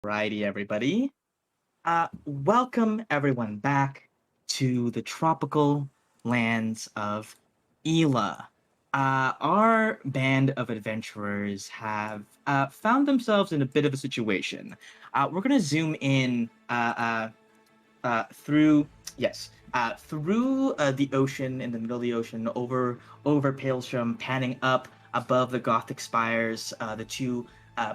Alrighty, everybody. Welcome everyone back to the tropical lands of Ela. Our band of adventurers have found themselves in a bit of a situation. We're gonna zoom in through the ocean in the middle of the ocean over Palestrom, panning up above the Gothic spires, the two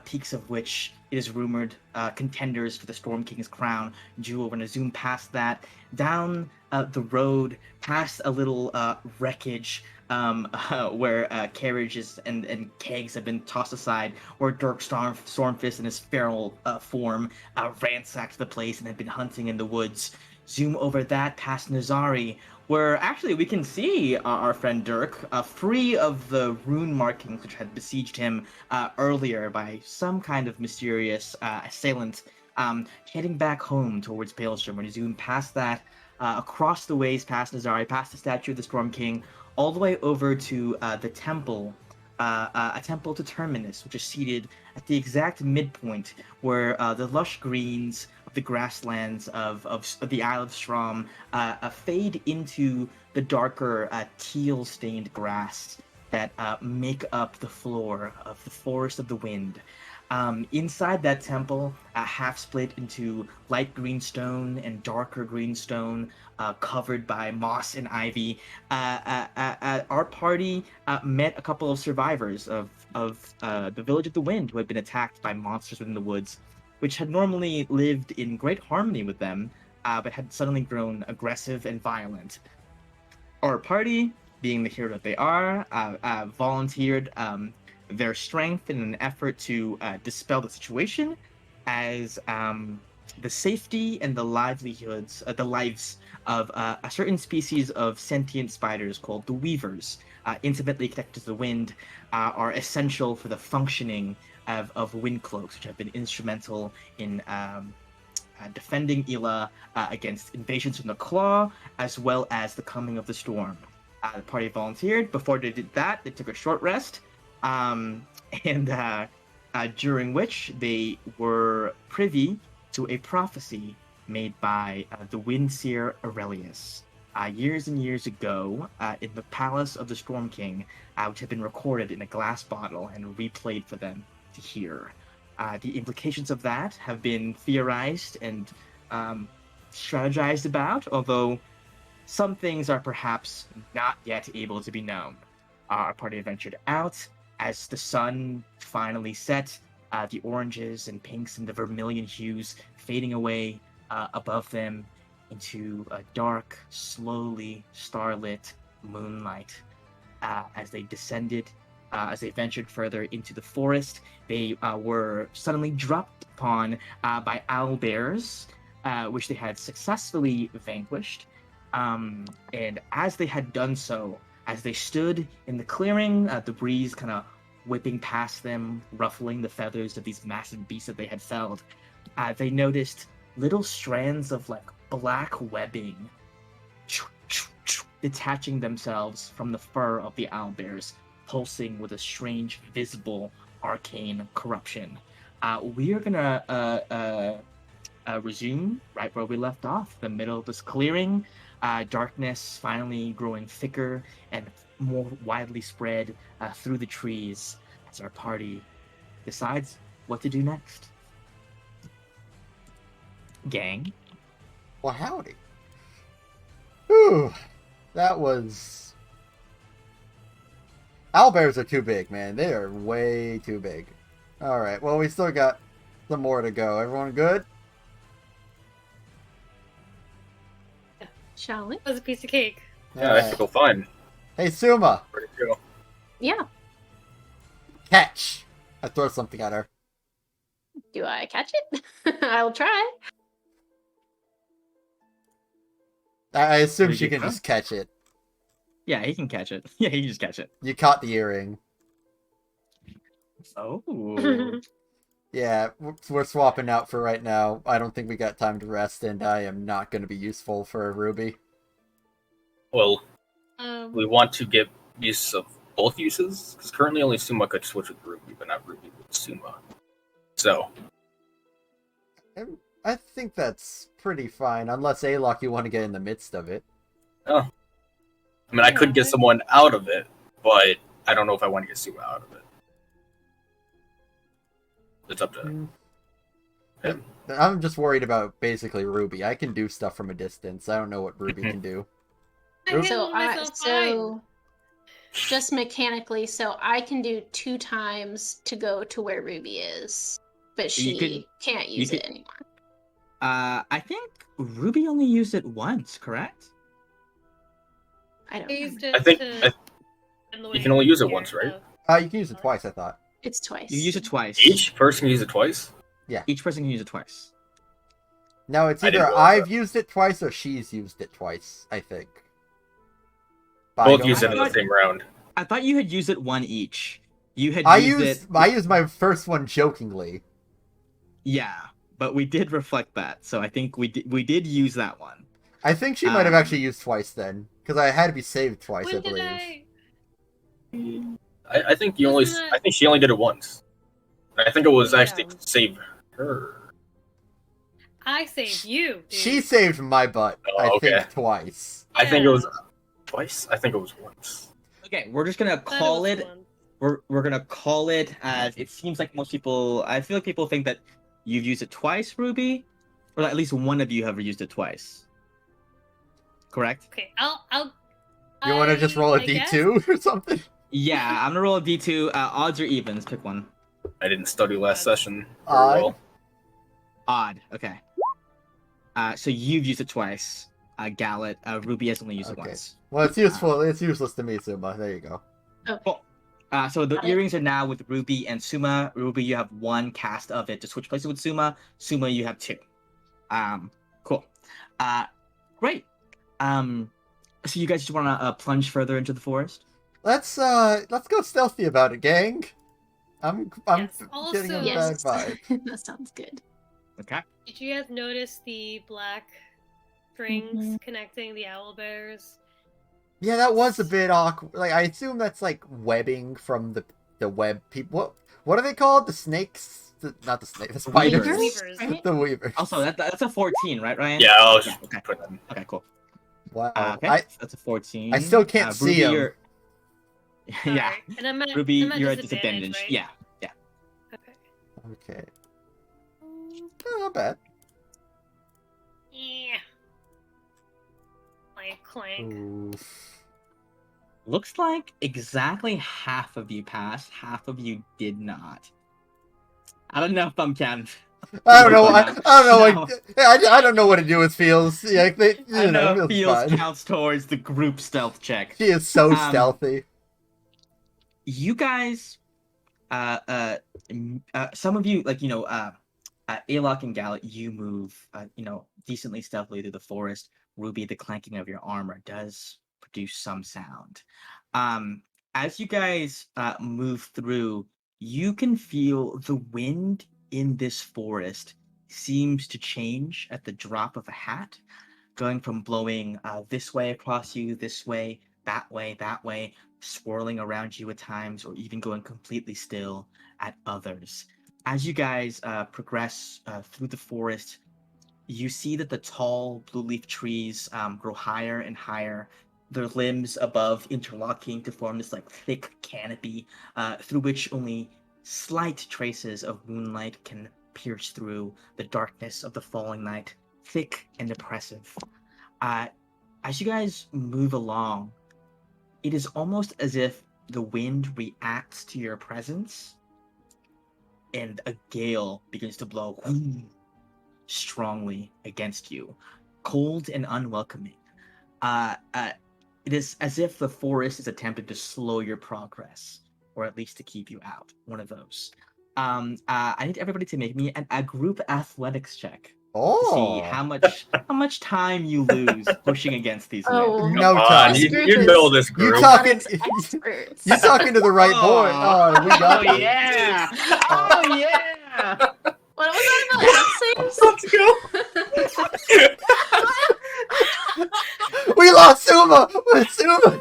peaks of which it is rumored contenders for the Storm King's crown. Jewel, we're gonna zoom past that, down the road, past a little wreckage where carriages and kegs have been tossed aside, where Dirk Stormfist in his feral form ransacked the place and had been hunting in the woods. Zoom over that past Nazari, where actually we can see our friend Dirk free of the rune markings which had besieged him earlier by some kind of mysterious assailant, heading back home towards Palestrom. When you zoom past that, across the ways past Nazari, past the statue of the Storm King, all the way over to the temple, a temple to Terminus, which is seated at the exact midpoint where the lush greens of the grasslands of the Isle of Strom fade into the darker teal-stained grass that make up the floor of the Forest of the Wind. Inside that temple, half split into light green stone and darker green stone, covered by moss and ivy, our party met a couple of survivors of the Village of the Wind who had been attacked by monsters within the woods, which had normally lived in great harmony with them, but had suddenly grown aggressive and violent. Our party, being the hero that they are, volunteered their strength in an effort to dispel the situation, as the safety and the livelihoods, the lives of a certain species of sentient spiders called the Weavers, intimately connected to the wind, are essential for the functioning of wind cloaks, which have been instrumental in defending Ela against invasions from the Claw, as well as the coming of the storm. The party volunteered. Before they did that, they took a short rest, um, and during which they were privy to a prophecy made by the Windseer Aurelius. Years and years ago, in the palace of the Storm King, which had been recorded in a glass bottle and replayed for them to hear. The implications of that have been theorized and strategized about, although some things are perhaps not yet able to be known. Our party ventured out as the sun finally set, the oranges and pinks and the vermilion hues fading away above them into a dark, slowly starlit moonlight. As they descended, as they ventured further into the forest, they were suddenly dropped upon by owlbears, which they had successfully vanquished. And as they had done so, as they stood in the clearing, the breeze kind of whipping past them, ruffling the feathers of these massive beasts that they had felled, they noticed little strands of like black webbing detaching themselves from the fur of the owlbears, pulsing with a strange, visible, arcane corruption. We are gonna resume right where we left off, the middle of this clearing. Darkness finally growing thicker and more widely spread through the trees as our party decides what to do next. Gang. Well, howdy. Whew. That was... Owlbears are too big, man. They are way too big. Alright, well, we still got some more to go. Everyone good? Shall we? That was a piece of cake. Yeah, I feel fine. Hey, Suma! Ready to go. Yeah. Catch! I throw something at her. Do I catch it? I'll try. I assume What did she you can throw? just catch it. Yeah, he can catch it. Yeah, he can just catch it. You caught the earring. Oh. Yeah, we're swapping out for right now. I don't think we got time to rest, and I am not going to be useful for a Ruby. Well, we want to get use of both uses, because currently only Suma could switch with Ruby, but not Ruby with Suma. So, I think that's pretty fine, unless Alok, you want to get in the midst of it. I mean, I could get someone out of it, but I don't know if I want to get Suma out of it. It's up to him. I'm just worried about basically Ruby. I can do stuff from a distance. I don't know what Ruby can do. So just mechanically, so I can do 2 times to go to where Ruby is, but she can't use it anymore. I think Ruby only used it once, correct? I don't Used remember. it I think to- you can only use it once, right? You can use it twice, I thought. It's twice. You use it twice. Each person can use it twice? Each person can use it twice. No, it's I didn't either realize I've used it twice or she's used it twice, I think. But Both use it in the same round. I thought you had used it one each. You had I used used it. I used my first one jokingly. Yeah, but we did reflect that, so I think we did use that one. I think she might have actually used twice then, because I had to be saved twice, I When believe. did I think you only. Isn't that- I think she only did it once. I think it was actually Yeah. to save her. I saved you, dude. She saved my butt, Oh, I okay. think, twice. I think it was twice. I think it was once. Okay, we're just gonna Thought call was it. one. We're gonna call it as it seems like most people. I feel like people think that you've used it twice, Ruby, or at least one of you have used it twice. Correct? Okay, I'll. You want to just roll a I guess? D2 or something? Yeah, I'm gonna roll a D2. Odds or evens? Pick one. I didn't study last session very Odd. well. Odd. Okay. So you've used it twice. Gallet. Ruby has only used it Okay. once. Well, it's useful. It's useless to me, Suma. There you go. Okay. So the Got it. earrings are now with Ruby and Suma. Ruby, you have one cast of it to switch places with Suma. Suma, you have 2. Cool. Great. So you guys just want to plunge further into the forest? Let's go stealthy about it, gang. I'm Yes, getting a also- bad Yes, vibe. that sounds good. Okay. Did you guys notice the black strings connecting the owl bears? Yeah, that was a bit awkward. Like, I assume that's like webbing from the web people. What are they called? The snakes? Not the snake. The spiders. Weavers, Weavers. right? The weavers. Also, that's a 14, right, Ryan? Yeah, I was just Okay. putting them. Okay, cool. Wow. Okay, that's a 14. I still can't see Ruby, him. you're- yeah. Alright, and I'm at, Ruby, I'm at you're at disadvantage, disadvantage. right? Yeah. Okay. Okay. Not bad. Yeah. Clank, clank. Oof. Looks like exactly half of you passed, half of you did not. I don't know if I'm counting. I don't know. I don't know. No. I don't know what to do with Feels. Yeah, I know Feels feels fine. counts towards the group stealth check. She is so Um, stealthy. You guys, some of you, like, Alok and Gallet, you move, decently stealthily through the forest. Ruby, the clanking of your armor does produce some sound. As you guys move through, you can feel the wind in this forest seems to change at the drop of a hat, going from blowing this way across you, this way, that way, swirling around you at times, or even going completely still at others. As you guys progress through the forest, you see that the tall blue leaf trees grow higher and higher, their limbs above interlocking to form this thick canopy through which only slight traces of moonlight can pierce through the darkness of the falling night, thick and oppressive. As you guys move along, it is almost as if the wind reacts to your presence and a gale begins to blow strongly against you, cold and unwelcoming. It is as if the forest is attempting to slow your progress, or at least to keep you out. One of those. I need everybody to make me a group athletics check to Oh. see how much time you lose pushing against these Oh. winds. No Come on, time. you, Group you is- know this You group. talk- Not Talking- experts. You're talking to the right boy. Oh, we got Oh this. yeah! Oh yeah! What was that about? Let's go. We lost Suma. Suma.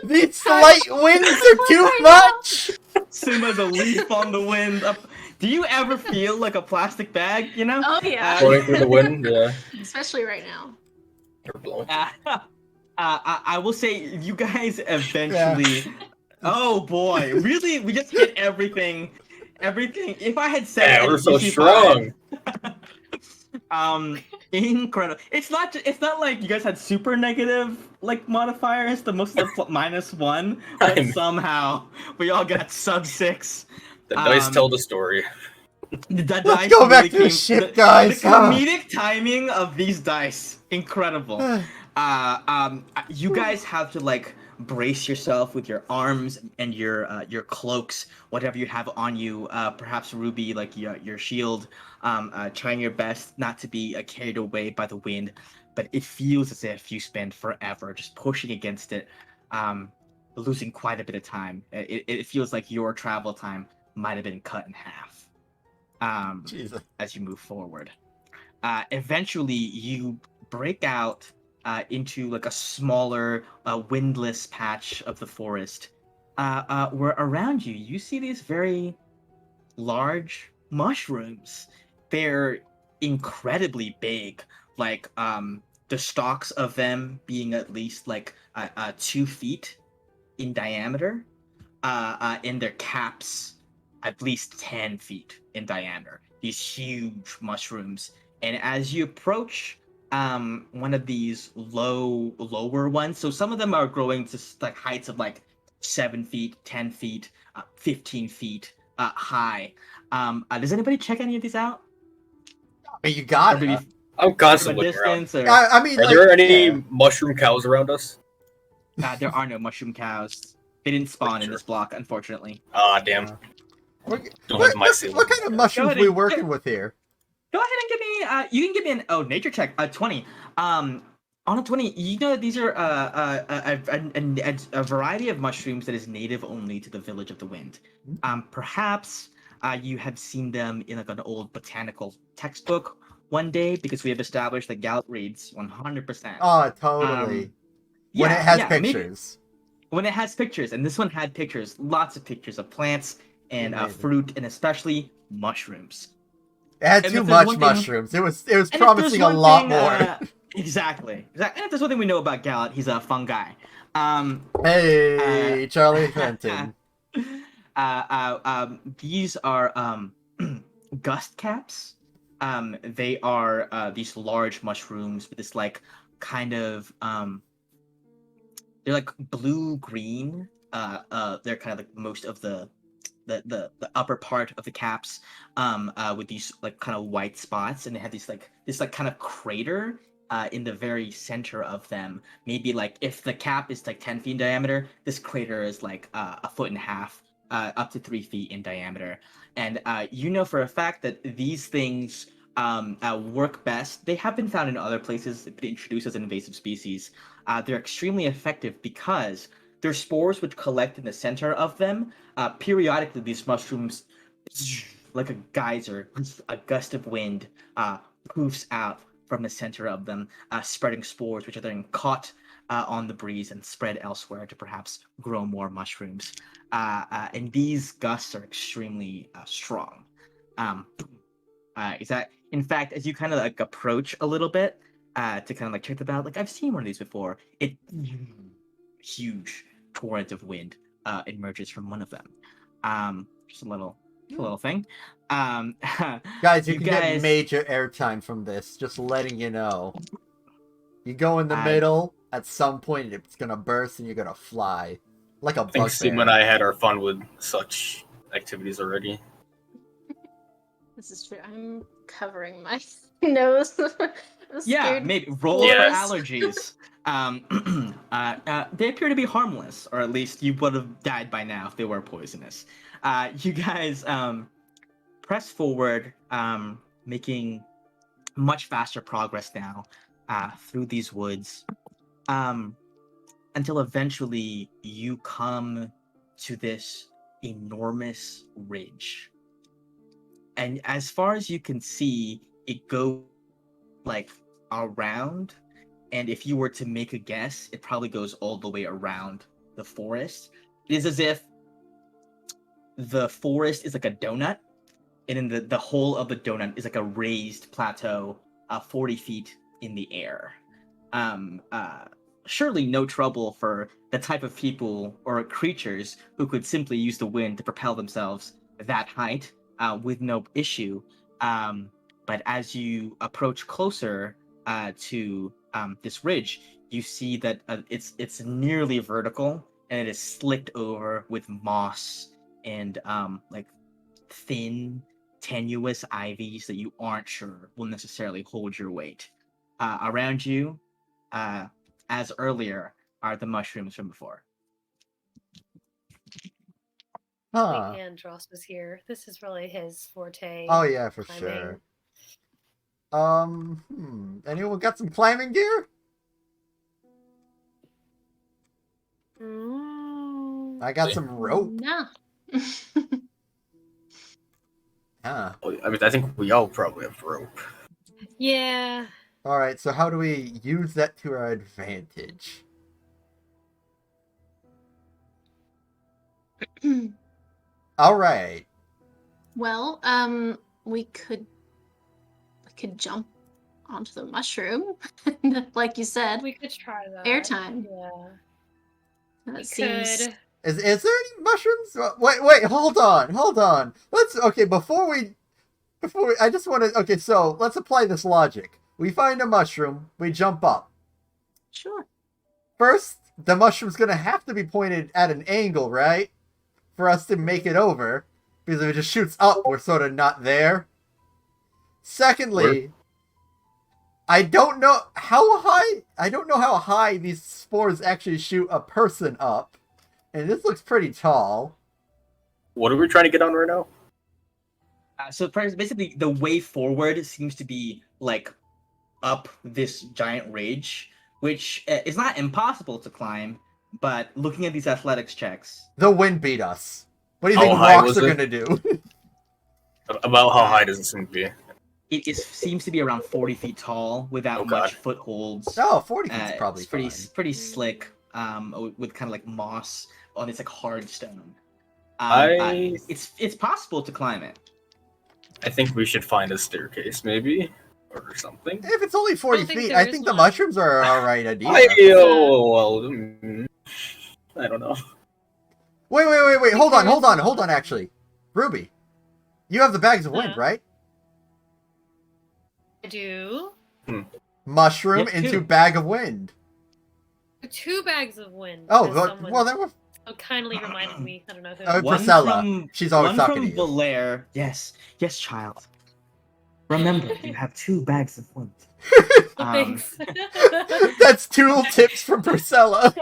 These slight winds are too much. Suma's a leaf on the wind. Up. Do you ever feel like a plastic bag? You know? Oh yeah. Floating through the wind, yeah. Especially right now. You're blowing. I will say you guys Yeah. eventually. Oh boy! Really, we just hit everything. Everything. If I had said Yeah, it we're at so DC5, strong. incredible. It's not like you guys had super negative like modifiers. The most of the -1, but I'm- somehow we all got sub 6. The dice tell the story. The Let's dice go back really to the came. ship, guys. The comedic timing of these dice, incredible. You guys have to like brace yourself with your arms and your cloaks, whatever you have on you. Perhaps Ruby, like your shield. Trying your best not to be carried away by the wind, but it feels as if you spend forever just pushing against it, losing quite a bit of time. It feels like your travel time might have been cut in half. Jesus. As you move forward. Eventually, you break out into like a smaller, windless patch of the forest, where around you, you see these very large mushrooms. They're incredibly big, like the stalks of them being at least like 2 feet in diameter, and their caps at least 10 feet in diameter. These huge mushrooms. And as you approach one of these lower ones, so some of them are growing to like heights of like 7 feet, 10 feet, 15 feet high. Does anybody check any of these out? You got Or it. maybe I'm from constantly a looking around. distance, or I mean, Are like, there any yeah. mushroom cows around us? there are no mushroom cows. They didn't spawn in Sure. this block, unfortunately. Ah, damn. What, Don't what, have my what, seal. what kind of mushrooms ahead we and- working with here? Go ahead and give me. You can give me an nature check. 20. On a 20, you know that these are a variety of mushrooms that is native only to the Village of the Wind. Perhaps you have seen them in like an old botanical textbook one day, because we have established that Gallup reads 100%. Oh, totally. When it has pictures. When it has pictures, and this one had pictures, lots of pictures of plants and Amazing. fruit, and especially mushrooms. It had And too if there's much one thing- mushrooms. It was And if promising there's a one lot thing, more. Exactly. And if there's one thing we know about Gallat, he's a fun guy. Hey, Charlie Fenton. These are gust caps. They are these large mushrooms with this like kind of they're like blue green. They're kind of like most of the upper part of the caps, with these like kind of white spots, and they have this like kind of crater in the very center of them. Maybe like if the cap is like 10 feet in diameter, this crater is like 1.5 feet, up to 3 feet in diameter. And you know for a fact that these things work best. They have been found in other places, introduced as an invasive species. They're extremely effective because their spores, which collect in the center of them, periodically these mushrooms, like a geyser, a gust of wind, poofs out from the center of them, spreading spores, which are then caught on the breeze and spread elsewhere to perhaps grow more mushrooms. And these gusts are extremely strong. Is that, in fact, as you kind of like approach a little bit to kind of like check them out, like I've seen one of these before. It huge torrent of wind emerges from one of them. Just a little thing. Guys, you can get major airtime from this. Just letting you know. You go in the middle. At some point, it's gonna burst, and you're gonna fly like a I think Steam bugbear. and I had our fun with such activities already. This is true. I'm covering my nose. Yeah, maybe roll for allergies. They appear to be harmless, or at least you would have died by now if they were poisonous. You guys press forward, making much faster progress now through these woods, until eventually you come to this enormous ridge. And as far as you can see, it goes like around, and if you were to make a guess, it probably goes all the way around the forest. It is as if the forest is like a donut, and then the whole of the donut is like a raised plateau, 40 feet in the air. Surely no trouble for the type of people or creatures who could simply use the wind to propel themselves that height with no issue. But as you approach closer to this ridge, you see that it's nearly vertical, and it is slicked over with moss and like thin, tenuous ivies that you aren't sure will necessarily hold your weight. Around you, as earlier, are the mushrooms from before. Huh. Andros was here. This is really his forte. Oh yeah, for climbing. sure. Anyone got some climbing gear? I got some rope. No. Huh. I mean, I think we all probably have rope. Yeah. Alright, so how do we use that to our advantage? Alright. Well, we could jump onto the mushroom, like you said. We could try that. Airtime. Yeah. That seems. Is there any mushrooms? Wait, hold on. Before we I just want to so let's apply this logic. We find a mushroom, we jump up. Sure. First, the mushroom's gonna have to be pointed at an angle, right? For us to make it over. Because if it just shoots up, we're sort of not there. Secondly, I don't know how high these spores actually shoot a person up. And this looks pretty tall. What are we trying to get on right now? So basically, the way forward seems to be like up this giant ridge, which is not impossible to climb. But looking at these athletics checks, the wind beat us. What do you think high rocks was are it? gonna do? About how high does it seem to be? it seems to be around 40 feet tall without much footholds. Oh, 40 feet's probably it's pretty slick, with kind of like moss on this like hard stone. It's possible to climb it. I think we should find a staircase, maybe, or something. If it's only 40 feet, I think the one. mushrooms are alright idea. I don't know. Wait, hold on, actually. Ruby, you have the bags of wind, right? I do. Mushroom Yes, into two. bag of wind. 2 bags of wind. Oh, as well then we're... kindly reminded me. I don't know who. One Priscilla. She's always talking to you. One from Valaire. Yes, child. Remember, you have 2 bags of wind. Thanks. That's 2 tips from Priscilla.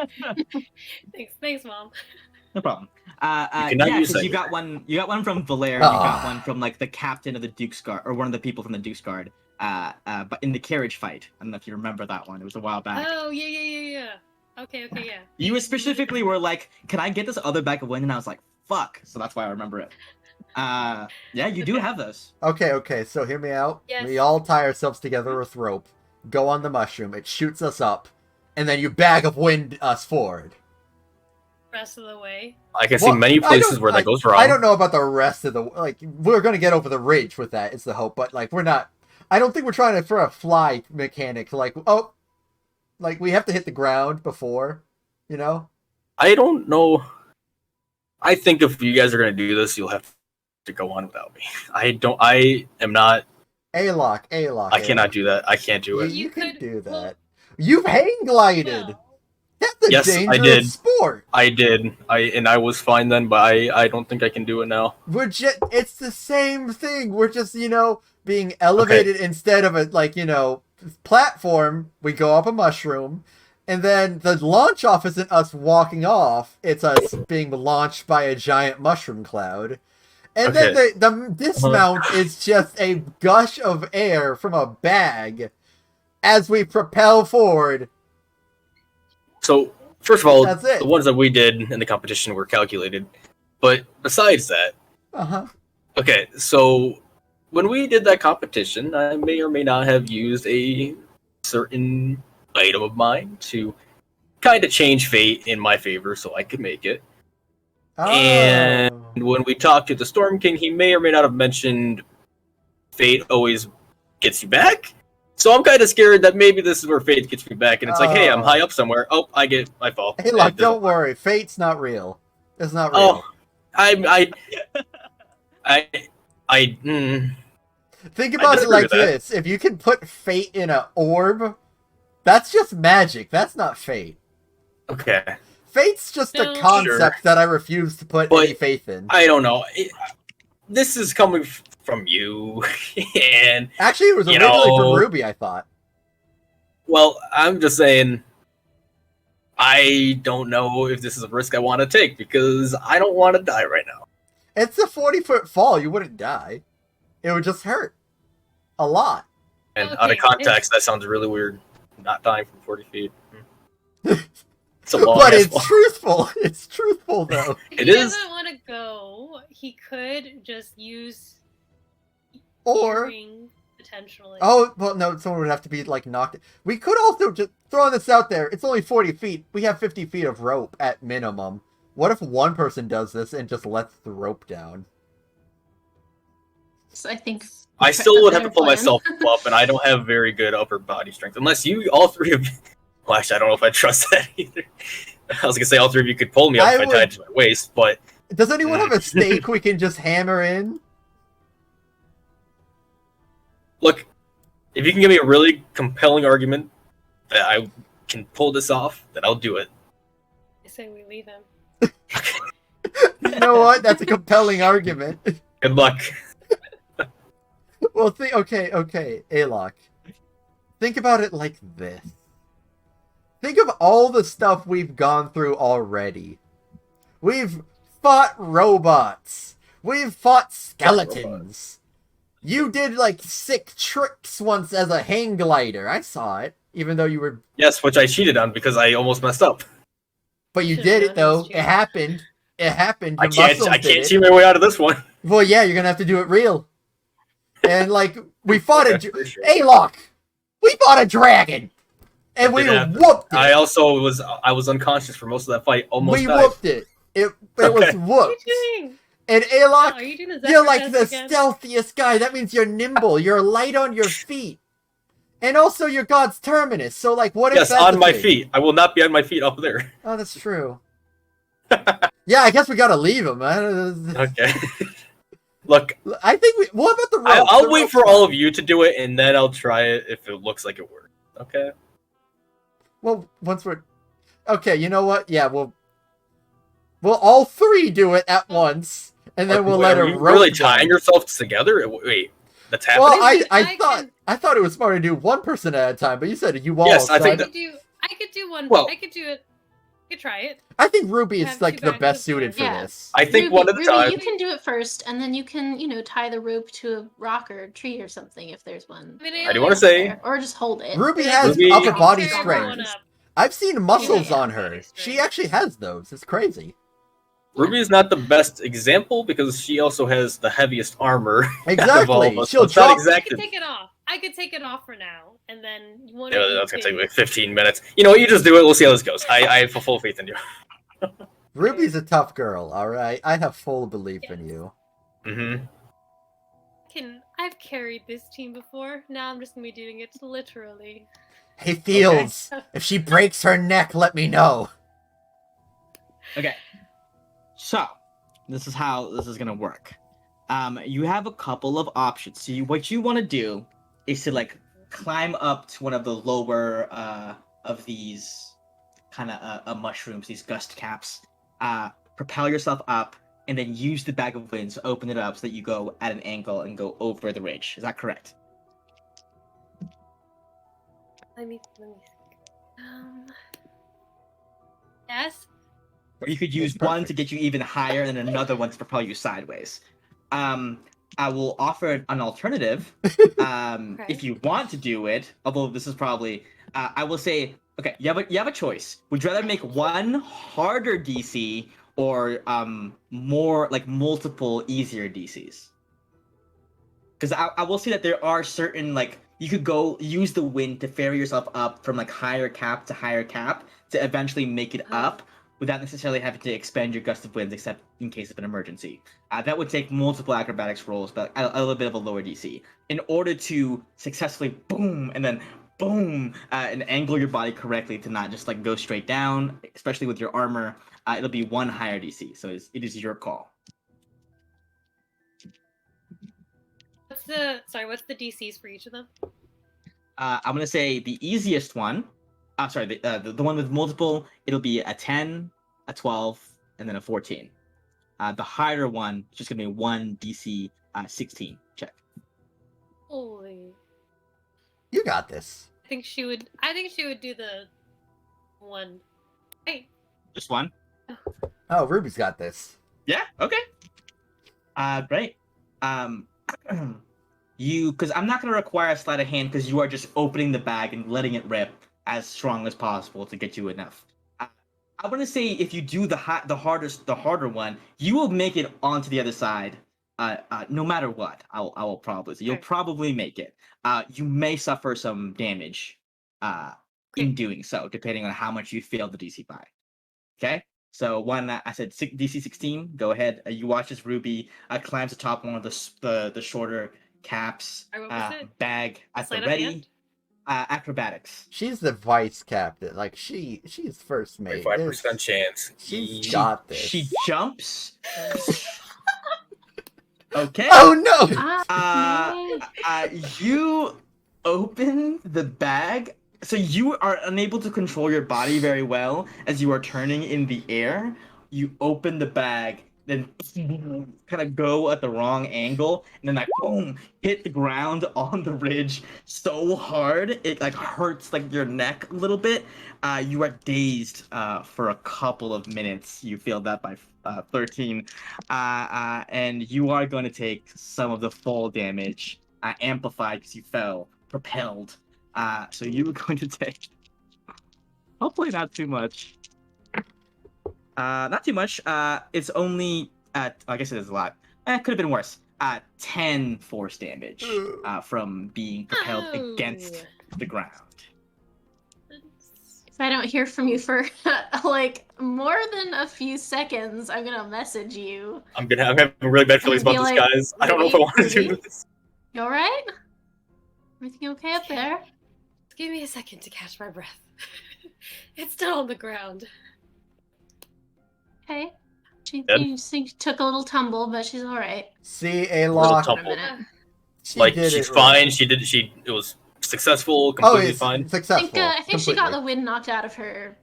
Thanks, Mom. No problem. use you got one. You got one from Valaire. You got one from like the captain of the Duke's Guard, or one of the people from the Duke's Guard. But in the carriage fight, I don't know if you remember that one. It was a while back. Oh yeah. Okay, yeah. You specifically were like, "Can I get this other bag of wind?" And I was like, "Fuck!" So that's why I remember it. Yeah, you do have those. Okay. So hear me out. Yes. We all tie ourselves together with rope. Go on the mushroom. It shoots us up, and then you bag of wind us forward. Rest of the way. I can see many places where that goes wrong. I don't know about the rest of the we're gonna get over the ridge with that. It's the hope, but we're not. I don't think we're trying for a fly mechanic. We have to hit the ground before, you know. I don't know. I think if you guys are gonna do this, you'll have to go on without me. I am not. A-lock. I cannot do that. I can't do it. You can do that. You've hang glided. Well, That's a dangerous sport. I did. I was fine then, but I don't think I can do it now. It's the same thing. We're just, being elevated instead of a, platform. We go up a mushroom, and then the launch off isn't us walking off. It's us being launched by a giant mushroom cloud. And then the dismount is just a gush of air from a bag as we propel forward. So, first of all, That's it. the ones that we did in the competition were calculated. But besides that... Okay, so when we did that competition, I may or may not have used a certain item of mine to kind of change fate in my favor so I could make it. Oh. And when we talked to the Storm King, he may or may not have mentioned fate always gets you back. So I'm kind of scared that maybe this is where fate gets me back, and it's like, hey, I'm high up somewhere. Oh, I fall. Hey, look, don't worry. Fate's not real. It's not real. Oh, Think about it like this. If you can put fate in an orb, that's just magic. That's not fate. Okay. Fate's just a concept that I refuse to put any faith in. I don't know. This is coming from you, and actually, it was originally from Ruby, I thought. Well, I'm just saying, I don't know if this is a risk I want to take, because I don't want to die right now. It's a 40-foot fall. You wouldn't die. It would just hurt. A lot. And out of context, that sounds really weird. Not dying from 40 feet. It's a long but it's truthful. It's truthful, though. If he doesn't want to go, he could just use... potentially. Oh, well, no, someone would have to be, like, knocked. We could also just throw this out there. It's only 40 feet. We have 50 feet of rope at minimum. What if one person does this and just lets the rope down? So I think I still would have to pull myself up, and I don't have very good upper body strength. Unless you, all three of you... Well, actually, I don't know if I trust that either. I was going to say all three of you could pull me up if I tied to my waist, but... Does anyone have a stake we can just hammer in? Look, if you can give me a really compelling argument that I can pull this off, then I'll do it. I say we leave him. You know what? That's a compelling argument. Good luck. Well, okay, Alok. Think about it like this. Think of all the stuff we've gone through already. We've fought robots. We've fought skeletons. You did, like, sick tricks once as a hang glider. I saw it, even though you were... Yes, which I cheated on because I almost messed up. But you did it, though. It happened. It happened. I can't cheat my way out of this one. Well, yeah, you're gonna have to do it real. And, like, we fought Alok! We fought a dragon! And we whooped it! I was unconscious for most of that fight. Almost died. Whooped it. It was whooped. What are you doing? And Alok, Oh, you're like the stealthiest guy. That means you're nimble. You're light on your feet. And also you're God's terminus. So, like, what if Yes, on my feet. I will not be on my feet up there. Oh, that's true. Yeah, I guess we gotta leave him. Okay. Look, I think what about the rope? I'll wait for all of you to do it, and then I'll try it if it looks like it works. Okay? Well, once we're... Okay, you know what? Yeah, we'll all three do it at once, and then we'll let her rope. Really tying yourself together? Wait, that's happening? Well, I thought it was smart to do one person at a time, but you said you all. Yes, I think I could do one. Well, I could do it. I could try it. I think Ruby is like the best suited for this. I think Ruby, one at a time. You can do it first, and then you can, tie the rope to a rock or a tree or something if there's one. I do want to say, or just hold it. Ruby has upper body strength. I've seen muscles on her. She actually has those. It's crazy. Ruby is not the best example because she also has the heaviest armor. Exactly. Of all of us. She'll drop. I could take it off. I could take it off for now, and then one. Yeah, that's gonna take like 15 minutes. You know what? You just do it. We'll see how this goes. I have full faith in you. Ruby's a tough girl. All right, I have full belief in you. Mm-hmm. I've carried this team before. Now I'm just gonna be doing it literally. Hey, Fields, if she breaks her neck, let me know. Okay. So, this is how this is gonna work. You have a couple of options. So what you want to do is to climb up to one of the lower of these kind of mushrooms, these gust caps. Propel yourself up, and then use the bag of winds to open it up so that you go at an angle and go over the ridge. Is that correct? Let me think. Yes. Or you could use one to get you even higher and another one to propel you sideways. I will offer an alternative if you want to do it, although this is probably... I will say, okay, you have a choice. Would you rather make one harder DC or more, multiple easier DCs? Because I will say that there are certain, you could go use the wind to ferry yourself up from, higher cap to higher cap to eventually make it up. without necessarily having to expend your gust of winds except in case of an emergency. That would take multiple acrobatics rolls, but a little bit of a lower DC. In order to successfully boom and then boom and angle your body correctly to not just like go straight down, especially with your armor, it'll be 1 higher DC. So it is your call. What's the DCs for each of them? I'm gonna say the easiest one. I'm sorry, the one with multiple. It'll be a 10, a 12, and then a 14. The harder one is just gonna be 1 DC 16 check. Holy! You got this. I think she would do the one. Hey. Just 1. Oh, Ruby's got this. Yeah. Okay. Great. Because I'm not gonna require a sleight of hand because you are just opening the bag and letting it rip as strong as possible to get you enough. I want to say if you do the harder one, you will make it onto the other side. No matter what, I will probably. So you'll probably make it. You may suffer some damage in doing so, depending on how much you failed the DC by. Okay. So I said DC 16. Go ahead. You watch as Ruby climbs atop one of the shorter caps bag at the ready. Acrobatics. She's the vice captain. Like she's first mate. 5% chance. She's got this. She jumps. Okay. Oh no! You open the bag, so you are unable to control your body very well as you are turning in the air. You open the bag, then kind of go at the wrong angle, and then like boom, hit the ground on the ridge so hard it like hurts like your neck a little bit. You are dazed for a couple of minutes. You feel that by 13, and you are going to take some of the fall damage, amplified because you fell, propelled. So you are going to take, hopefully not too much. Not too much. It's only I guess it is a lot. Could have been worse. 10 force damage from being propelled against the ground. If I don't hear from you for like more than a few seconds, I'm gonna message you. I'm having really bad feelings about this, guys. I don't know if I want to do this. You alright? Everything okay up there? Give me a second to catch my breath. It's still on the ground. Okay. She took a little tumble, but she's alright. See, a lock. She's fine. Right. It was successful, completely fine. Successful. I think she got the wind knocked out of her.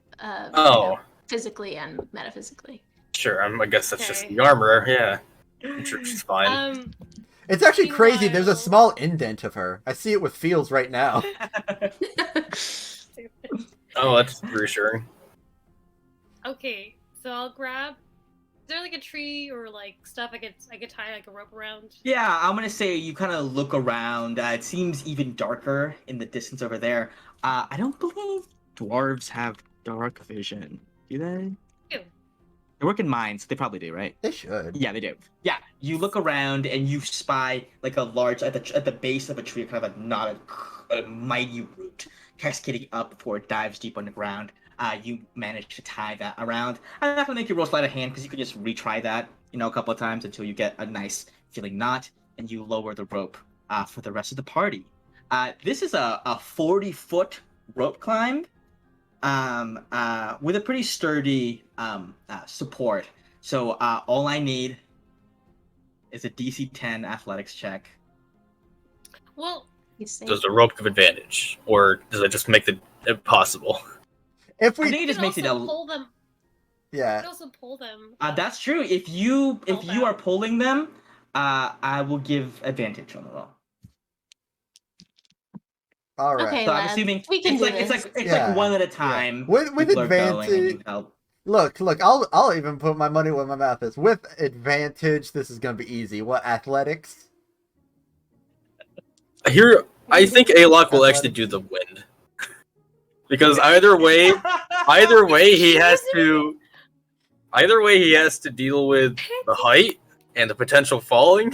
Physically and metaphysically. Sure, I guess that's just the armor. Yeah, I'm sure she's fine. It's actually crazy. There's a small indent of her. I see it with Fields right now. Oh, that's reassuring. Okay, so I'll grab. Is there like a tree or like stuff I could tie like a rope around? Yeah, I'm gonna say you kind of look around. It seems even darker in the distance over there. I don't believe dwarves have dark vision. Do they? They do. They work in mines. They probably do, right? They should. Yeah, they do. Yeah, you look around and you spy like a large at the base of a tree, kind of a knotted, a mighty root cascading up before it dives deep underground. You manage to tie that around. I'm not gonna make you roll sleight of hand because you can just retry that, a couple of times until you get a nice feeling knot, and you lower the rope for the rest of the party. This is a 40-foot rope climb, with a pretty sturdy support. So all I need is a DC 10 athletics check. Well, does the rope give advantage, or does it just make it impossible? If we I think it just makes it pull them. Yeah. You can also pull them. That's true. If you are pulling them, I will give advantage on the roll. All right. Okay, so I'm assuming we can do it's like one at a time. Yeah. With advantage. Look, I'll even put my money where my mouth is. With advantage, this is gonna be easy. What, athletics? I think Alok will actually do the wind. Because either way he has to deal with the height and the potential falling,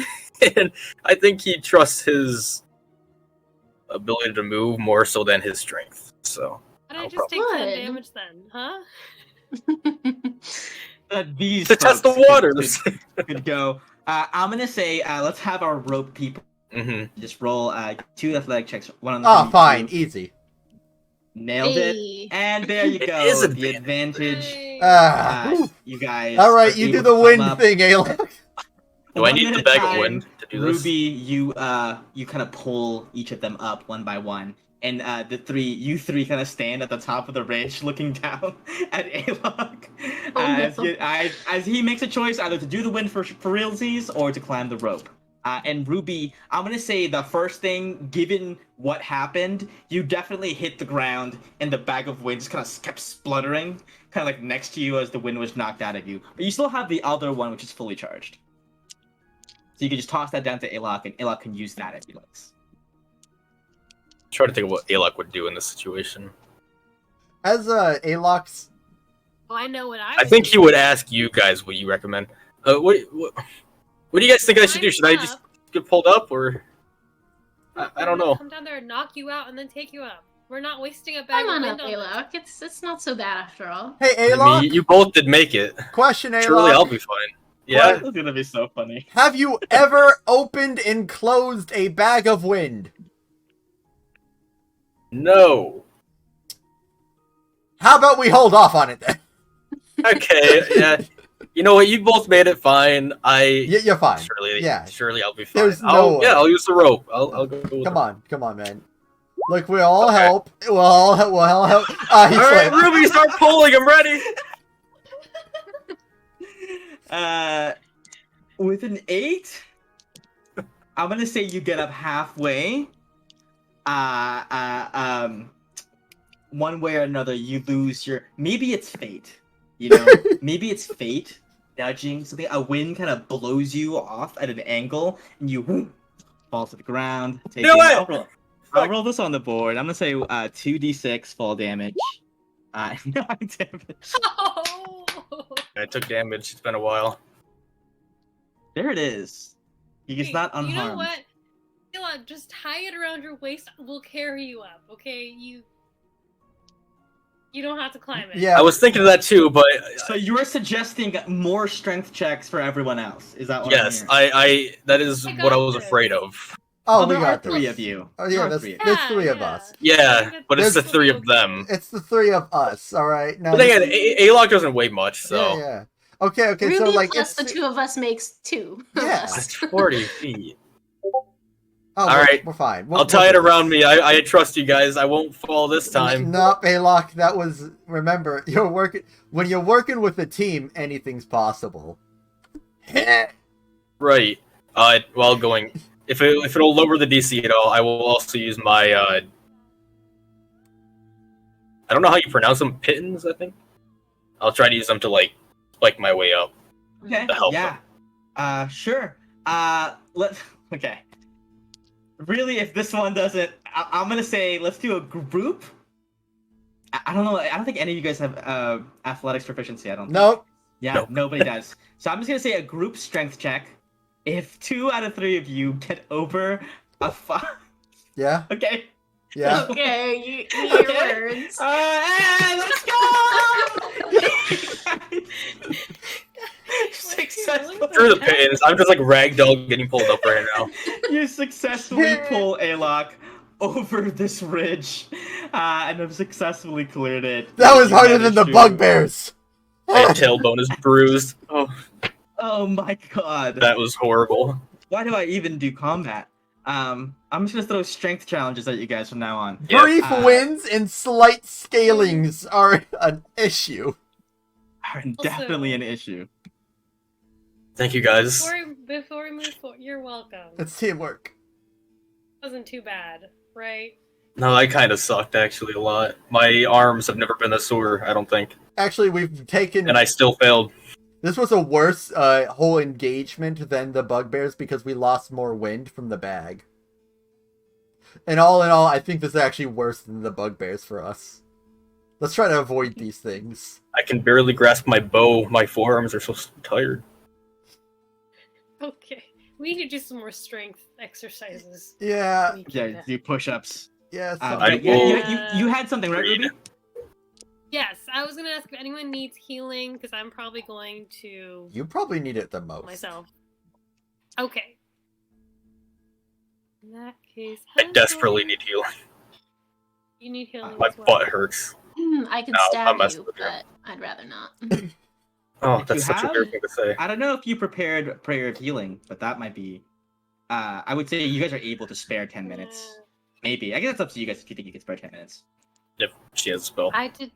and I think he trusts his ability to move more so than his strength. So Why don't I just take 10 damage then, huh? These To test the folks waters. could go. I'm gonna say let's have our rope people just roll 2 athletic checks. One on the Oh, fine, easy. Nailed Hey. it, and there you It go. is The advantage. Yay. You guys. All right, are you able do the to come wind up. thing, Ayla. Do I One need at the a bag of time. wind to do this? Ruby, you kind of pull each of them up one by one, and you three kind of stand at the top of the ridge, looking down at Alok as he makes a choice either to do the wind for realsies or to climb the rope. And Ruby, I'm gonna say the first thing, given what happened, you definitely hit the ground, and the bag of wind just kind of kept spluttering, kind of like next to you as the wind was knocked out of you. But you still have the other one, which is fully charged. So you can just toss that down to Alok, and Alok can use that if he likes. Try to think of what Alok would do in this situation. As Alok's... Oh, I know what I think he would ask you guys what you recommend. What do you guys think I should do? Should I just get pulled up, or I don't know. Come down there and knock you out, and then take you up. We're not wasting a bag Come of on wind up, on Alok. It's not so bad after all. Hey, I Alok, mean, you both did make it. question, Alok. Surely I'll be fine. Yeah. This is gonna be so funny. Have you ever opened and closed a bag of wind? No. How about we hold off on it then? Okay. Yeah. You know what? You both made it fine. You're fine. Surely I'll be fine. There's no... I'll use the rope. I'll go. Come on, man. Look, we'll all help. We'll all help. He's All right, Ruby, start pulling. I'm ready. With an 8, I'm gonna say you get up halfway. One way or another, you lose your. Maybe it's fate. You know, maybe it's fate nudging something. A wind kind of blows you off at an angle, and you fall to the ground. I'll roll this on the board. I'm gonna say 2d6 fall damage. 9 damage. Oh! I took damage. It's been a while. There it is. He's not unharmed. You know what? Alok, just tie it around your waist. We'll carry you up, okay? You don't have to climb it. Yeah. I was thinking of that too, but So you are suggesting more strength checks for everyone else? Is that what yes, I'm hearing? that is what I was afraid of. Oh, there we are got 3 this. of you. Oh yeah, there's 3 of us. Yeah, but it's the 3 of them. It's the 3 of us. All right. Now, But again, Alok doesn't weigh much, so yeah. Okay. Ruby so like plus it's the 2 of us makes 2. Yeah. it's 40 feet. Oh, All right. We're fine. I'll tie it around me. I trust you guys. I won't fall this time. No, Alok, that was... Remember, when you're working with a team, anything's possible. Right. While going... If it'll lower the DC at all, I will also use my... I don't know how you pronounce them. Pittons, I think? I'll try to use them to, like, spike my way up. Okay. To help Yeah. Sure. Okay. Really, if this one doesn't, I'm gonna say let's do a group. I don't know. I don't think any of you guys have athletics proficiency. I don't. Nope. Yeah, Nope. Nobody does. So I'm just gonna say a group strength check. If 2 out of 3 of you get over a 5, Yeah. okay. Yeah. Okay, your words. Hey, let's go! Successful. Through the pittons. I'm just like ragdoll getting pulled up right now. You successfully pull Alok over this ridge, and have successfully cleared it. That was You harder than the managed to- bugbears. My tailbone is bruised. Oh my god. That was horrible. Why do I even do combat? I'm just gonna throw strength challenges at you guys from now on. Yeah. Brief wins and slight scalings are an issue. Are definitely an issue. Thank you guys. Before we move forward, you're welcome. It's teamwork. Wasn't too bad, right? No, I kind of sucked actually a lot. My arms have never been this sore, I don't think. Actually, we've taken... And I still failed. This was a worse whole engagement than the bugbears because we lost more wind from the bag. And all in all, I think this is actually worse than the bugbears for us. Let's try to avoid these things. I can barely grasp my bow. My forearms are so tired. Okay. We need to do some more strength exercises. Yeah. Yeah, do push-ups. Yeah. You had something, right, Ruby? Yes, I was gonna ask if anyone needs healing, because I'm probably going to... You probably need it the most. Myself. Okay. In that case... I desperately need healing. You need healing My as well. butt hurts. I can No, stab I'm you, but I'd rather not. Oh, If that's you such a have- weird thing to say. I don't know if you prepared prayer of healing, but that might be. I would say you guys are able to spare 10 minutes. Maybe. I guess it's up to you guys if you think you can spare 10 minutes. If she has a spell. I did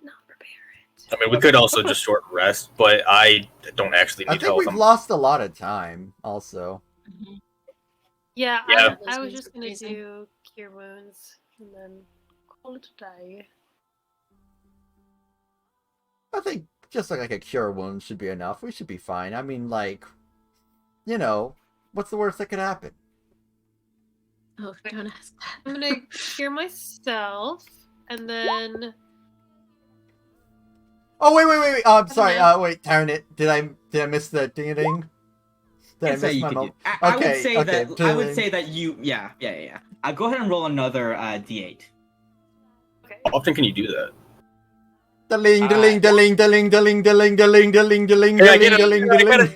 not prepare it. I mean, we could also just short rest, but I don't actually need I think help. we've lost a lot of time, also. Yeah, Yeah. I was Those just gonna amazing. do cure wounds and then call it a day. I think just like a cure wound should be enough. We should be fine. I mean, like, you know, what's the worst that could happen? Oh, don't ask that. I'm gonna cure myself and then Oh wait. Sorry. know. Wait, darn it. Did I miss the ding ding? Did I I'd say miss you my could moment? do- I would Okay, say okay, that. I would ding. say that you. Yeah. Go ahead and roll another d8. okay. How often can you do that? Daling, daling, daling, daling, daling, daling, daling, daling, daling, Hey, I daling, get it, daling, I get daling.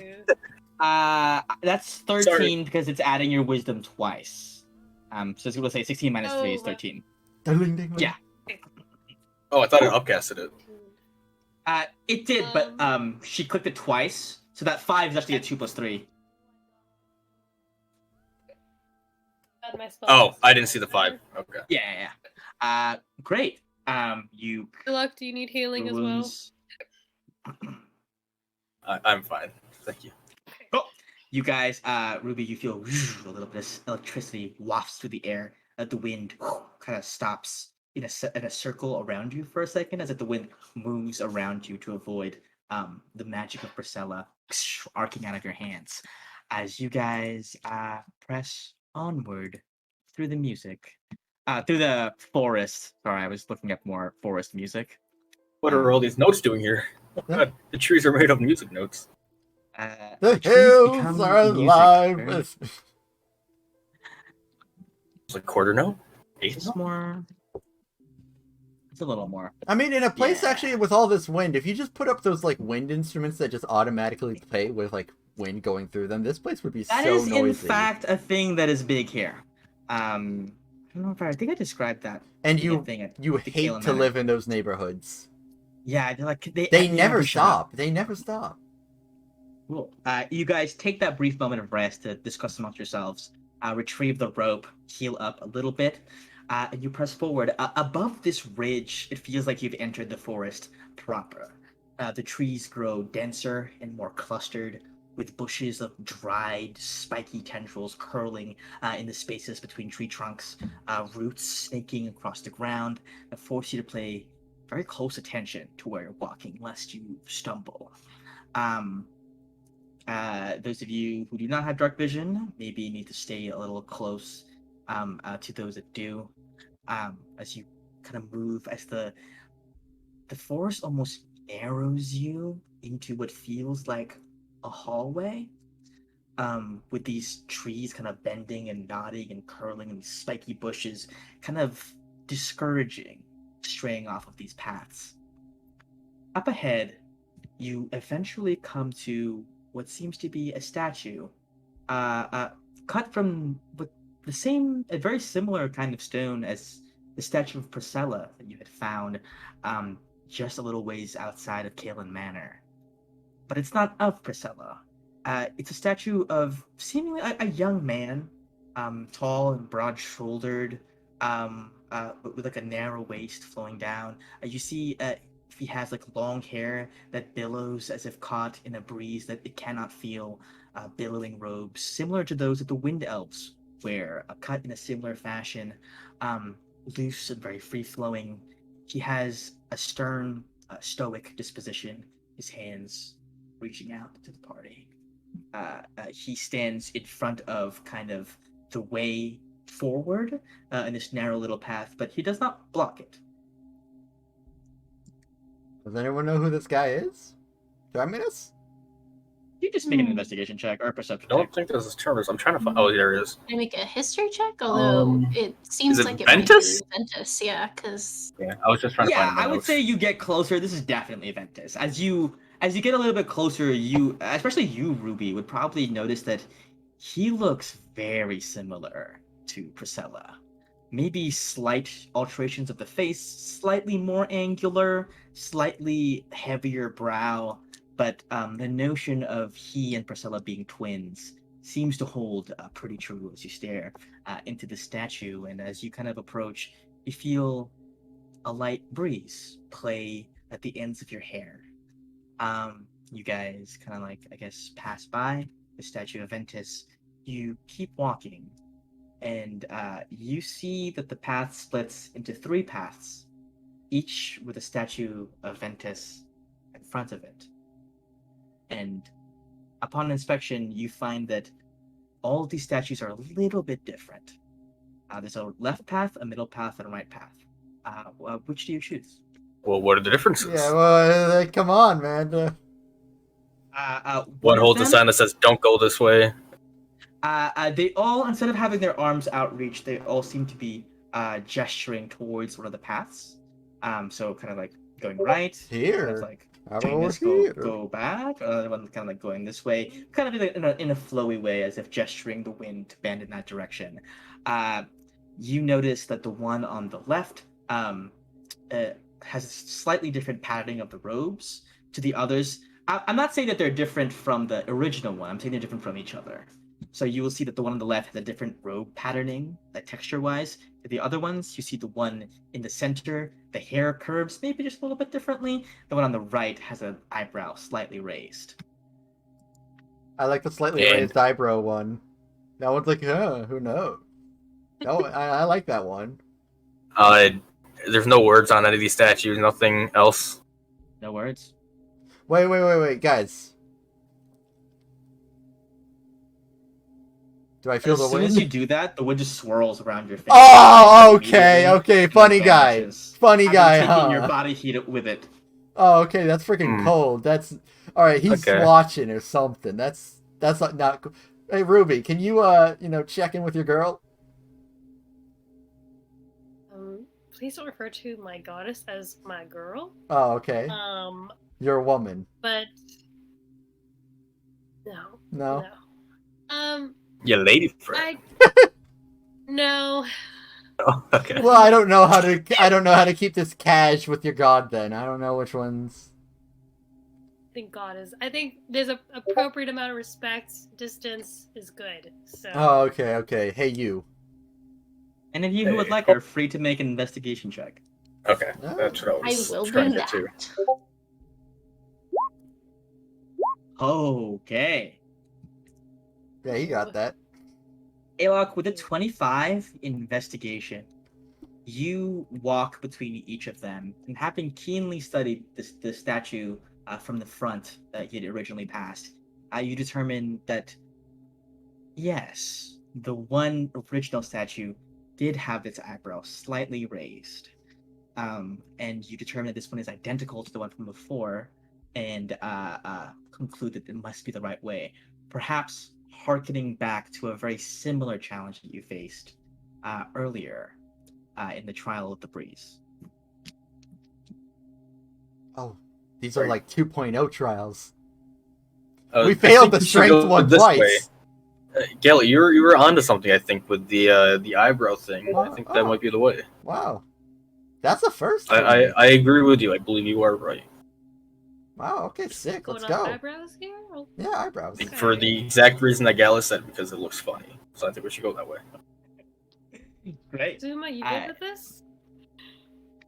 it. That's 13 because it's adding your wisdom twice. So it's going to say 16 minus 3 is Oh. 13. Daling, daling. Yeah. Oh, I thought it upcasted it. It did, but she clicked it twice, so that 5 is actually a 2 plus 3. Add my spell Oh, list. I didn't see the 5. Okay. Yeah. Great. You. Good luck. Do you need healing as well? wounds- I'm fine. Thank you. You guys, Ruby, you feel a little bit of electricity wafts through the air. The wind kind of stops in a circle around you for a second, as if the wind moves around you to avoid the magic of Priscilla arcing out of your hands. As you guys press onward through the music, through the forest. Sorry, I was looking up more forest music. What are all these notes doing here? Oh, God, the trees are made of music notes. The trees hills become are music. alive Very- with. It's like quarter note? Eighth It's note? more. It's a little more. I mean, in a place Yeah. actually with all this wind, if you just put up those like wind instruments that just automatically play with like wind going through them, this place would be That so is, noisy. in fact, a thing that is big here. I don't know if I think I described that. And being a you thing at you the hate Kalen to Manor. live in those neighborhoods. Yeah, they They never shut up. stop. They never stop. Cool. You guys take that brief moment of rest to discuss amongst yourselves, retrieve the rope, heal up a little bit, and you press forward. Above this ridge, it feels like you've entered the forest proper. The trees grow denser and more clustered, with bushes of dried, spiky tendrils curling in the spaces between tree trunks, roots snaking across the ground that force you to pay very close attention to where you're walking, lest you stumble. Those of you who do not have dark vision maybe need to stay a little close to those that do, as you kind of move, as the forest almost narrows you into what feels like a hallway, with these trees kind of bending and nodding and curling, and these spiky bushes kind of discouraging straying off of these paths. Up ahead, you eventually come to what seems to be a statue, cut from with a very similar kind of stone as the statue of Priscilla that you had found just a little ways outside of Kalen Manor. But it's not of Priscilla. It's a statue of seemingly a young man, tall and broad-shouldered, with like a narrow waist flowing down. You see he has like long hair that billows as if caught in a breeze that it cannot feel, billowing robes similar to those that the wind elves wear, cut in a similar fashion, loose and very free-flowing. He has a stern, stoic disposition, his hands reaching out to the party. He stands in front of kind of the way forward in this narrow little path, but he does not block it. Does anyone know who this guy is? Terminus? You just make an investigation check or a perception I don't check. think there's a term. I'm trying to find. Oh, there it is. I make a history check, although it seems is it like it Ventus? might be Ventus, yeah, because Yeah, I was just trying to find. Yeah, I would say you get closer. This is definitely Ventus. As you get a little bit closer, you, especially you, Ruby, would probably notice that he looks very similar to Priscilla. Maybe slight alterations of the face, slightly more angular, slightly heavier brow, but the notion of he and Priscilla being twins seems to hold pretty true as you stare into the statue, and as you kind of approach, you feel a light breeze play at the ends of your hair. You guys kind of like, I guess, pass by the statue of Ventus. You keep walking, and you see that the path splits into 3 paths, each with a statue of Ventus in front of it. And upon inspection, you find that all of these statues are a little bit different. There's a left path, a middle path, and a right path. Which do you choose? Well, what are the differences? Yeah, well, come on, man. One holds a sign that says "Don't go this way." They all, instead of having their arms outreached, they all seem to be gesturing towards one of the paths. So kind of like going right. Here. Kind of like doing this, go back. Other one kind of like going this way. Kind of in a flowy way, as if gesturing the wind to bend in that direction. You notice that the one on the left has a slightly different patterning of the robes to the others. I'm not saying that they're different from the original one. I'm saying they're different from each other. So you will see that the one on the left has a different robe patterning, like texture-wise. The other ones, you see the one in the center, the hair curves maybe just a little bit differently. The one on the right has an eyebrow slightly raised. I like the slightly raised eyebrow one. That one's like, who knows? No, I like that one. There's no words on any of these statues, nothing else. No words? Wait, guys. Do I feel the wind? As soon as you do that, the wind just swirls around your face. Oh, okay. Funny guy, huh? Your body heat with it. Oh, okay. That's freaking cold. That's all right. He's watching or something. That's not cool. Hey, Ruby, can you check in with your girl? Please don't refer to my goddess as my girl. Oh, okay. You're a woman. But no. Your lady friend. No. Oh, okay. Well, I don't know how to keep this cash with your god. Then I don't know which ones. I think there's a appropriate amount of respect. Distance is good. So. Oh, okay. Hey, you. And if you who would like are free to make an investigation check. Okay, that's what I was I will trying do to get to. that. Okay. Yeah, you got that. Alok, with a 25 investigation, you walk between each of them, and having keenly studied the statue from the front that you had originally passed, you determine that, yes, the one original statue did have its eyebrow slightly raised. And you determine that this one is identical to the one from before, and conclude that it must be the right way. Perhaps harkening back to a very similar challenge that you faced earlier in the Trial of the Breeze. Oh, these are like 2.0 trials. We failed the strength one twice. Gally, you were onto something, I think, with the eyebrow thing. I think that might be the way. Wow. That's the first one. I agree with you. I believe you are right. Wow, okay, sick. Let's On go. eyebrows here? Yeah, eyebrows. Okay. For the exact reason that Gala said, because it looks funny. So I think we should go that way. Great. Zuma, you good with this?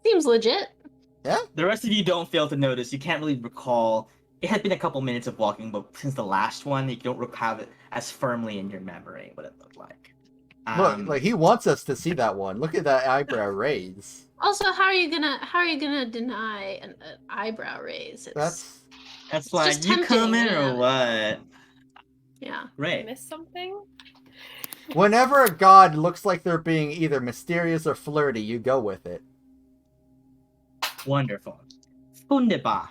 Seems legit. Yeah. The rest of you don't fail to notice. You can't really recall. It had been a couple minutes of walking, but since the last one, you don't have it as firmly in your memory what it looked like. Look, like he wants us to see that one. Look at that eyebrow raise. Also, how are you gonna deny an eyebrow raise? That's like, just you tempting, coming yeah. or what? Yeah. Right. Miss something? whenever a god looks like they're being either mysterious or flirty, you go with it. Wonderful. Wunderbar.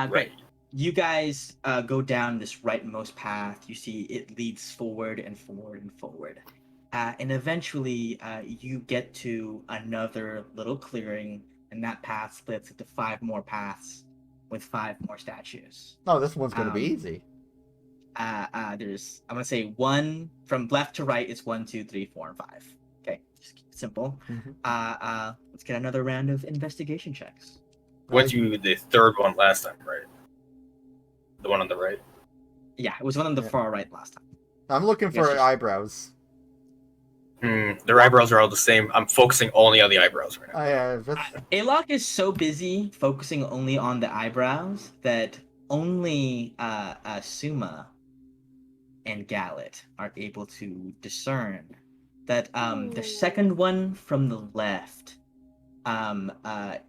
Great. you guys go down this rightmost path. You see it leads forward and forward and forward. And eventually, you get to another little clearing, and that path splits into 5 more paths with 5 more statues. Oh, this one's going to be easy. There's, I'm going to say 1 from left to right is 1, 2, 3, 4, and 5. Okay, just keep it simple. Mm-hmm. Let's get another round of investigation checks. Went you the third one last time, right? The one on the right? Yeah, it was one on the far right last time. I'm looking for eyebrows. Their eyebrows are all the same. I'm focusing only on the eyebrows right now. Alok is so busy focusing only on the eyebrows that only Suma and Gallet are able to discern that the second one from the left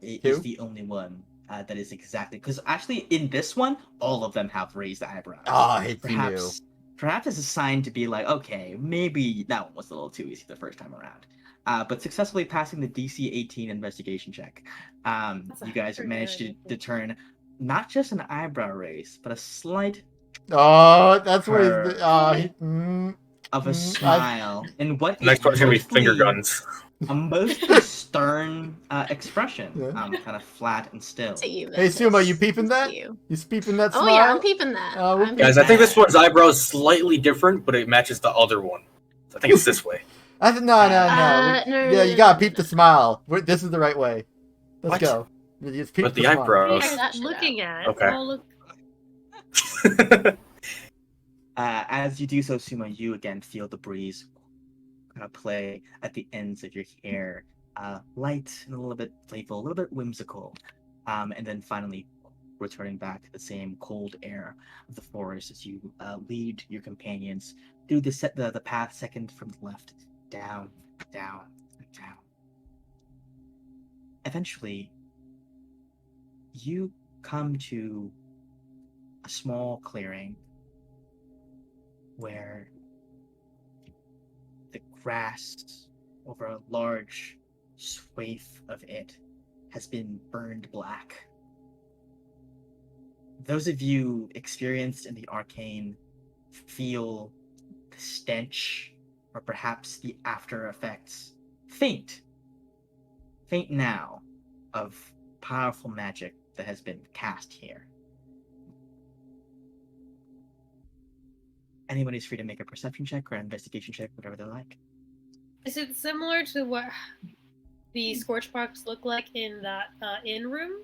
is the only one that is exactly, because actually in this one all of them have raised eyebrows. Perhaps it's a sign to be like, okay, maybe that one was a little too easy the first time around. But successfully passing the DC 18 investigation check, you guys managed to discern not just an eyebrow raise, but a slight that's where of a smile. And what next one's gonna be finger guns. A mostly stern expression, kind of flat and still. Hey, Suma, you peeping that? You peeping that smile? Oh yeah, I'm peeping that. Guys, I think this one's eyebrow is slightly different, but it matches the other one. So I think it's this way. No. Yeah, you gotta peep the smile. This is the right way. Let's go. Just peep the eyebrows. Looking at. Okay. As you do so, Suma, you again feel the breeze kind of play at the ends of your hair, light and a little bit playful, a little bit whimsical, and then finally returning back to the same cold air of the forest as you lead your companions through the path second from the left, down, down, down. Eventually, you come to a small clearing where the grass over a large swathe of it has been burned black. Those of you experienced in the arcane feel the stench or perhaps the after effects faint now of powerful magic that has been cast here. Anyone is free to make a perception check or an investigation check, whatever they like. Is it similar to what the scorch marks look like in that inn room?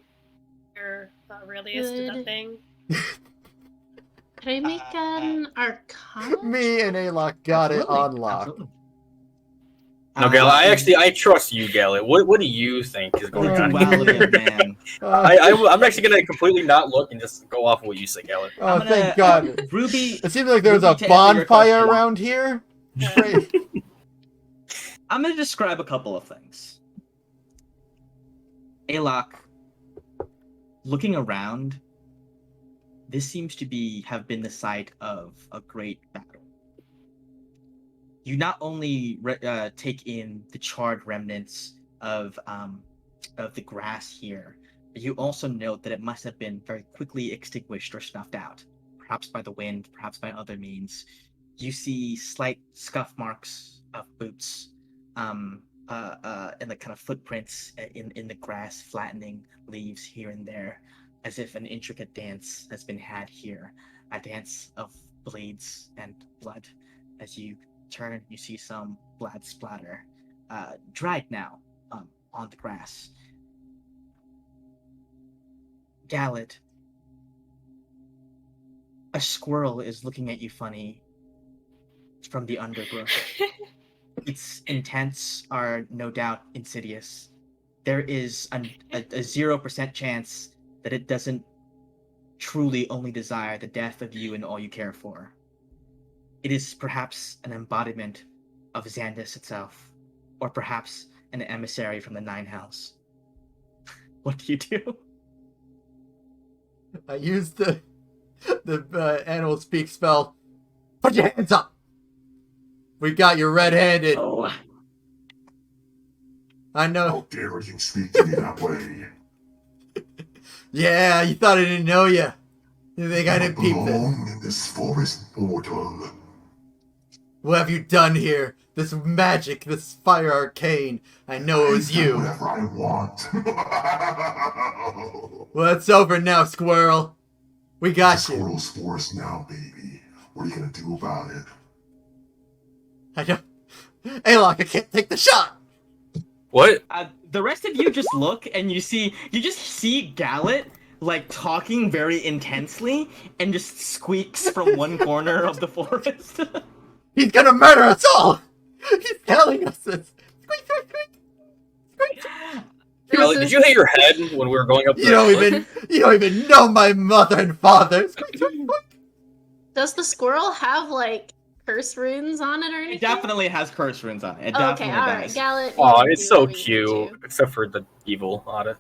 Or Aurelius did that thing? Could I make an Arcana? Me and Alok got it on lock. Absolutely. No, Gallet, I trust you, Gallet. What do you think is going on? Duality of man. I'm actually going to completely not look and just go off of what you say, Gallet. Oh, thank God. Ruby. It seems like there's a bonfire around here. I'm going to describe a couple of things. Alok, looking around, this seems to have been the site of a great battle. You not only take in the charred remnants of the grass here, but you also note that it must have been very quickly extinguished or snuffed out, perhaps by the wind, perhaps by other means. You see slight scuff marks of boots, and the kind of footprints in the grass, flattening leaves here and there, as if an intricate dance has been had here, a dance of blades and blood. As you turn, you see some blood splatter, dried now, on the grass. Gallet, a squirrel is looking at you funny from the undergrowth. Its intents are no doubt insidious. There is a 0% chance that it doesn't truly only desire the death of you and all you care for. It is perhaps an embodiment of Xandis itself, or perhaps an emissary from the Nine Hells. What do you do? I used the animal speak spell. Put your hands up! We got you red-handed. Oh. I know. How dare you speak to me that way? Yeah, you thought I didn't know you. You think I didn't peep this? In this forest, mortal. What have you done here? This magic, this fire arcane. I know it was you. Whatever I want. Well, it's over now, squirrel. We got you. Squirrel's forest now, baby. What are you gonna do about it? I don't... Alok, I can't take the shot! What? The rest of you just look and you just see Gallet like talking very intensely and just squeaks from one corner of the forest. He's gonna murder us all! He's telling us this. Squeak, squeak, squeak. Ellie, did you hit your head when we were going up? You don't even know my mother and father. Squeak, squeak, squeak. Does the squirrel have like curse runes on it or anything? It definitely has curse runes on it. It Okay, definitely alright, does. Gallet. Oh, it's so cute, except for the evil on it.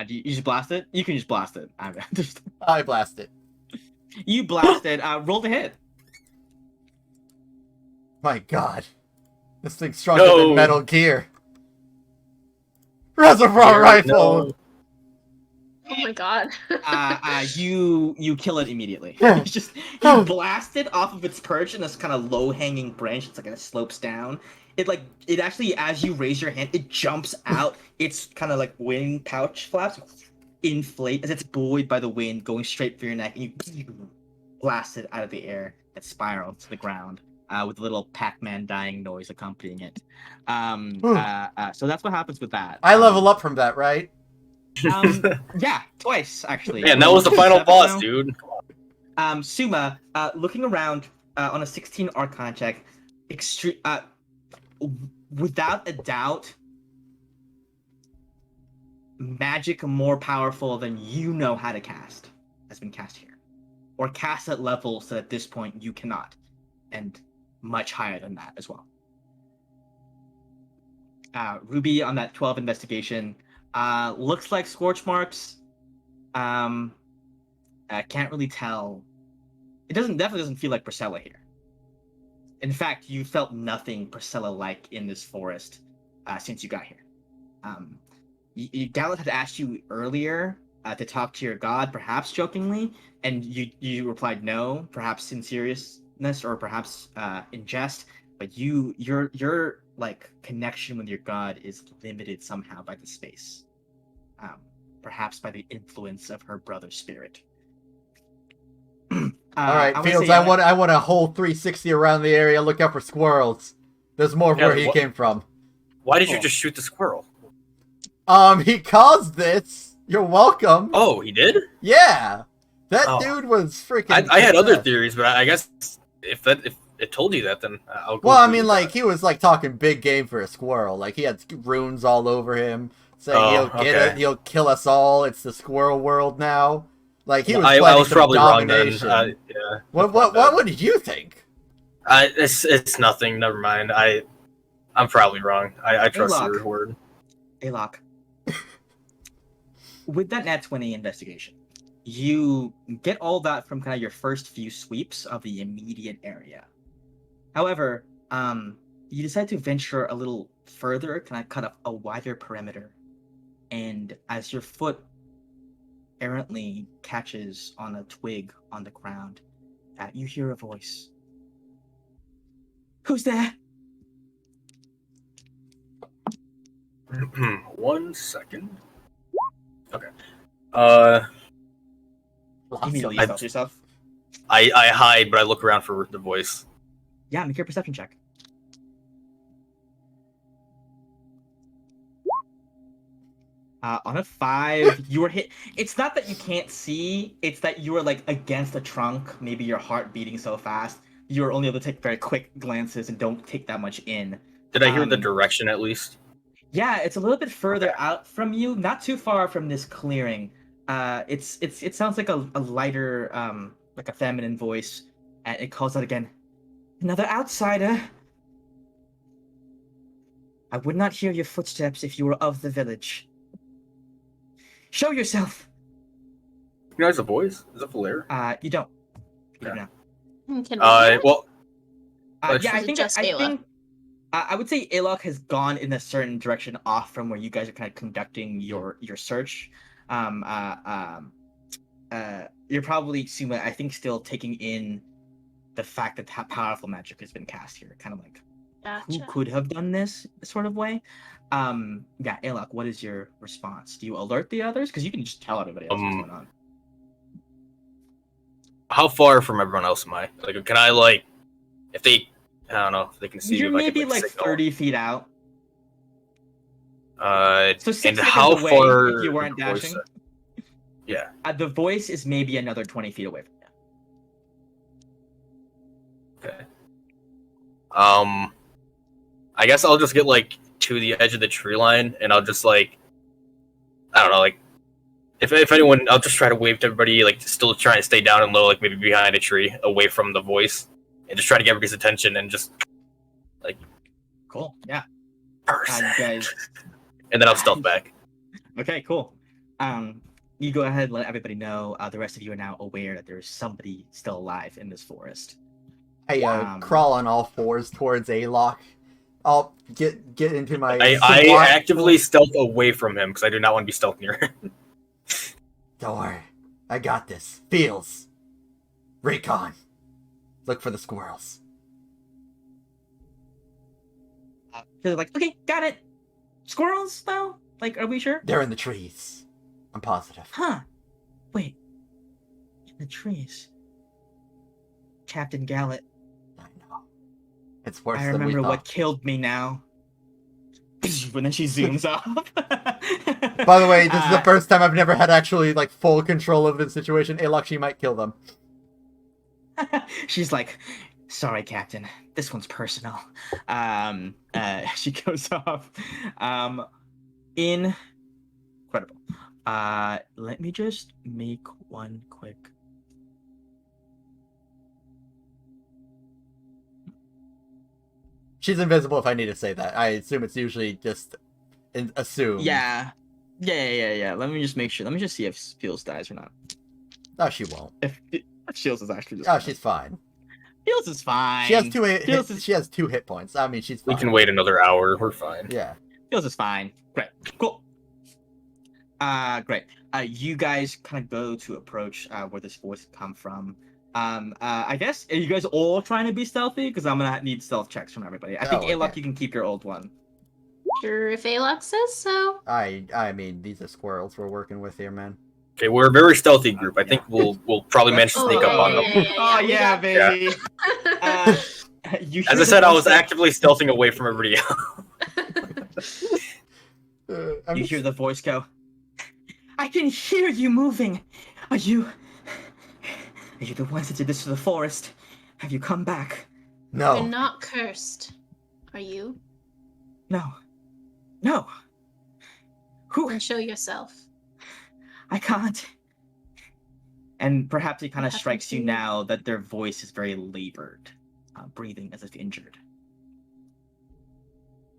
Do you just blast it? You can just blast it. I blast it. You blast it. Roll to hit. My god. This thing's stronger than Metal Gear. Reservoir rifle! No. Oh my god. You kill it immediately. You blast it off of its perch in this kind of low-hanging branch. It's like it slopes down. It actually, as you raise your hand, it jumps out. It's kind of like wing pouch flaps inflate as it's buoyed by the wind, going straight for your neck, and you blast it out of the air. It spirals to the ground with a little Pac-Man dying noise accompanying it. So that's what happens with that. I level up from that, right? Yeah, twice actually. Man, that was the final boss, dude. Suma, looking around on a 16 Arcana check, without a doubt, magic more powerful than you know how to cast has been cast here, or cast at levels that at this point you cannot, and much higher than that as well. Ruby on that 12 investigation. Looks like scorch marks. Can't really tell. It definitely doesn't feel like Priscilla here. In fact, you felt nothing Priscilla-like in this forest since you got here. Gallet had asked you earlier to talk to your god, perhaps jokingly, and you replied no, perhaps in seriousness or perhaps in jest. But your like connection with your god is limited somehow by the space. Perhaps by the influence of her brother's spirit. All right, Fields. I want a whole 360 around the area. Look out for squirrels. There's more where he came from. Why did you just shoot the squirrel? He caused this. You're welcome. Oh, he did? Yeah, that dude was freaking. I had other theories, but I guess if it told you that, then I'll go. Well, I mean, like he was like talking big game for a squirrel. Like he had runes all over him, saying he'll kill us all. It's the squirrel world now. Like he was I was probably domination. wrong then. Yeah. What did you think? It's nothing. Never mind. I'm probably wrong. I trust your word. Alok. With that nat 20 investigation, you get all that from kind of your first few sweeps of the immediate area. However, you decide to venture a little further, kind of cut up a wider perimeter, and as your foot errantly catches on a twig on the ground, you hear a voice. Who's there? 1 second. Okay. Immediately you felt yourself. I hide, but I look around for the voice. Yeah, make your perception check. On a 5, you were hit. It's not that you can't see, it's that you were like against a trunk, maybe your heart beating so fast, you're only able to take very quick glances and don't take that much in. Did I hear the direction at least? Yeah, it's a little bit further out from you, not too far from this clearing. It sounds like a lighter, like a feminine voice, and it calls out again. Another outsider. I would not hear your footsteps if you were of the village. Show yourself. You know, it's a voice. Is it Valaire? You don't. Yeah. Well. Yeah, I think. I would say Alok has gone in a certain direction off from where you guys are kind of conducting your search. you're probably, Suma, I think, still taking in the fact that how powerful magic has been cast here. Kind of like, who could have done this sort of way? Yeah, Alok, what is your response? Do you alert the others? Because you can just tell everybody else what's going on. How far from everyone else am I? Like, can I, like, if they, I don't know, if they can see You're me, maybe like 30 feet out. So 6 and seconds how away far if you weren't dashing. Yeah. The voice is maybe another 20 feet away from you. Okay. I guess I'll just get, like, to the edge of the tree line, and I'll just, like, I don't know, like, if anyone, I'll just try to wave to everybody, like, still trying to stay down and low, like, maybe behind a tree, away from the voice, and just try to get everybody's attention, and just, like... Cool, yeah. You guys... And then I'll stealth back. Okay, cool. You go ahead and let everybody know. The rest of you are now aware that there's somebody still alive in this forest. I crawl on all fours towards Alok. I'll get into my. I actively stealth away from him because I do not want to be stealth near him. Don't worry, I got this. Feels. Recon. Look for the squirrels. They're like, okay, got it. Squirrels, though? Like, are we sure? They're in the trees. I'm positive. Huh. Wait. In the trees. Captain Gallet. I know. It's worse I than we remember thought. what killed me now. And then she zooms off. By the way, this is the first time I've never had actually, like, full control of the situation. Alok, she might kill them. She's like, sorry, Captain. This one's personal. She goes off. Incredible. Let me just make one quick. She's invisible if I need to say that. I assume it's usually just assumed. Yeah. Let me just make sure. Let me just see if Fields dies or not. No, she won't. If Shields is actually just... Oh, she's fine. Fields is fine. She has 2 hit points. I mean, she's fine. We can wait another hour. We're fine. Yeah. Fields is fine. Great. Cool. Great. You guys kind of go to approach where this voice come from. I guess, are you guys all trying to be stealthy? Because I'm gonna need stealth checks from everybody. I think Alok, you can keep your old one. Sure, if Alok says so. I mean, these are squirrels we're working with here, man. Okay, we're a very stealthy group. I think we'll probably manage to sneak up on them. Oh yeah, baby. As I said, I was actively stealthing away from everybody else. You hear the voice go, I can hear you moving. Are you the ones that did this to the forest? Have you come back? No. You're not cursed. Are you? No. Who? Then show yourself. I can't. And perhaps it kind of strikes you now that their voice is very labored, breathing as if injured.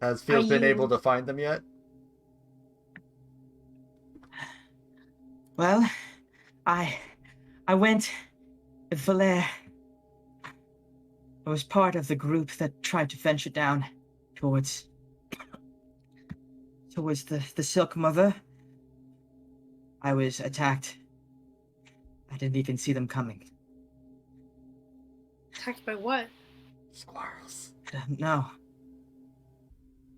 Has Fields been able to find them yet? Well, I went with Valere. I was part of the group that tried to venture down towards the Silk Mother. I was attacked. I didn't even see them coming. Attacked by what? Squirrels. I don't know.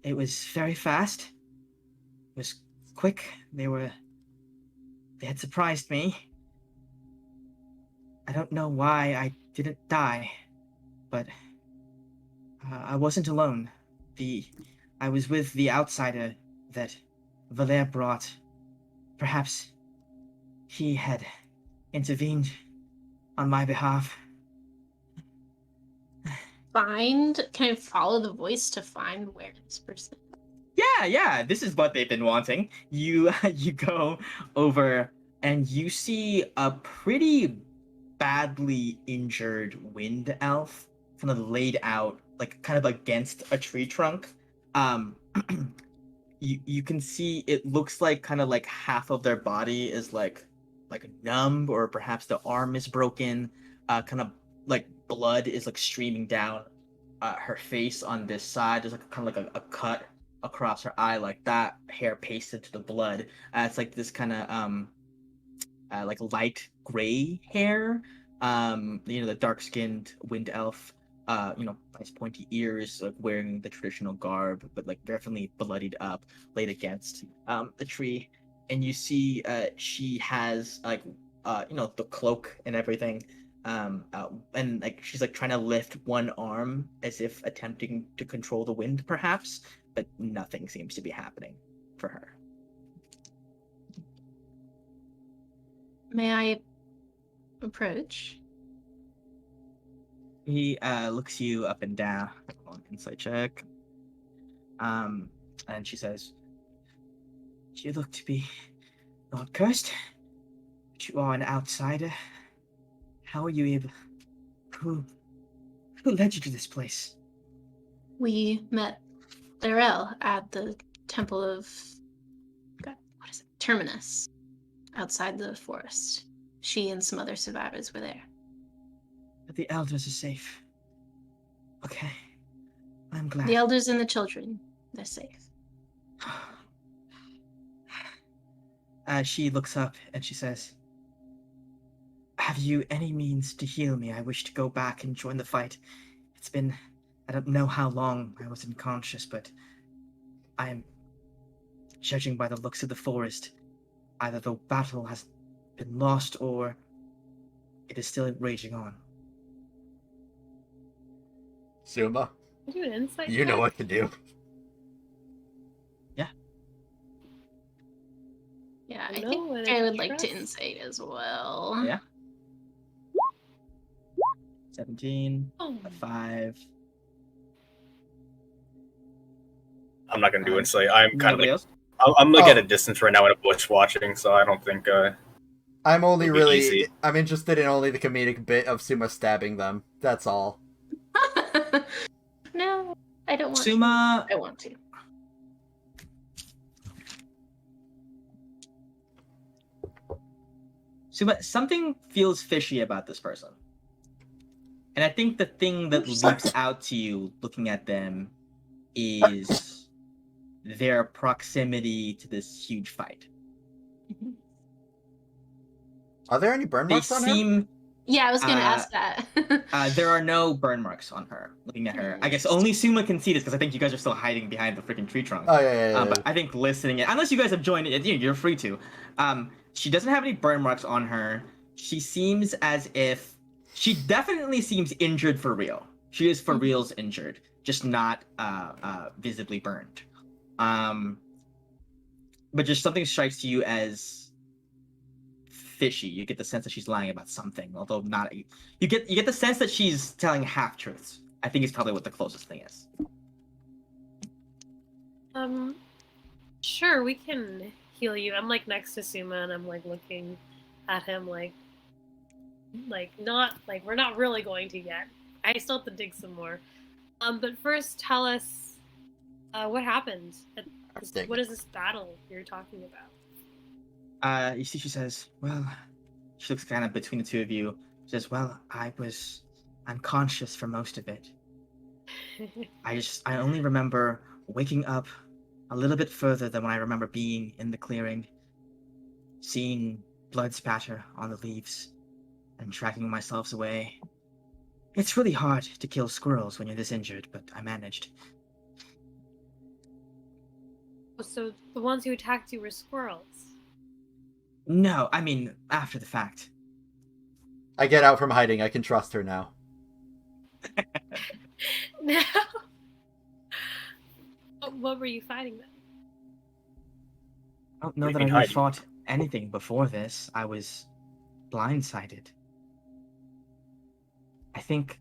It was very fast. It was quick. They had surprised me. I don't know why I didn't die, but I wasn't alone. I was with the outsider that Valere brought. Perhaps he had intervened on my behalf. Can I follow the voice to find where this person is? Yeah, this is what they've been wanting. You go over and you see a pretty badly injured wind elf kind of laid out, like kind of against a tree trunk. You can see it looks like kind of like half of their body is like numb, or perhaps the arm is broken. Kind of like blood is like streaming down her face on this side. There's like kind of like a cut across her eye like that, hair pasted to the blood. It's like this kind of like light gray hair. The dark-skinned wind elf. Nice pointy ears, like wearing the traditional garb, but like definitely bloodied up, laid against the tree. And you see, she has like, the cloak and everything. And like she's like trying to lift one arm as if attempting to control the wind, perhaps, but nothing seems to be happening for her. May I approach? He looks you up and down. On insight check. And she says, "You look to be not cursed, but you are an outsider. How are you able? Who led you to this place?" We met Larell at the Temple of Terminus, outside the forest. She and some other survivors were there. But the elders are safe. Okay. I'm glad. The elders and the children, they're safe. She looks up and she says, "Have you any means to heal me? I wish to go back and join the fight. It's been, I don't know how long I was unconscious, but I am, judging by the looks of the forest, either the battle has been lost or it is still raging on." Suma, Do an insight you know check? what to do. Yeah, I No, think and I I would like to trust. insight as well. Yeah. 17, Oh. a 5. I'm not gonna do insight. I'm kind of Nobody like else? I'm like at a Oh. distance right now in a bush watching, so I don't think I'm only It'll be really easy. I'm interested in only the comedic bit of Suma stabbing them. That's all. No, I don't want Suma, to. I want to. something feels fishy about this person. And I think the thing that leaps out to you looking at them is their proximity to this huge fight. Are there any burn They marks on her? seem... Yeah, I was going to ask that. There are no burn marks on her, looking at her. I guess only Suma can see this, because I think you guys are still hiding behind the freaking tree trunk. Oh, yeah. But I think listening, unless you guys have joined it, you're free to. She doesn't have any burn marks on her. She seems as if... She definitely seems injured for real. She is for reals injured, just not visibly burned. But just something strikes you as fishy. You get the sense that she's lying about something, although not. You get the sense that she's telling half truths. I think it's probably what the closest thing is. Sure, we can heal you. I'm like next to Suma and I'm like looking at him like not like we're not really going to yet. I still have to dig some more. But first tell us what happened. What is this battle you're talking about? You see, she says, well, she looks kind of between the two of you. She says, well, I was unconscious for most of it. I only remember waking up a little bit further than when I remember being in the clearing, seeing blood spatter on the leaves, and tracking myself away. It's really hard to kill squirrels when you're this injured, but I managed. So the ones who attacked you were squirrels? No, I mean, after the fact. I get out from hiding. I can trust her now. No. What were you fighting then? I don't know that I really fought anything before this. I was blindsided. I think...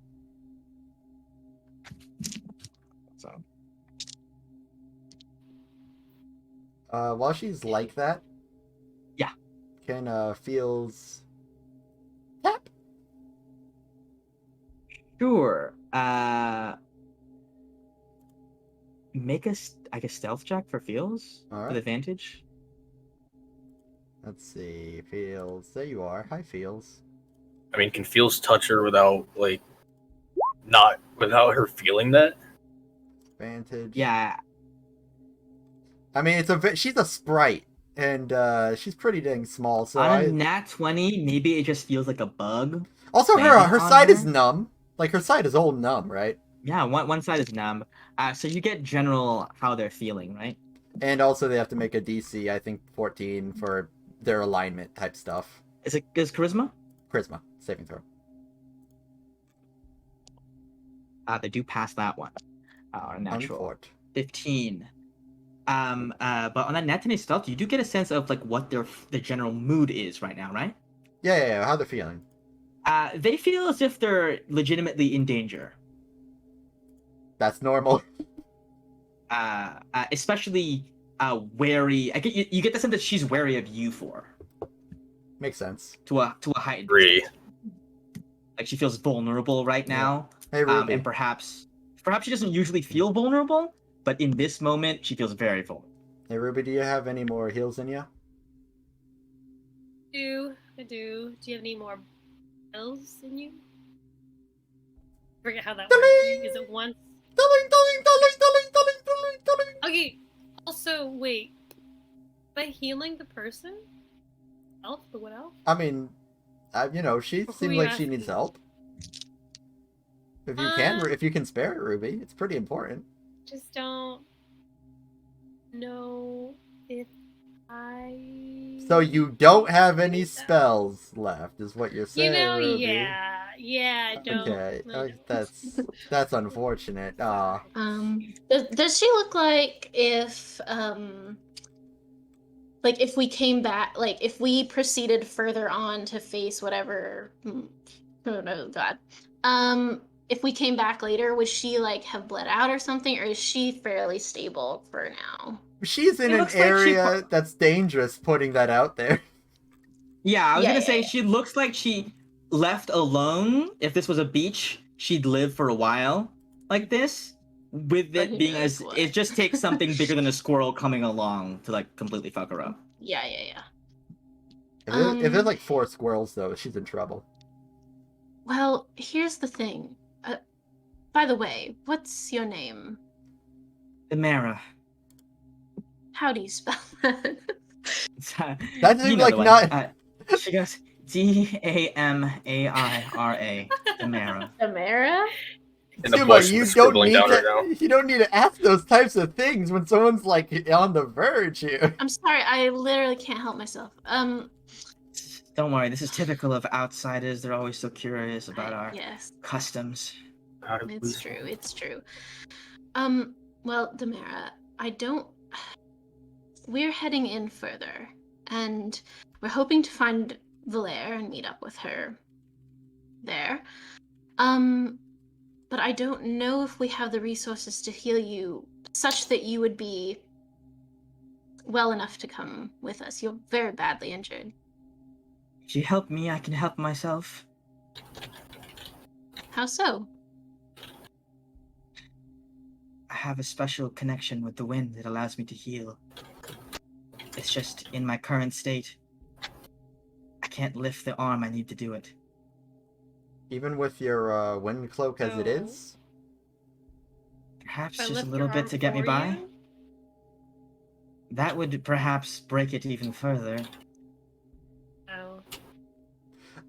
So... While she's like that... Yeah. Ken feels... Tap! Sure. Make a stealth check for feels with advantage. Let's see, feels. There you are. Hi, feels. I mean, can feels touch her without without her feeling that? Advantage. Yeah. I mean, she's a sprite. and she's pretty dang small. So on a nat 20, maybe it just feels like a bug. Also, her landing on side is her. numb. Like her side is all numb, right? Yeah, one side is numb. So you get general how they're feeling, right? And also they have to make a DC, I think 14 for their alignment type stuff. Is charisma? Charisma saving throw. They do pass that one. Natural. Unfort. 15. But on that net 20 stealth, you do get a sense of like what their general mood is right now, right? Yeah. How they're feeling. They feel as if they're legitimately in danger. That's normal. Especially wary. You get the sense that she's wary of you for. Makes sense. To a heightened Agree. extent. Like she feels vulnerable right now. Hey, Ruby. And perhaps she doesn't usually feel vulnerable, but in this moment she feels very vulnerable. Hey, Ruby, do you have any more heals in you? I do. Do you have any more bells in you? I forget how that works. Is it once? Okay. Also, wait. By healing the person? Elf? The what elf? I mean, she seems like she needs help. If you can spare it, Ruby, it's pretty important. Just don't know if I. So you don't have any spells left, is what you're saying, Ruby. Yeah, I don't. Okay, that's unfortunate. Does she look like if we came back, like if we proceeded further on to face whatever, oh no, God, if we came back later, would she like have bled out or something, or is she fairly stable for now? She's in an area that's dangerous, putting that out there. Yeah, I was gonna say she looks like she left alone. If this was a beach, she'd live for a while like this. With it being as it just takes something bigger than a squirrel coming along to like completely fuck her up. Yeah. If there's like 4 squirrels though, she's in trouble. Well, here's the thing. By the way, what's your name? Imera. How do you spell that? That seems like not. She goes Damaira. Tamara? Suma, you don't need to ask those types of things when someone's like on the verge here. I'm sorry, I literally can't help myself. Don't worry, this is typical of outsiders. They're always so curious about our customs. It's true. Well, Damara, we're heading in further, and we're hoping to find Valere and meet up with her there. But I don't know if we have the resources to heal you such that you would be well enough to come with us. You're very badly injured. If you help me, I can help myself. How so? I have a special connection with the wind that allows me to heal. It's just in my current state, I can't lift the arm I need to do it. Even with your wind cloak as it is? Perhaps just a little bit to get me by? That would perhaps break it even further.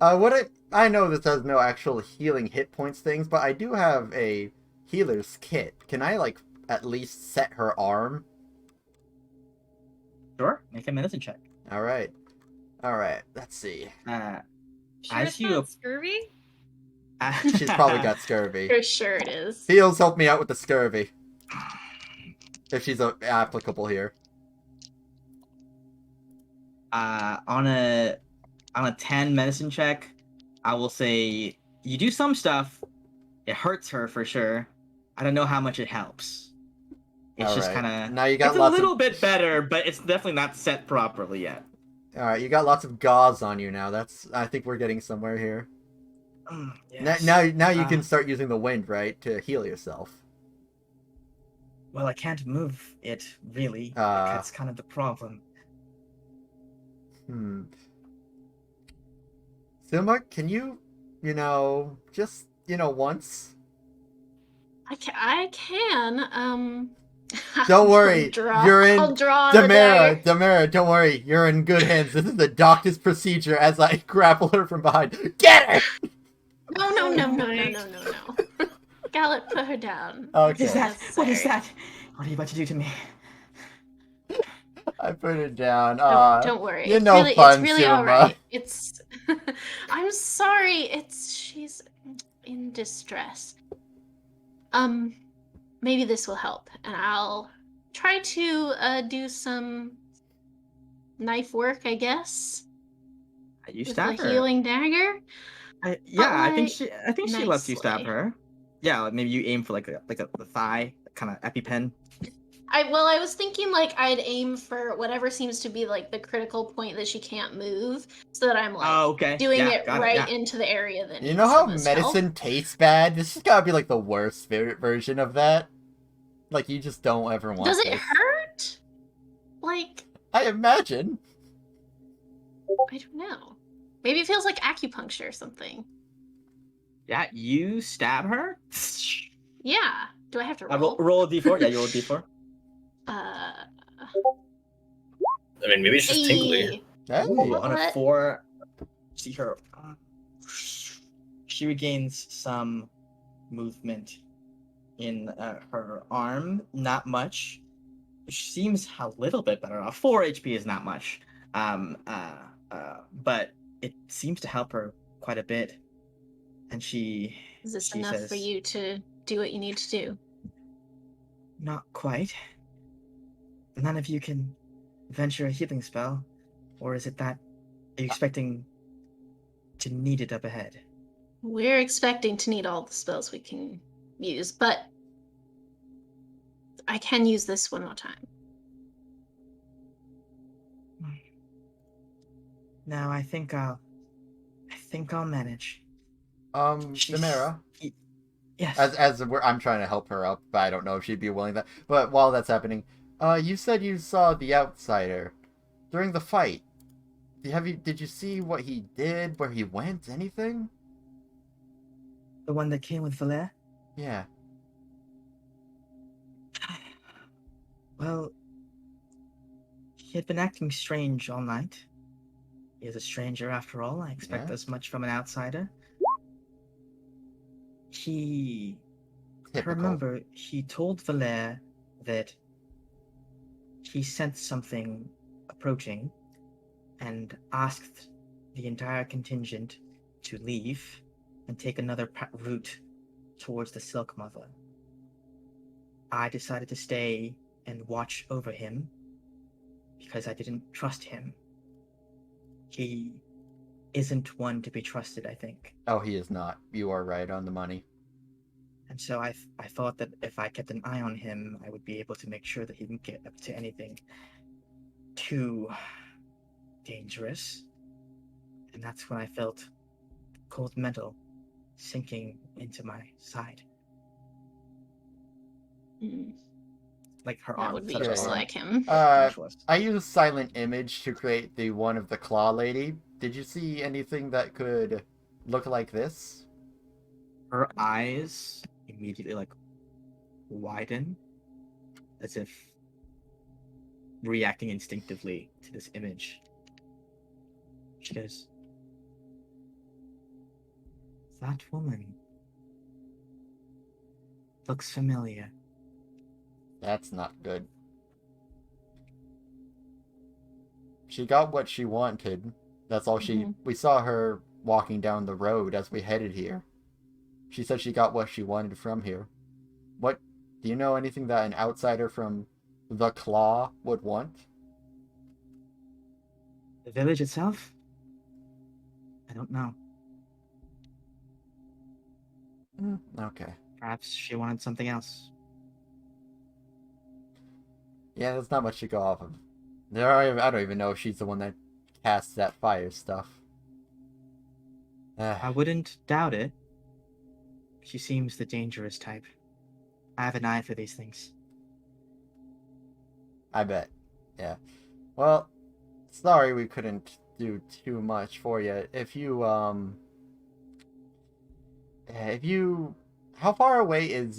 I know this has no actual healing hit points things, but I do have a healer's kit. Can I, like, at least set her arm? Sure, make a medicine check. Alright, let's see. As you scurvy? She's probably got scurvy. For sure it is. Heals help me out with the scurvy. If she's applicable here. On a 10 medicine check, I will say you do some stuff. It hurts her for sure. I don't know how much it helps. It's just kind of. Now you got it's a little bit better, but it's definitely not set properly yet. All right, you got lots of gauze on you now. I think we're getting somewhere here. Yes. Now you can start using the wind, right, to heal yourself. Well, I can't move it really. That's kind of the problem. Suma, can you, just, once? I can. Don't worry, you're in I'll draw on the Demera. dagger. Demera, don't worry, you're in good hands. This is the doctor's procedure as I grapple her from behind. Get her! No. Gallet, put her down. Okay. What is that? What is Necessary. that? What are you about to do to me? I put it down. Don't worry. You're It's no really, fun, it's really Suma. all right. It's. I'm sorry. She's in distress. Maybe this will help, and I'll try to do some knife work, I guess. You With stab the her. healing dagger. I think she lets you stab nicely. her. Yeah, like maybe you aim for the thigh, kind of EpiPen. I was thinking like I'd aim for whatever seems to be like the critical point that she can't move, so that I'm like Okay. doing Yeah, it got right yeah. into the area that You needs know how the most medicine help. tastes bad? This has gotta be like the worst version of that. Like, you just don't ever want Does it this. hurt? Like, I imagine. I don't know. Maybe it feels like acupuncture or something. Yeah, you stab her. Yeah. Do I have to roll? Roll a d4. Yeah, you roll a d4. Uh. I mean, maybe it's just tingly. Hey. Ooh, on a What? 4, see her. She regains some movement in her arm. Not much. She seems a little bit better off. 4 HP is not much. But it seems to help her quite a bit. And she Is this she enough says, for you to do what you need to do? Not quite. None of you can venture a healing spell, or is it that are you expecting to need it up ahead? We're expecting to need all the spells we can use, but I can use this one more time. No, I think I'll manage. Demera. Yes. I'm trying to help her up, but I don't know if she'd be willing to. But while that's happening, you said you saw the outsider during the fight. Did you see what he did, where he went, anything? The one that came with Valer? Yeah. Well, he had been acting strange all night. He is a stranger after all. I expect as much from an outsider. I remember he told Valer that he sensed something approaching and asked the entire contingent to leave and take another route towards the Silk Mother. I decided to stay and watch over him because I didn't trust him. He isn't one to be trusted, I think. Oh, he is not. You are right on the money. And so I thought that if I kept an eye on him, I would be able to make sure that he didn't get up to anything too dangerous. And that's when I felt cold metal sinking into my side. Like her That arm. would be touched her just arm. like him. I used Silent Image to create the one of the Claw Lady. Did you see anything that could look like this? Her eyes immediately widen, as if reacting instinctively to this image. She goes, "That woman looks familiar." That's not good. She got what she wanted. That's all we saw her walking down the road as we headed here. She said she got what she wanted from here. Do you know anything that an outsider from the Claw would want? The village itself? I don't know. Okay. Perhaps she wanted something else. Yeah, there's not much to go off of. I don't even know if she's the one that casts that fire stuff. I wouldn't doubt it. She seems the dangerous type. I have an eye for these things. I bet. Yeah. Well, sorry we couldn't do too much for you. How far is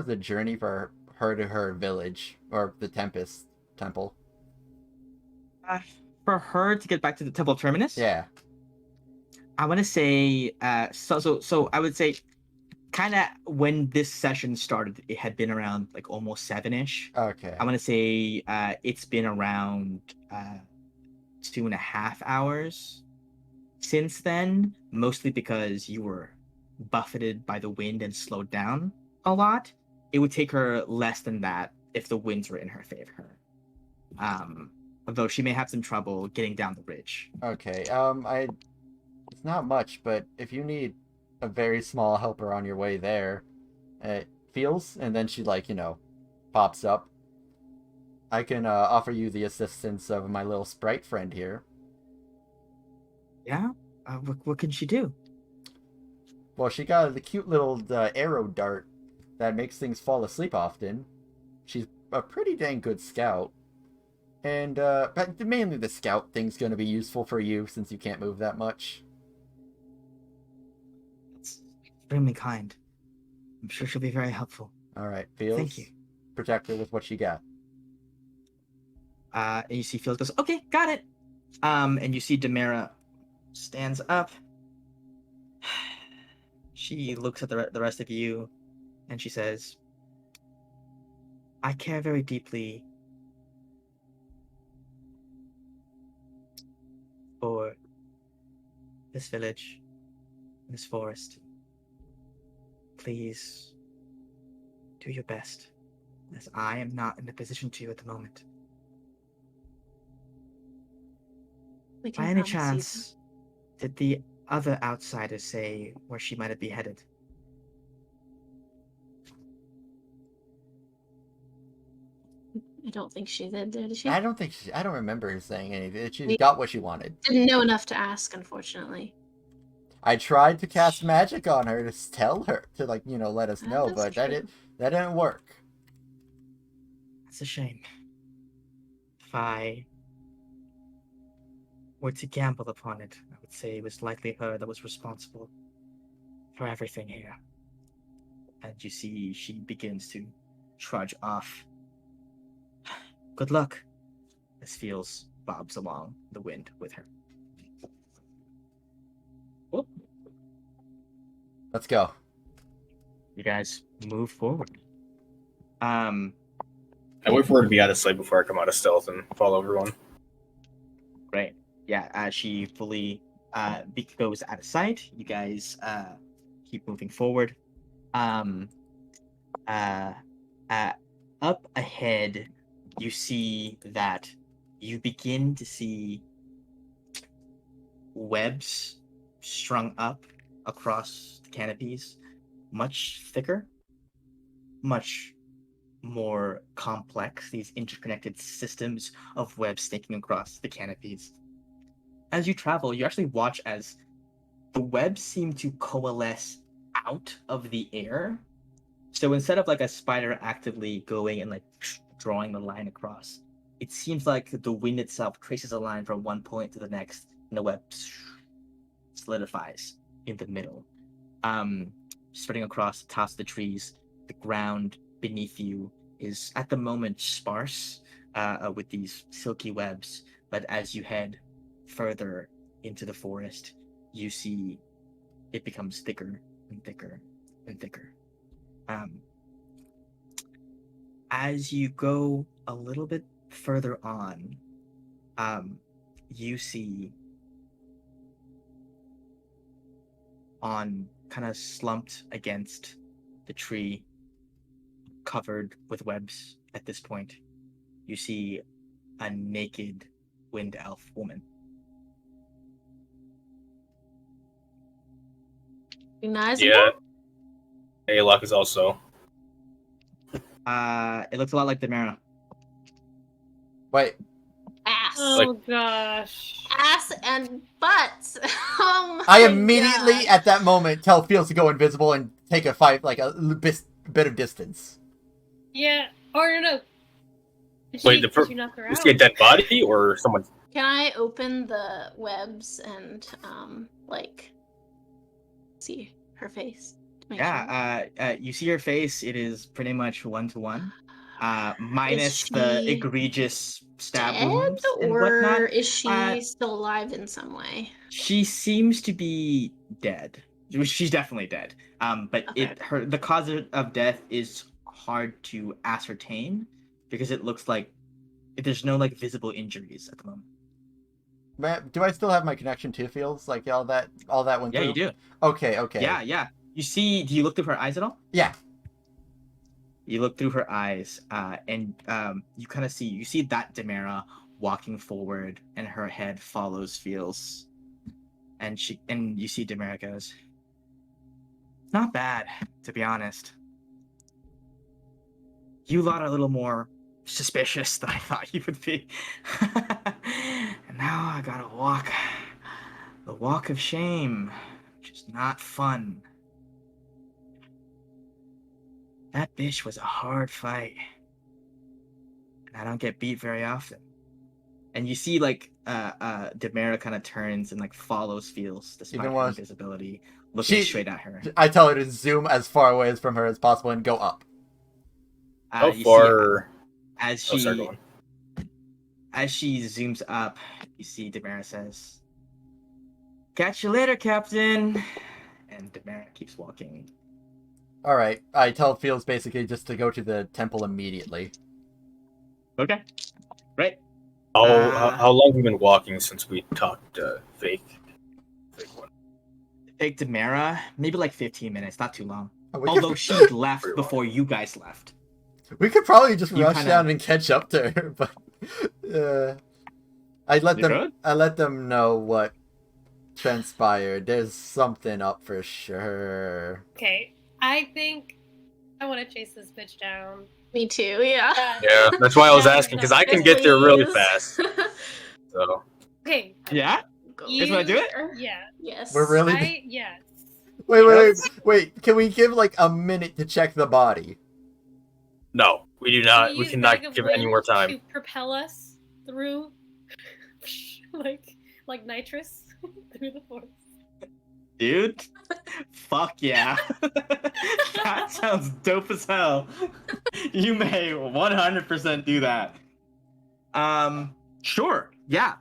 the journey for her to her village or the Tempest Temple? For her to get back to the Temple Terminus, Yeah. I want to say, so I would say, kind of when this session started, it had been around like almost 7ish. Okay. I want to say it's been around 2.5 hours since then, mostly because you were buffeted by the wind and slowed down a lot. It would take her less than that if the winds were in her favor. Although she may have some trouble getting down the ridge. Okay. It's not much, but if you need a very small helper on your way there, it feels, and then she pops up. I can offer you the assistance of my little sprite friend here. Yeah? What can she do? Well, she got the cute little arrow dart that makes things fall asleep often. She's a pretty dang good scout. And, but mainly the scout thing's going to be useful for you since you can't move that much. It's extremely kind. I'm sure she'll be very helpful. Alright, Fields. Thank you. Protect her with what you got. And you see Fields goes, okay, got it. And you see Demara stands up. She looks at the rest of you, and she says, I care very deeply for this village, this forest. Please do your best, as I am not in a position to at the moment. We can By any promise you chance, did the other outsiders say where she might have been headed? I don't think she did she? I don't remember her saying anything. She got what she wanted. Didn't know enough to ask, unfortunately. I tried to cast magic on her to tell her to let us know, That's but that didn't work. That's a shame. If I were to gamble upon it, I would say it was likely her that was responsible for everything here. And you see she begins to trudge off. Good luck. As Feels bobs along the wind with her. Oh. Let's go. You guys move forward. I wait for her to be out of sight before I come out of stealth and follow everyone. Great. Yeah, she fully goes out of sight. You guys keep moving forward. Up ahead, you see that you begin to see webs strung up across the canopies, much thicker, much more complex, these interconnected systems of webs snaking across the canopies. As you travel, you actually watch as the webs seem to coalesce out of the air. So instead of like a spider actively going and like drawing the line across, it seems like the wind itself traces a line from one point to the next, and the web solidifies in the middle. Spreading across the tops of the trees, the ground beneath you is at the moment sparse with these silky webs, but as you head further into the forest, you see it becomes thicker and thicker and thicker. As you go a little bit further on, you see on kind of slumped against the tree, covered with webs at this point, you see a naked wind elf woman. Recognizable? Yeah. Aylock is also. It looks a lot like Demara. Wait. Ass. Oh gosh. Ass and butt. Oh my I immediately God. at that moment tell Fields to go invisible and take a fight, like a bit of distance. Yeah. Or no. Did Wait, did you knock her is out? he a dead body or someone? Can I open the webs and see her face? To make sure? Yeah, you see her face. It is pretty much 1-to-1. minus the she egregious stab dead, wounds and or whatnot. is she still alive in some way? She seems to be dead. She's definitely dead. But Okay. the cause of death is hard to ascertain because it looks like there's no like visible injuries at the moment. Do I still have my connection to Fields? Like all that went Yeah, through? you do. Okay. Yeah. You see? Do you look through her eyes at all? Yeah. You look through her eyes, and you kind of see that Demera walking forward, and her head follows Fields, and you see Demera goes, "Not bad, to be honest. You lot are a little more suspicious than I thought you would be. And now I gotta walk the walk of shame, which is not fun. That bitch was a hard fight, and I don't get beat very often." And you see like Demera kind of turns and like follows Fields despite Even her worse. invisibility, looking straight at her. I tell her to zoom as far away from her as possible and go up. How You far? see, as she zooms up, you see Demera says, "Catch you later, Captain." And Demera keeps walking. All right. I tell Fields basically just to go to the temple immediately. Okay. Right. How long have you been walking since we talked fake one? Fake Demera, maybe like 15 minutes, not too long. Although she left before you guys left. We could probably just rush down and catch up to her, but I let them know what transpired. There's something up for sure. Okay, I think I want to chase this bitch down. Me too, yeah. Yeah, that's why I was asking, because I can get there really fast. So. Okay. Yeah? Is what I do it? Yeah. Yes. We're really... Yes. Wait. Can we give like a minute to check the body? No, we do not. We cannot give any more time. To propel us through, like nitrous through the forest. Dude, fuck yeah. That sounds dope as hell. You may 100% do that. Sure, yeah.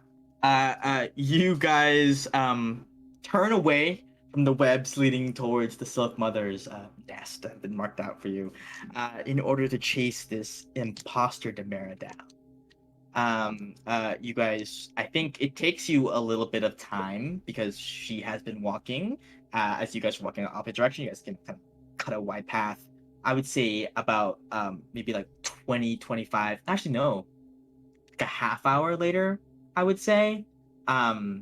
You guys turn away from the webs leading towards the Silk Mother's nest that have been marked out for you in order to chase this imposter Demera down. You guys, I think it takes you a little bit of time because she has been walking. As you guys are walking in the opposite direction, you guys can kind of cut a wide path. I would say about maybe like 20, 25, actually no, like a half hour later, I would say. Although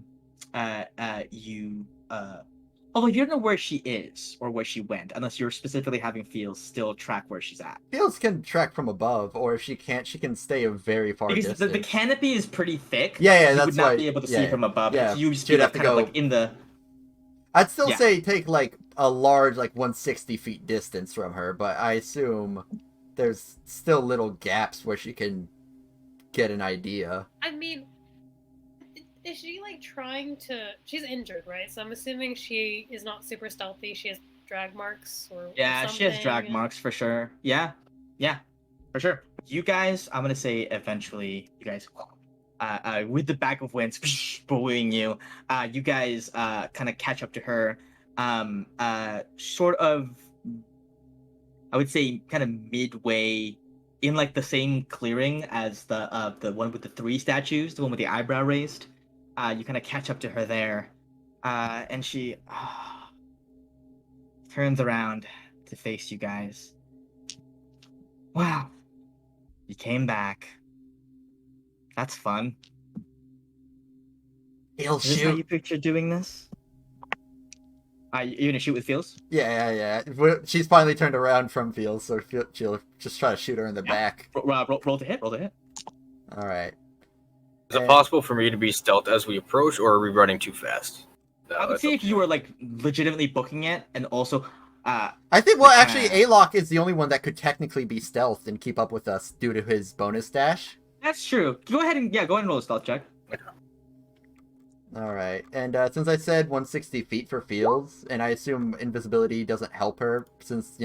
you don't know where she is or where she went, unless you're specifically having Fields still track where she's at. Fields can track from above, or if she can't, she can stay a very far distance. Because the canopy is pretty thick. Yeah, you that's would not why, be able to see from above. Yeah, So you just be like, kind of like in the... I'd still say take like a large, like 160 feet distance from her, but I assume there's still little gaps where she can get an idea. I mean, is she like trying to? She's injured, right? So I'm assuming she is not super stealthy. She has drag marks or she has drag marks for sure. Yeah, for sure. You guys, I'm gonna say eventually, you guys, with the back of winds buoying you, you guys kind of catch up to her. Sort of, I would say, kind of midway in like the same clearing as the one with the 3 statues, the one with the eyebrow raised. You kind of catch up to her there, and she turns around to face you guys. Wow, you came back. That's fun. He'll Is this how you picture doing this? You're gonna shoot with Fields? Yeah. She's finally turned around from Fields, so she'll just try to shoot her in the back. Roll to hit. All right. Is it possible for me to be stealth as we approach, or are we running too fast? No, I would see if you were like legitimately booking it, and also. I think actually, Alok is the only one that could technically be stealthed and keep up with us due to his bonus dash. That's true. Go ahead and roll a stealth check. All right, and since I said 160 feet for Fields, and I assume invisibility doesn't help her, since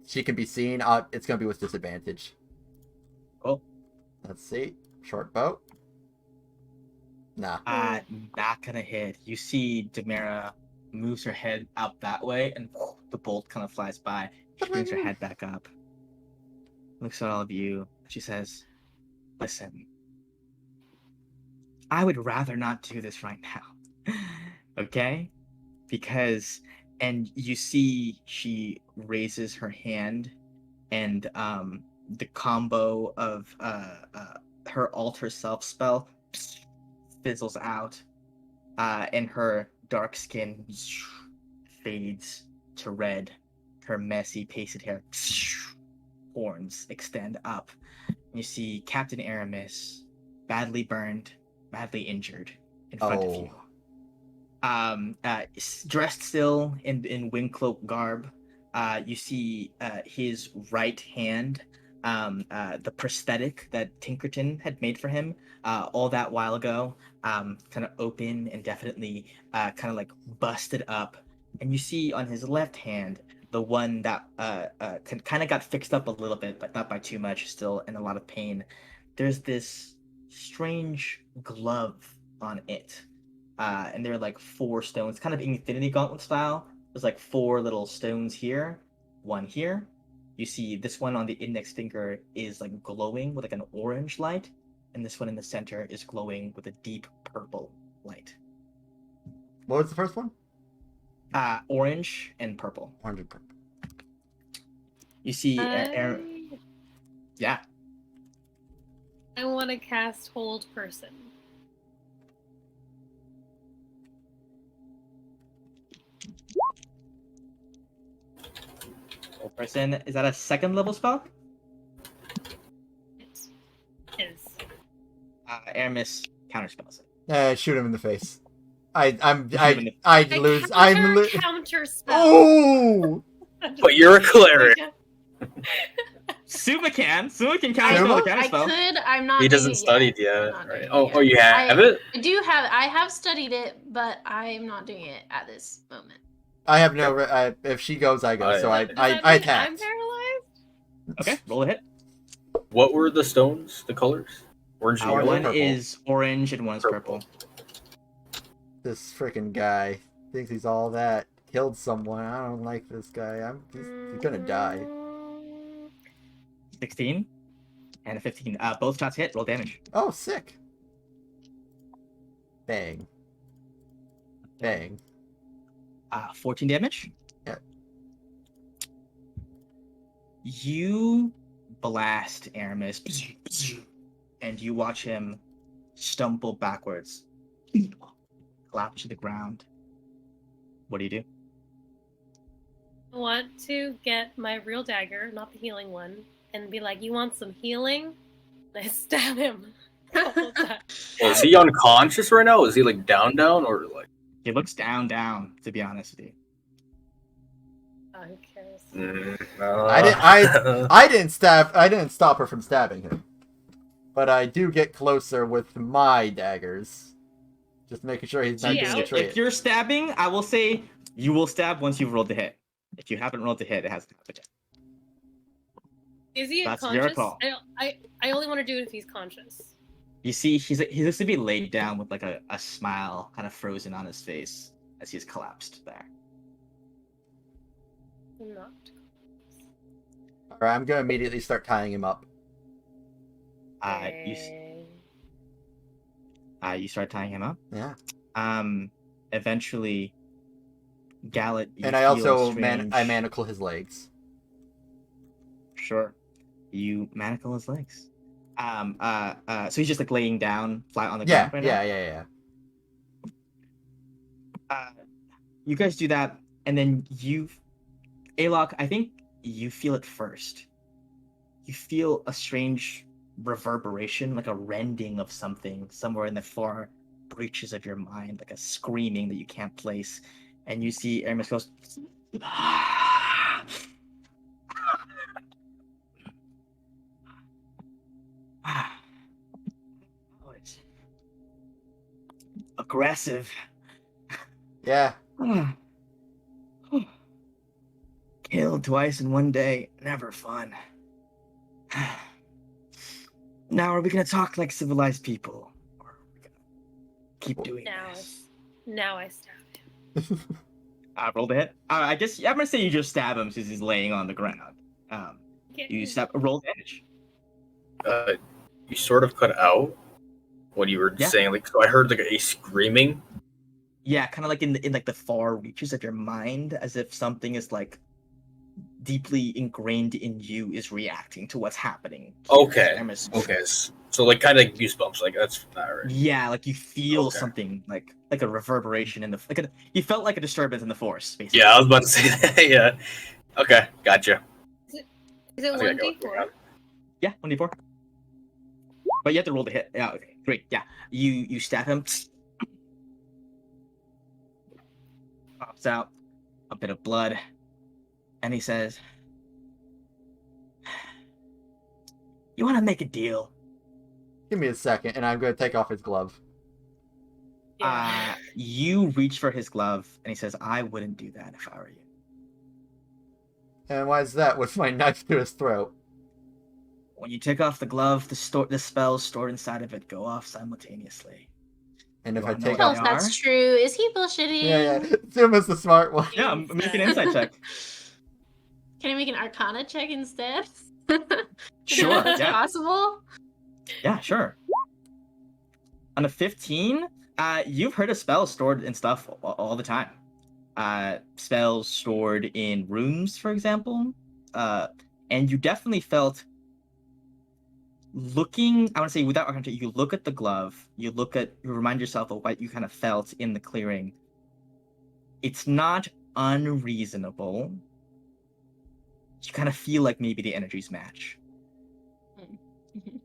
she can be seen. It's gonna be with disadvantage. Cool. Let's see. Short bow. Nah. Not gonna hit. You see Demira moves her head up that way, and the bolt kind of flies by. She brings her head back up, looks at all of you. She says, "Listen, I would rather not do this right now, okay? Because," and you see she raises her hand, and the combo of her alter self spell fizzles out, and her dark skin fades to red. Her messy, pasted hair horns extend up. You see Captain Aramis, badly burned, badly injured, in front of you. Dressed still in wingcloak garb. You see his right hand, the prosthetic that Tinkerton had made for him all that while ago, kind of open and definitely kind of like busted up. And you see on his left hand, the one that kind of got fixed up a little bit, but not by too much, still in a lot of pain. There's this strange glove on it. And there are like 4 stones, kind of Infinity Gauntlet style. There's like 4 little stones here, 1 here. You see this one on the index finger is like glowing with like an orange light, and this one in the center is glowing with a deep purple light. What was the first one? Orange and purple. Orange and purple. You see, yeah. I want to cast Hold Person. Person, is that a 2nd level spell? It is. Aramis counterspells it. Shoot him in the face. I lose. Counter spell. Oh! But you're a cleric. Suma can counterspell the I counterspell. could. I'm not. He doing doesn't it study it yet. yet, I'm not right? doing Oh, it oh, yet. you have it? I do have. I have studied it, but I'm not doing it at this moment. I have no. If she goes, I go. So I Does that mean attack. I'm paralyzed? Okay, roll a hit. What were the stones? The colors? Orange and yellow? One purple. is orange and one is purple. This freaking guy thinks he's all that. Killed someone. I don't like this guy. He's gonna die. 16 and a 15. Both shots hit. Roll damage. Oh, sick. Bang. Bang. 14 damage. Yep. You blast Aramis, and you watch him stumble backwards, collapse to the ground. What do you do? I want to get my real dagger, not the healing one, and be like, "You want some healing?" And I stab him. Well, is he unconscious right now? Is he like down, or like? He looks down, to be honest with you. Oh, who cares? I didn't stop her from stabbing him. But I do get closer with my daggers. Just making sure he's not doing a trait. If you're stabbing, I will say you will stab once you've rolled the hit. If you haven't rolled the hit, it hasn't happened yet. Is he That's unconscious? your call. I only want to do it if he's conscious. You see, he looks to be laid down with like a smile kind of frozen on his face as he's collapsed there. Not. Alright, I'm gonna immediately start tying him up. You start tying him up. Yeah. Eventually, Gallet. And I also manacle his legs. Sure. You manacle his legs. So he's just like laying down flat on the Yeah, ground right now? yeah. You guys do that, and then Alok, I think you feel it first. You feel a strange reverberation, like a rending of something somewhere in the far reaches of your mind, like a screaming that you can't place. And you see Aramis goes, oh, it's aggressive. Yeah. Killed twice in one day, never fun. Now, are we gonna talk like civilized people? Or are we gonna keep doing this? Now I stab him. Roll the hit. I guess I'm gonna say you just stab him since he's laying on the ground. You stab. Roll damage. You sort of cut out what you were saying. Like, so I heard like a screaming. Yeah, kind of like in like the far reaches of your mind, as if something is like deeply ingrained in you is reacting to what's happening. Okay. So like kind of like goosebumps. Like that's not right. Yeah, like you feel something like a reverberation in the you felt like a disturbance in the force, basically. Yeah, I was about to say that. Yeah. Okay, gotcha. Is it 1d4? Yeah, 1d4. But you have to roll the hit. Yeah, okay, great. Yeah, you stab him. Pops out a bit of blood, and he says, "You want to make a deal?" Give me a second, and I'm going to take off his glove. You reach for his glove, and he says, "I wouldn't do that if I were you." And why is that? With my knife to his throat. When you take off the glove, the spells stored inside of it go off simultaneously. And if I take off, off, that's true. Is he bullshitting? Yeah. Zuma's the smart one. Yeah, make an insight check. Can I make an Arcana check instead? Sure. That's yeah. possible. Yeah, sure. On a 15, you've heard of spells stored in stuff all the time. Spells stored in rooms, for example. And you definitely felt looking, I want to say without Arcana, you look at the glove, you remind yourself of what you kind of felt in the clearing. It's not unreasonable. You kind of feel like maybe the energies match. Mm-hmm.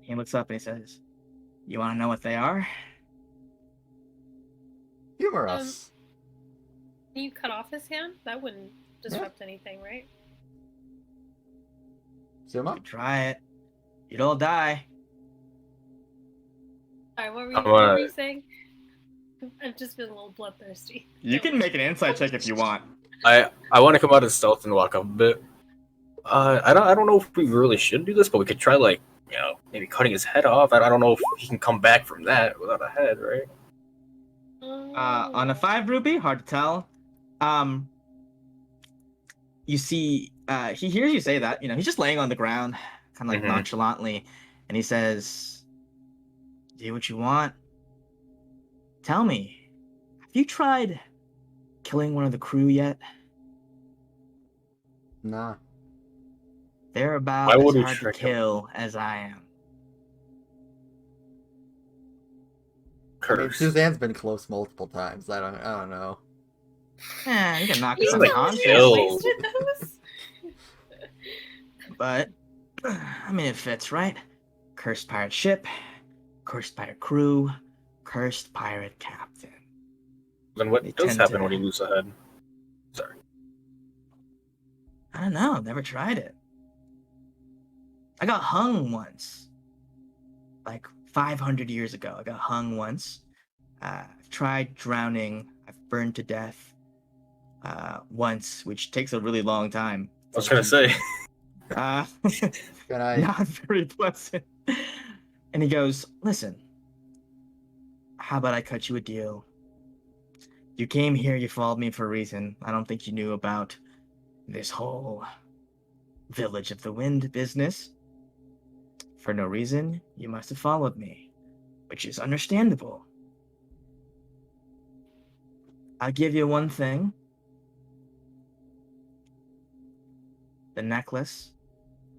He looks up and he says, "You want to know what they are?" Humor us. Can you cut off his hand? That wouldn't disrupt anything, right? Zuma? Try it. You'd all die. Sorry, what were you saying? I've just been a little bloodthirsty. You can make an insight check if you want. I want to come out of stealth and walk up a bit. I don't know if we really should do this, but we could try like maybe cutting his head off. I don't know if he can come back from that without a head, right? On a 5 rupee, hard to tell. You see, he hears you say that. He's just laying on the ground, kind of like nonchalantly, and he says, "Do what you want. Tell me, have you tried killing one of the crew yet?" Nah. They're about as hard to kill as I am. I mean, Suzanne's been close multiple times. I don't know. Yeah, you can knock He's it like unconscious. But, I mean, it fits, right? Cursed pirate ship, cursed pirate crew, cursed pirate captain. Then what does happen when you lose a head? Sorry. I don't know. Never tried it. I got hung once. Like 500 years ago. I got hung once. I've tried drowning. I've burned to death once, which takes a really long time. I was going to say. Not very pleasant. And he goes, "Listen, how about I cut you a deal? You came here, you followed me for a reason. I don't think you knew about this whole Village of the Wind business. For no reason, you must have followed me, which is understandable. I'll give you one thing. The necklace.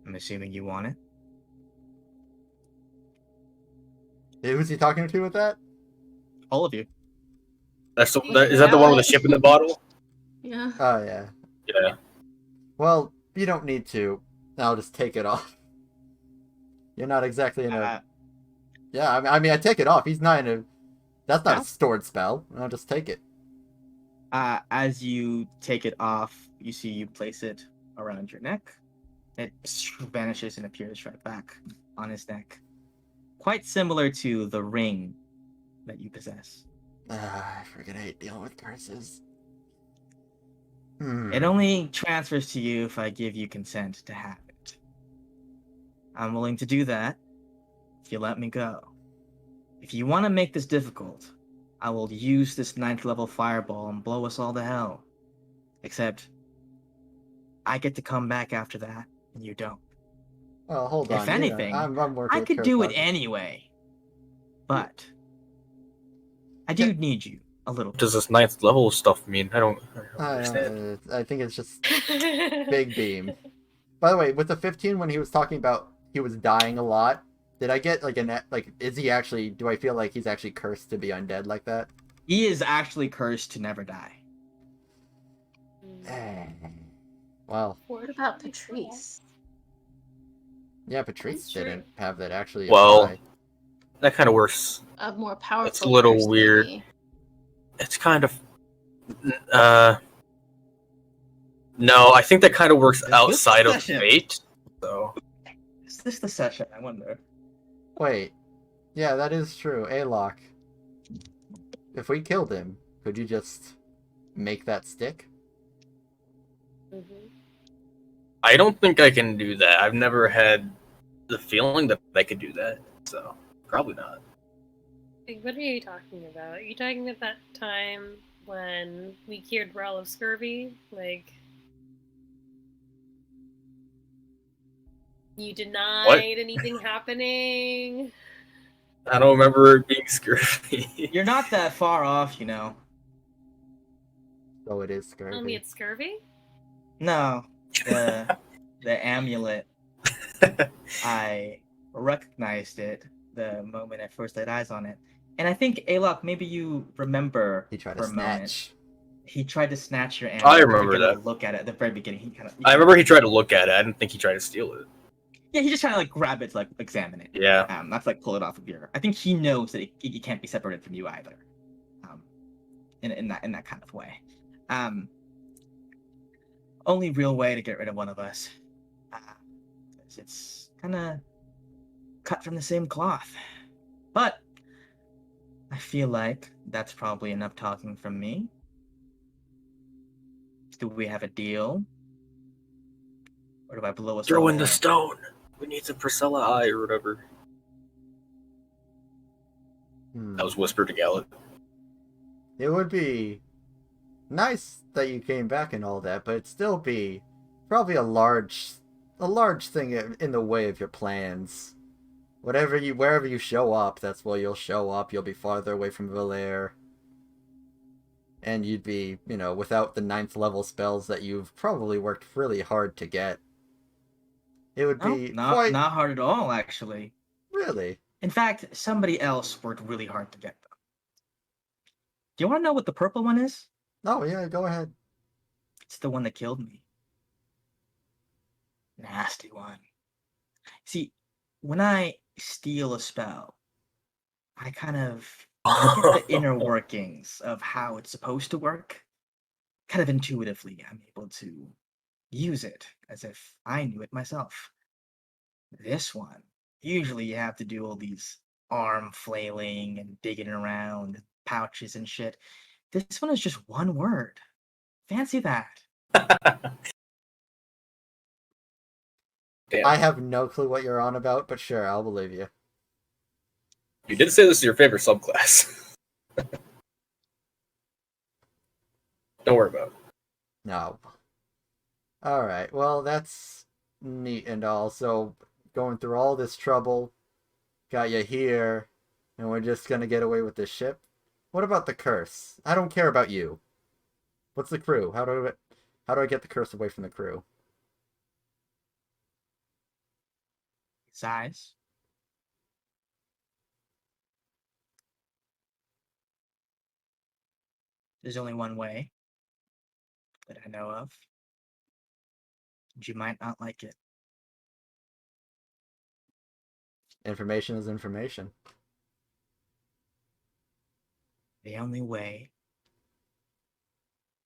I'm assuming you want it." Who's he talking to with that? All of you. Is that the one with the ship in the bottle? Yeah. Oh, yeah. Yeah. Well, you don't need to. I'll just take it off. You're not exactly in a... Yeah, I mean, I take it off. He's not in a... That's not a stored spell. I'll just take it. As you take it off, you see you place it around your neck. It vanishes and appears right back on his neck. Quite similar to the ring that you possess. I freaking hate dealing with curses. It only transfers to you if I give you consent to have it. I'm willing to do that if you let me go. If you want to make this difficult, I will use this 9th level fireball and blow us all to hell. Except, I get to come back after that, and you don't. Well, hold on. If anything, I'm working I with could do it Kurtog. anyway. But, I do need you a little What bit. does this 9th level stuff mean? I don't understand. I think it's just big beam. By the way, with the 15, when he was talking about he was dying a lot, did I get is he actually? Do I feel like he's actually cursed to be undead like that? He is actually cursed to never die. Well, What about Patrice? yeah, Patrice That's true. didn't have that actually Well, apply. that kind of works. A more powerful. It's a little curse, weird. maybe. It's kind of no, I think that kind of works Is this outside of session? fate. So Is this the session? I wonder. Wait, yeah, that is true. Alok, if we killed him, could you just make that stick? Mhm. I don't think I can do that. I've never had the feeling that I could do that. So probably not. Like, what are you talking about? Are you talking about that time when we cured Rel of scurvy? Like, you denied anything happening? I don't remember it being scurvy. You're not that far off, you know. So it is Tell me scurvy. it's scurvy? No, the amulet. I recognized it the moment I first laid eyes on it, and I think Alok, maybe you remember He tried for to a moment. snatch. He tried to snatch your amulet. I You remember get a that. look at it at the very beginning. He kind of. I remember he tried to look at it. I didn't think he tried to steal it. Yeah, he just trying to like grab it to like examine it. Yeah. Not to like pull it off of your. I think he knows that it can't be separated from you either. In that kind of way. Only real way to get rid of one of us. It's kind of cut from the same cloth. But I feel like that's probably enough talking from me. Do we have a deal? Or do I blow us Throw all in the away? stone. We need some Priscilla eye or whatever. That was whispered to Gallet. It would be nice that you came back and all that, but it'd still be probably a large thing in the way of your plans. Wherever you show up, that's where you'll show up. You'll be farther away from Valair. And you'd be, without the 9th level spells that you've probably worked really hard to get. It would be not hard at all, actually. Really? In fact, somebody else worked really hard to get them. Do you want to know what the purple one is? Oh, yeah, go ahead. It's the one that killed me. Nasty one. See, when I steal a spell, I kind of get the inner workings of how it's supposed to work. Kind of intuitively, I'm able to use it as if I knew it myself. This one, usually you have to do all these arm flailing and digging around pouches and shit. This one is just one word. Fancy that. Damn. I have no clue what you're on about, but sure, I'll believe you. You did say this is your favorite subclass. Don't worry about it. No. Alright, well, that's neat and all. So, going through all this trouble, got you here, and we're just gonna get away with this ship? What about the curse? I don't care about you. What's the crew? How do I get the curse away from the crew? Size. There's only one way that I know of. And you might not like it. Information is information. The only way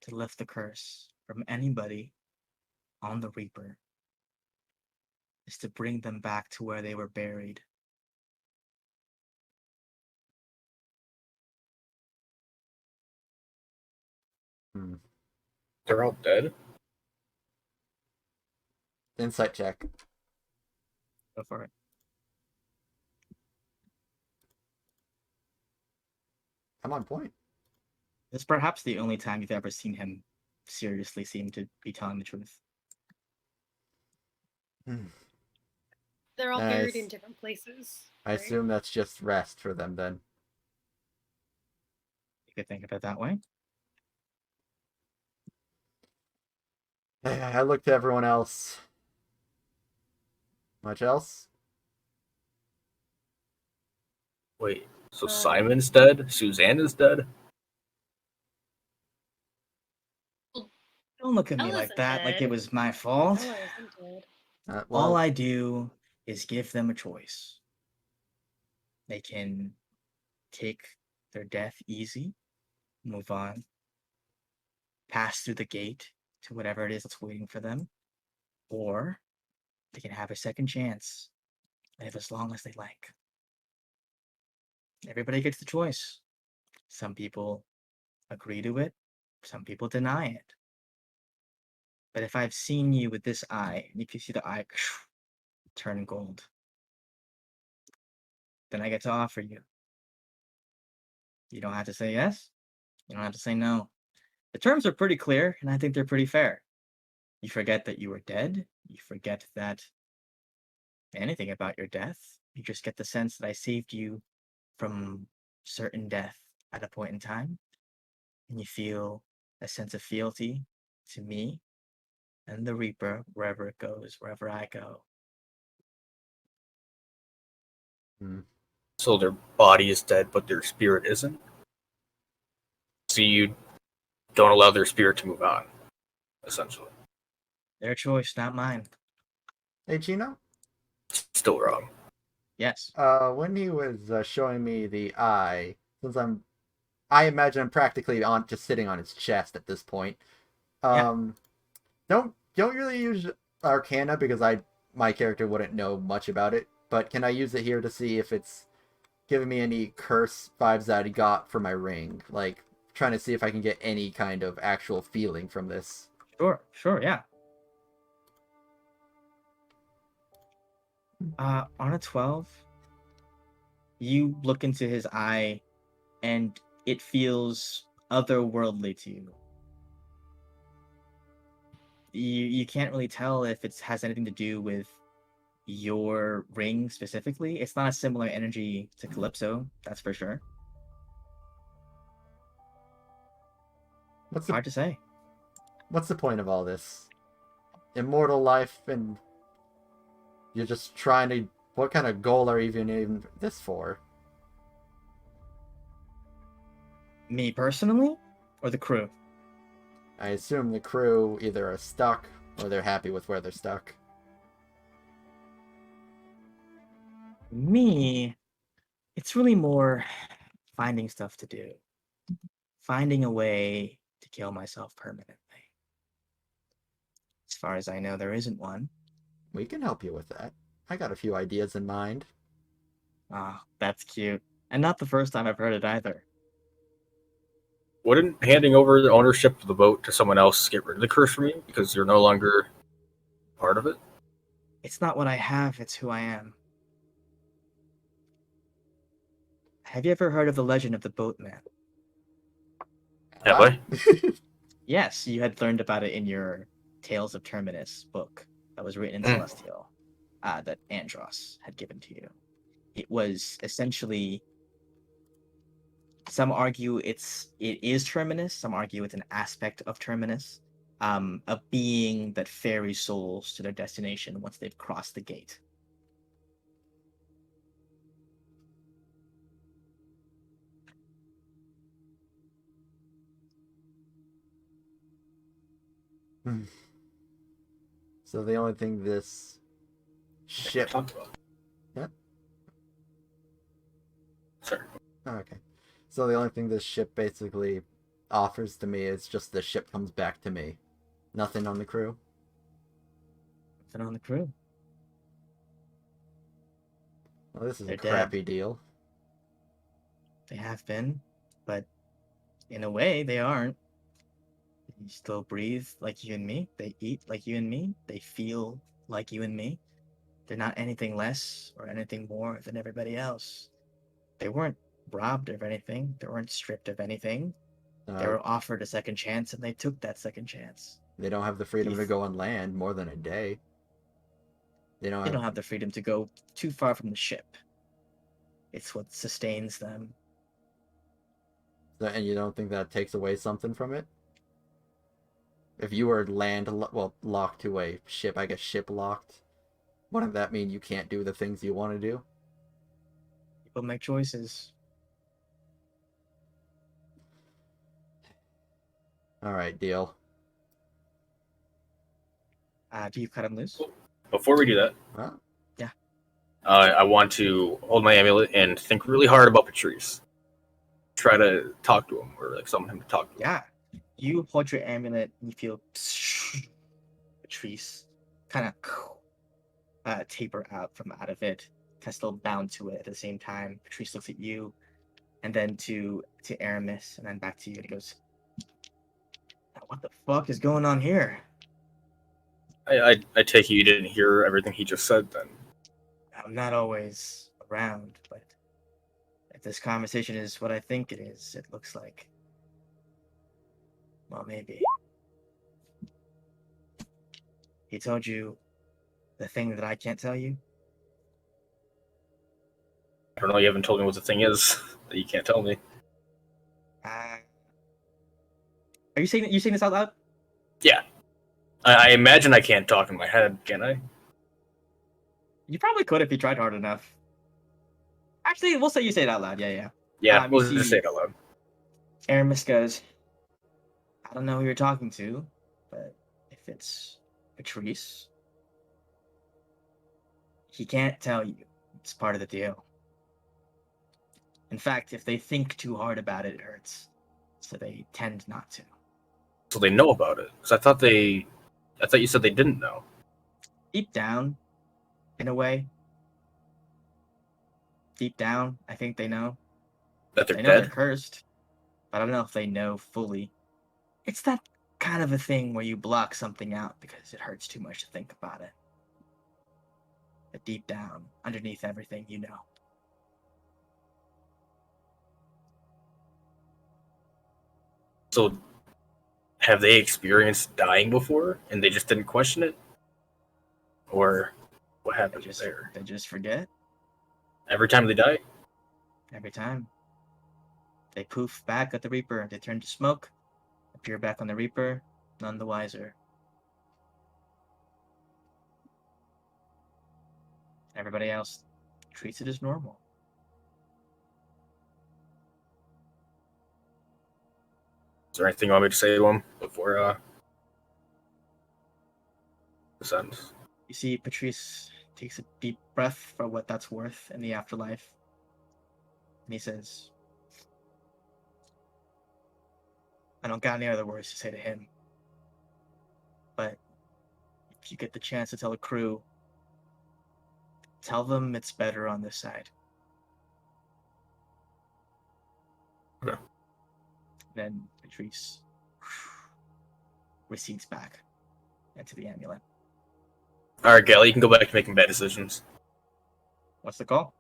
to lift the curse from anybody on the Reaper is to bring them back to where they were buried. They're all dead? Insight check. Go for it. I'm on point. It's perhaps the only time you've ever seen him seriously seem to be telling the truth. They're all Nice. buried in different places. I right? assume that's just rest for them then. You could think of it that way. I looked to everyone else. Much else? Wait, so Simon's dead? Suzanne is dead? Don't look at me Ella like isn't that, like it dead. was my fault. Ella isn't dead. All I do is give them a choice. They can take their death easy, move on, pass through the gate to whatever it is that's waiting for them, or they can have a second chance, live as long as they like. Everybody gets the choice. Some people agree to it, some people deny it. But if I've seen you with this eye, and if you see the eye turn gold, then I get to offer you. You don't have to say yes, you don't have to say no. The terms are pretty clear, and I think they're pretty fair. You forget that you were dead, you forget that anything about your death, you just get the sense that I saved you from certain death at a point in time, and you feel a sense of fealty to me and the Reaper wherever it goes, wherever I go. So their body is dead, but their spirit isn't? So you don't allow their spirit to move on, essentially. Their choice, not mine. Hey, Chino? Still wrong. Yes. When he was showing me the eye, since I imagine I'm practically on just sitting on his chest at this point. Don't really use Arcana because my character wouldn't know much about it. But can I use it here to see if it's giving me any curse vibes that I got for my ring? Like trying to see if I can get any kind of actual feeling from this. Sure, yeah. On a 12, you look into his eye and it feels otherworldly to you. You can't really tell if it has anything to do with your ring specifically. It's not a similar energy to Calypso, that's for sure. Hard to say. What's the point of all this? Immortal life, and you're just trying to. What kind of goal are you even this for? Me personally, or the crew? I assume the crew either are stuck or they're happy with where they're stuck. Me, it's really more finding stuff to do. Finding a way to kill myself permanently. As far as I know, there isn't one. We can help you with that. I got a few ideas in mind. Ah, that's cute. And not the first time I've heard it either. Wouldn't handing over the ownership of the boat to someone else get rid of the curse from you because you're no longer part of it? It's not what I have, it's who I am. Have you ever heard of the legend of the boatman? Have I? Yes, you had learned about it in your Tales of Terminus book that was written in Celestia that Andros had given to you. It was essentially, some argue it is Terminus, some argue it's an aspect of Terminus, a being that ferries souls to their destination once they've crossed the gate. So the only thing this ship. Yeah. Sure. Okay. So the only thing this ship basically offers to me is just the ship comes back to me. Nothing on the crew. Nothing on the crew. Well, this is They're a crappy dead. deal. They have been, but in a way, they aren't. They still breathe like you and me. They eat like you and me. They feel like you and me. They're not anything less or anything more than everybody else. They weren't robbed of anything. They weren't stripped of anything. They Uh, were offered a second chance, and they took that second chance. they don't have the You freedom to go on land more than a day. They don't They have. don't have the freedom to go too far from the ship. It's what sustains them. And you don't think that takes away something from it? If you were locked to a ship, I guess ship locked, wouldn't that mean you can't do the things you want to do? People make choices. All right, deal. Do you cut them loose? Before we do that, Huh? Yeah. I want to hold my amulet and think really hard about Patrice. Try to talk to him, or like summon him to talk to him. Yeah. You hold your amulet and you feel Patrice kind of taper out from out of it, kind of still bound to it at the same time. Patrice looks at you, and then to Aramis, and then back to you, and he goes, "What the fuck is going on here?" I take it you didn't hear everything he just said then. I'm not always around, but if this conversation is what I think it is, it looks like, well, maybe. He told you the thing that I can't tell you? I don't know, you haven't told me what the thing is that you can't tell me. Are you saying this out loud? Yeah. I imagine I can't talk in my head, can I? You probably could if you tried hard enough. Actually, we'll say you say it out loud. Yeah. Yeah, You we'll see just say it out loud. Aramis goes, I don't know who you're talking to, but if it's Patrice, he can't tell you. It's part of the deal. In fact, if they think too hard about it, it hurts. So they tend not to. So they know about it. Because I thought you said they didn't know. Deep down, in a way, deep down, I think they know. That they're They know they're dead? cursed, but I don't know if they know fully. It's that kind of a thing where you block something out because it hurts too much to think about it. But deep down, underneath everything, you know. So have they experienced dying before and they just didn't question it? Or what happened there? They just forget Every time they die? every time. They poof back at the Reaper. They turn to smoke, appear back on the Reaper, none the wiser. Everybody else treats it as normal. Is there anything you want me to say to him before this ends? You see, Patrice takes a deep breath for what that's worth in the afterlife. And he says, I don't got any other words to say to him. But if you get the chance to tell the crew, tell them it's better on this side. Okay. Then Patrice recedes back into the amulet. Alright, Gal, you can go back to making bad decisions. What's the call?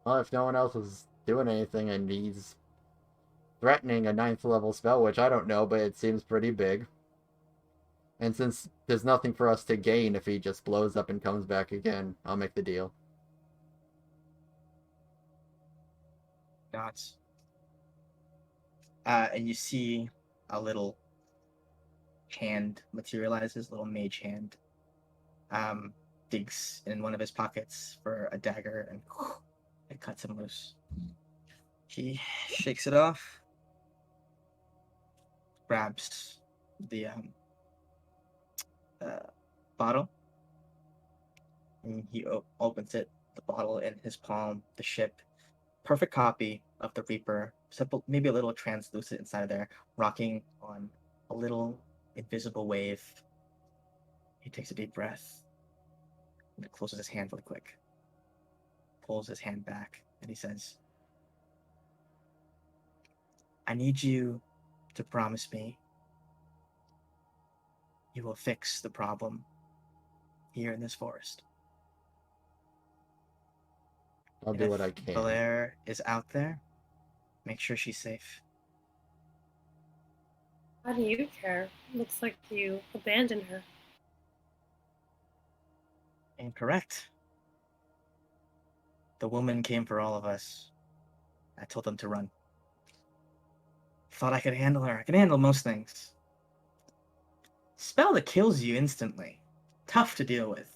Well, if no one else was doing anything and he's threatening a 9th level spell, which I don't know, but it seems pretty big. And since there's nothing for us to gain if he just blows up and comes back again, I'll make the deal. Nods. And you see a little hand materializes, little mage hand. Digs in one of his pockets for a dagger and it cuts him loose. He shakes it off, grabs the bottle, and he opens it. The bottle in his palm, the ship, perfect copy of the Reaper, simple, maybe a little translucent inside of there, rocking on a little invisible wave. He takes a deep breath and closes his hand really quick, pulls his hand back, and he says, I need you to promise me you will fix the problem here in this forest. I'll And do if what I can. Valere is out there, make sure she's safe. How do you care? Looks like you abandoned her. Incorrect. The woman came for all of us. I told them to run. Thought I could handle her. I can handle most things. Spell that kills you instantly. Tough to deal with.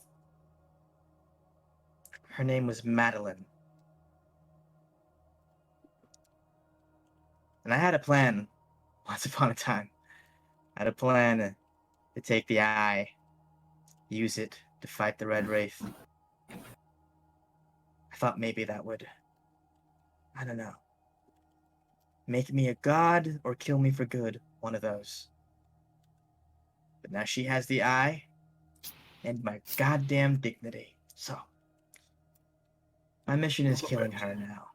Her name was Madeline. And I had a plan once upon a time. I had a plan to take the eye, use it to fight the Red Wraith. I thought maybe that would, I don't know, make me a god or kill me for good, one of those. But now she has the eye and my goddamn dignity. So, my mission is killing her now.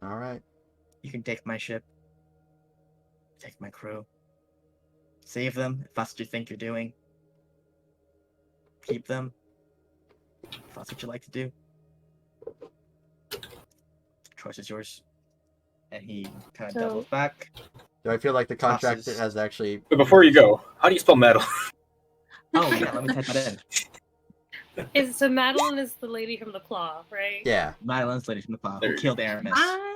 All right. You can take my ship, take my crew, save them if that's what you think you're doing. Keep them if that's what you like to do. Choice is yours. And he kind of doubles back. Do I feel like the contract Tosses. has actually... But before you go, how do you spell Madeline? Oh yeah, let me type that in. So Madeline is the lady from the claw, right? Yeah. Madeline's lady from the cloud who killed Aramis. I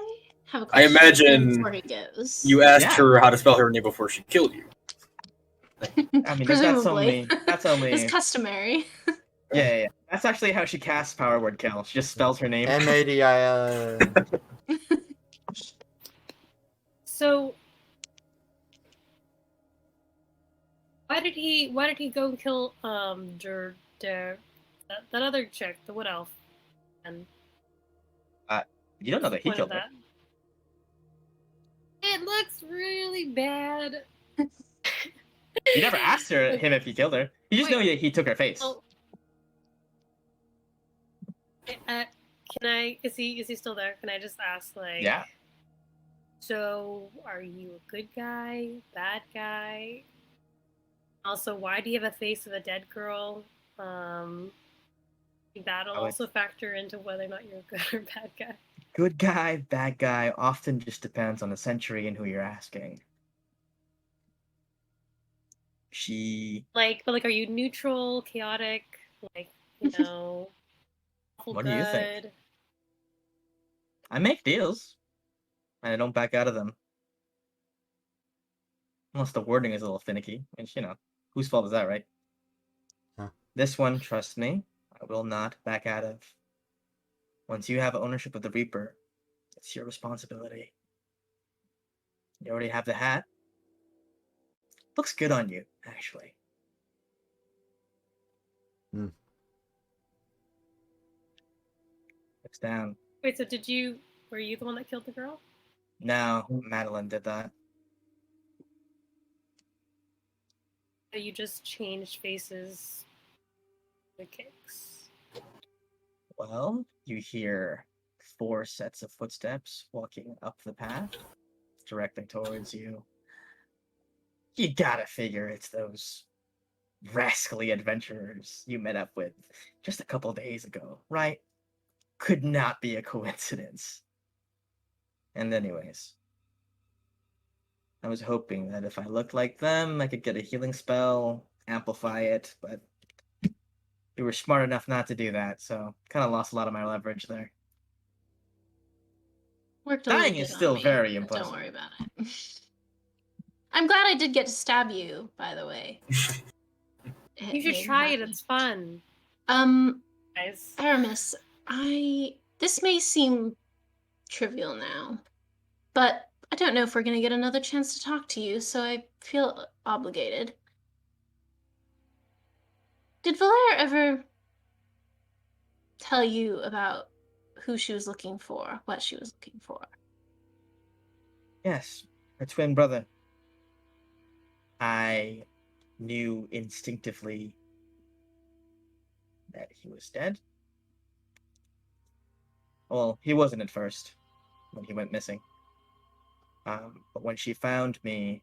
have a I question imagine before he goes. You asked Yeah. her how to spell her name before she killed you. I mean, Presumably. that's only It's customary. yeah. That's actually how she casts Power Word Kill. She just spells her name. M-A-D-I... So why did he go and kill that other chick, the wood elf? And You don't know that he point of killed her. that? It looks really bad. You never asked him if he killed her. You just know that he took her face. Oh. Can I? Is he still there? Can I just ask, like? Yeah. So, are you a good guy, bad guy? Also, why do you have a face of a dead girl? That'll also factor into whether or not you're a good or bad guy. Good guy, bad guy often just depends on the century and who you're asking. But are you neutral, chaotic, awful What good? do you think? I make deals, and I don't back out of them. Unless the wording is a little finicky, which, whose fault is that, right? Huh. This one, trust me, I will not back out of. Once you have ownership of the Reaper, it's your responsibility. You already have the hat. Looks good on you, actually. Looks down. Wait, so were you the one that killed the girl? No, Madeline did that. So you just changed faces with kicks. Well, you hear 4 sets of footsteps walking up the path, directly towards you. You gotta figure it's those rascally adventurers you met up with just a couple days ago, right? Could not be a coincidence. And anyways, I was hoping that if I looked like them, I could get a healing spell, amplify it, but you were smart enough not to do that, so kind of lost a lot of my leverage there. Worked a Dying little is bit still on me, very but impressive. Don't worry about it. I'm glad I did get to stab you, by the way. You should try it. It's fun. Guys. Aramis, this may seem trivial now, but I don't know if we're going to get another chance to talk to you, so I feel obligated. Did Valere ever tell you about who she was looking for, what she was looking for? Yes, her twin brother. I knew instinctively that he was dead. Well, he wasn't at first, when he went missing. But when she found me,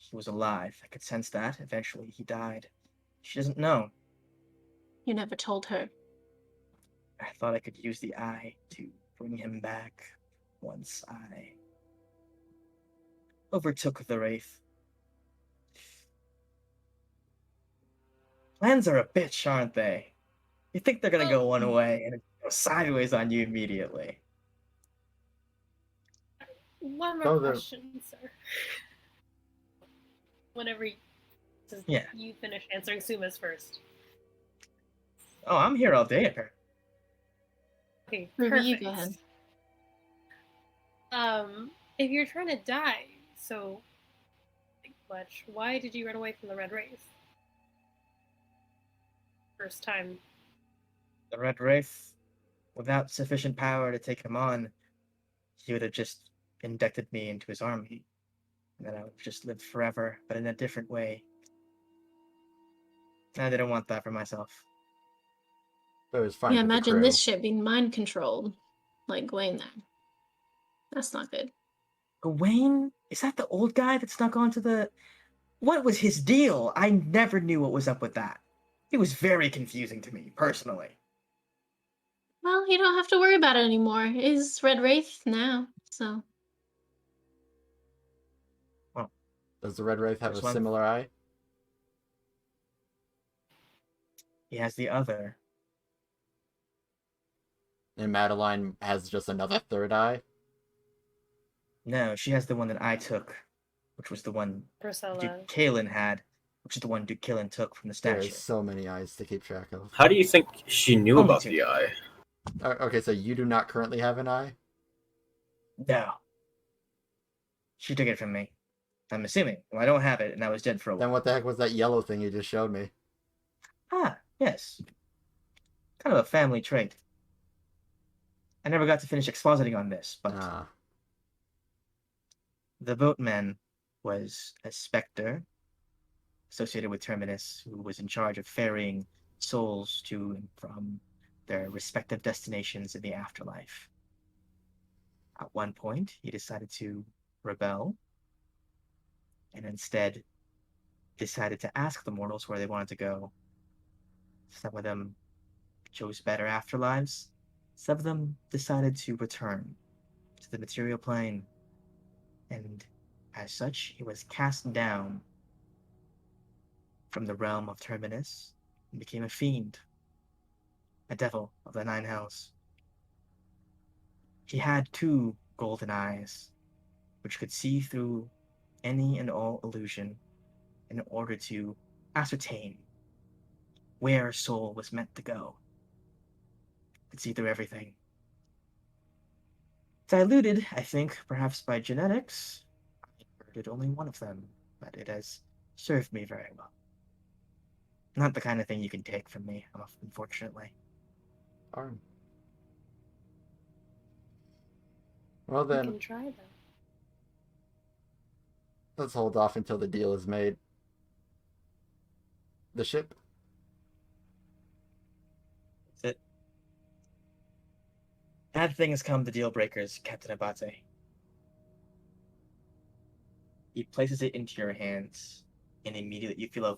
He was alive. I could sense that. Eventually, he died. She doesn't know. You never told her. I thought I could use the eye to bring him back once I overtook the Wraith. Plans are a bitch, aren't they? You think they're gonna go one way and it goes sideways on you immediately. One more No, question, sir. Whenever you finish answering Suma's first. Oh, I'm here all day, apparently. Okay, Ruby, you perfect. go ahead. If you're trying to die so much, why did you run away from the Red Wraith? First time. The Red Wraith, without sufficient power to take him on, he would have just inducted me into his army. And then I would just live forever, but in a different way. I didn't want that for myself. But it was fine. Yeah, with the imagine crew. this ship being mind controlled. Like Gawain there. That's not good. Gawain? Is that the old guy that snuck onto the... What was his deal? I never knew what was up with that. It was very confusing to me, personally. Well, you don't have to worry about it anymore. He's Red Wraith now, so. Well, does the Red Wraith have There's a one. similar eye? He has the other. And Madeline has just another third eye? No, she has the one that I took, which was the one Priscilla. Duke Kalen had, which is the one Duke Kalen took from the statue. There's so many eyes to keep track of. How do you think she knew Only about two. the eye? Okay, so you do not currently have an eye? No. She took it from me. I'm assuming. Well, I don't have it, and I was dead for a while. Then what the heck was that yellow thing you just showed me? Ah, yes. Kind of a family trait. I never got to finish expositing on this, but the boatman was a specter associated with Terminus who was in charge of ferrying souls to and from their respective destinations in the afterlife. At one point, he decided to rebel and instead decided to ask the mortals where they wanted to go. Some of them chose better afterlives. Some of them decided to return to the material plane, and as such, he was cast down from the realm of Terminus and became a fiend, a devil of the nine hells. He had 2 golden eyes, which could see through any and all illusion in order to ascertain where a soul was meant to go. Could see through everything. Diluted, I think, perhaps by genetics. I converted only one of them, but it has served me very well. Not the kind of thing you can take from me, unfortunately. Darn. Well You then, can try that. let's hold off until the deal is made. The ship? That's it. Bad things come to deal breakers, Captain Abate. He places it into your hands, and immediately you feel a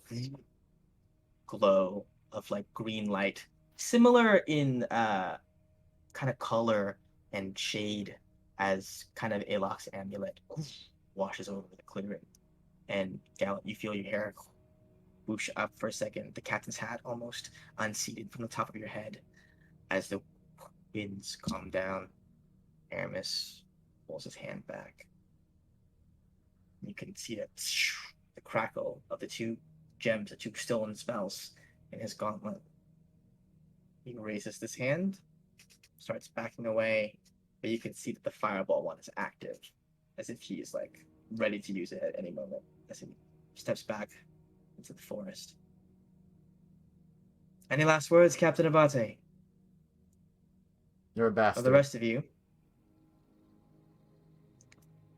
glow of like green light, similar in kind of color and shade as kind of Alok's amulet washes over the clearing. And Gallant, you feel your hair whoosh up for a second, the captain's hat almost unseated from the top of your head as the winds calm down. Aramis pulls his hand back. You can see that the crackle of the 2 gems, the 2 stolen spells in his gauntlet. He raises this hand, starts backing away, but you can see that the fireball one is active, as if he is like ready to use it at any moment as he steps back into the forest. Any last words, Captain Abate? You're a For bastard. the rest of you,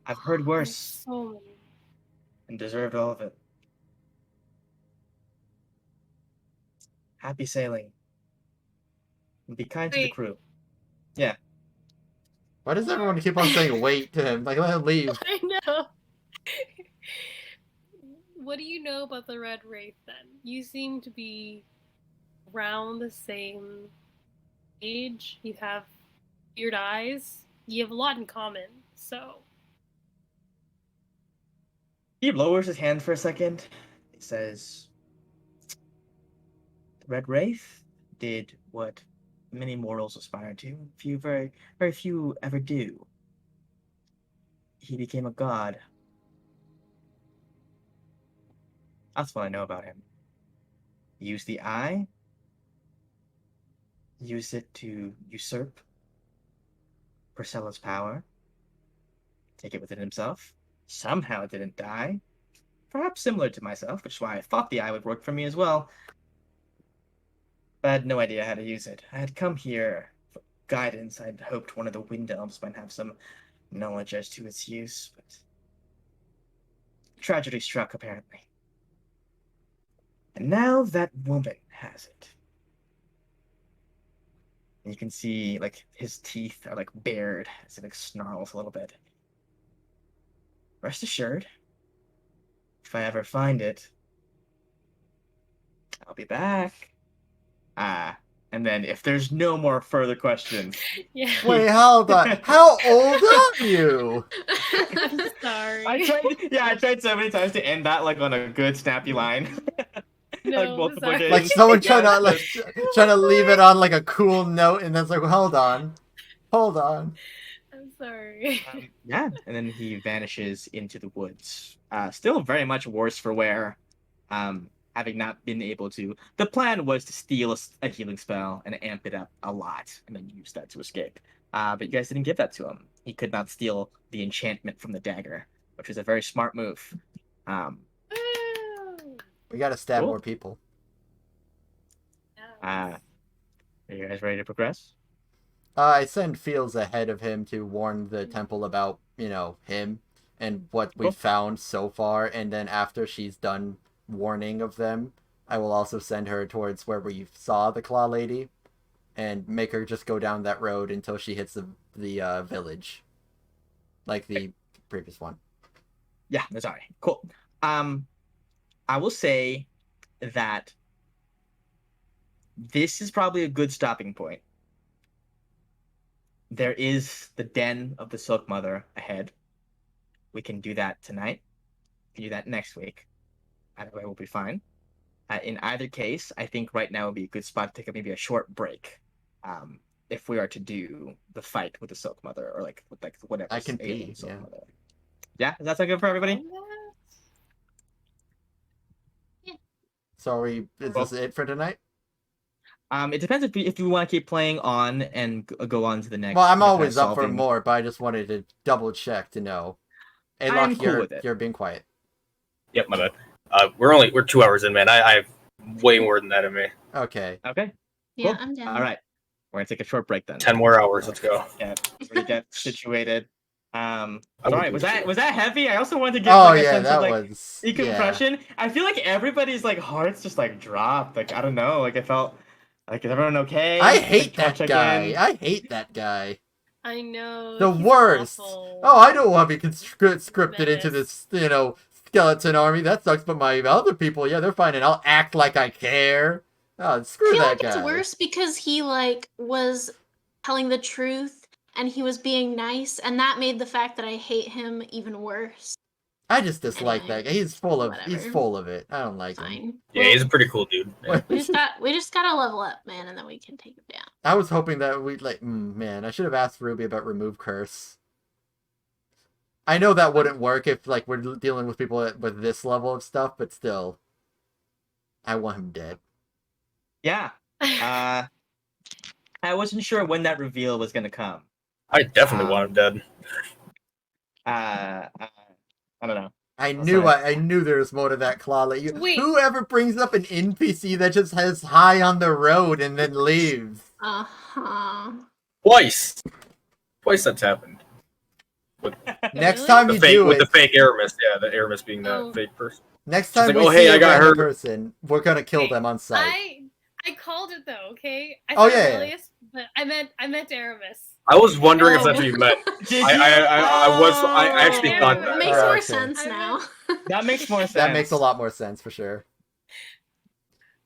I've heard worse So many. and deserved all of it. Happy sailing. And be kind to the Wait. crew. Yeah. Why does everyone keep on saying wait to him? Like, let him leave. I know. what do you know about the Red Wraith then? You seem to be around the same age. You have weird eyes. You have a lot in common, so. He lowers his hand for a second. He says, "The Red Wraith did what many mortals aspire to. Few, very, very few ever do. He became a god. That's what I know about him. Use the eye. Use it to usurp Priscilla's power. Take it within himself. Somehow it didn't die. Perhaps similar to myself, which is why I thought the eye would work for me as well. But I had no idea how to use it. I had come here for guidance. I'd hoped one of the wind elves might have some knowledge as to its use, but tragedy struck, apparently. And now that woman has it. And you can see, like, his teeth are, like, bared as it, like, snarls a little bit. Rest assured, if I ever find it, I'll be back. And then if there's no more further questions... Yeah. Wait, hold on. How old are you? I'm sorry. I tried so many times to end that, like, on a good, snappy line. No, Like, multiple sorry. days. Like someone trying to leave it on like a cool note, and then it's like, hold on. I'm sorry. Yeah, and then he vanishes into the woods. Still very much worse for wear, having not been able to... The plan was to steal a healing spell and amp it up a lot, and then use that to escape. But you guys didn't give that to him. He could not steal the enchantment from the dagger, which was a very smart move. We gotta stab Cool. more people. Are you guys ready to progress? I send Fields ahead of him to warn the temple about, him and what Cool. we've found so far, and then after she's done warning of them, I will also send her towards where we saw the Claw Lady and make her just go down that road until she hits the village. Like the previous one. Yeah, sorry. Cool. I will say that this is probably a good stopping point. There is the Den of the Silk Mother ahead. We can do that tonight. We can do that next week. Either way, we'll be fine. In either case, I think right now would be a good spot to take maybe a short break. If we are to do the fight with the Silk Mother, or like whatever. I can pee, Silk yeah. Mother. Yeah, does that sound good for everybody? So is this it for tonight? It depends if you want to keep playing on and go on to the next. Well, I'm kind of always up for solving. more, but I just wanted to double check to know. Hey, I'm Locke, cool with it. you're being quiet. Yep, my bad. We're 2 hours in, man. I have way more than that in me. Okay. Okay. Yeah, Cool. I'm down. All right. We're gonna take a short break then. 10 more hours. Let's go. Yeah, we get situated. would Sorry, do was too. that heavy? I also wanted to give Oh like a yeah, sense that of like was decompression. I feel like everybody's like hearts just like dropped. Like I don't know. Like I felt like is everyone okay? I Like, hate can I that check guy. in? I hate that guy. I know. The he's worst. awful. Oh, I don't want to be scripted into Menace. this, skeleton army. That sucks. But my other people, yeah, they're fine, and I'll act like I care. Oh, I screw feel that like guy. it's worse because he like was telling the truth and he was being nice, and that made the fact that I hate him even worse. I just dislike Anyway, that guy. He's full of whatever. it. I don't like him. Fine. Yeah, he's a pretty cool dude. Yeah. We just gotta level up, man, and then we can take him down. I was hoping that we'd man, I should have asked Ruby about remove curse. I know that wouldn't work if like we're dealing with people with this level of stuff, but still, I want him dead. Yeah. I wasn't sure when that reveal was gonna come. I definitely want him dead. I don't know. I knew there was more to that claw. Like, Wait. whoever brings up an NPC that just has high on the road and then leaves. Twice that's happened. Next Really? time The you fake do with it, the fake Aramis. Yeah, the Aramis being the Oh. fake person. next She's time like, we "Oh, see hey, a I got random hurt." person, we're gonna kill Wait, them on sight. I called it though, okay? I Oh, said yeah. Aurelius, but I meant Aramis. I was wondering if Oh. that's what you meant. Did I actually Oh! thought It that. makes Oh, more okay. sense now. That makes more sense. That makes a lot more sense for sure.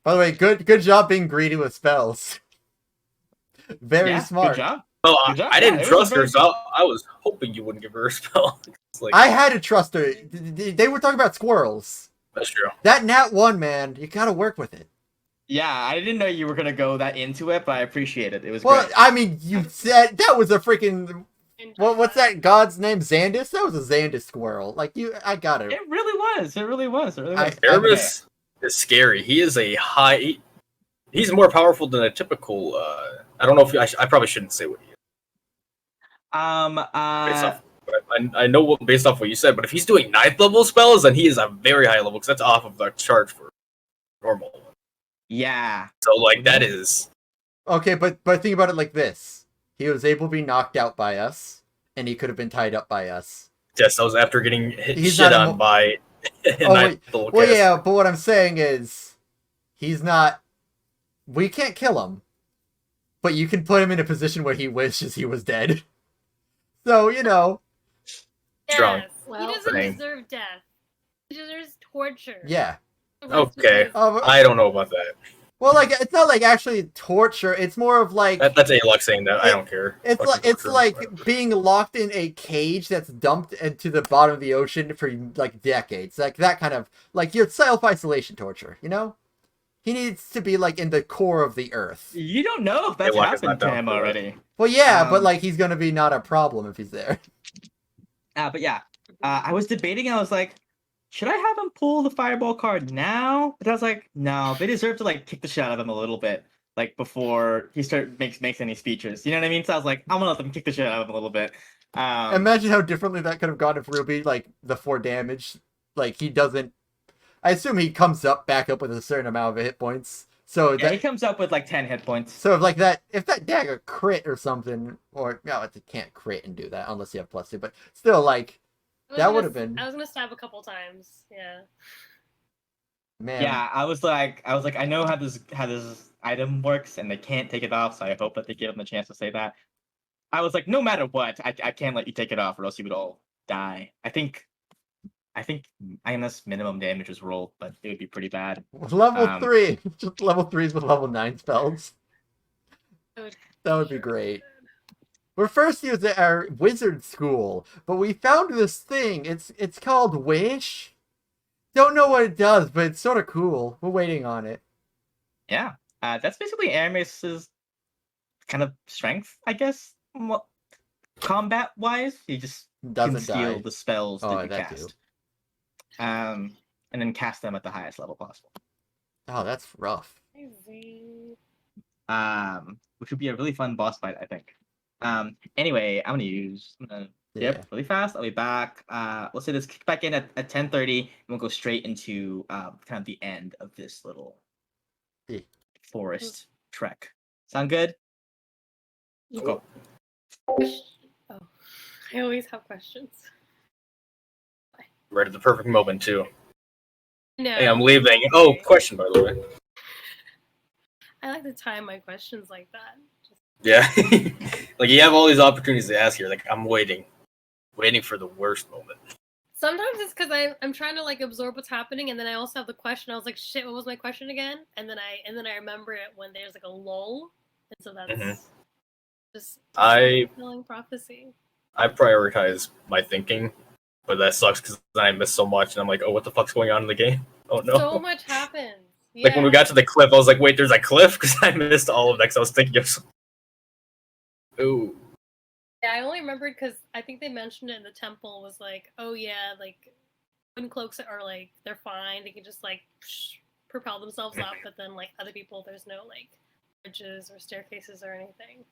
By the way, good job being greedy with spells. Very Yeah, smart. good job. Well, Good job. I Yeah, didn't it was a trust her, very so good- I was hoping you wouldn't give her a spell. It's like, I had to trust her. They were talking about squirrels. that's true. That nat 1, man, you gotta work with it. Yeah, I didn't know you were gonna go that into it, but I appreciate it. It was Well, great. I mean, you said that was a freaking what's that god's name? Xandus? That was a Xandus squirrel. Like I got it. It really was. It really was. It really was. Aramis is scary. He is a high. He's more powerful than a typical. I don't know if I probably shouldn't say what he is. Based off, but I know what based off what you said. But if he's doing 9th level spells, then he is a very high level because that's off of the chart for normal. Yeah. So like that is Okay, but think about it like this: he was able to be knocked out by us, and he could have been tied up by us. just those after getting hit He's shit not a on by. Oh wait, level well cast. yeah, but what I'm saying is, he's not. We can't kill him, but you can put him in a position where he wishes he was dead. So Strong. Yes. Well, He doesn't Dang. deserve death. He deserves torture. yeah. Okay. Um, I don't know about that. well, like it's not like actually torture. It's more of like That's Alok saying that. I don't care. it's Fucking like torture. being locked in a cage that's dumped into the bottom of the ocean for like decades. Like that kind of like your self-isolation torture, He needs to be like in the core of the earth. You don't know if that's Hey, Luck is happened not to down him for that. already. Well, yeah, but Um, like he's gonna be not a problem if he's there. But yeah, I was debating. I was like, should I have him pull the fireball card now? But I was like, no, they deserve to like kick the shit out of him a little bit, like before he makes any speeches. You know what I mean? So I was like, I'm gonna let them kick the shit out of him a little bit. Imagine how differently that could have gone if Ruby like the 4 damage. Like he doesn't. I assume he comes up back up with a certain amount of hit points. So yeah, he comes up with like 10 hit points. So if that dagger crit or something, or no, it can't crit and do that unless you have +2. But still, like that would have been. I was gonna stab a couple times. Yeah. Man. Yeah, I was like, I know how this item works, and they can't take it off, so I hope that they give him the chance to say that. I was like, no matter what, I can't let you take it off, or else you would all die. I think minimum damage was rolled, but it would be pretty bad. Level 3, just level 3s with level 9 spells. That would be great. We're first used at our wizard school, but we found this thing. It's called Wish. Don't know what it does, but it's sort of cool. We're waiting on it. Yeah, that's basically Aramis's kind of strength, I guess. Combat-wise, he just Doesn't can steal die. the spells that you that cast. And then cast them at the highest level possible. Oh, that's rough. Which would be a really fun boss fight, I think. Anyway, I'm gonna dip really fast. I'll be back. Let's say this kick back in at 10:30, and we'll go straight into kind of the end of this little forest trek. Sound good? Go. Oh, I always have questions. Right at the perfect moment too. No. Hey, I'm leaving. Oh, question by the way. I like to time my questions like that. Yeah, like you have all these opportunities to ask here. Like I'm waiting for the worst moment. Sometimes it's because I'm trying to like absorb what's happening, and then I also have the question. I was like, "Shit, what was my question again?" And then I remember it when there's like a lull, and so that's just fulfilling prophecy. I prioritize my thinking, but that sucks because then I miss so much, and I'm like, "Oh, what the fuck's going on in the game?" Oh no! So much happens. Like when we got to the cliff, I was like, "Wait, there's a cliff?" Because I missed all of that. Because I was thinking of. Ooh. Yeah, I only remembered because I think they mentioned it in the temple. Was like, oh yeah, like when cloaks are like they're fine, they can just like propel themselves up, but then like other people, there's no like bridges or staircases or anything.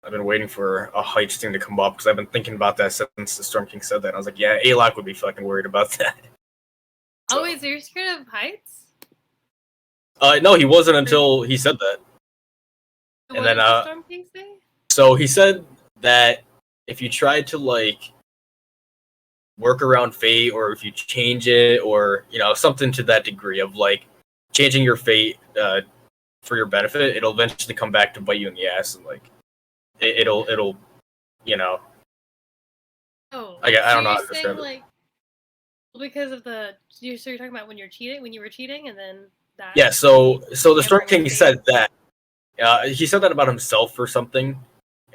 I've been waiting for a heights thing to come up because I've been thinking about that since the Storm King said that. I was like, yeah, Alok would be fucking worried about that. So. Oh, wait, so you're scared of heights? No, he wasn't until he said that. So and what then did the Storm King say? So he said that if you try to like work around fate, or if you change it, or something to that degree of like changing your fate for your benefit, it'll eventually come back to bite you in the ass, and like it'll, you know, Oh, I don't know how you're to saying describe it. like because of so you're talking about when you were cheating, and then that. Yeah, so the Storm Tampering King with said that. He said that about himself or something,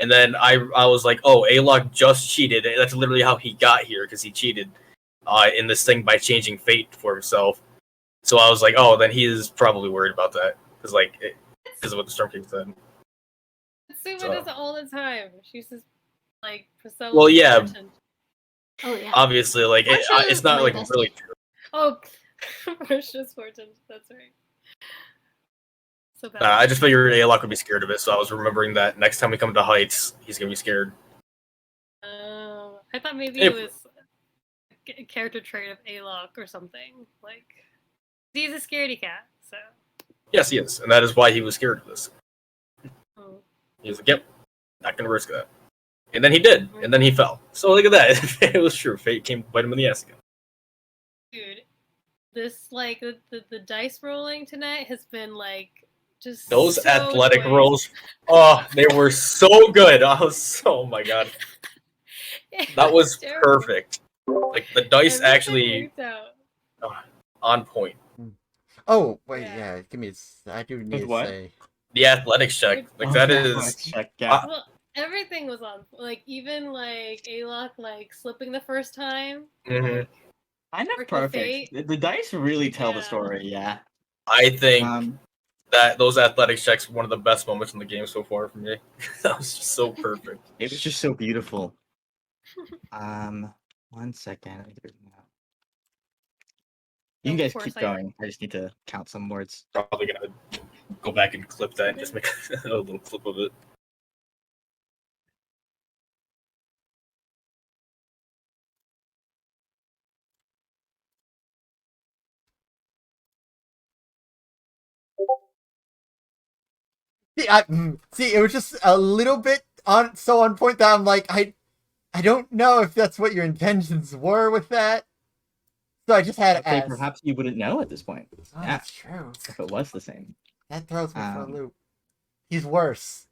and then I was like, oh, Alok just cheated. That's literally how he got here because he cheated in this thing by changing fate for himself. So I was like, oh, then he is probably worried about that because because of what the Storm King said. Suma So. does it all the time. She's just like so Well, yeah. important. Oh yeah. Obviously, like Portia it's not my like bestie. really true. Oh, Portia's important. That's right. So bad. I just figured Alok would be scared of it, so I was remembering that next time we come to Heights, he's gonna be scared. I thought maybe it was a character trait of Alok or something. Like, he's a scaredy cat, so. Yes, he is, and that is why he was scared of this. Oh. He was like, "Yep, not gonna risk that." And then he did, and then he fell. So look at that. It was true. Fate came to bite him in the ass again. Dude, this like the dice rolling tonight has been like just Those so athletic joyous. rolls, oh, they were so good. Oh my god, that was terrible. perfect. Like the dice Everything actually worked out. on point. Oh wait, Yeah. yeah. Give me. I do need to what? say. The athletics check, like Oh, that yeah, is. let's check. Yeah. Well, everything was on. Like even like Alok like slipping the first time. Mhm. Like, Kind of Freaking perfect. fate. The dice really tell the Yeah. story. Yeah. I think Um, that those athletics checks were one of the best moments in the game so far for me. That was just so perfect. it was just so beautiful. 1 second. You Of guys course keep I- going. I just need to count some words. Probably gonna go back and clip that and just make a little clip of it. See, it was just a little bit on point that I'm like, I don't know if that's what your intentions were with that. So I just had to Okay, ask. perhaps you wouldn't know at this point. Oh, Yeah. that's true. If it was the same. That throws me for a Um, loop. He's worse.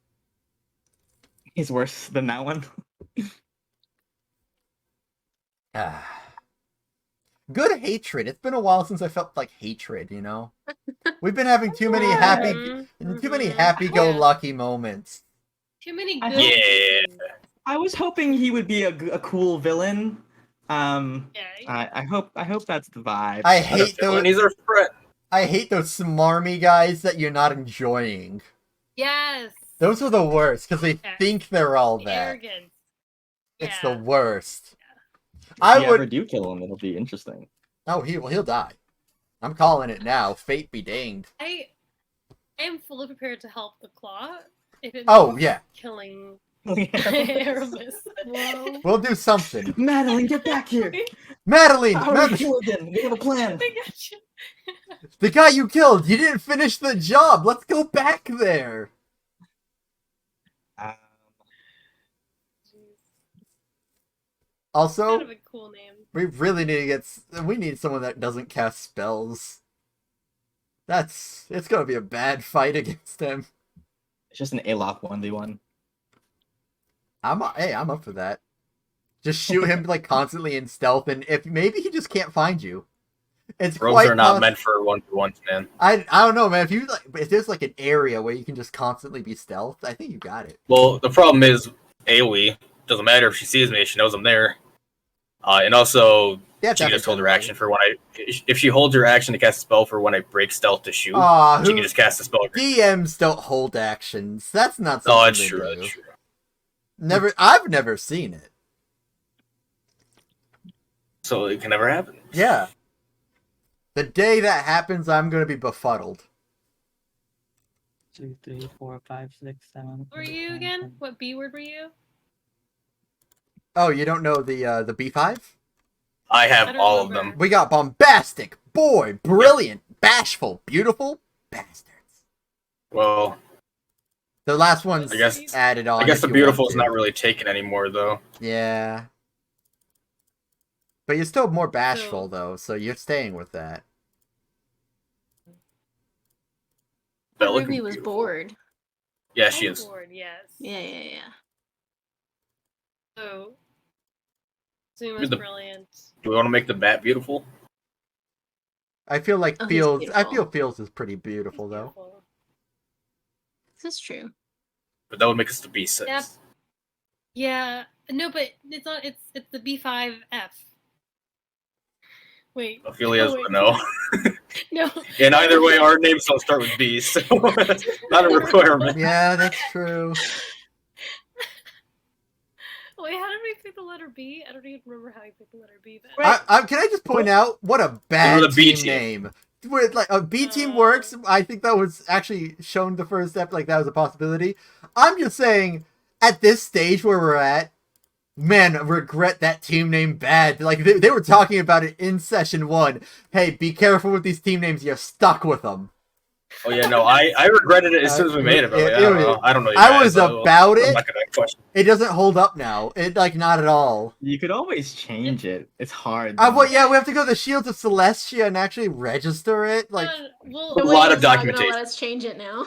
He's worse than that one. Good hatred. It's been a while since I felt like hatred, you know? We've been having too many happy-go-lucky moments. Too many I good. hope- things. I was hoping he would be a cool villain. Yeah. I hope that's the vibe. I hate When those. he's our friend. I hate those smarmy guys that you're not enjoying. Yes. Those are the worst because they Yeah. think they're all The that. arrogance. It's Yeah. the worst. If I you ever would. do kill him, it'll be interesting. Oh, he'll die. I'm calling it now. Fate be danged. I am fully prepared to help the Claw if it Oh, means yeah. killing Madeline, Aramis. Whoa. We'll do something. get back here! Madeline, How are you killed him? We have a plan. I got you. the guy you killed, you didn't finish the job. Let's go back there. Also, Kind of a cool name. we really need to get. We need someone that doesn't cast spells. It's gonna be a bad fight against him. It's just an Alok 1v1. I'm up for that. Just shoot him like constantly in stealth, and if maybe he just can't find you. It's Rogues quite are not meant for 1v1s, man. I don't know, man. If there's like an area where you can just constantly be stealth, I think you got it. Well, the problem is AoE. Doesn't matter if she sees me; she knows I'm there. And also, Yeah, she can just hold her action for when if she holds her action to cast a spell for when I break stealth to shoot, she can just cast a spell. DMs don't hold actions. That's not something Oh, that's they true. do. That's true. I've never seen it. So it can never happen. Yeah. The day that happens, I'm gonna be befuddled. 2, 3, 4, 5, 6, 7. What were you again? What B word were you? Oh, you don't know the B5? I I have don't all of remember. them. We got bombastic, boy, brilliant, bashful, beautiful, bastards. Well, The last one's I guess- added on. I guess if the you beautiful want is to. not really taken anymore, though. Yeah. But you're still more bashful, though, so you're staying with that. Bella Ruby could be was beautiful. bored. Yeah, she I'm is. bored, yes. Yeah. So, Zuma's The- brilliant. Do we want to make the bat beautiful? I feel like Oh, he's Fields. I beautiful. feel Fields is pretty He's beautiful though. beautiful. This is true. But that would make us the B6. Yep. Yeah, no, but it's not. It's the B5F. Wait. Ophelia's wait. a no. No. And either way, our names don't start with B, so not a requirement. Yeah, that's true. Wait, how did we pick the letter B? I don't even remember how we picked the letter B. But... Can I just point out what a bad the B team team. name? With like a B team works. I think that was actually shown the first step. Like that was a possibility. I'm just saying, at this stage where we're at, man, I regret that team name bad. Like they were talking about it in session 1. Hey, be careful with these team names. You're stuck with them. Oh yeah, no, I regretted it as soon as we made it. But I don't know. You I guys, was so about I'm it. not gonna question. It doesn't hold up now. It like not at all. You could always change it. It's hard. Well, yeah, we have to go to the Shields of Celestia and actually register it. Like, well, A The lot way of he's not documentation. gonna let us change it now.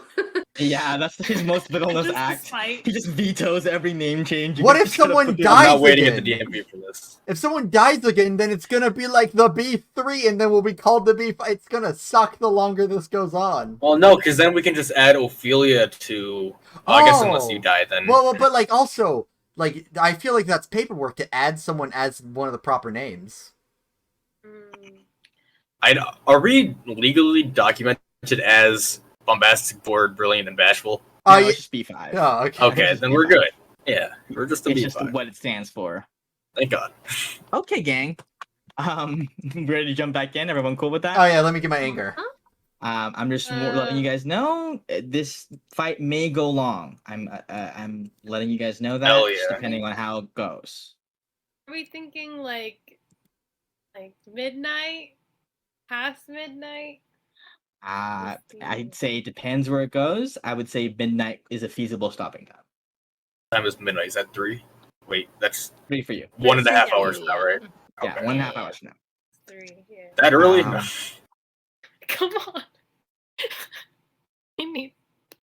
Yeah, that's his most villainous Just to act. spite. He just vetoes every name change. You What can if just gotta someone put the- dies? I'm not waiting at the again. DMV for this. if someone dies again, then it's gonna be like the B3, and then we'll be called the B5. It's gonna suck the longer this goes on. Well, no, because then we can just add Ophelia to. I guess unless you die, then. Well, but like also, like I feel like that's paperwork to add someone as one of the proper names. Are we legally documented as bombastic, bored, brilliant, and bashful? No, yeah. it's just B5. Oh, okay. Okay, then we're good. Yeah, we're just a It's B5. just what it stands for. Thank God. Okay, gang. Ready to jump back in? Everyone cool with that? Oh yeah, let me get my anger. I'm just letting you guys know this fight may go long. I'm letting you guys know that, Hell just yeah. depending on how it goes. Are we thinking like midnight? Past midnight? I'd say it depends where it goes. I would say midnight is a feasible stopping time. Time is midnight. Is that 3? Wait, that's 3 for you. 1.5 hours now, right? Yeah, Okay. 1.5 hours from now. 3, yeah. That early? Um, Come on. I need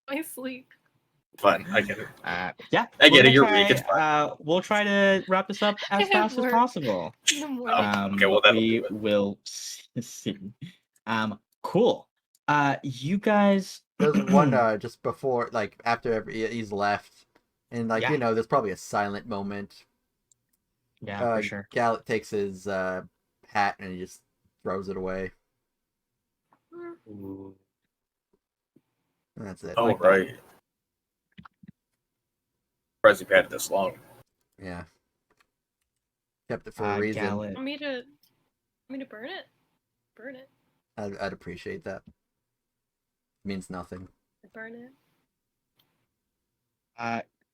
my sleep. Fine, I get it. Yeah, I get we're it, you're gonna weak, it's try- we'll try to wrap this up I as have fast as work. possible. In the morning. Okay, well, that'll We do it. will see. Cool. You guys. There's one just before, like after he's left, and like Yeah. there's probably a silent moment. Yeah, for sure. Gallet takes his hat and he just throws it away. Ooh. And that's it. Oh, like that. right. Surprised you've had it this long. Yeah. Kept it for a reason. Gallet. Want me to burn it? Burn it. I'd appreciate that. Means nothing. Burn it.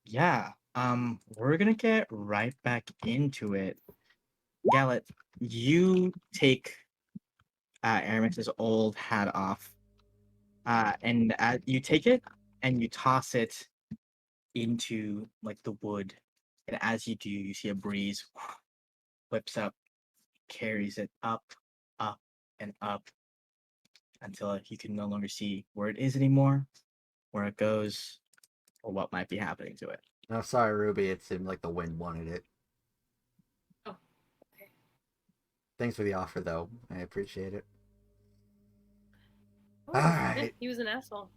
Yeah. We're gonna get right back into it. Gallet, you take Aramis's old hat off. And you take it and you toss it into like the wood. And as you do, you see a breeze whips up, carries it up, up, and up until you can no longer see where it is anymore, where it goes, or what might be happening to it. No, sorry, Ruby. It seemed like the wind wanted it. Oh, okay. Thanks for the offer, though. I appreciate it. Oh, Alright. he was an asshole.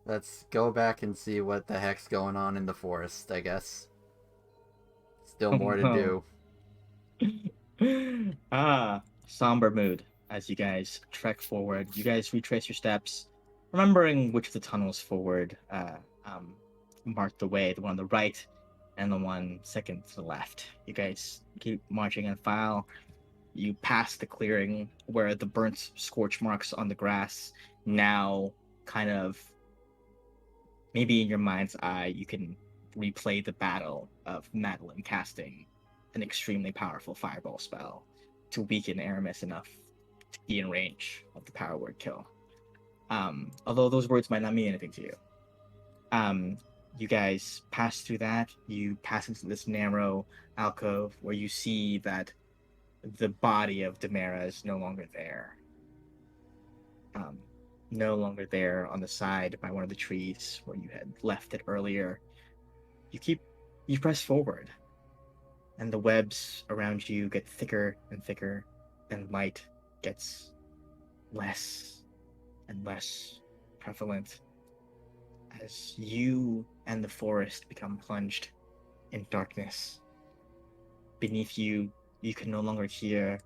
Let's go back and see what the heck's going on in the forest, I guess. Still more to do. Somber mood as you guys trek forward. You guys retrace your steps, remembering which of the tunnels forward marked the way, the one on the right and the one second to the left. You guys keep marching in file. You pass the clearing where the burnt scorch marks on the grass now kind of, maybe in your mind's eye, you can replay the battle of Madeline casting an extremely powerful fireball spell to weaken Aramis enough to be in range of the power word kill. Although those words might not mean anything to you. You guys pass through that. You pass into this narrow alcove where you see that the body of Demera is no longer there. No longer there on the side by one of the trees where you had left it earlier. You keep You press forward, and the webs around you get thicker and thicker, and light gets less and less prevalent as you and the forest become plunged in darkness. Beneath you, you can no longer hear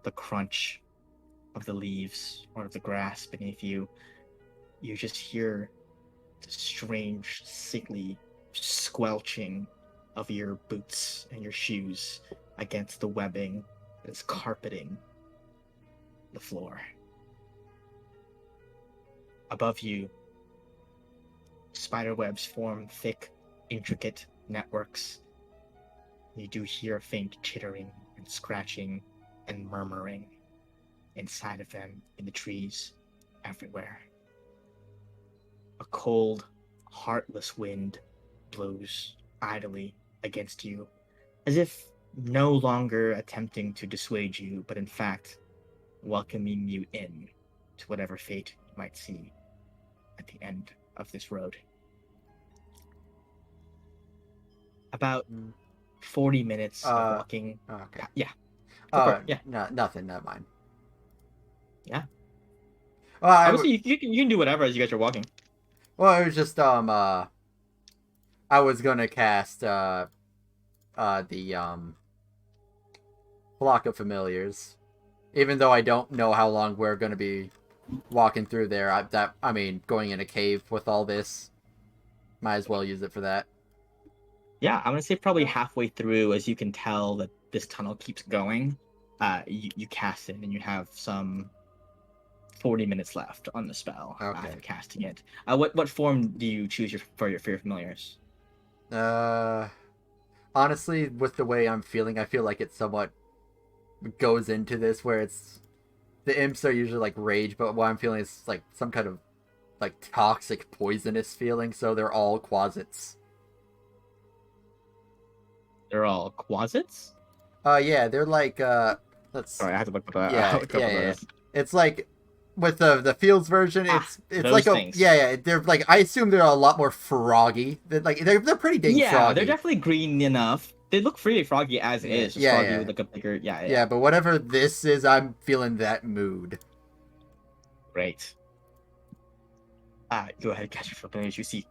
the crunch of the leaves or of the grass beneath you. You just hear the strange, sickly squelching of your boots and your shoes against the webbing that's carpeting the floor. Above you, spider webs form thick, intricate networks. You do hear faint chittering and scratching and murmuring inside of them in the trees everywhere. A cold, heartless wind blows idly against you, as if no longer attempting to dissuade you, but in fact welcoming you in to whatever fate you might see at the end of this road. About 40 minutes of walking. Okay. Yeah. Yeah. Nothing. Never mind. Yeah. Well, Obviously, you can do whatever as you guys are walking. Well, it was just I was gonna cast the Flock of Familiars, even though I don't know how long we're gonna be walking through there. I mean, going in a cave with all this, might as well use it for that. Yeah, I'm gonna say probably halfway through, as you can tell that this tunnel keeps going. You cast it, and you have some 40 minutes left on the spell after casting it. What form do you choose for your familiars? Honestly, with the way I'm feeling, I feel like it somewhat goes into this where it's the imps are usually like rage, but what I'm feeling is like some kind of like toxic poisonous feeling, so they're all quasits. They're all quasits? Yeah, they're like let's Sorry, I have to look that yeah. It's like with the Fields version, it's like things. they're like, I assume they're a lot more froggy. They're pretty dang froggy. They're definitely green enough. They look pretty froggy as is. Just froggy with like a bigger Yeah, but whatever this is, I'm feeling that mood. Great. Go ahead and catch your familiars. You see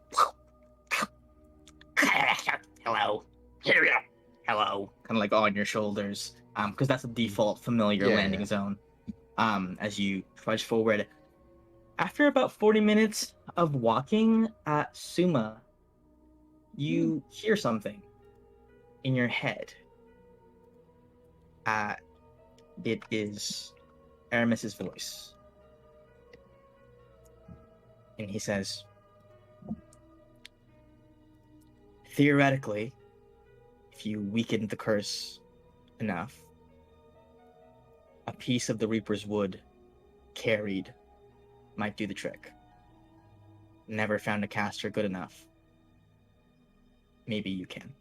hello. Hello. Kind of like on your shoulders. Because that's the default familiar landing zone. As you trudge forward. After about 40 minutes of walking, Suma, you hear something in your head. It is Aramis's voice. And he says, theoretically, if you weaken the curse enough, a piece of the Reaper's wood carried might do the trick. Never found a caster good enough. Maybe you can.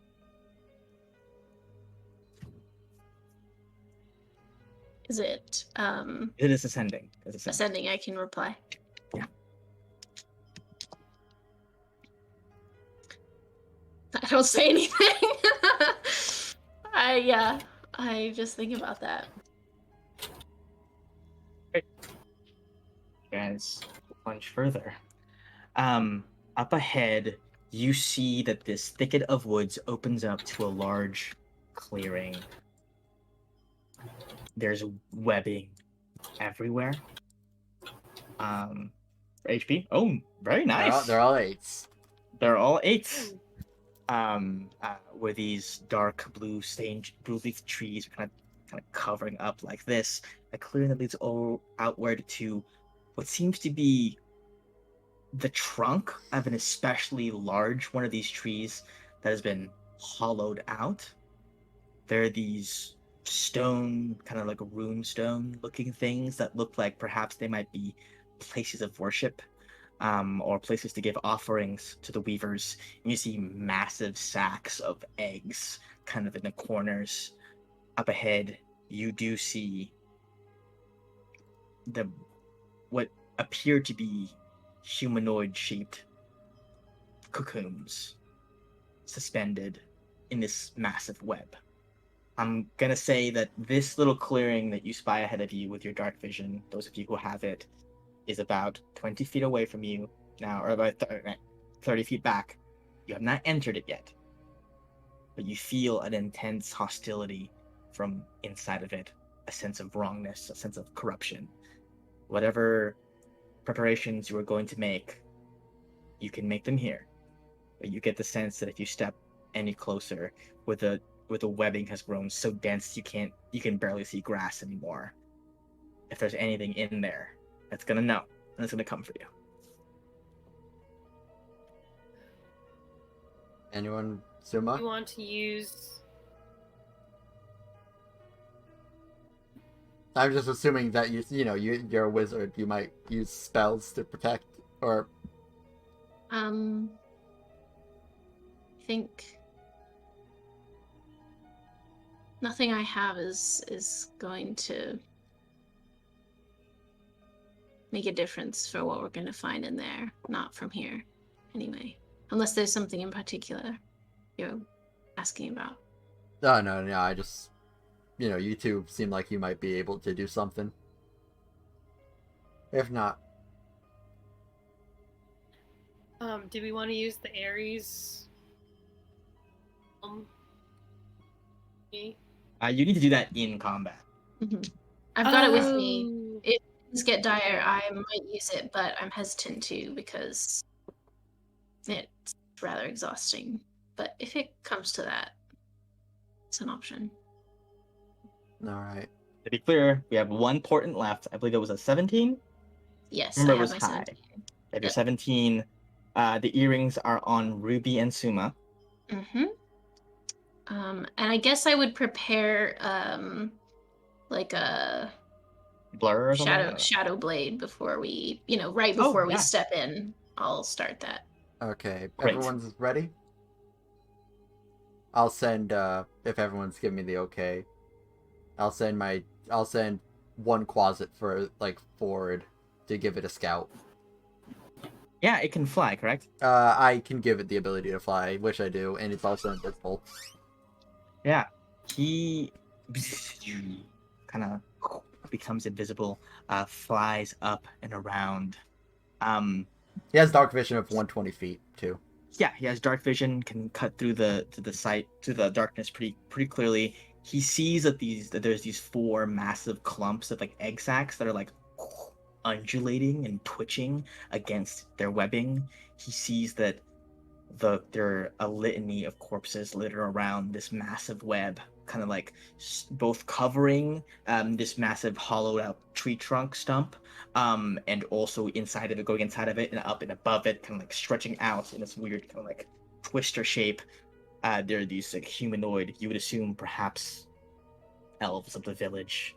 Is it It is ascending. ascending? I can reply. Yeah. I don't say anything. I just think about that. Great. You guys plunge further. Up ahead, you see that this thicket of woods opens up to a large clearing. There's webbing everywhere. For HP. Oh, very nice. They're all 8s. They're all 8s. Where these dark blue leaf trees are kind of covering up like this. A clearing that leads all outward to what seems to be the trunk of an especially large one of these trees that has been hollowed out. There are these stone, kind of like rune stone looking things that look like perhaps they might be places of worship, or places to give offerings to the weavers. And you see massive sacks of eggs kind of in the corners. Up ahead, you do see what appear to be humanoid shaped cocoons suspended in this massive web. I'm gonna say that this little clearing that you spy ahead of you with your dark vision, those of you who have it, is about 20 feet away from you now, or about 30 feet back. You have not entered it yet, but you feel an intense hostility from inside of it, a sense of wrongness, a sense of corruption. Whatever preparations you are going to make, you can make them here, but you get the sense that if you step any closer, where the webbing has grown so dense you can barely see grass anymore. If there's anything in there, it's gonna know, and it's gonna come for you. Anyone, Suma? You want to use? I'm just assuming that you're a wizard. You might use spells to protect, or I think nothing I have is going to make a difference for what we're going to find in there. Not from here, anyway. Unless there's something in particular you're asking about. no. I just, you two seem like you might be able to do something. If not, Do we want to use the Ares? Me? You need to do that in combat. Mm-hmm. I've got it with Oh. me. If things get dire, I might use it, but I'm hesitant to because it's rather exhausting. But if it comes to that, it's an option. all right. To be clear, we have one portent left. I believe it was a 17. Yes, Remember, I it was have my high. 17. If you're Yep. 17, the earrings are on Ruby and Suma. Mm-hmm. And I guess I would prepare like a Blur or something? shadow blade before we, right before we yeah. step in. I'll start that. Okay, Great. everyone's ready? I'll send, if everyone's giving me the okay, I'll send one Quasit forward to give it a scout. Yeah, it can fly, correct? I can give it the ability to fly, which I do, and it's also invisible. Yeah. He kind of becomes invisible, flies up and around. He has dark vision of 120 feet, too. Yeah, he has dark vision, can cut through the darkness pretty clearly. He sees that there's these 4 massive clumps of like egg sacs that are like undulating and twitching against their webbing. He sees that there are a litany of corpses littered around this massive web, kind of like both covering this massive hollowed out tree trunk stump, and also inside of it, going inside of it and up and above it, kind of like stretching out in this weird kind of like twister shape. There are these like humanoid, you would assume perhaps elves of the village.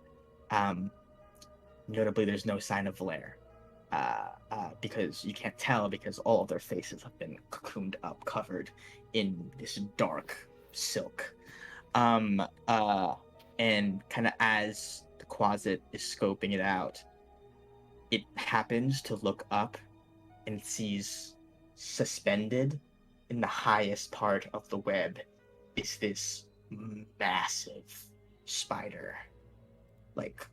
Notably, there's no sign of Valer, because you can't tell because all of their faces have been cocooned up, covered in this dark silk. And kind of as the Quasit is scoping it out, it happens to look up and sees suspended in the highest part of the web is this massive spider, like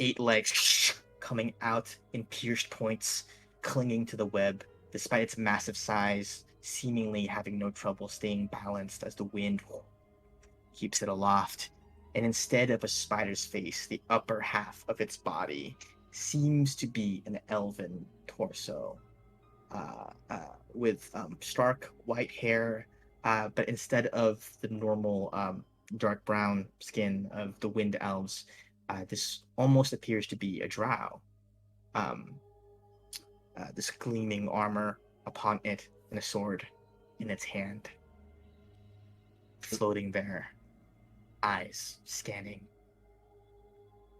8 legs coming out in pierced points, clinging to the web, despite its massive size, seemingly having no trouble staying balanced as the wind keeps it aloft. And instead of a spider's face, the upper half of its body seems to be an elven torso, with stark white hair, but instead of the normal dark brown skin of the wind elves, this almost appears to be a drow. This gleaming armor upon it and a sword in its hand, floating there, eyes scanning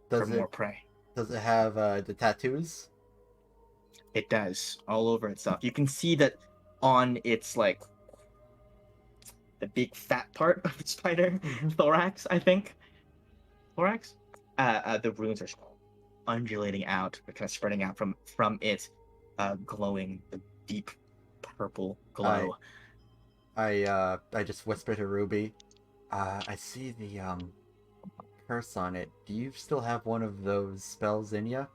for more prey. Does it have the tattoos? It does, all over itself. You can see that on its like the big fat part of the spider, thorax, I think. Thorax? The runes are undulating out, kind of spreading out from it, glowing the deep purple glow. I just whisper to Ruby. I see the curse on it. Do you still have one of those spells in you?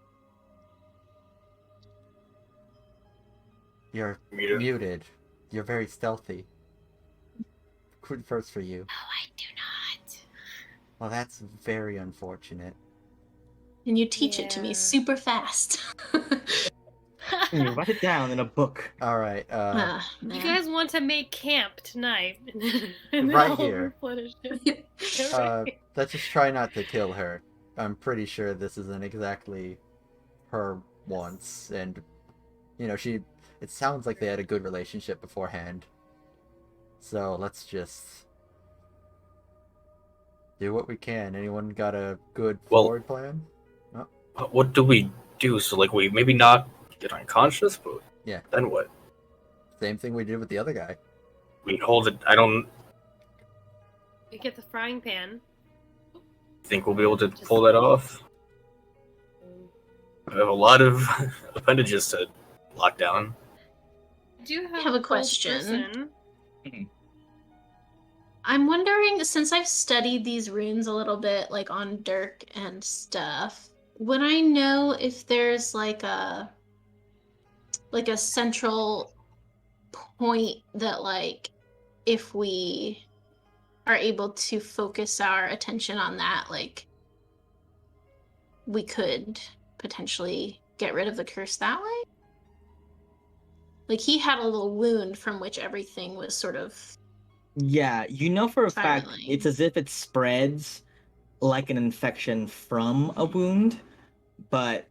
You're muted. You're very stealthy. Good first for you. No, I do not. Well, that's very unfortunate. And you teach it to me Yeah. super fast. And you write it down in a book. All right. You Man. guys want to make camp tonight? And Right I'll here. replenish it. Right. Let's just try not to kill her. I'm pretty sure this isn't exactly her once, and you know it sounds like they had a good relationship beforehand. So let's just do what we can. Anyone got a good forward plan? What do we do? So, like, we maybe not get unconscious, but Yeah. then what? Same thing we did with the other guy. We hold it. I don't We get the frying pan. think we'll be able to pull that off. I have a lot of appendages to lock down. I do have a cold question. person. I'm wondering, since I've studied these runes a little bit, like on Dirk and stuff, would I know if there's like a central point that, like, if we are able to focus our attention on that, like, we could potentially get rid of the curse that way? Like, he had a little wound from which everything was sort of... Yeah, you know for a fact Spiraling. it's as if it spreads like an infection from a wound, but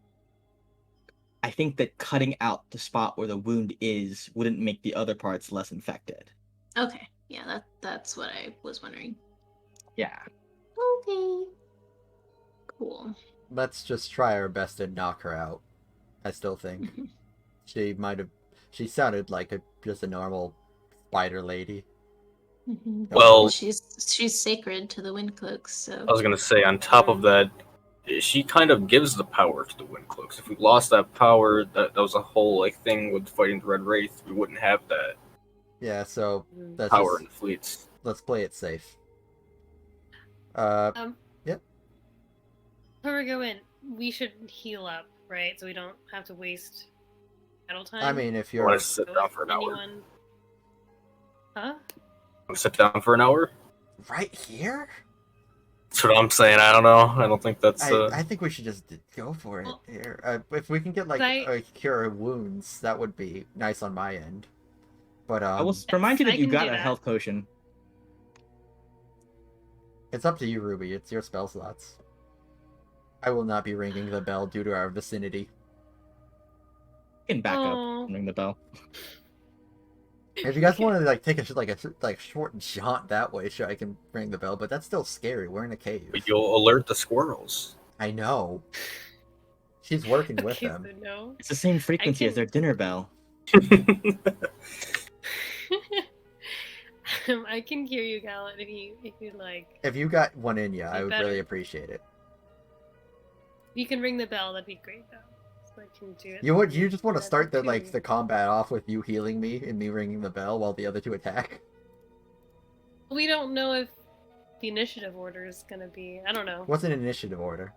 I think that cutting out the spot where the wound is wouldn't make the other parts less infected. Okay, yeah, that's what I was wondering. Yeah. Okay. Cool. Let's just try our best to knock her out. I still think she sounded like just a normal spider lady. Well, she's sacred to the Windcloaks, so... I was gonna say, on top of that, she kind of gives the power to the Windcloaks. If we lost that power, that was a whole like thing with fighting the Red Wraith. We wouldn't have that Yeah, so that's power in the fleets. Let's play it safe. Yep. Before we go in, we should heal up, right? So we don't have to waste battle time. I mean, if You you're want to sit down for an hour? Anyone... Huh? Want to sit down for an hour? right here, That's what I'm saying. I don't know. I don't think that's. I think we should just go for it Well, here. If we can get like a cure wounds, that would be nice on my end. But I will remind you that I you can got do a that. health potion. it's up to you, Ruby. It's your spell slots. I will not be ringing the bell due to our vicinity. You can back up Aw. and ring the bell. If you guys want to like take a short jaunt that way, sure, I can ring the bell. But that's still scary. We're in a cave. But you'll alert the squirrels. I know. She's working with Okay, them. so no. It's the same frequency as their dinner bell. I can hear you, Gallant, if you like. If you got one in you, I You would better. really appreciate it. You can ring the bell, that'd be great though. So I can do it. You just want to Yeah, start the that'd be- the combat off with you healing me and me ringing the bell while the other two attack. We don't know if the initiative order is gonna be. I don't know. What's an initiative order?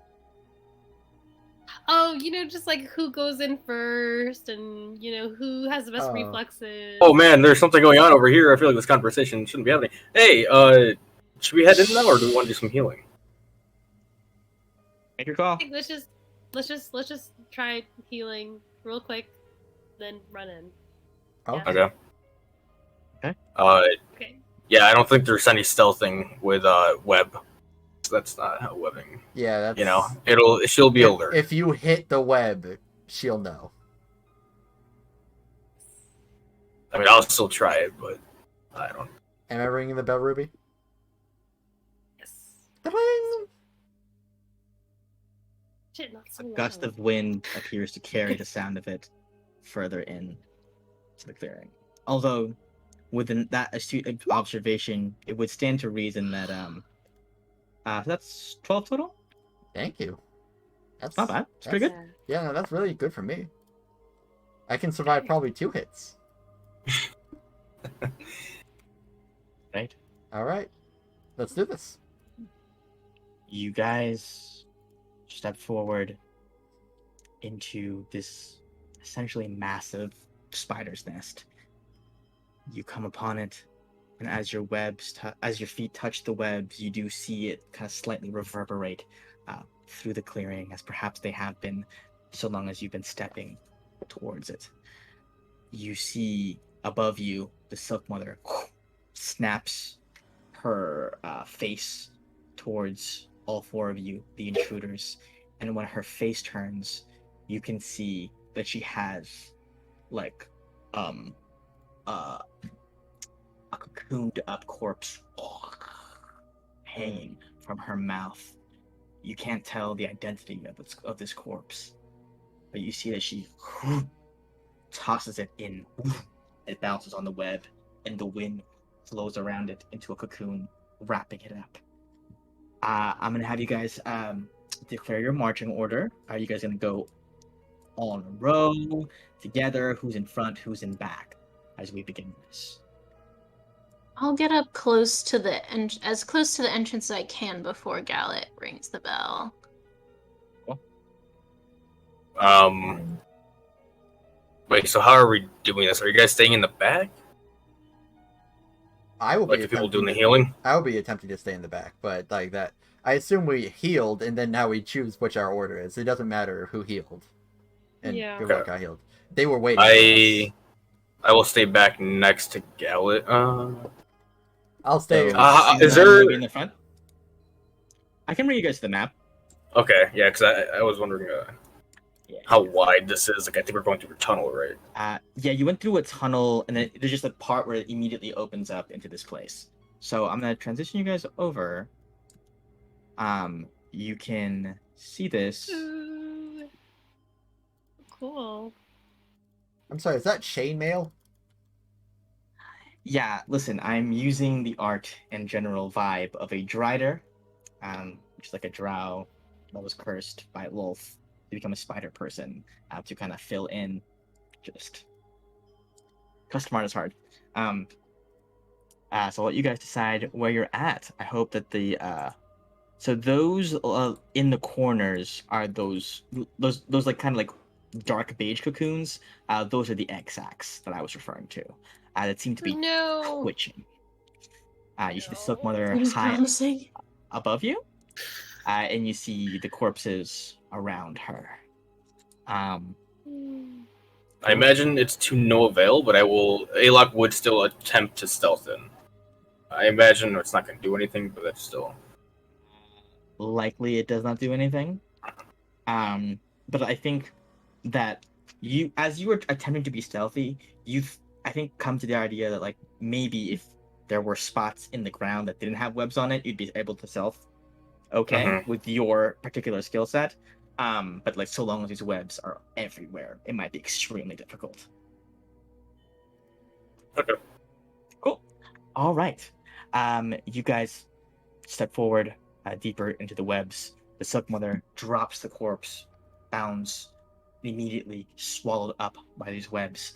Oh, just like who goes in first, and who has the best Oh. reflexes. Oh man, there's something going on over here. I feel like this conversation shouldn't be happening. Hey, should we head in now, or do we want to do some healing? Make your call. I think let's just try healing real quick, then run in. Okay. Okay. Okay. Okay. Yeah, I don't think there's any stealthing with web. That's not how webbing. Yeah, that's She'll be alert. If you hit the web, she'll know. I mean, I'll still try it, but I don't. Am I ringing the bell, Ruby? Yes. Da-ding! Shit, not so A gust loud. of wind appears to carry the sound of it further in to the clearing. Although, within that astute observation, it would stand to reason that that's 12 total. Thank you. That's Not bad. It's pretty good. Yeah, no, that's really good for me. I can survive probably 2 hits. Right? All right. Let's do this. You guys step forward into this essentially massive spider's nest. You come upon it, and as your as your feet touch the webs, you do see it kind of slightly reverberate through the clearing, as perhaps they have been so long as you've been stepping towards it. You see above you the Silk Mother snaps her face towards all four of you, the intruders, and when her face turns, you can see that she has like uh, a cocooned up corpse hanging from her mouth. You can't tell the identity of this corpse, but you see that she tosses it in. It bounces on the web, and the wind flows around it into a cocoon, wrapping it up. I'm gonna have you guys declare your marching order. Are you guys gonna go all in a row, together? Who's in front? Who's in back? As we begin this. I'll get up close to as close to the entrance as I can before Gallet rings the bell. Wait, so how are we doing this? Are you guys staying in the back? I will Like be the people attempting doing the healing? I will be attempting to stay in the back, but like that, I assume we healed, and then now we choose which our order is. It doesn't matter who healed, and Yeah. who got healed. They were waiting. For us. I will stay back next to Gallet. I'll stay. So, is there- in the front? I can bring you guys to the map. Okay, yeah, because I was wondering Yeah. how wide this is. Like, I think we're going through a tunnel, right? Yeah, you went through a tunnel, and then there's just a part where it immediately opens up into this place. So I'm gonna transition you guys over. You can see this. Ooh. Cool. I'm sorry. Is that chainmail? Yeah, listen, I'm using the art and general vibe of a Drider, which is like a drow that was cursed by Wolf to become a spider person, to kind of fill in. Just custom art is hard. So I'll let you guys decide where you're at. I hope that so those in the corners are those like kind of like dark beige cocoons. Those are the egg sacs that I was referring to. That seem to be twitching. You see the Silk Mother high above you, and you see the corpses around her. I imagine it's to no avail, but Alok would still attempt to stealth in. I imagine it's not going to do anything, but that's still... Likely it does not do anything. But I think that as you were attempting to be stealthy, I think come to the idea that like maybe if there were spots in the ground that didn't have webs on it, you'd be able to stealth with your particular skill set. But like so long as these webs are everywhere, it might be extremely difficult. Okay. Cool. All right. You guys step forward deeper into the webs. The Silk Mother drops the corpse, bounds, immediately swallowed up by these webs.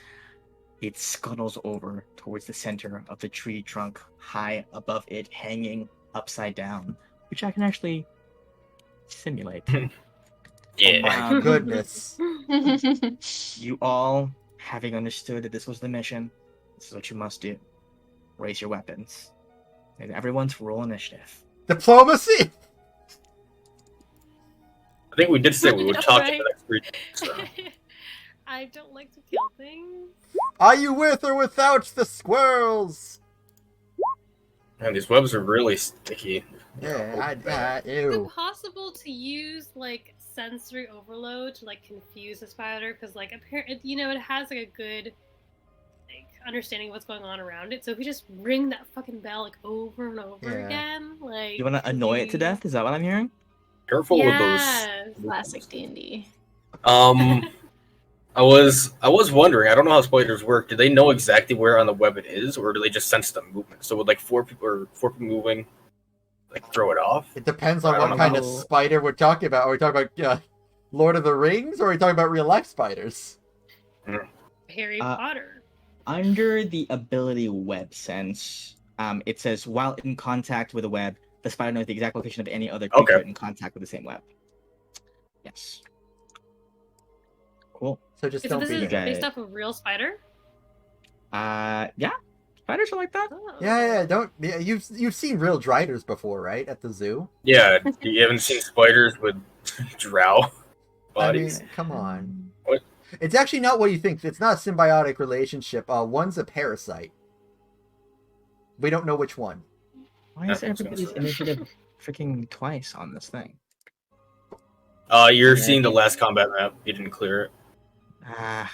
It scuttles over towards the center of the tree trunk, high above it, hanging upside down, which I can actually simulate. Yeah. Oh my goodness. You all, having understood that this was the mission, this is what you must do. Raise your weapons. And everyone's roll initiative. Diplomacy. I think we did say we would talk Right. in the next 3 days, so. I don't like to kill things. Are you with or without the squirrels? Man, these webs are really sticky. Yeah, Is ew. it possible to use like sensory overload to like confuse the spider? Because like apparently, it has like a good like understanding of what's going on around it. So if you just ring that fucking bell like over and over Yeah. again, like You want to annoy it to death? Is that what I'm hearing? Careful with Yes. those. Classic D&D. I was wondering. I don't know how spiders work. Do they know exactly where on the web it is, or do they just sense the movement? So would like four people moving, like throw it off? It depends on I what don't kind of know. spider we're talking about. Are we talking about Lord of the Rings, or are we talking about real life spiders? Harry Uh, Potter. Under the ability web sense, It says, while in contact with a web, the spider knows the exact location of any other creature Okay. in contact with the same web. Yes. Cool. So just So don't this be is there. based off a real spider? Yeah. Spiders are like that. Oh. Yeah, don't. Yeah, you've seen real driders before, right? At the zoo. Yeah, you haven't seen spiders with drow bodies? I mean, come on. What? It's actually not what you think. It's not a symbiotic relationship. One's a parasite. We don't know which one. Why is That makes everybody's sense. initiative freaking twice on this thing? You're Yeah. seeing the last combat map. You didn't clear it. Ah.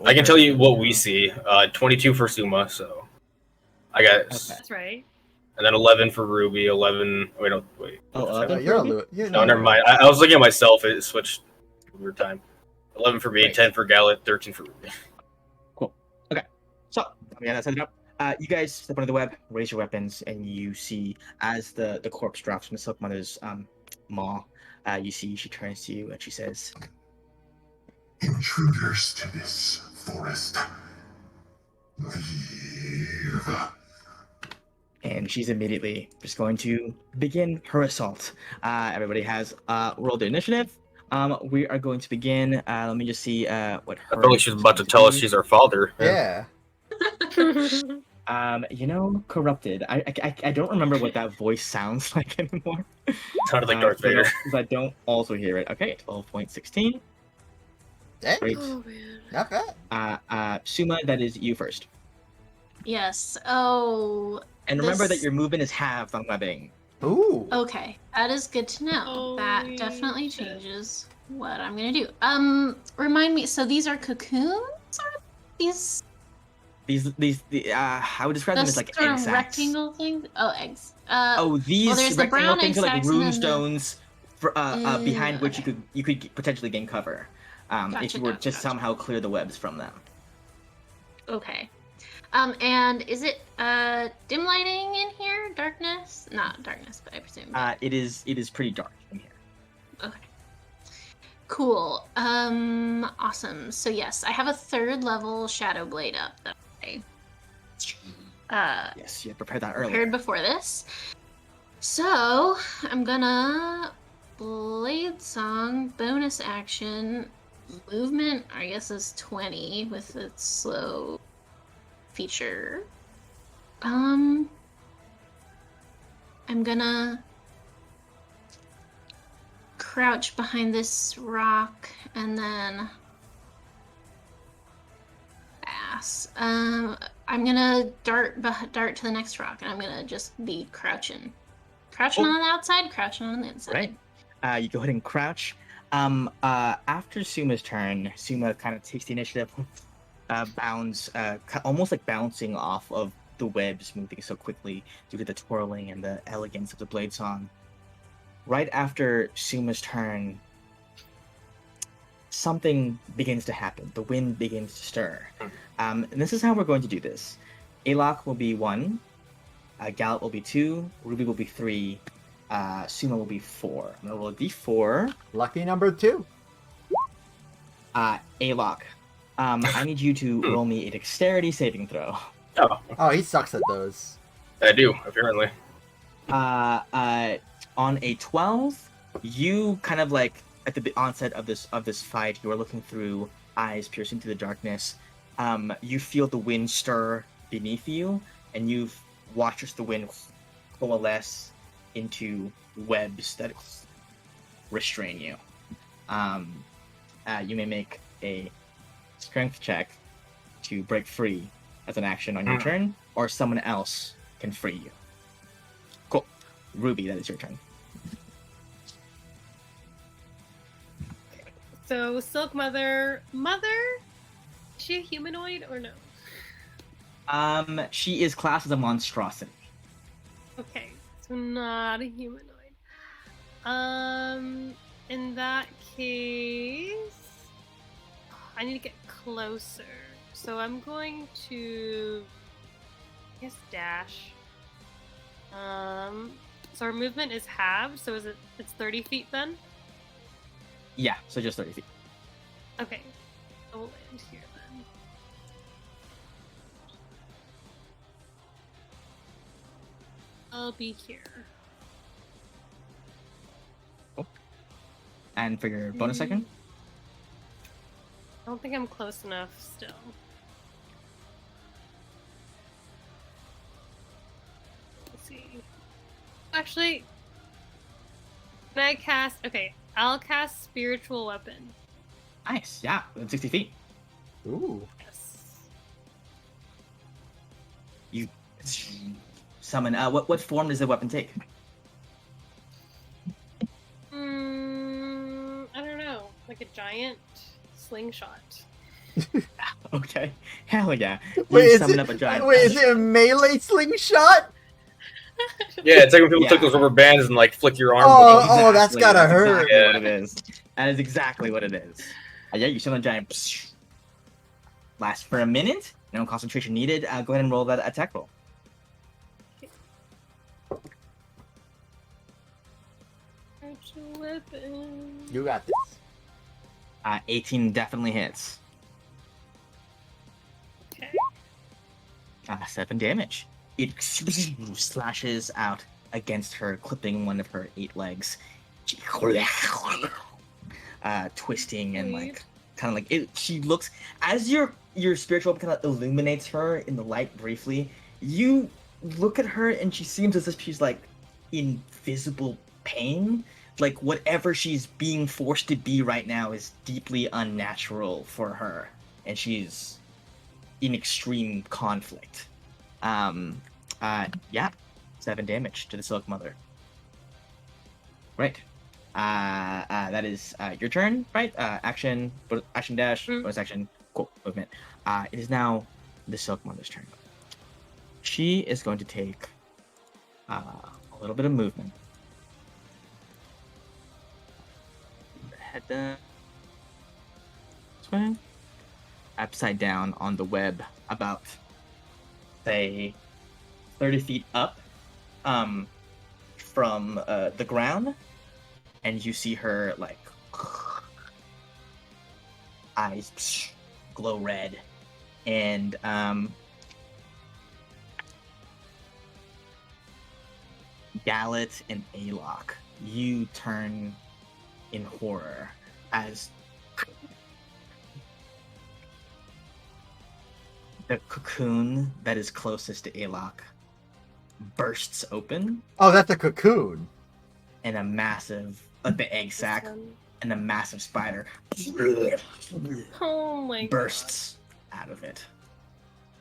I can tell you what we see. 22 for Suma, so I got, Okay. That's right. and then 11 for Ruby. 11. Wait, no, wait. Oh, What the 11? fuck? You're a Ruby? You're No, never mind. I was looking at myself. It switched over time. 11 for me, Wait. 10 for Gallet, 13 for Ruby. So, yeah, that's it up. You guys step onto the web, raise your weapons, and you see as the corpse drops from the Silk Mother's maw, you see she turns to you and she says, Intruders to this forest. Leave. and she's immediately just going to begin her assault. Everybody has rolled their initiative. We are going to begin. Let me just see what her. I feel like she's about to tell us she's our father. Yeah. Corrupted. I don't remember what that voice sounds like anymore. Sounded like Darth Vader. Because I don't also hear it. Okay, 12.16. Dang, Great. Oh man. not bad. Suma, that is you first. Yes. Oh, And remember This- that your movement is halved on webbing. Ooh. okay. That is good to know. Holy that definitely shit. changes what I'm gonna do. Remind me. So these are cocoons? Or these I would describe them as like sort egg of sacs. rectangle things? Oh, eggs. These there's the rectangle brown things are egg like sacs and rune then the- stones behind which okay. you could potentially gain cover if Gotcha, you were gotcha, to somehow clear the webs from them. Okay. And is it dim lighting in here? Darkness? Not darkness, but I presume. It is pretty dark in here. Okay. Cool. Awesome. So yes, I have a 3rd level Shadow Blade up that I Yes, you had prepared that earlier. prepared before this. So I'm gonna Blade Song bonus action. Movement, I guess, is 20 with its slow feature. I'm gonna crouch behind this rock and then I'm gonna dart to the next rock and I'm gonna just be crouching Oh. on the outside, crouching on the inside. Right. You go ahead and crouch. After Suma's turn, Suma kind of takes the initiative, bounds, almost like bouncing off of the webs, moving so quickly due to the twirling and the elegance of the blade song. Right after Suma's turn, something begins to happen. The wind begins to stir. And this is how we're going to do this. Alok will be 1, Gallet will be 2, Ruby will be 3, Suma will be 4. I'm gonna roll a d4. Lucky number 2. Alok, I need you to roll me a dexterity saving throw. Oh, he sucks at those. I do, apparently. On a 12, you kind of like at the onset of this fight, you are looking through eyes piercing through the darkness. You feel the wind stir beneath you, and you've watched as the wind coalesce into webs that restrain you. You may make a strength check to break free as an action on your turn, or someone else can free you. Cool. Ruby, that is your turn. So Silk Mother, is she a humanoid or no? She is classed as a monstrosity. Okay, so not a humanoid. In that case, I need to get closer. So I'm going to, I guess, dash. So our movement is halved. So it's 30 feet then? Yeah, so just 30 feet. Okay, I will land here then. I'll be here. And for your bonus action? I don't think I'm close enough still. Let's see. Actually, can I cast... Okay, I'll cast Spiritual Weapon. Nice, yeah, within 60 feet. Ooh. Yes. You summon. What form does the weapon take? I don't know. Like a giant slingshot. Okay, hell yeah. Wait, You is summon it, up a giant. wait, is it a melee slingshot? Yeah, it's like when people Yeah. took those rubber bands and like flick your arm. Oh, with them. oh, that's gotta hurt. Exactly what it is. That is exactly what it is. Yeah, you summon a giant. Lasts for a minute. No concentration needed. Go ahead and roll that attack roll. Spiritual Weapon. You got this. 18 definitely hits. Okay. 7 damage. It slashes out against her, clipping one of her 8 legs. Twisting and like kind of like it. She looks as your spiritual kind of illuminates her in the light briefly. You look at her and she seems as if she's like in visible pain. Like whatever she's being forced to be right now is deeply unnatural for her, and she's in extreme conflict. Yeah, 7 damage to the Silk Mother. Right. That is your turn, right? Action dash, bonus action, cool, movement. It is now the Silk Mother's turn. She is going to take a little bit of movement. Head down. This way. Upside down on the web, about, say, 30 feet up from the ground. And you see her, like, eyes glow red. And, Gallet and Alok, you turn in horror as the cocoon that is closest to Alok bursts open. Oh, that's a cocoon. And a massive, the egg sac, and a massive spider Oh my bursts out of it.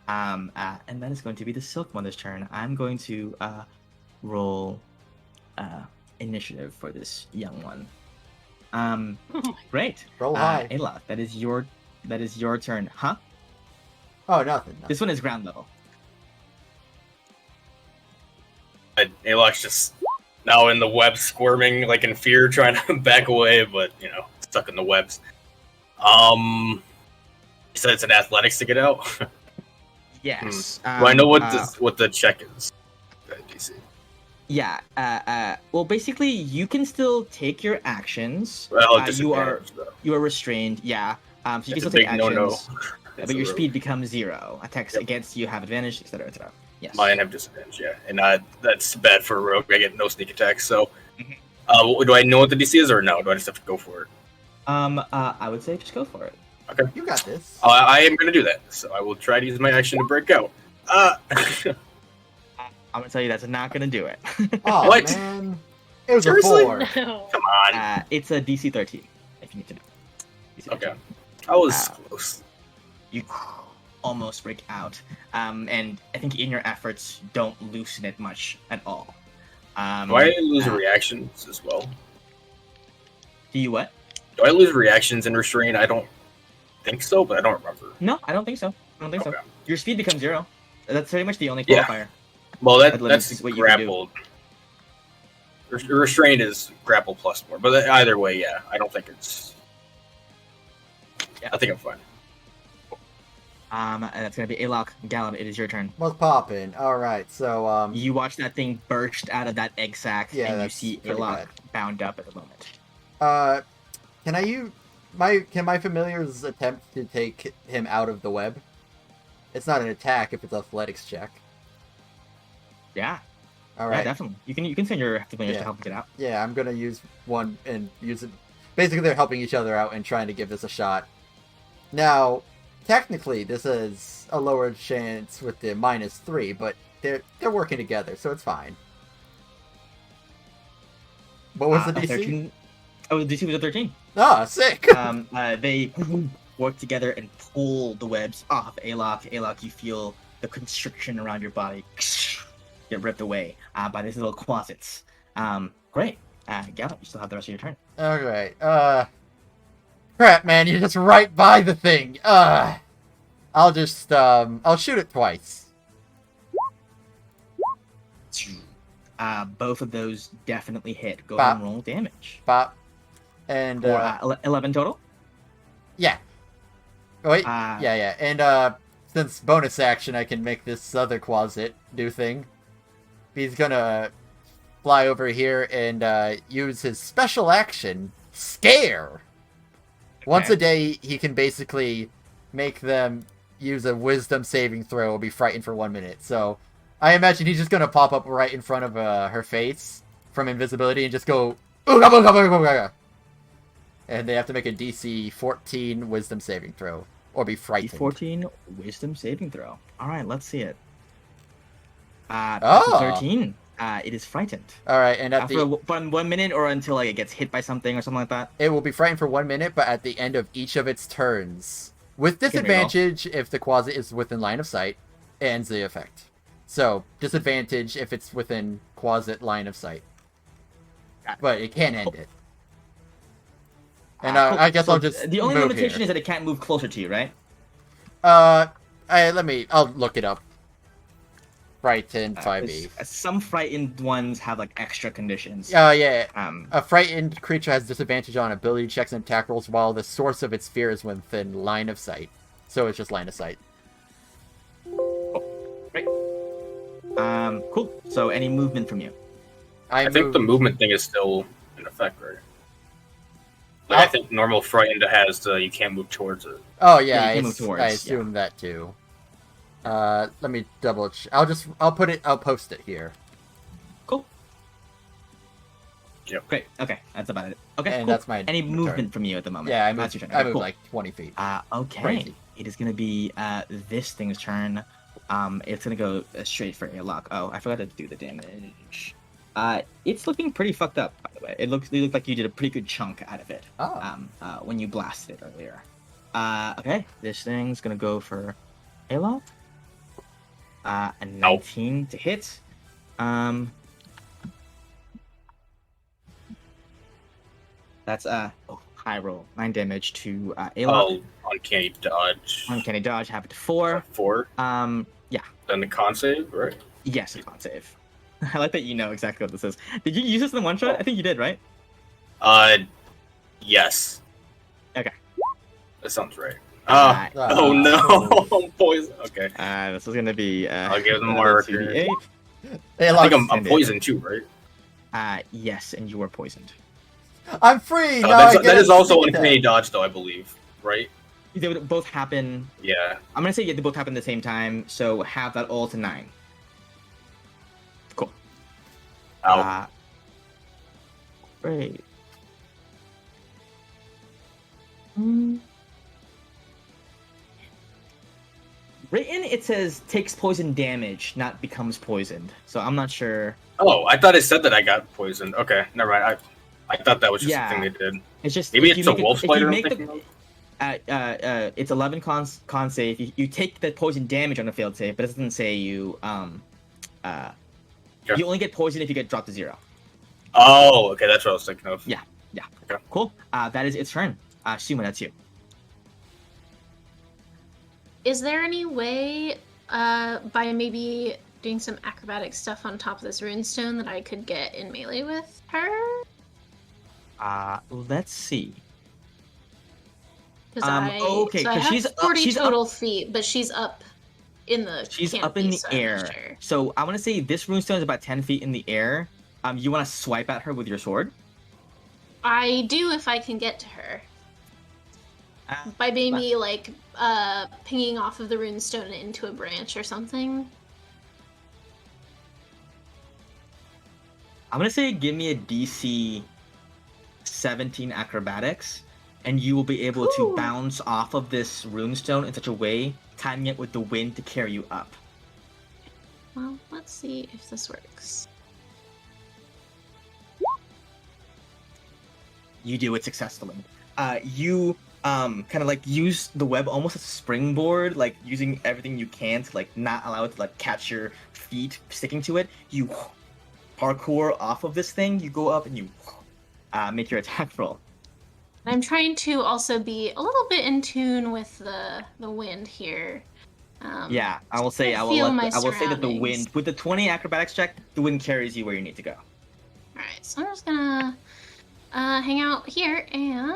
And that is going to be the Silk Mother's turn. I'm going to roll initiative for this young one. Great. Roll high. Alok, that is your turn, huh? Oh, nothing. This one is ground level. Alok's just now in the web, squirming like in fear, trying to back away, but you know, stuck in the webs. You said it's an athletics to get out. Yes. Do I know what the check is? DC. Yeah. Well, basically, you can still take your actions. Well, you are restrained. Yeah. So you can still take actions. But your speed becomes 0. Attacks against you have advantage, etc., etc. Yes. Mine have disadvantage, yeah, and that's bad for a rogue. I get no sneak attacks. So, do I know what the DC is, or no? Do I just have to go for it? I would say just go for it. Okay, You got this. I am going to do that. So I will try to use my action to break out. I'm gonna tell you that's not gonna do it. Oh, What? man. It was Seriously? a 4. No. Come on. It's a DC 13, if you need to know. DC 13. Okay, I was close. You almost break out, and I think in your efforts don't loosen it much at all. Do I lose reactions as well? Do you what? Do I lose reactions in restraint? I don't think so, but I don't remember. No, I don't think so. So. Okay. Your speed becomes 0. That's pretty much the only Yeah. qualifier. Well, That limits that's what you can do. grappled. Restraint is grapple plus more, but either way, yeah, I don't think it's. Yeah. I think I'm fine. And that's gonna be Alok. Gallup, it is your turn. What's poppin'? Alright, so, You watch that thing burst out of that egg sac, Yeah, and you that's see pretty Alok bad. bound up at the moment. Can my familiars attempt to take him out of the web? It's not an attack if it's athletics check. Yeah. All Yeah, right. definitely. You can send your active players to help get out. Yeah, I'm gonna use one and use it. Basically, they're helping each other out and trying to give this a shot. Now, technically, this is a lower chance with the -3, but they're working together, so it's fine. What was the DC? 13. Oh, the DC was a 13. Ah, sick. They work together and pull the webs off Alok. Alok, you feel the constriction around your body get ripped away by these little closets. Great. Gallup, you still have the rest of your turn. Okay. Crap, man, you're just right by the thing. I'll just I'll shoot it twice. Both of those definitely hit. Go Bop. ahead and roll damage. Bop. And For 11 total. yeah. Oh, wait. Uh, Yeah. And since bonus action, I can make this other closet do thing. He's gonna fly over here and use his special action, Scare. Once a day, he can basically make them use a Wisdom saving throw or be frightened for 1 minute. So I imagine he's just gonna pop up right in front of her face from invisibility and just go ooga booga booga booga. And they have to make a DC 14 Wisdom saving throw or be frightened. 14 Wisdom saving throw. All right, let's see it. Oh. 13. It is frightened. All right, and at For 1 minute or until like it gets hit by something or something like that. it will be frightened for 1 minute, but at the end of each of its turns, with disadvantage if the closet is within line of sight, ends the effect. So disadvantage if it's within closet line of sight, but it can end it. And I guess So I'll just the only move limitation here. is that it can't move closer to you, right? I'll look it up. Frightened 5e. Some frightened ones have like extra conditions. Yeah. Um, A frightened creature has disadvantage on ability checks and attack rolls while the source of its fear is within line of sight. So it's just line of sight. Great. Cool. So any movement from you? I think the movement thing is still in effect, right? Like, I think normal frightened has the you can't move towards it. Oh yeah, you can move towards, I assume that too. Let me double. I'll post it here. Cool. Yep. Great. Okay, that's about it. Okay. And cool. that's my any turn. movement from you at the moment? Yeah, That's your turn. I Okay, moved cool. like 20 feet. Okay. Crazy. It is gonna be this thing's turn. It's gonna go straight for Alok. Oh, I forgot to do the damage. It's looking pretty fucked up, by the way. It looked like you did a pretty good chunk out of it. Oh. When you blasted it earlier. Okay, this thing's gonna go for Alok. A 19 to hit. That's high roll. 9 damage to Alok. Oh, uncanny dodge. Uncanny dodge happened to 4. 4. Yeah. Then the con save, right? Yes, a con save. I like that you know exactly what this is. Did you use this in the one shot? I think you did, right? Yes. Okay. That sounds right. Oh no, I'm poisoned. Okay. This is gonna be. I'll give them more. 2d8. I think I'm poisoned too, right? Yes, and you are poisoned. I'm free. Now That is also uncanny dodge, though, I believe, right? They would both happen. Yeah. I'm gonna say they both happen at the same time, so have that all to 9. Cool. Ow. Great. Written, it says takes poison damage, not becomes poisoned. So I'm not sure. Oh, I thought it said that I got poisoned. Okay, never mind. I thought that was just Yeah. the thing they did. It's just Maybe if it's you a make wolf if you spider I'm make thinking of? it's 11 con save. You take the poison damage on a failed save, but it doesn't say you you only get poison if you get dropped to 0. Oh, okay, that's what I was thinking of. Yeah. Okay. Cool. That is its turn. Shima, that's you. Is there any way, by maybe doing some acrobatic stuff on top of this runestone, that I could get in melee with her? Let's see. Because okay, so I 'cause have she's 40 up total feet, but she's up in the She's canopy, up in the so I'm not air. sure. So I want to say this runestone is about 10 feet in the air. You want to swipe at her with your sword? I do if I can get to her. By maybe, like, pinging off of the runestone into a branch or something. I'm gonna say give me a DC 17 acrobatics, and you will be able to Ooh. bounce off of this runestone in such a way, timing it with the wind to carry you up. Well, let's see if this works. You do it successfully. You kind of like use the web almost as a springboard, like using everything you can to like not allow it to like catch your feet sticking to it. You parkour off of this thing. You go up and you make your attack roll. I'm trying to also be a little bit in tune with the wind here. Yeah, I will say I will say that the wind with the 20 acrobatics check, the wind carries you where you need to go. All right, so I'm just gonna hang out here and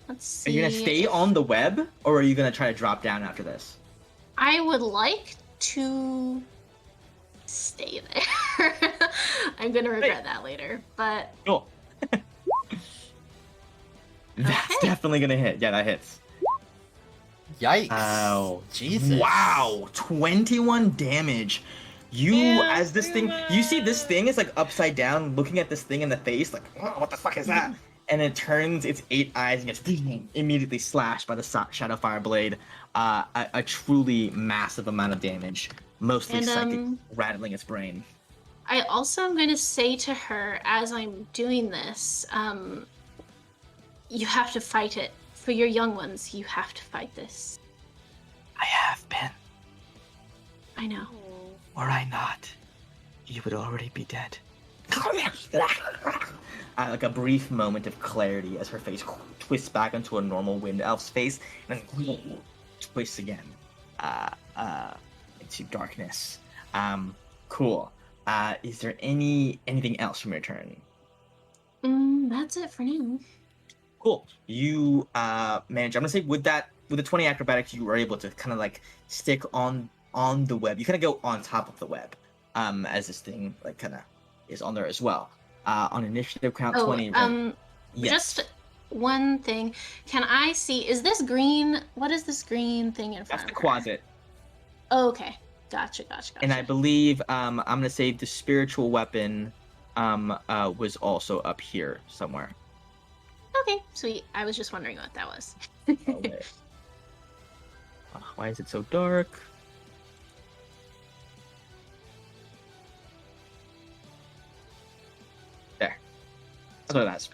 let's see. Are you gonna stay on the web, or are you gonna try to drop down after this? I would like to stay there. I'm gonna regret that later, but Cool. That's definitely gonna hit. Yeah, that hits. Yikes. Oh, Jesus. Wow, 21 damage. As this thing, you see this thing is like upside down, looking at this thing in the face, like, oh, what the fuck is that? And it turns its 8 eyes and gets immediately slashed by the Shadowfire blade. A truly massive amount of damage, mostly psychic, rattling its brain. I also am going to say to her as I'm doing this, you have to fight it. For your young ones, you have to fight this. I have been. I know. Were I not, you would already be dead. Like a brief moment of clarity as her face twists back into a normal wind elf's face, and then twists again into darkness. Cool. Is there anything else from your turn? That's it for now. Cool. You manage. I'm gonna say with the 20 acrobatics, you were able to kind of like stick on the web. You kind of go on top of the web, as this thing like kind of is on there as well. On initiative count 20. Yes. Just one thing. Can I see? Is this green? What is this green thing in front That's the of her? closet. Oh, okay. Gotcha. And I believe I'm gonna say the spiritual weapon was also up here somewhere. Okay, sweet. I was just wondering what that was. Why is it so dark? There. That's what it is.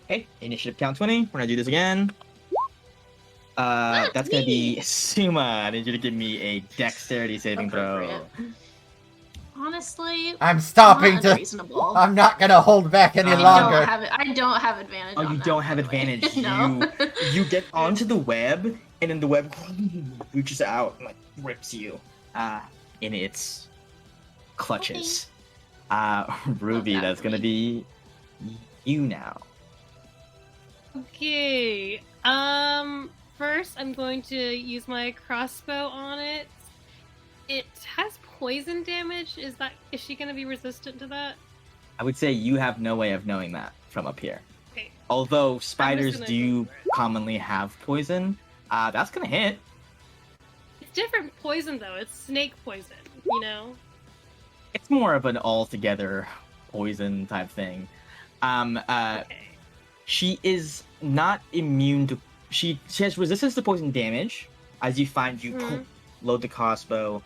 Okay, initiative count 20. We're gonna do this again. That's gonna be Suma. I need you to give me a dexterity saving throw. Honestly, I'm stopping not to. unreasonable. I'm not gonna hold back any longer. I don't have advantage. Oh, on you that, don't by have the way. advantage. No. You get onto the web, and then the web reaches out and like rips you in its clutches. Ruby, that's gonna be you now. Okay. First I'm going to use my crossbow on it. It has poison damage. Is she gonna be resistant to that? I would say you have no way of knowing that from up here. Okay. Although spiders do go for it. commonly have poison, that's gonna hit. It's different poison though. It's snake poison, you know? It's more of an altogether poison type thing. Okay. She is not immune to. She has resistance to poison damage. As you find, you load the crossbow.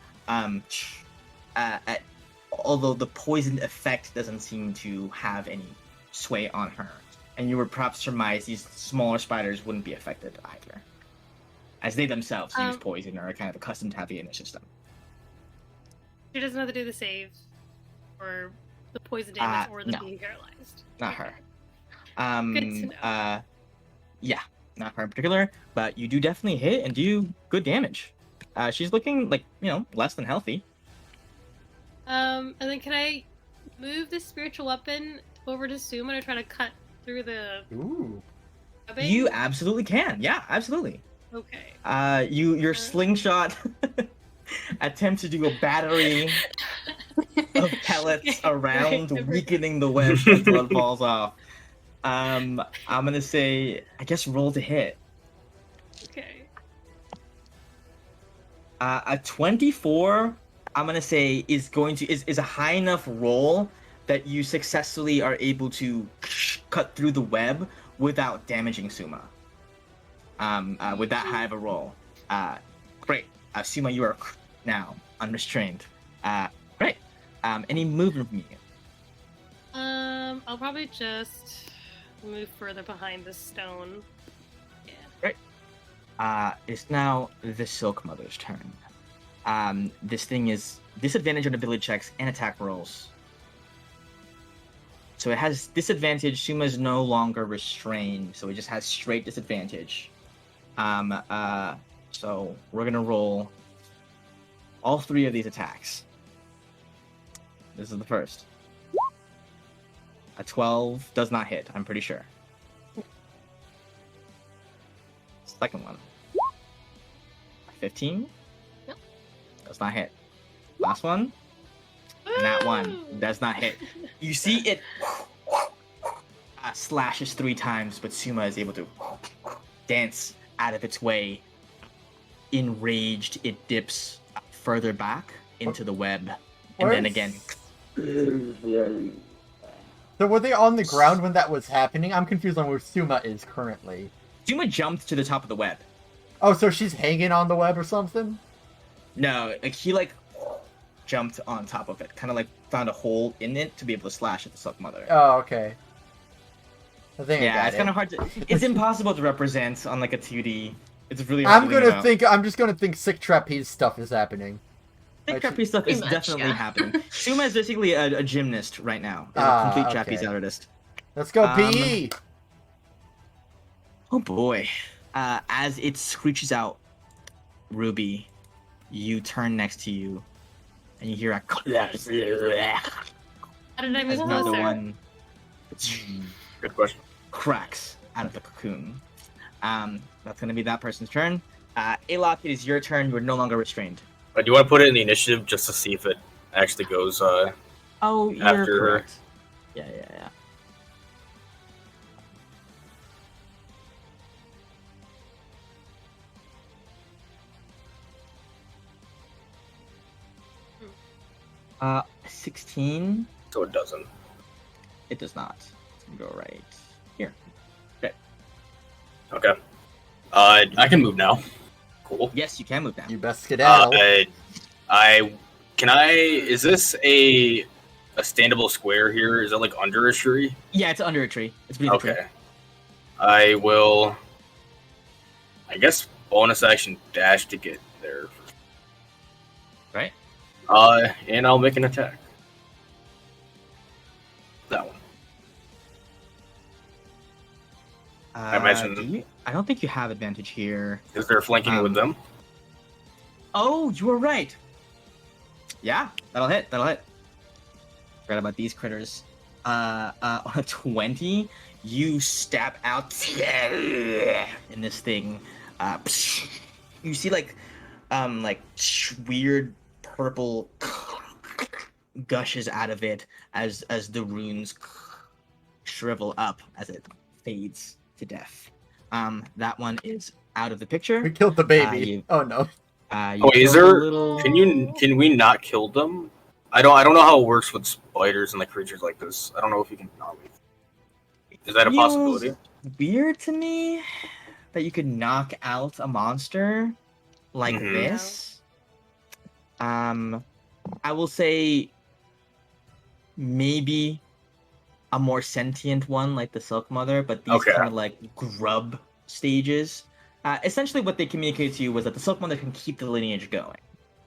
Although the poison effect doesn't seem to have any sway on her, and you would perhaps surmise these smaller spiders wouldn't be affected either, as they themselves use poison or are kind of accustomed to having it in their system. She doesn't have to do the save, or the poison damage, or the no. being paralyzed. Not Okay. her. Good to know. Yeah, not her in particular, but you do definitely hit and do good damage. She's looking like, less than healthy. And then can I move this spiritual weapon over to Suma to try to cut through the Ooh. webbing? You absolutely can. Yeah, absolutely. Okay. Your slingshot attempts to do a battery of pellets around, weakening the web as blood falls off. I'm gonna say, I guess roll to hit. Okay. A 24, I'm gonna say is a high enough roll that you successfully are able to cut through the web without damaging Suma. With that high of a roll. Great. Suma, you are now unrestrained. Great. Any movement from you? I'll probably just move further behind the stone. Yeah. Great. It's now the Silk Mother's turn. This thing is disadvantage on ability checks and attack rolls. So it has disadvantage. Suma is no longer restrained, so it just has straight disadvantage. So we're gonna roll all 3 of these attacks. This is the first. A 12 does not hit, I'm pretty sure. Second one. A 15? Nope. Does not hit. Last one. And that one does not hit. You see it slashes 3 times, but Suma is able to dance out of its way. Enraged, it dips further back into the web. And then again. So were they on the ground when that was happening? I'm confused on where Suma is currently. Suma jumped to the top of the web. Oh, so she's hanging on the web or something? No, like he jumped on top of it. Kind of like found a hole in it to be able to slash at the Silk Mother. Oh, okay. I think Yeah, I got it's it. kind of hard to. It's impossible to represent on like a 2D. It's really. I'm hard to gonna I'm just gonna think sick trapeze stuff is happening. Sick trapeze stuff is Pretty much, definitely yeah. happening. Suma is basically a gymnast right now. Is a complete okay. trapeze artist. Let's go, PE! Oh boy. As it screeches out, Ruby, you turn next to you, and you hear a How did I move as another closer? one Good question. cracks out of the cocoon. That's gonna be that person's turn. Alok, it is your turn. You are no longer restrained. Do you want to put it in the initiative just to see if it actually goes? Oh, you're After her. correct. Yeah. Hmm. 16. So it doesn't. It does not. It's gonna go right here. Okay. Okay. I can move now. Cool. Yes, you can move now. You best skedaddle. Is this a standable square here? Is it like under a tree? Yeah, it's under a tree. It's beneath a tree. Okay. I will, I guess, bonus action dash to get there. Right? And I'll make an attack. That one. I imagine- I don't think you have advantage here. Is there flanking with them? Oh, you were right. Yeah, that'll hit. Forgot about these critters. On a 20, you stab out in this thing. You see like weird purple gushes out of it as the runes shrivel up as it fades to death. That one is out of the picture. We killed the baby. you- Oh no. Is killed there? a little- Can we not kill them? I don't know how it works with spiders and like creatures like this. I don't know if you can not. Is that a Feels possibility? weird to me that you could knock out a monster like Mhm. this. I will say maybe a more sentient one like the Silk Mother, but these Okay. kind of like grub stages. Essentially, what they communicated to you was that the Silk Mother can keep the lineage going.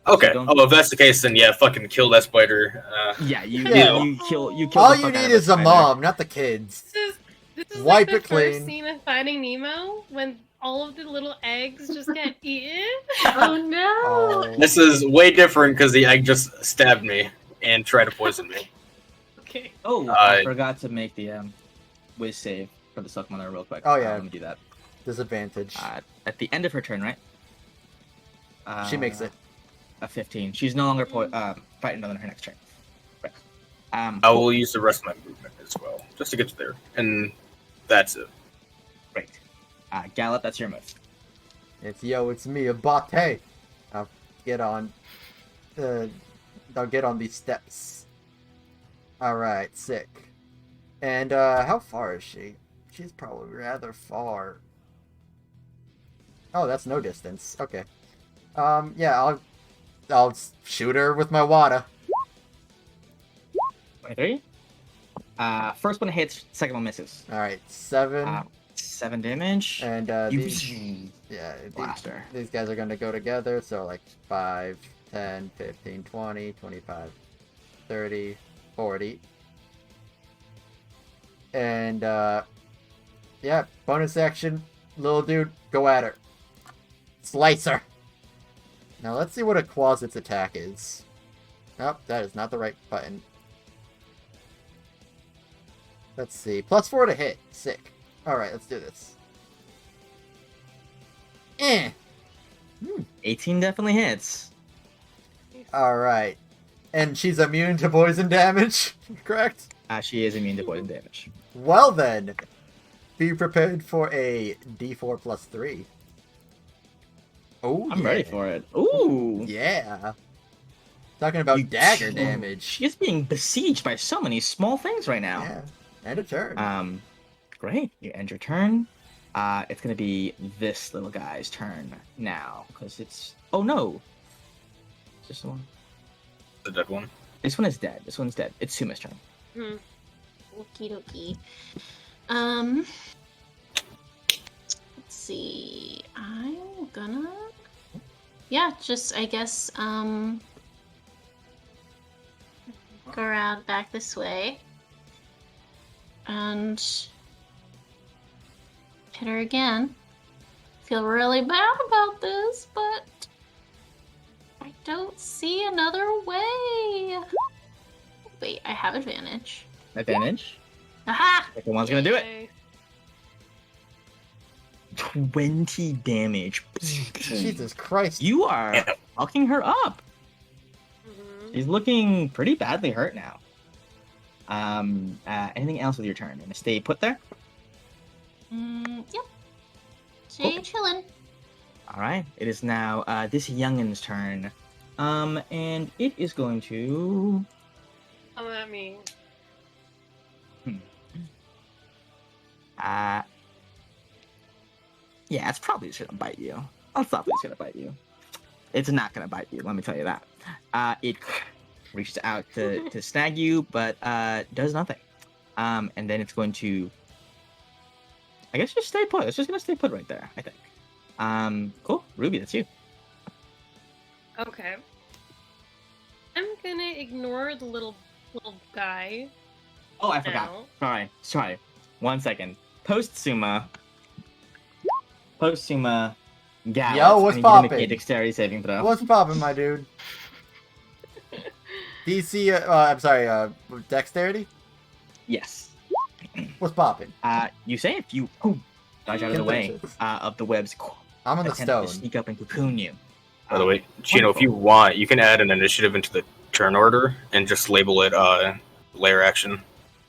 Okay. don't- Oh, if that's the case, then yeah, fucking kill that spider. Yeah, you Yeah. you kill All the you fuck out need of is a spider. mom, not the kids. This is Wipe like it the clean. first scene of Finding Nemo when all of the little eggs just get eaten. Oh no! Oh. This is way different because the egg just stabbed me and tried to poison me. Okay. Oh, I forgot to make the whiz save for the Silk Mother real quick. Oh, yeah. Let me do that. Disadvantage. At the end of her turn, right? She makes it. A 15. She's no longer frightened on her next turn. Right. I will use the rest of my movement as well, just to get to there. And that's it. Great. Gallop, that's your move. It's me, Abate. I'll get on. I'll get on these steps. Alright, sick. And how far is she? She's probably rather far. Oh, that's no distance. Okay. Yeah, I'll shoot her with my Wada. 23. First one hits, second one misses. Alright, 7. 7 damage. And You blaster. blaster. These guys are gonna go together, so like 5, 10, 15, 20, 25, 30, 40. And yeah, bonus action, little dude, go at her. Slice her. Now let's see what a Quasit's attack is. Nope, that is not the right button. Let's see. +4 to hit. Sick. Alright, let's do this. 18 definitely hits. Alright. And she's immune to poison damage, correct? She is immune to poison damage. Well then, be prepared for a D4 plus 3. Oh, I'm ready for it. Ooh. Yeah. Talking about dagger damage. She is being besieged by so many small things right now. Yeah. And a turn. Great. You end your turn. It's gonna be this little guy's turn now, because it's. Oh no. Is this the one? The dead one. This one is dead. This one's dead. It's Suma's turn. Okie dokie. Let's see. I'm gonna. Yeah, just I guess go around back this way and hit her again. Feel really bad about this, but I don't see another way. Wait, I have advantage. Advantage. Aha! Second one's gonna do it. Yay. 20 damage. Jesus Christ. You are fucking her up. She's looking pretty badly hurt now. Anything else with your turn? Gonna stay put there? Yep. Stay chillin'. All right. It is now this youngin's turn. And it is going to. Come at me. Yeah, it's probably just gonna bite you. It's probably just gonna bite you. It's not gonna bite you, let me tell you that. It reaches out to snag you, but does nothing. And then it's going to, I guess, just stay put. It's just gonna stay put right there, I think. Cool. Ruby, that's you. Okay. I'm gonna ignore the little guy. Oh, I forgot. now. Sorry. 1 second. Post Suma, Gallus. Yo, what's I need you to poppin'? make a dexterity saving throw. What's poppin', my dude? DC, I'm sorry, dexterity? Yes. What's poppin'? You say if you dodge out of the way of the webs, I'm on the attempt to stone. sneak up and cocoon you. By the way, Chino, if you want, you can add an initiative into the turn order and just label it layer action.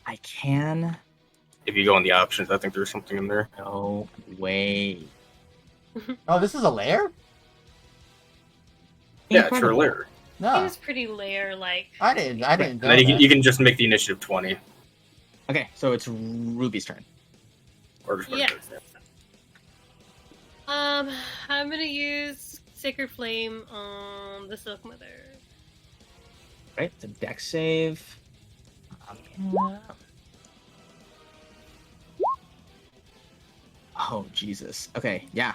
I can. If you go in the options, I think there's something in there. No way. Oh, this is a lair? Yeah, it's for a layer. He No, was pretty layer-like. I didn't know And then you that. can just make the initiative 20. Okay, so it's Ruby's turn. Or just Yeah. I'm gonna use Sacred Flame on the Silk Mother. Right, it's a dex save. Oh Jesus. Okay, yeah.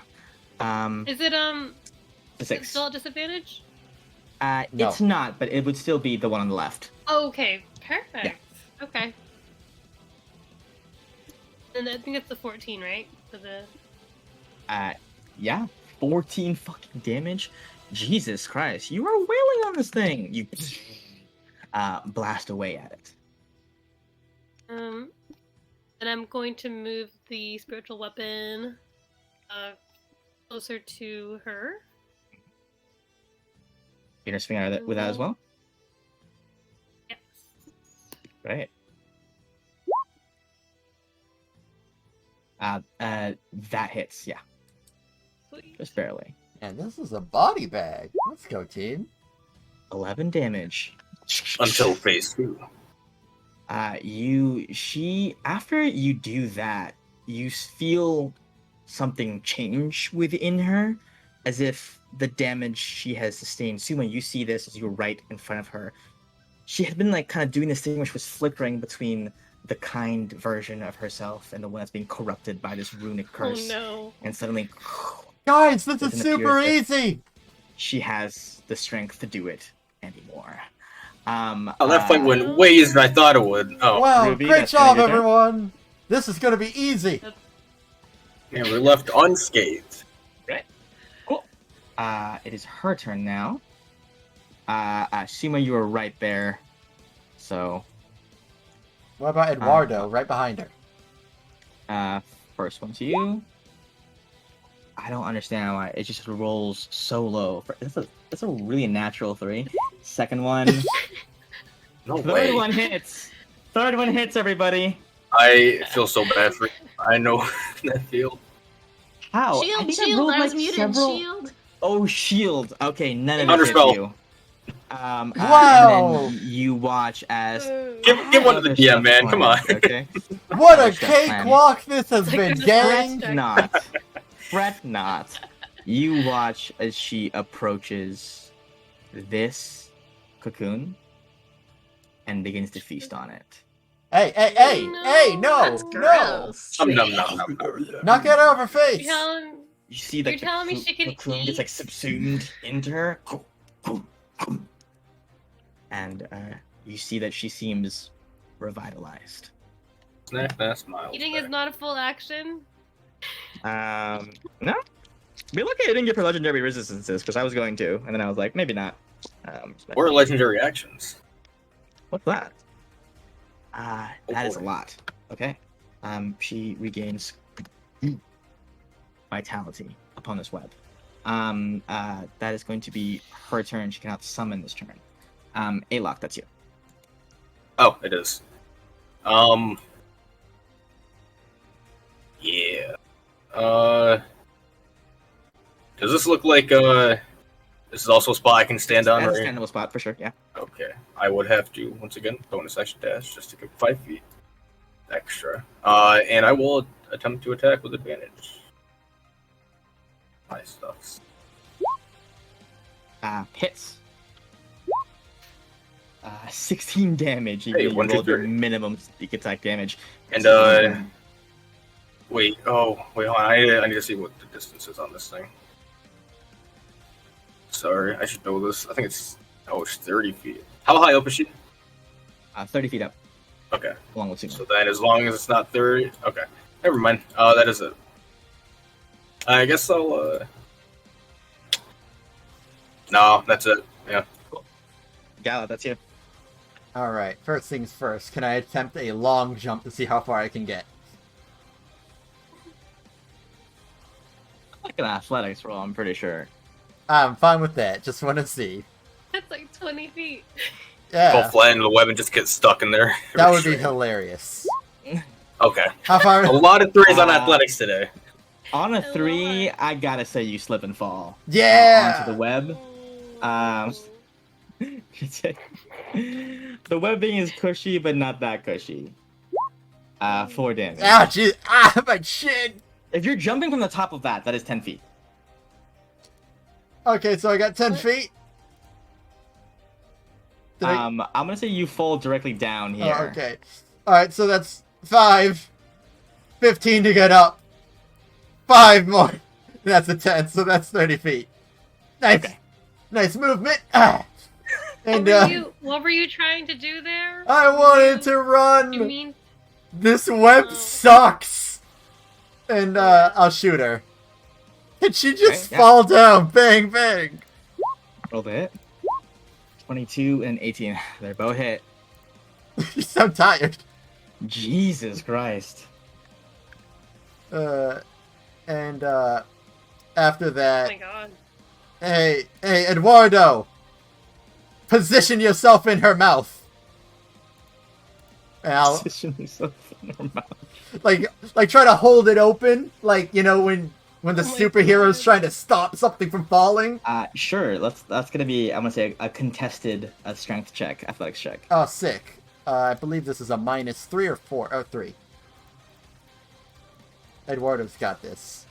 Is it The is it 6. still at disadvantage? No. It's not, but it would still be the one on the left. Oh, okay, perfect. Yeah. Okay. And I think it's the 14, right? For the Yeah. 14 fucking damage. Jesus Christ, you are wailing on this thing. You blast away at it. and I'm going to move the spiritual weapon closer to her. You're gonna swing out of that with that as well? Yes. Right. That hits, yeah. Sweet. Just barely. And this is a body bag. Let's go, team. 11 damage. Until phase 2. After you do that, you feel something change within her, as if the damage she has sustained. Suma, you see this as you're right in front of her. She had been like kind of doing this thing which was flickering between the kind version of herself and the one that's being corrupted by this runic curse. Oh no. And suddenly, Guys, this is Doesn't super appear as if- easy. she has the strength to do it anymore. Oh, that fight went way easier than I thought it would. Oh, Wow, Ruby, great that's job, your turn. everyone. This is gonna be easy. man, we're left unscathed. Cool. It is her turn now. Suma, you were right there. So, What about Eduardo, right behind her? first one to you. I don't understand why it just rolls so low. That's a really natural 3. Second one. No Third way. one hits. Third one hits, everybody. I feel so bad for you. I know that feel. How? Shield, I shield, I was like muted. several. Shield. Oh, shield. Okay, none of it hit Counterspell. you. Wow. And then you watch as Give one to the DM, man. Come on. Okay. What a That's the plan. cakewalk this has It's like been, the gang! Celestia. Not. Fret not. You watch as she approaches this cocoon and begins to feast on it. Hey, no, That's no! gross. Nom, nom, nom, nom, nom. Knock it out of her face! You're telling, You see that You're telling me she can cocoon gets eat? like subsumed into her, and you see that she seems revitalized. Snack that smile. eating is not a full action. No. Be lucky I didn't get her legendary resistances because I was going to, and then I was like, maybe not. But- Or legendary actions. What's that? That is a lot. Okay. She regains vitality upon this web. That is going to be her turn. She cannot summon this turn. Alok, that's you. Oh, it is. Yeah. Does this look like this is also a spot I can stand on? That's a Right? standable spot for sure. Yeah. Okay. I would have to once again bonus action dash just to get 5 feet extra. And I will attempt to attack with advantage. My stuff. Hits. 16 damage. You, Hey, you 1, 2, rolled your 3. minimum sneak attack damage. And So, wait. Oh, wait. Hold on. I need to see what the distance is on this thing. Sorry, I should know this. I think it's 30 feet. How high up is she? 30 feet up, Okay. along with Suma. So then, as long as it's not 30, okay. Never mind. That is it. I guess I'll. No, that's it. Yeah. Gala, that's you. Alright, first things first, can I attempt a long jump to see how far I can get? Like an athletics roll, I'm pretty sure. I'm fine with that, just want to see. That's like 20 feet. Fall Yeah, flat into the web and just get stuck in there. that would be hilarious. Okay. How far? A lot of threes on athletics today. On a I love 3, it. I gotta say you slip and fall. Yeah! Onto the web. Um, the webbing is cushy, but not that cushy. 4 damage. Ah, jeez. Ah, my chin! If you're jumping from the top of that is 10 feet. Okay, so I got 10 feet. Did I- I'm gonna say you fall directly down here. Oh, okay. Alright, so that's 5. 15 to get up. 5 more. That's a 10, so that's 30 feet. Nice. Okay. Nice movement. Ah. And, What were you trying to do there? I wanted to You run. mean This web sucks. And, I'll shoot her. And she just Okay, yeah. fall down. Bang, bang. Roll the hit. 22 and 18. They're both hit. I'm tired. Jesus Christ. And after oh that, my god. hey, Eduardo, position yourself in her mouth. And I'll, Position yourself in her mouth. like try to hold it open, like, you know, when the Oh my superhero's God. trying to stop something from falling. Sure. That's gonna be, I'm gonna say, a contested strength check, athletics check. Oh, sick. I believe this is a -3 or 4. Oh, 3. Eduardo's got this.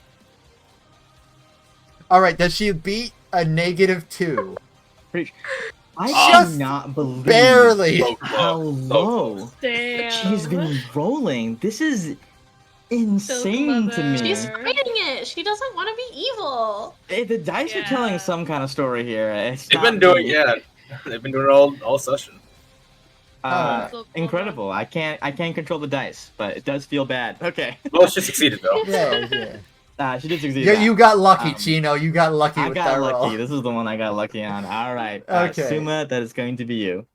Alright, does she beat a -2? Pretty- I Just cannot believe barely. So how close, so low close. Damn. she's been rolling. This is insane to me. She's fighting it. She doesn't want to be evil. The dice are telling Yeah. some kind of story here. It's They've not been doing, me. yeah. They've been doing it all session. Alright. Incredible. I can't control the dice, but it does feel bad. Okay. Well, she succeeded though. Yeah. She did succeed. You got lucky, Um, Chino. You got lucky I with got that lucky. roll. This is the one I got lucky on. All right. Okay. Suma, that is going to be you.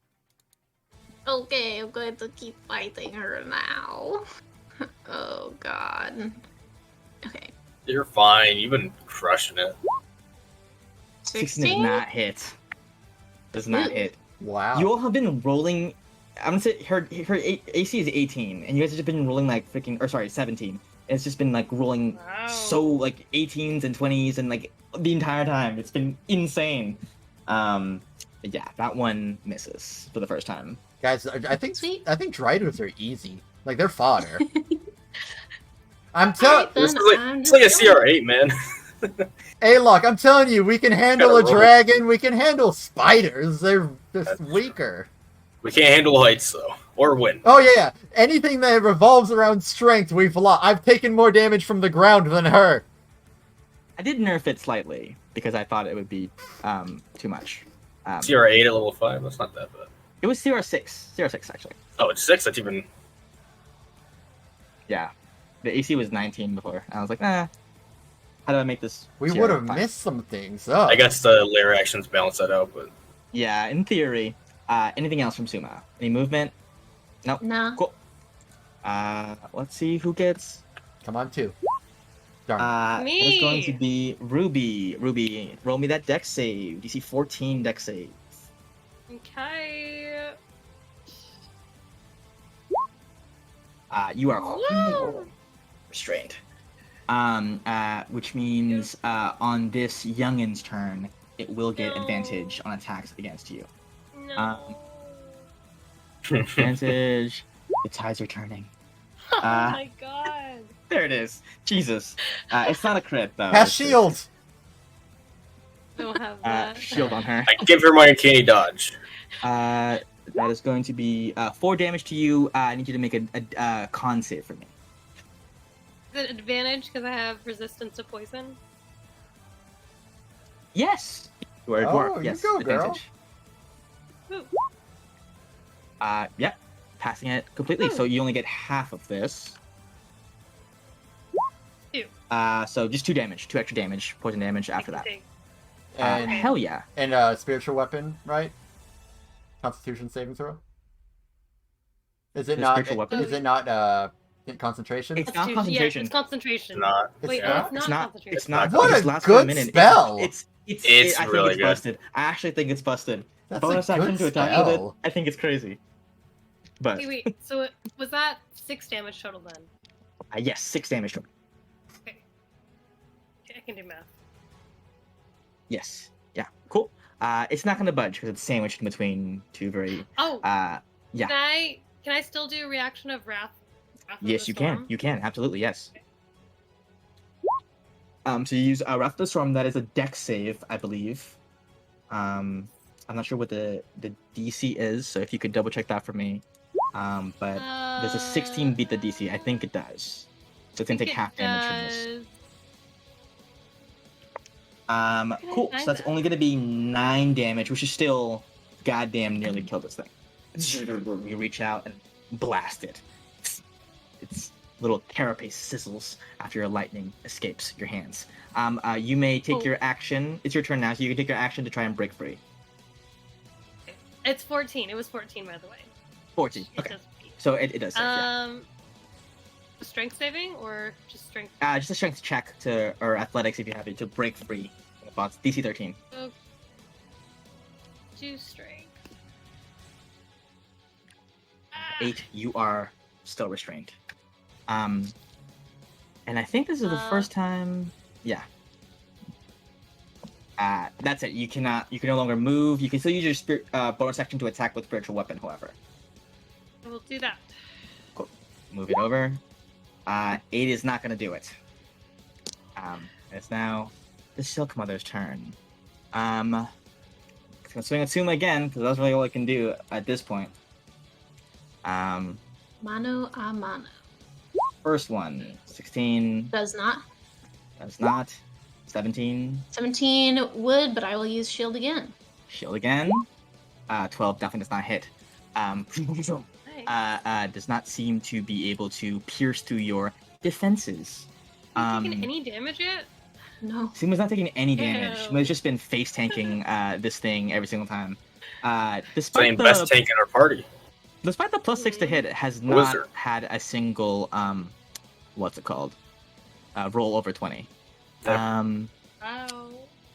Okay, I'm going to keep fighting her now. Oh god. Okay. You're fine. You've been crushing it. 16 does 16? not hit. Does not Ooh. hit. Wow. You all have been rolling. I'm gonna say her AC is 18, and you guys have just been rolling like freaking, or sorry, 17. It's just been like rolling Wow. so like 18s and 20s and like the entire time. It's been insane. Yeah, that one misses for the first time. Guys, I think Sweet. Drydos are easy. Like, they're fodder. I'm telling... Alright, then It's like a CR8, man. Hey, look, I'm telling you, we can handle a Gotta roll. dragon, we can handle spiders. They're just weaker. We can't handle heights though, or wind. Oh, yeah. Anything that revolves around strength, we've lost. I've taken more damage from the ground than her. I did nerf it slightly because I thought it would be too much. CR8 at level 5. That's not that bad. It was CR6 actually. Oh, it's 6. That's even. Yeah, the AC was 19 before. I was like, how do I make this? We CR5? would have missed some things. Oh. I guess the layer actions balance that out, but Yeah, in theory. Anything else from Suma? Any movement? Nope. Nah. Cool. Let's see who gets. Come on, 2. Darn. It's going to Me. be Ruby. Ruby, roll me that dex save. DC 14 dex save. Okay. You are Woo! restrained. Which means on this youngin's turn, it will get No. advantage on attacks against you. No. Advantage. The tides are turning. Oh my god. There it is. Jesus. It's not a crit though. Has It's- shield. Don't have that. Shield on her. I give her my uncanny dodge. That is going to be 4 damage to you. I need you to make a con save for me. Is it advantage because I have resistance to poison? Yes. You are a Oh, dwarf. you Yes. go, girl. advantage. Ooh. Yep. Passing it completely. Ooh. So you only get half of this. 2. So just 2 damage, 2 extra damage, poison damage after that. And, Hell yeah. and spiritual weapon, right? Constitution saving throw? Is it The not? spiritual weapon? Is it not concentration? It's not concentration. Yeah, it's concentration. Not. Wait, It's no, not? it's not It's not. concentration. It's not. What It just a lasts for good minute. spell! It's It's I think really it's good. busted. I actually think it's busted. That's Bonus a action good to attack with it. spell. I think it's crazy. But Wait. So was that 6 damage total then? yes, 6 damage to him. Okay. I can do math. Yes. Yeah. Cool. It's not going to budge because it's sandwiched in between 2 very. Oh, Yeah. can I still do a reaction of wrath? Wrath of Yes, the you can. Storm? You can. Absolutely. Yes. So you use Wrath of the Storm. That is a dex save, I believe. I'm not sure what the DC is, so if you could double check that for me. But does a 16 beat the DC? I think it does. So it's gonna take half damage from this. Does. Cool. So that's only gonna be 9 damage, which is still goddamn nearly kill this thing. You reach out and blast it. Its little carapace sizzles after your lightning escapes your hands. You may take your action. It's your turn now, so you can take your action to try and break free. It's 14. It was 14, by the way. 14. It Okay. does beat. So it does. Save, yeah. Strength saving or just strength? Just a strength check or athletics if you have it to break free. Bots DC 13. Do strength. 8. You are still restrained. And I think this is the first time. Yeah. That's it. You can no longer move. You can still use your bonus action to attack with spiritual weapon, however. We'll do that. Cool. Move it over. 8 is not gonna do it. It's now the Silk Mother's turn. Gonna swing at Suma again, because that's really all I can do at this point. Mano a mano. First one, 16. Does not. Does not. 17. 17 would, but I will use shield again. Shield again. 12 definitely does not hit. Does not seem to be able to pierce through your defenses. Taking any damage yet? No. Suma's not taking any damage. Ew. Suma's just been face tanking this thing every single time. Same Despite best tank in our party. Despite the +6 to hit, it has not Wizard. had a single what's it called? Roll over 20. Yep. Oh.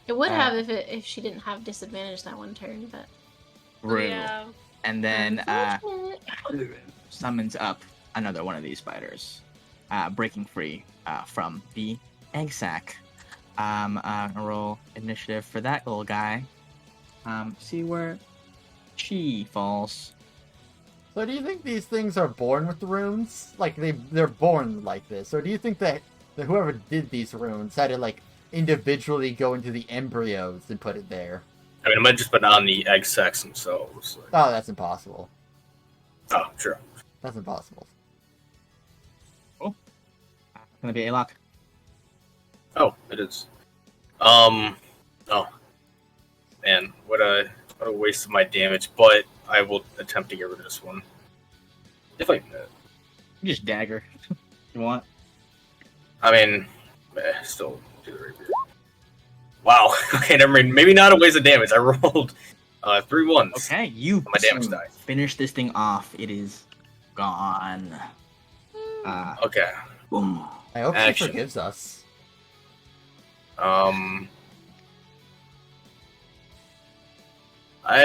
It would Uh, have if she didn't have disadvantage that one turn, but Rude. Yeah. And then unfortunate. summons up another one of these spiders, breaking free from the egg sac. Gonna roll initiative for that little guy. See where she falls. So do you think these things are born with the runes? Like they're born like this? Or do you think that whoever did these runes had to like individually go into the embryos and put it there? I mean, it might just been on the egg sacs themselves. Like, Oh, that's impossible. oh, sure. That's impossible. Gonna be a lock. Oh, it is. Oh, man, what a waste of my damage. But I will attempt to get rid of this one. If I can. You just dagger. You want? I mean, still do the rapier. Wow. Okay, never mind. Maybe not a waste of damage. I rolled 3 ones. Okay, you My damage die. finish this thing off. It is gone. Okay. Boom. I hope Action. she forgives us. I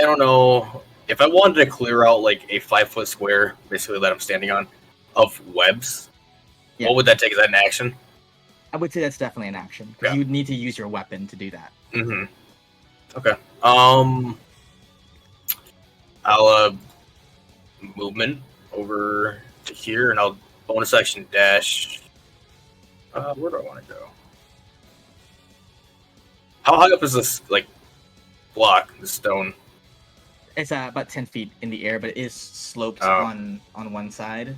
don't know. If I wanted to clear out like a 5-foot square, basically that I'm standing on, of webs, Yeah. what would that take? Is that an action? I would say that's definitely an action. 'Cause Yeah. you would need to use your weapon to do that. Mm-hmm. Okay. I'll movement over to here, and I'll bonus action dash. Where do I want to go? How high up is this like block, the stone? It's about 10 feet in the air, but it is sloped Oh. on one side.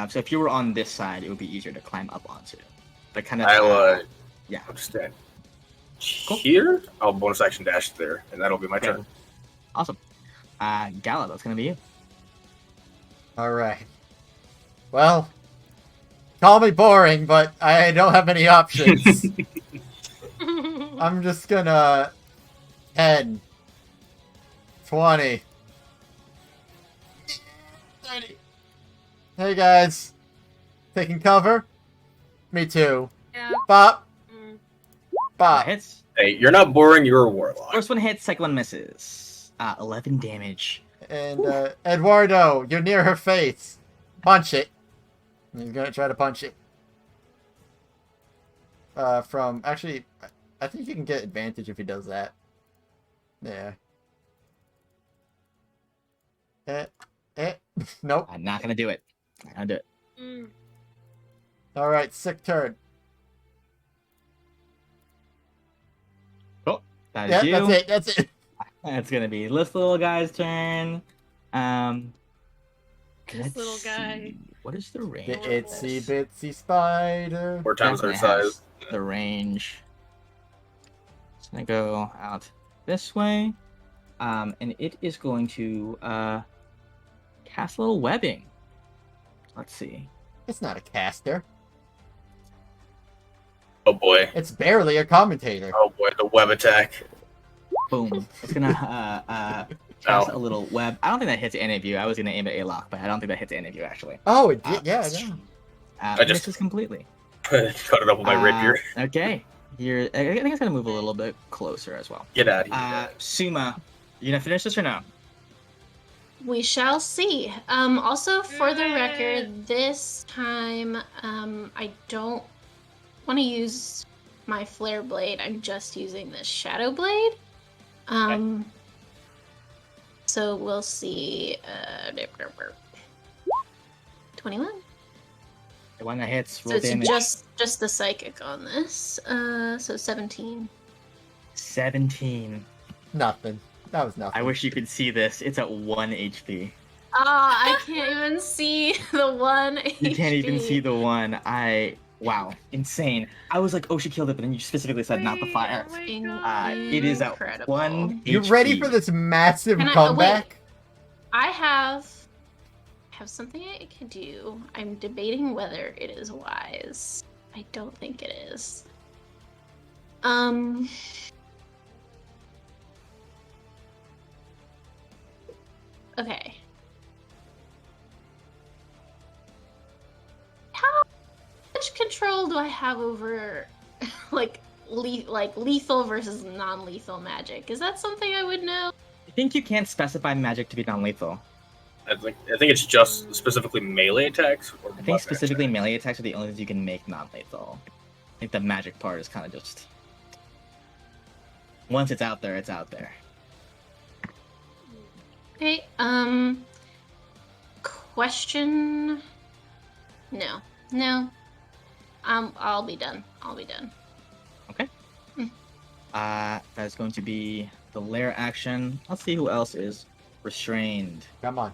So if you were on this side, it would be easier to climb up onto. But kind of. I'll yeah. understand. Cool. Here, I'll bonus action dash there, and that'll be my Okay. turn. Awesome. Gala, that's gonna be you. Alright. Well, call me boring, but I don't have any options. I'm just gonna 10, 20, 30. Hey guys, taking cover? Me too. Yeah. Bop, Mm. bop. Hits. Hey, you're not boring. You're a warlock. First one hits, second one misses. 11 damage. And Eduardo, you're near her face. Punch it. He's gonna try to punch it. Actually, I think you can get advantage if he does that. Yeah. Nope. I'm not gonna do it. Not gonna do it. Mm. Alright, sick turn. That is Yeah, you. that's it. It's gonna be this little guy's turn. This let's little guy. see. What is the range? The of itsy this? bitsy spider. 4 times our Definitely has size. The range. It's gonna go out this way, and it is going to cast a little webbing. Let's see. It's not a caster. Oh boy. It's barely a commentator. Oh boy. The web attack. Boom. It's gonna cast Ow. a little web. I don't think that hits any of you. I was gonna aim at Alok, but I don't think that hits any of you actually. Oh, it did. Yeah, yeah. I just- misses completely. Cut it up with my rapier. Okay. I think it's gonna move a little bit closer as well. Get out of here. Suma, you gonna finish this or no? We shall see. Also, for the record, this time, I don't want to use my flare blade. I'm just using the shadow blade. So we'll see. 21. The one that hits, So roll it's damage. just the psychic on this. So 17. 17. Nothing. That was nothing. I wish you could see this. It's at 1 HP. Ah, I can't even see the 1 You can't even see HP. the one. Wow, insane. I was like, oh, she killed it, but then you specifically said not the fire. Oh my god. It is at Incredible. 1 You HP. ready for this massive Can I- comeback? I have something I could do. I'm debating whether it is wise. I don't think it is. Okay. How much control do I have over like lethal versus non-lethal magic? Is that something I would know? I think you can't specify magic to be non-lethal. I think it's just specifically melee attacks. Or I think weapon specifically attacks. melee attacks are the only things you can make non-lethal. I think the magic part is kind of just... Once it's out there, it's out there. Okay, question... No. I'll be done. That's going to be the lair action. Let's see who else is restrained. Come on.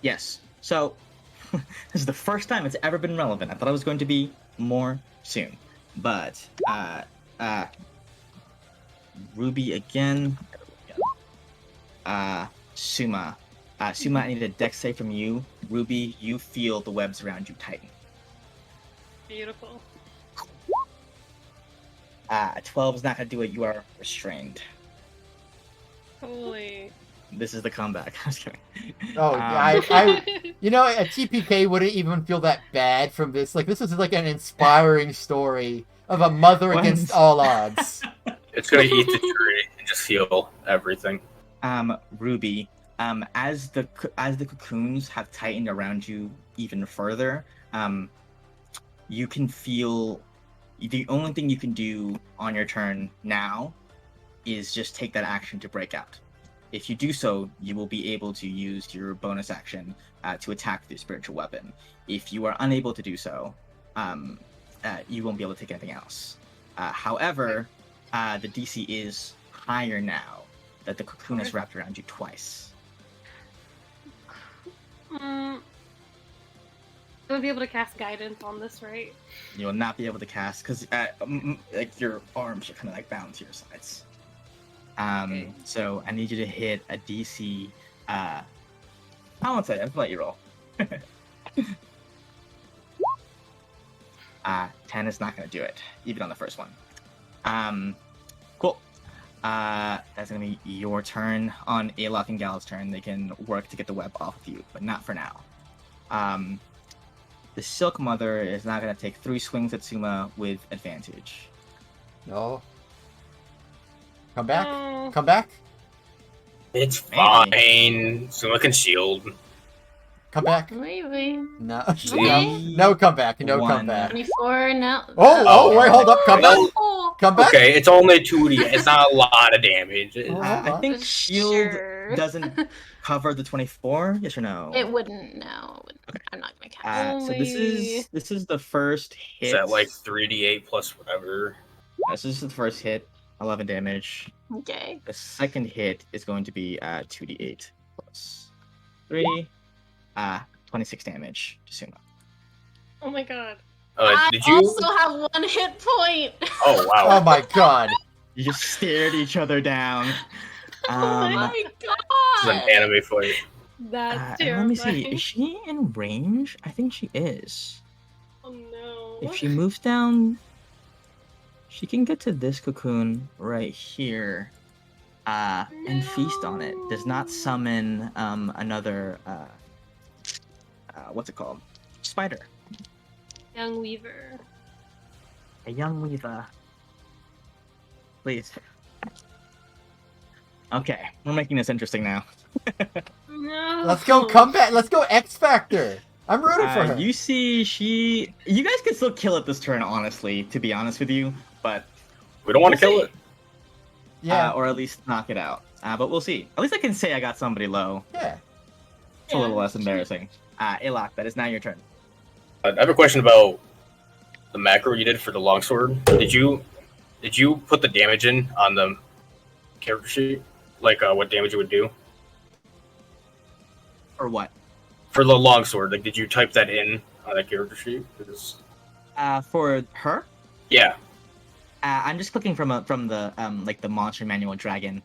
Yes. So, this is the first time it's ever been relevant. I thought it was going to be more soon. But, Ruby again. Suma. Suma, I need a dex save from you. Ruby, you feel the webs around you tighten. Beautiful. 12 is not going to do it. You are restrained. Holy. This is the comeback. I was kidding. Oh, you know, a TPK wouldn't even feel that bad from this. Like, this is like an inspiring story of a mother What? against all odds. It's gonna eat the tree and just heal everything. Ruby, as the cocoons have tightened around you even further, you can feel the only thing you can do on your turn now is just take that action to break out. If you do so, you will be able to use your bonus action to attack the spiritual weapon. If you are unable to do so, you won't be able to take anything else. However, the DC is higher now that the cocoon is wrapped around you twice. I would be able to cast guidance on this, right? You will not be able to cast because like your arms are kind of like bound to your sides. So I need you to hit a DC. I won't say. I'll let you roll. 10 is not going to do it, even on the first one. Cool. That's going to be your turn. On Alok and Gal's turn, they can work to get the web off of you, but not for now. The Silk Mother is not going to take 3 swings at Suma with advantage. No. Come back. Oh. Come back. It's Maybe. fine. Suma can shield. Come back. Maybe. No. Okay. No, come back. No, come One. back. 24 now. Oh, wait, hold up. Come back. Oh, Come back. Okay, it's only 2d. It's not a lot of damage. Oh. I think shield sure. doesn't cover the 24. Yes or no? It wouldn't. No, it wouldn't. I'm not gonna cast. So this is the first hit. Is that like 3d8 plus whatever? This is the first hit, 11 damage. Okay. The second hit is going to be 2d8 plus 3, 26 damage to Suma. Oh my god. Did I you? also have 1 hit point. Oh wow. Oh my god. You just stared each other down. Oh my This is god. an anime fight. That's And let me see. terrifying. Is she in range? I think she is. Oh no. If she moves down, she can get to this cocoon right here, and feast on it. Does not summon another what's it called? Spider. Young Weaver. A young weaver. Please. Okay, we're making this interesting now. No. Let's go comeback. Let's go X Factor. I'm rooting for her. You see, you guys can still kill it this turn, honestly, to be honest with you, but We don't want to We'll kill see. it. Yeah. or at least knock it out. But we'll see. At least I can say I got somebody low. Yeah. It's a little less embarrassing. Alok, that is now your turn. I have a question about the macro you did for the longsword. Did you put the damage in on the character sheet? Like what damage it would do? Or what? For the longsword, like did you type that in on the character sheet? For her? Yeah. I'm just clicking from the like the monster manual dragon.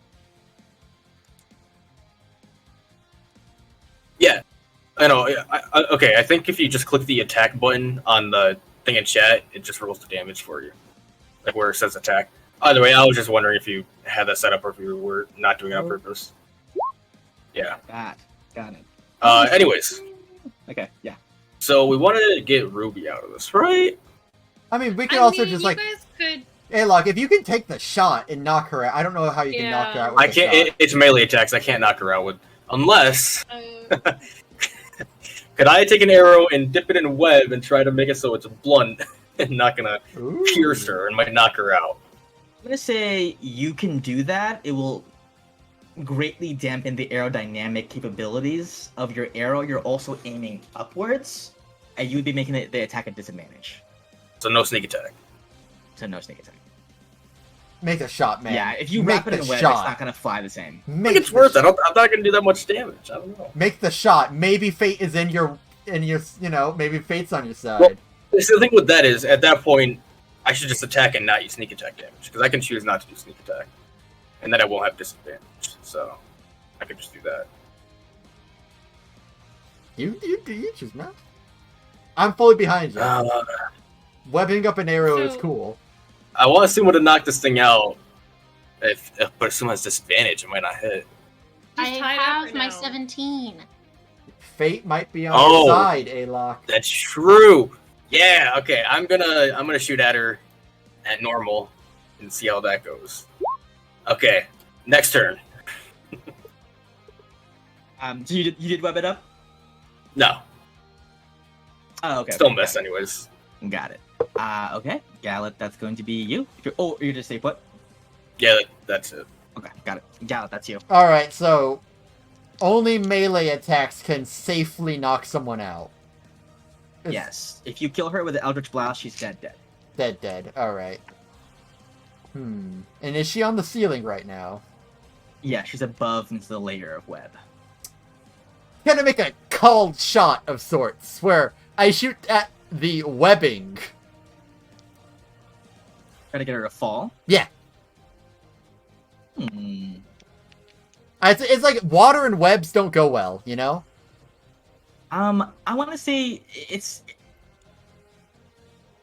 Yeah. I know. Okay, I think if you just click the attack button on the thing in chat, it just rolls the damage for you. Like where it says attack. Either way, I was just wondering if you had that set up or if you were not doing it on purpose. Yeah. Got it. Anyways. Okay, yeah. So we wanted to get Ruby out of this, right? I mean, we could also just you like, guys could. hey, look, if you can take the shot and knock her out, I don't know how you can knock her out with I can't. It's melee attacks. I can't knock her out with unless. Could I take an arrow and dip it in web and try to make it so it's blunt and not gonna pierce her and might knock her out? I'm gonna say you can do that. It will greatly dampen the aerodynamic capabilities of your arrow. You're also aiming upwards, and you would be making the attack a disadvantage. So no sneak attack. So no sneak attack. Make a shot, man. Yeah, if you make wrap it in the web, shot. it's not gonna fly the same. I think it's worth it. I'm not gonna do that much damage. I don't know. Make the shot. Maybe fate is in your, maybe fate's on your side. Well, the thing with that is, at that point, I should just attack and not use sneak attack damage because I can choose not to do sneak attack, and then I won't have disadvantage. So I could just do that. You choose, man. I'm fully behind you. Webbing up an arrow is cool. I want Sumo to knock this thing out. But Sumo has disadvantage, it might not hit. I Just tie it up have for my now. 17. Fate might be on your side, Alok. That's true. Yeah. Okay. I'm gonna shoot at her at normal and see how that goes. Okay. Next turn. So you did web it up? No. Oh, okay. Still miss, anyways. Got it. Okay. Gallet, that's going to be you. You're just stay put? Yeah, that's it. Okay, got it. Gallet, that's you. Alright, so only melee attacks can safely knock someone out. Yes. If you kill her with an Eldritch Blast, she's dead. Dead. Alright. And is she on the ceiling right now? Yeah, she's above into the layer of web. Gonna make a called shot of sorts, where I shoot at the webbing. Try to get her to fall. Yeah. Hmm. It's like water and webs don't go well, you know? I want to say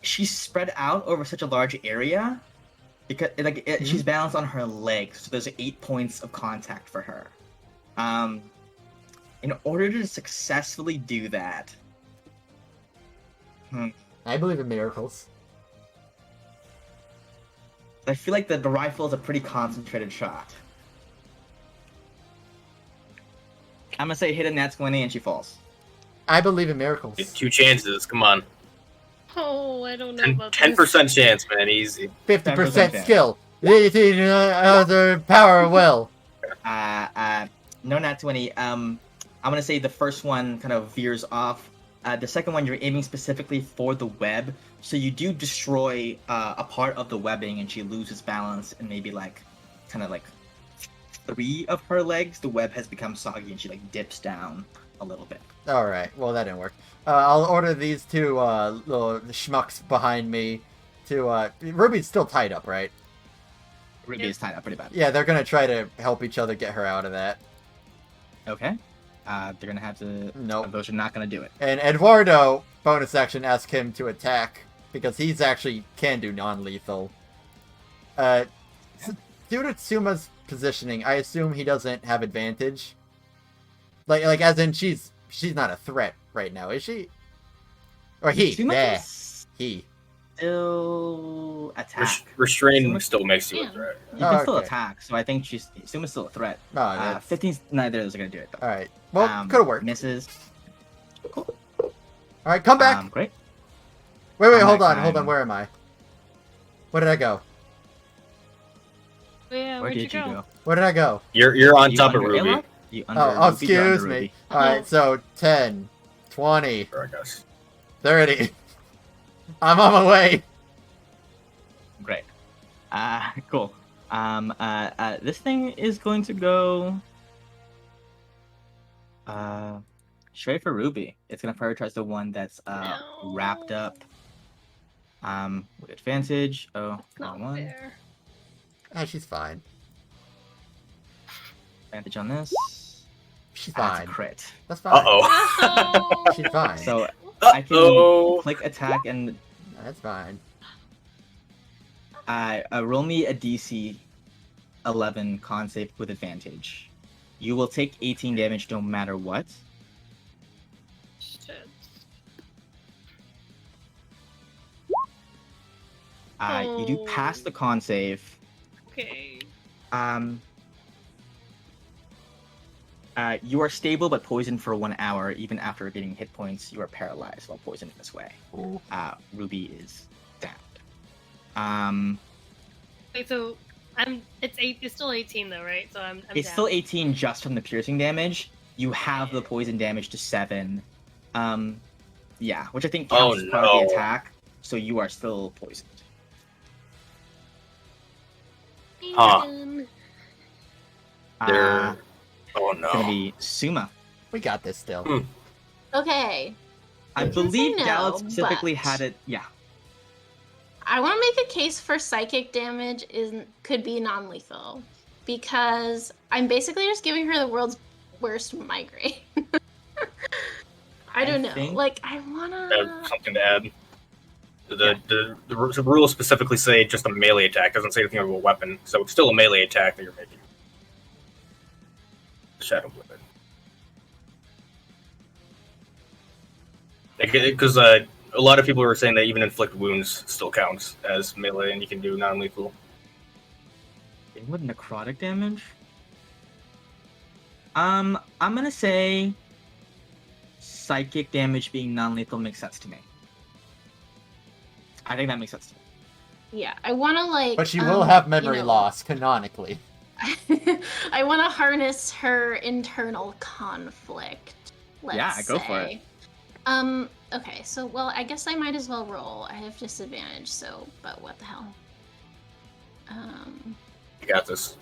she's spread out over such a large area because she's balanced on her legs, so there's 8 points of contact for her. In order to successfully do that, I believe in miracles. I feel like the rifle is a pretty concentrated shot. I'm gonna say hit a nat 20 and she falls. I believe in miracles. 2 chances. Come on. Oh, I don't know about 10% chance, man. Easy. 50% skill. Other power of will. No nat 20. I'm gonna say the first one kind of veers off. The second one, you're aiming specifically for the web, so you do destroy a part of the webbing, and she loses balance, and maybe kind of 3 of her legs, the web has become soggy, and she dips down a little bit. Alright, well that didn't work. I'll order these two little schmucks behind me to, Ruby's still tied up, right? Ruby is tied up pretty bad. Yeah, they're gonna try to help each other get her out of that. Okay. They're gonna have to. Nope. Those are not gonna do it. And Eduardo, bonus action, ask him to attack, because he's actually can do non-lethal. Due to Tsuma's positioning, I assume he doesn't have advantage. Like as in she's not a threat right now, is she? Or he? Tsuma Yeah, can he. Still attack. Restrain still makes you a threat. You can still okay. attack, so I think Suma's still a threat. Oh, yeah. 15's neither of those are gonna do it though. All right. Well, could have worked. Misses. All right, come back. Great. Wait, come hold back on. time. Where am I? Where did I go? Yeah, Where where'd did you go? Where did I go? You're on You top on of your Ruby. airlock? You under Oh, Ruby, you're under excuse me. Ruby. Alright, so 10, 20, Sure, I guess. 30. I'm on my way. Great. Cool. This thing is going to go straight for Ruby. It's gonna prioritize the one that's No. wrapped up with advantage. Oh, It's not wrong one. fair. Ah, she's fine. Advantage on this. She's That's a fine. crit. That's fine. Uh-oh. She's fine. So I can Uh-oh. click attack and That's fine. roll me a DC 11 con save with advantage. You will take 18 damage no matter what. Shit. You do pass the con save. Okay. You are stable but poisoned for 1 hour. Even after getting hit points, you are paralyzed while poisoned in this way. Ruby is downed. Wait, so it's still 18 though, right? So I'm It's down. still 18 just from the piercing damage. You have the poison damage to 7. Yeah, which I think counts as part of the attack. So you are still poisoned. Huh. Uh, There. Oh It's gonna no. be Suma. We got this still. Hmm. Okay. I can say believe no, Gallet specifically but- had it. Yeah. I want to make a case for psychic damage could be non-lethal because I'm basically just giving her the world's worst migraine. I don't know. think- Like I I have wanna. something to add. The rules specifically say just a melee attack. Doesn't say anything about a weapon, so it's still a melee attack that you're making. Shadow weapon. Because a lot of people are saying that even inflict wounds still counts as melee, and you can do non-lethal. With necrotic damage. I'm gonna say psychic damage being non-lethal makes sense to me. I think that makes sense to me. Yeah, I want to like. But she will have memory you know, loss, canonically. I want to harness her internal conflict. Let's Yeah, go for it. say. Okay, so well, I guess I might as well roll. I have disadvantage, so but what the hell? You got this.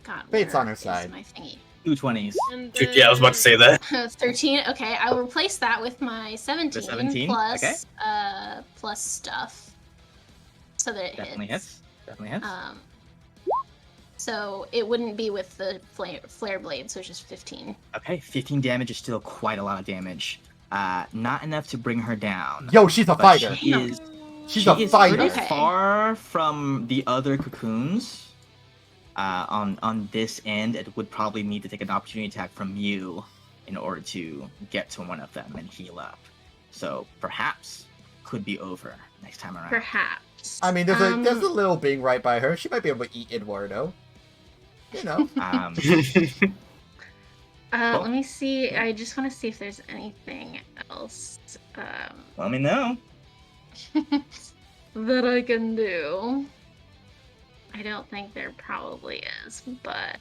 God, Fate's where on her is side. My thingy. 220s. And Yeah, I was about to say that. 13. Okay, I will replace that with my 17, 17, plus okay. plus stuff, so that it Definitely hits. Definitely hits. So it wouldn't be with the flare blade, so it's just 15. Okay, 15 damage is still quite a lot of damage. Not enough to bring her down. Yo, she's a but fighter. She is, She's she a is fighter. pretty Okay. far from the other cocoons. On this end, it would probably need to take an opportunity attack from you in order to get to one of them and heal up. So perhaps could be over next time around. Perhaps. I mean, there's a little being right by her. She might be able to eat Eduardo. You know. Cool. Let me see. I just want to see if there's anything else Let me know. that I can do. I don't think there probably is, but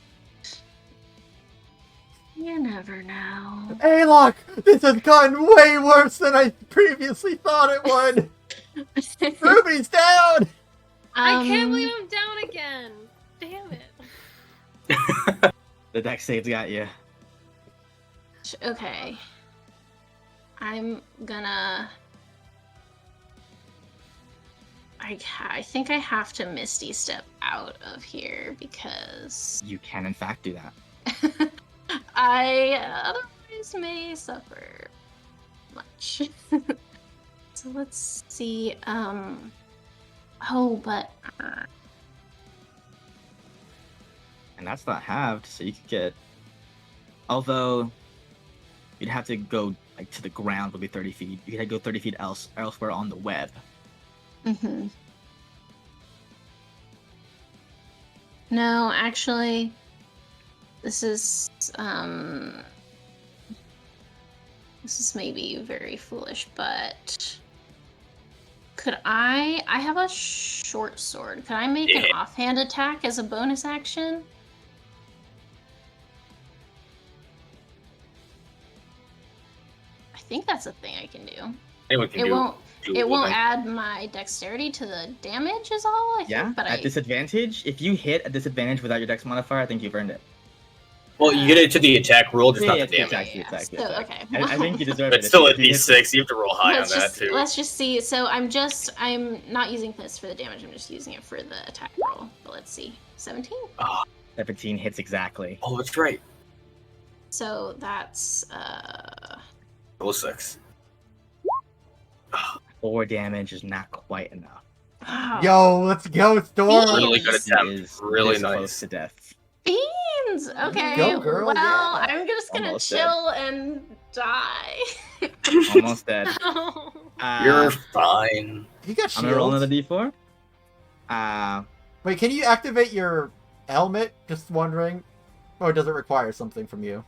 you never know. Hey, look! This has gotten way worse than I previously thought it would! Ruby's down! I can't believe I'm down again. Damn it. The deck saves got you. Okay. I'm gonna. I think I have to Misty Step out of here because You can in fact do that. I otherwise may suffer much. So let's see. Oh, but And that's not halved, so you could get. Although you'd have to go like to the ground would be 30 feet. You could go 30 feet elsewhere on the web. mm-hmm. No, actually, this is maybe very foolish, but could I have a short sword. Could I make an offhand attack as a bonus action? think that's a thing I can do. Anyone can It do. won't. do It won't one. add my dexterity to the damage, is all. I think, Yeah, but at disadvantage. If you hit a disadvantage without your dex modifier, I think you've earned it. Well, you get it to the attack roll, just not the damage. Exactly. So, okay. I think you deserve But it. still If at you hit D6, you have to roll high let's on that just too. let's just see. So I'm not using this for the damage. I'm just using it for the attack roll. But let's see. 17. 17 hits exactly. Oh, that's right. So that's Roll 6. 4 damage is not quite enough. Yo, let's go, Storm. Really good He attempt. is Really this nice. close to death. beans. Okay. Go, girl, Well, yeah. I'm just gonna Almost dead. chill and die. Almost dead. You're fine. You got I'm gonna roll shields. another d4. Wait, can you activate your helmet? Just wondering. Or does it require something from you?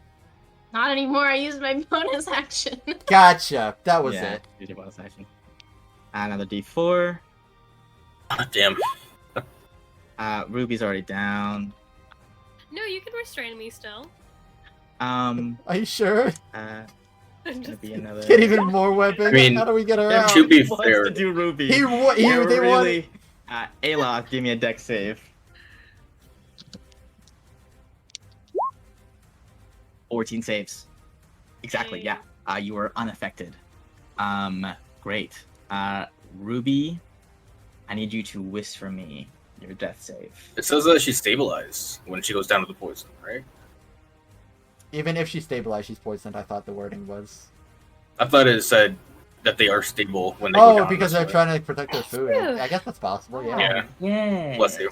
Not anymore. I used my bonus action. Gotcha. That was yeah, it. use your bonus action. Another d4. Damn. Ruby's already down. No, you can restrain me still. Are you sure? Gonna be another. Get even more weapons. I mean, how do we get her Yeah, out? to be wants fair, to do Ruby. He You're they want really. Ayla, give me a dex save. 14 saves. Exactly. Yay. Yeah. You were unaffected. Great. Ruby, I need you to whisper me your death save. it says that she's stabilized when she goes down to the poison, right? Even if she's stabilized, she's poisoned. I thought the wording was. I thought it said that they are stable when they go Oh, down. because this they're way. trying to protect their food. Phew. I guess that's possible. Yeah. Yeah. Yeah. Bless you.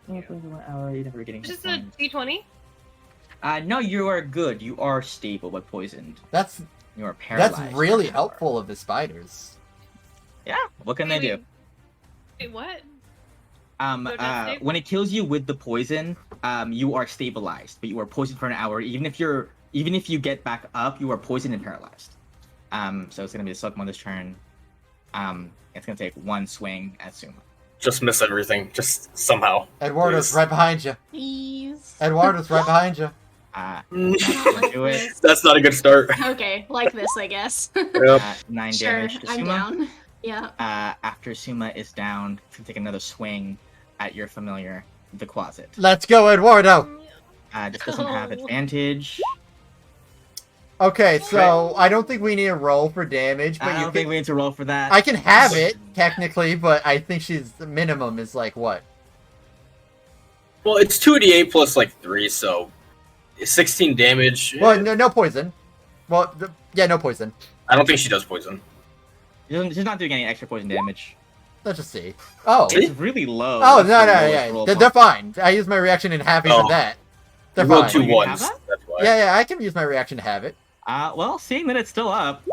You're never getting It's just hit a points. D20. No, you are good. You are stable but poisoned. That's You are paralyzed. that's really for an hour. helpful of the spiders. Yeah. What can they do? Wait, what? No death save? When it kills you with the poison, you are stabilized, but you are poisoned for an hour. Even if you get back up, you are poisoned and paralyzed. So it's gonna be the Silk Mother's turn. It's gonna take one swing at Suma. Just miss everything, just somehow. Eduardo's Please. right behind you. Please. Eduardo's right behind you. Not gonna do it. That's not a good start. Okay, like this, I guess. Yep. 9 Sure, damage to I'm Suma. down. Yeah. After Suma is down, it's gonna take another swing at your familiar, the closet. Let's go, Eduardo. This doesn't have Go. advantage. Okay, so I don't think we need a roll for damage, but I you don't think can. we need to roll for that. I can have it technically, but I think she's the minimum is like what? Well, it's 2d8 plus like 3, so 16 damage. Well, no poison. Well, yeah, no poison. I don't think she does poison. She's not doing any extra poison damage. Let's just see. Oh. It's really low. Oh, That's no, the no, lowest yeah. roll They're fine. I used my reaction in half even Oh. that. They're You rolled fine. two You can have ones. that? That's why. Yeah, I can use my reaction to have it. Well, seeing that it's still up.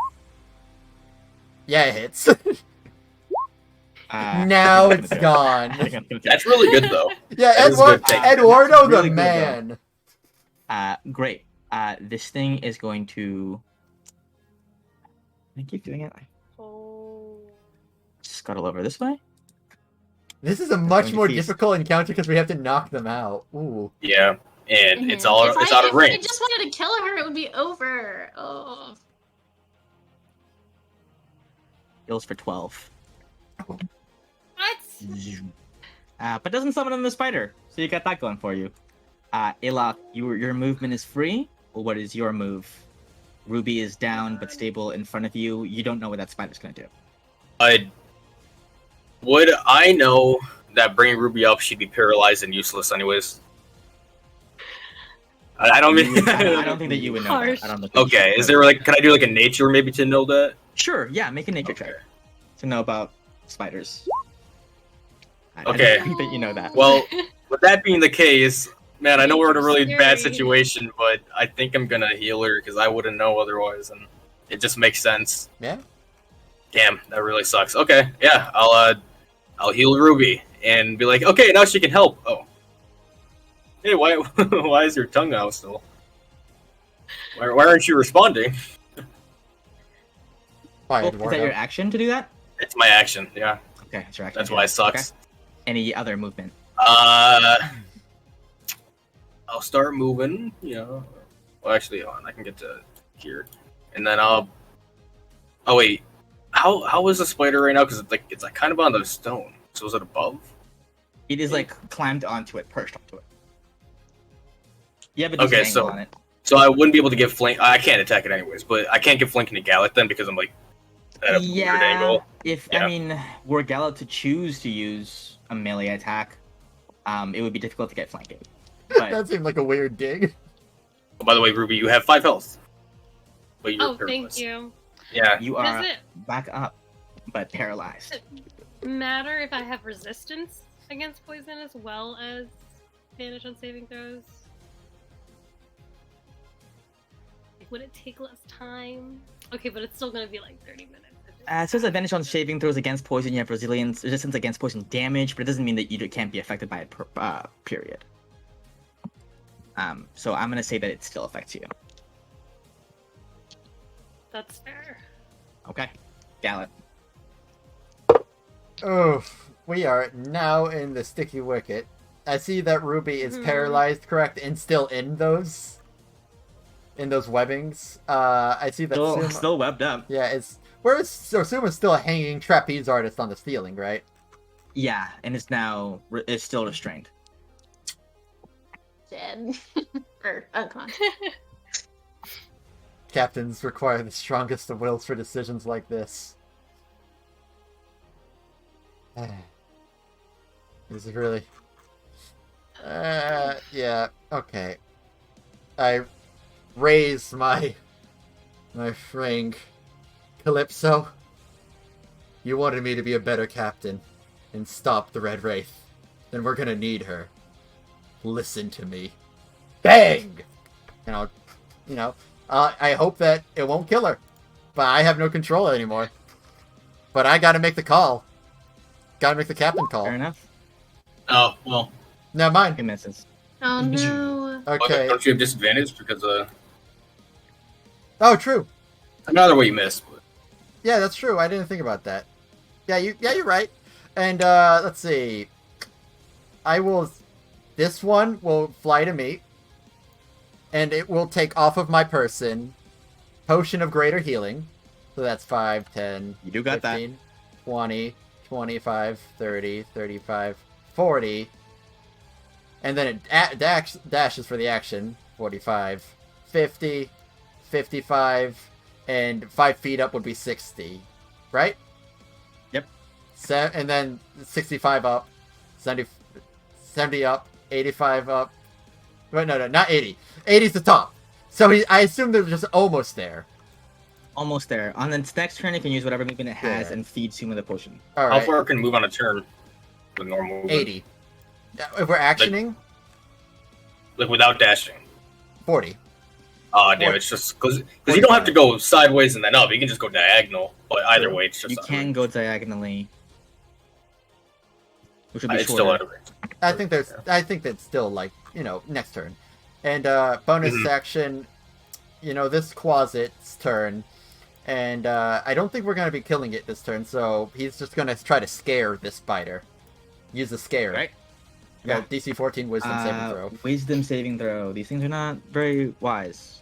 Yeah, it hits. Uh, Now I it's think I'm gonna gone. do it. I think I'm gonna do That's really good though. Yeah, That is Eduardo, good. Eduardo Really the good, man. Great. This thing is going to. I keep doing it. I Oh. scuttle over this way. This is a much going to more feast. difficult encounter because we have to knock them out. Ooh. Yeah, and it's Mhm. all If it's I, out of if I range. just wanted to kill her, it would be over. Oh. Heals for 12. What? But doesn't summon in the spider, so you got that going for you. Ilok, your movement is free. Well, what is your move? Ruby is down but stable in front of you. You don't know what that spider's gonna do. Would I know that bringing Ruby up, she'd be paralyzed and useless anyways? I don't mean. I don't think that you would know Harsh. that. I don't think that you Okay, should is know there that. like, can I do like a nature maybe to know that? Sure, yeah, make a nature check Okay. to know about spiders. I Okay. don't think that you know that. Well, with that being the case, man, I know we're in a really bad Scary. situation, but I think I'm gonna heal her because I wouldn't know otherwise, and it just makes sense. Yeah. Damn, that really sucks. Okay, yeah, I'll heal Ruby and be like, okay, now she can help. Oh, hey, why why is your tongue out still? Why aren't you responding? Fine, Oh, is that your Eduardo. action to do that? It's my action. Yeah, Okay, that's your action. that's to do why it that. sucks. Okay. Any other movement? I'll start moving. You know, well, actually, hold on, I can get to here. and then I'll. Oh wait, how is the spider right now? Because it's like kind of on the stone. So is it above? It is like climbed onto it, perched onto it. You have a Okay, decent angle on it. So I wouldn't be able to give flank. I can't attack it anyways, but I can't give flanking to Gallic then because I'm like at a weird angle. I mean, were Gallo to choose to use a melee attack, it would be difficult to get flanking. But That seemed like a weird dig. Oh, by the way, Ruby, you have 5 health. But you're Oh, thank paralyzed. you. Yeah. you Does are it back up, but paralyzed. matter if I have resistance against poison as well as advantage on saving throws? Like, would it take less time? Okay, but it's still gonna be like 30 minutes. It says advantage on saving throws against poison. You have resistance against poison damage, but it doesn't mean that you can't be affected by it. Period. So I'm gonna say that it still affects you. That's fair. Okay, Gallet. Oh, we are now in the sticky wicket. I see that Ruby is paralyzed, correct, and still in those webbings. I see that Still webbed up. Yeah, so Suma's still a hanging trapeze artist on the ceiling, right? Yeah, and it's still restrained. Dead. Or unconscious. Captains require the strongest of wills for decisions like this. Is it really? Yeah, okay. I raise my ring. Calypso, you wanted me to be a better captain and stop the Red Wraith. Then we're gonna need her. Listen to me. Bang! I hope that it won't kill her. But I have no control anymore. But I gotta make the call. Gotta make the captain call. Fair enough. Oh, well. Never mind. He misses. Oh no. Okay. Don't you have disadvantage because Oh, true. another way you missed. Yeah, that's true. I didn't think about that. Yeah, you're right. And let's see. This one will fly to me, and it will take off of my person Potion of Greater Healing. So that's 5, 10, You do got 15, 20, 25, 30, 35, 40. And then it dashes for the action. 45, 50, 55, and 5 feet up would be 60. Right? Yep. And then 65 up, 70 up, 85 up. Wait, no, not 80. 80's the top. So I assume they're just almost there. Almost there. On its next turn, it can use whatever movement it has Yeah. and feed Suma the potion. All How right. far can it move on a turn? With normal movement? 80. If we're actioning, Like without dashing. 40. Oh, damn, it's just because you don't have to go sideways and then up. You can just go diagonal. But either way, it's just You can go diagonally, which would be It's shorter. still out of range. I think that's still like, next turn. And bonus action, this Quasit's turn. And I don't think we're going to be killing it this turn, so he's just going to try to scare this spider. Use a scare. Right. Yeah, Yeah. DC 14 Wisdom saving throw. Wisdom saving throw. These things are not very wise.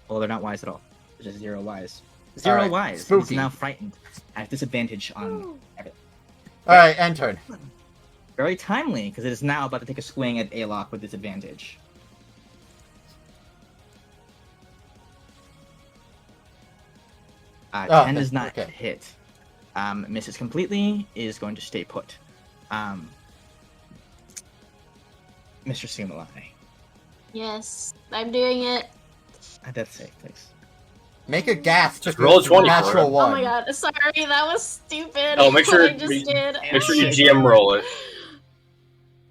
Well, they're not wise at all. They're just 0 wise. 0 Alright, wise. spooky. It's now frightened. At disadvantage on everything. Alright, end turn. Very timely, because it is now about to take a swing at Alok with disadvantage. Oh, 10 does not okay. hit. Misses completely, is going to stay put. Mr. Sumalai. Yes, I'm doing it. A death save, please. Make a gas. Just roll a 20 for Natural it. 1. Oh my god, sorry, that was stupid. Oh, make sure what I just did. Make sure you GM roll it.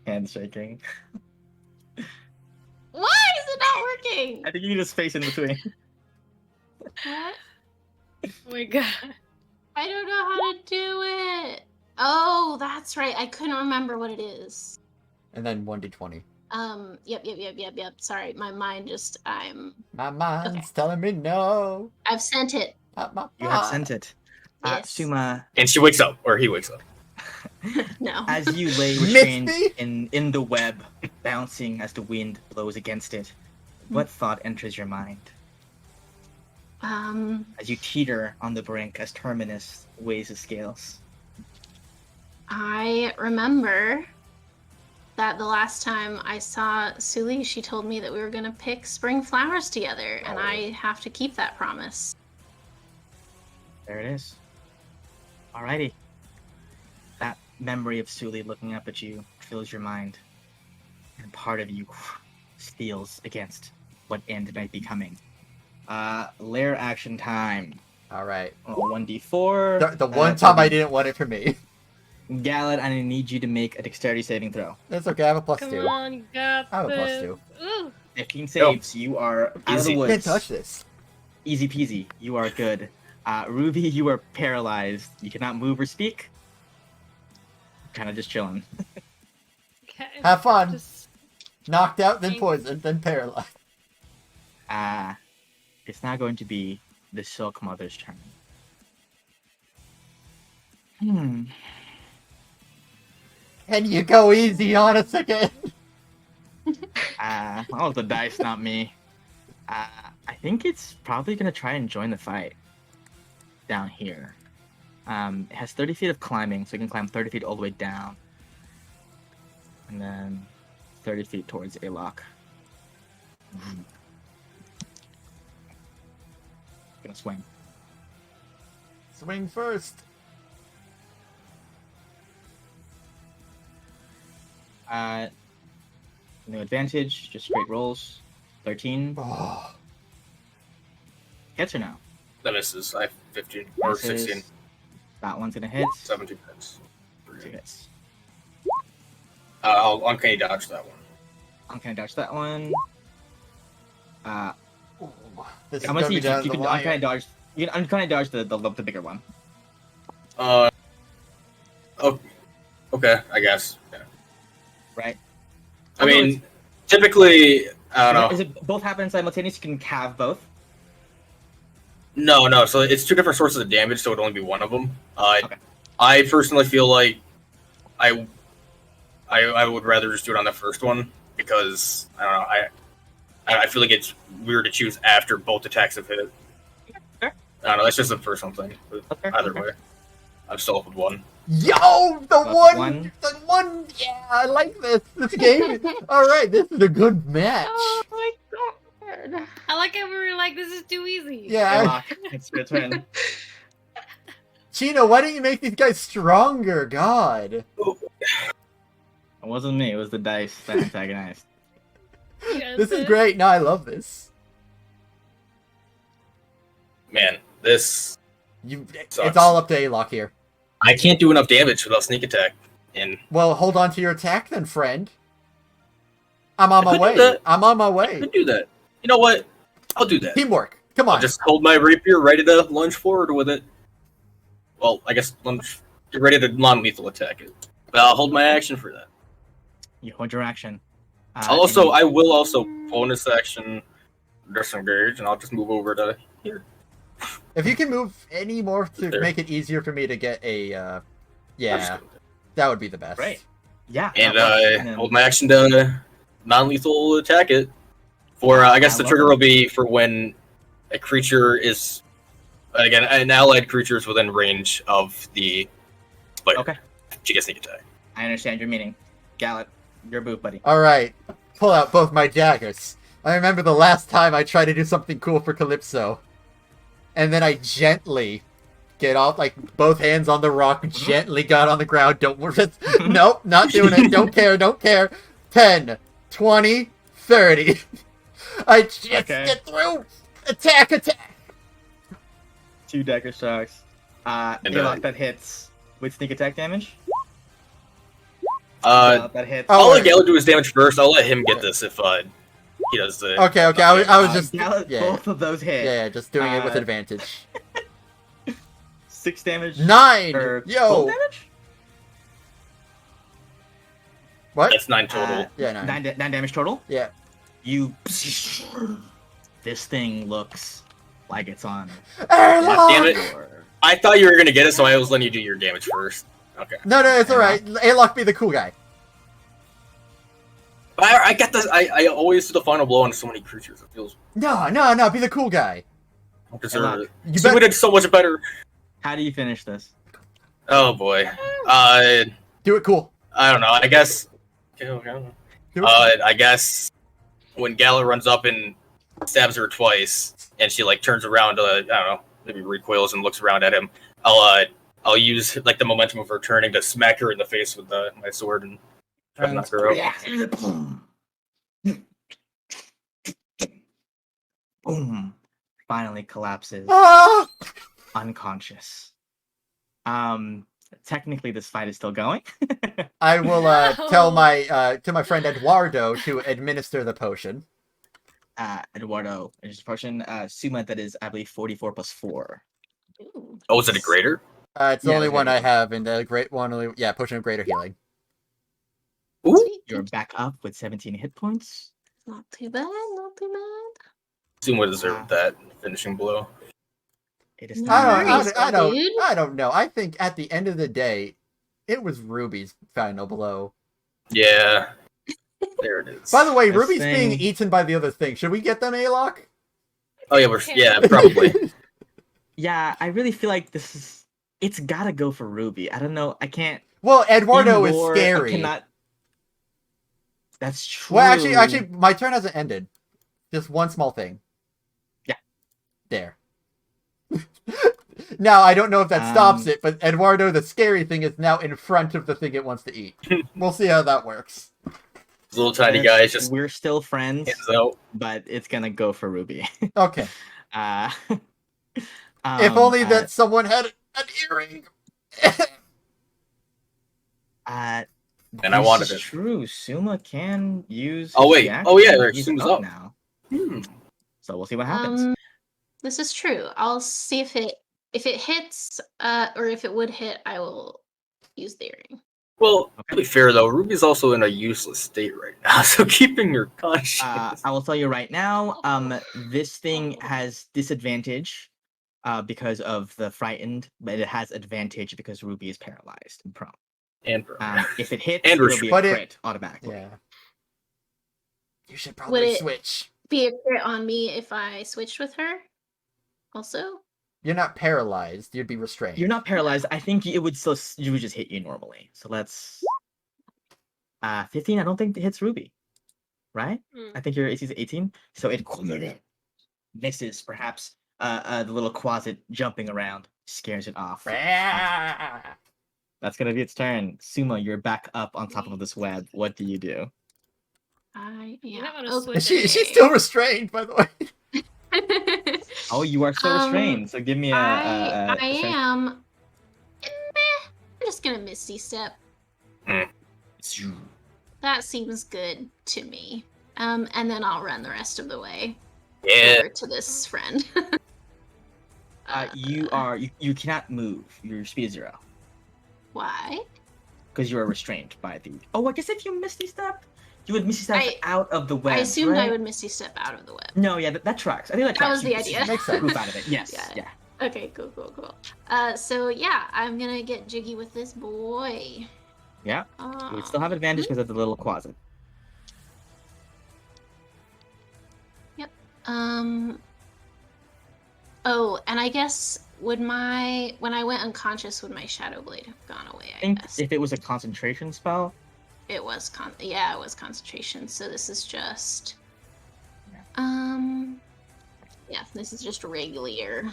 Handshaking. Why is it not working? I think you need a space in between. What? Oh my god. I don't know how to do it. Oh, that's right. I couldn't remember what it is. And then 1d20. Yep. Sorry, my mind just My mind's Okay. telling me no. I've sent it. My You have mind. sent it. Yes. Suma, And she wakes up, or he wakes up. No. as you lay Missed restrained me? in the web, bouncing as the wind blows against it, what thought enters your mind? As you teeter on the brink as Terminus weighs his scales. I remember that the last time I saw Suli, she told me that we were gonna pick spring flowers together, and I have to keep that promise. There it is. Alrighty. That memory of Suli looking up at you fills your mind, and part of you steals against what end might be coming. Lair action time. All right. 1d4. The one time I didn't want it for me. Galad, I need you to make a dexterity saving throw. That's okay. I have a +2. Come on, you got I have a this. +2. Ooh. 15 saves. You are out of the Easy. woods. Can't touch this. Easy peasy. You are good. Ruby, you are paralyzed. You cannot move or speak. Kind of just chilling. Okay. Have fun. Just... Knocked out, then poisoned, then paralyzed. It's now going to be the Silk Mother's turn. Can you go easy on us again? Oh, the dice, not me. I think it's probably gonna try and join the fight down here. It has 30 feet of climbing, so it can climb 30 feet all the way down. And then 30 feet towards Alok. Gonna swing. Swing first. No advantage, just straight rolls. 13. Oh. Hits or no? That misses. I have 15 or Misses. 16. That one's gonna hit. 17 hits. 2 hits. I'll uncanny dodge that one. I'm gonna dodge that one. Ooh. This is I'm gonna gonna see be if down you the can wire. uncanny dodge. You can uncanny dodge the bigger one. Oh, okay, I guess. Yeah. Right? I mean, typically, I don't Is know. it both happen simultaneously? You can calve both. No. So it's two different sources of damage, so it would only be one of them. Okay. I personally feel like I would rather just do it on the first one because I don't know. I feel like it's weird to choose after both attacks have hit. Fair. I don't know. That's just a personal thing. But Okay, either okay. way, I'm still up with one. Yo, the Plus one, the one. Yeah, I like this. This game. All right, this is a good match. Oh my god. I like how we were like, this is too easy. Yeah, Alok, it's your turn. Chino, why don't you make these guys stronger? God. It wasn't me. It was the dice that antagonized. Yes, This is great. No, I love this. Man, this It's Sucks. all up to Alok here. I can't do enough damage without sneak attack. And Well, hold on to your attack then, friend. I'm on I my could way. do that. I'm on my I way. could do that. You know what? I'll do that. Teamwork. Come I'll on. just hold my rapier ready to lunge forward with it. Well, I guess lunge. Get ready to non-lethal attack it. But I'll hold my action for that. You hold your action. I will also bonus action disengage, and I'll just move over to here. If you can move any more to There. make it easier for me to get a, I'll yeah, just go there. that would be the best. Great. Yeah. And that works. And then- hold my action to non-lethal attack it. For I guess I the love trigger it. will be for when a creature is again an allied creature is within range of the spider. Okay. She gets sneak attack. I understand your meaning. Gallet, your booth, buddy. All right, pull out both my daggers. I remember the last time I tried to do something cool for Calypso, and then I gently get off, like both hands on the rock, gently got on the ground. Don't worry. Nope, not doing it. Don't care. Don't care. 10, 20, 30. I just Okay. get through. Attack, attack. 2 dagger strikes. And, Alok, that hits with sneak attack damage. That hits. Oh, I'll let wait. Gallagher do his damage first. I'll let him get this if he does the. Okay. I was just Gallet, yeah. both of those hit. Yeah, just doing it with Uh, advantage. 6 damage. 9. Or Yo. full damage? What? That's 9 total. Yeah, 9. 9 damage total. Yeah. You. This thing looks like it's on. Erlon! Damn it. I thought you were gonna get it, so I was letting you do your damage first. Okay. No, it's alright. Alok be the cool guy. I got this. I always do the final blow on so many creatures. It feels. No, be the cool guy. Deserve luck. it. Suma did so much better. How do you finish this? Oh boy. Do it cool. I don't know. I guess. Do it. I guess when Gala runs up and stabs her twice, and she like turns around, I don't know, maybe recoils and looks around at him. I'll use like the momentum of her turning to smack her in the face with my sword and try to knock her out. Boom. Finally collapses. Ah! Unconscious. Technically this fight is still going. I will tell to my friend Eduardo to administer the potion. Eduardo, there's a potion. Suma, that is, I believe, 44 plus 4. Ooh. Oh, is it a greater? It's the Yeah, only it's one I greater. have, and the great one only. Yeah, potion of greater healing. Ooh. Sweet. You're back up with 17 hit points. Not too bad. Not too bad. Suma deserved that finishing blow. It is Nice, time. dude. I don't know. I think at the end of the day, it was Ruby's final blow. Yeah. There it is. By the way, This Ruby's thing- being eaten by the other thing. Should we get them A-Lock? Oh yeah, probably. Yeah, I really feel like it's gotta go for Ruby. I don't know. I can't. Well, Eduardo in is lore, scary. I cannot. That's true. Well, actually, my turn hasn't ended. Just one small thing. Yeah. There. Now, I don't know if that stops Um, it, but Eduardo, the scary thing, is now in front of the thing it wants to eat. We'll see how that works. This little tiny guy is just We're still friends, hands out. but it's gonna go for Ruby. Okay. If If only that someone had an earring. And I wanted it. True. Suma can use. Oh, wait. the action. Oh, yeah, He's Suma's up up. now. So we'll see what happens. This is true. I'll see if it hits, or if it would hit, I will use the earring. Well, to be fair though, Ruby's also in a useless state right now, so keeping her conscious. I will tell you right now. This thing has disadvantage, because of the frightened, but it has advantage because Ruby is paralyzed and prone. And If it hits, And it'll be a But crit automatically. Yeah. You should probably it- switch. Be a crit on me if I switched with her. Also, You're not paralyzed. You'd be restrained. You're not paralyzed. I think it would still. You would just hit you normally. So let's. 15. I don't think it hits Ruby. Right? I think your AC is 18. So it misses. Perhaps the little quasit jumping around scares it off. That's gonna be its turn. Suma, you're back up on top of this web. What do you do? You don't wanna okay. switch She's still restrained, by the way. Oh, you are still restrained. So give me a. I strength- am. I'm just gonna Misty Step. That seems good to me. And then I'll run the rest of the way yeah, over to this friend. You cannot move. Your speed is 0 Why? because you are restrained by the. Oh, I guess if you Misty Step, you would Misty Step I- out of the web. I assumed right? I would Misty Step out of the web. No, yeah, that tracks. I think that That tracks. was the You idea. Makes sense. Poof out of it. Yes. Yeah. Yeah. Okay, cool. So yeah, I'm gonna get jiggy with this boy. Yeah. You would still have advantage because of the little closet. Oh, and I guess when I went unconscious, would my shadow blade have gone away? I think guess if it was a concentration spell, it was it was concentration. So this is just yeah, this is just regular.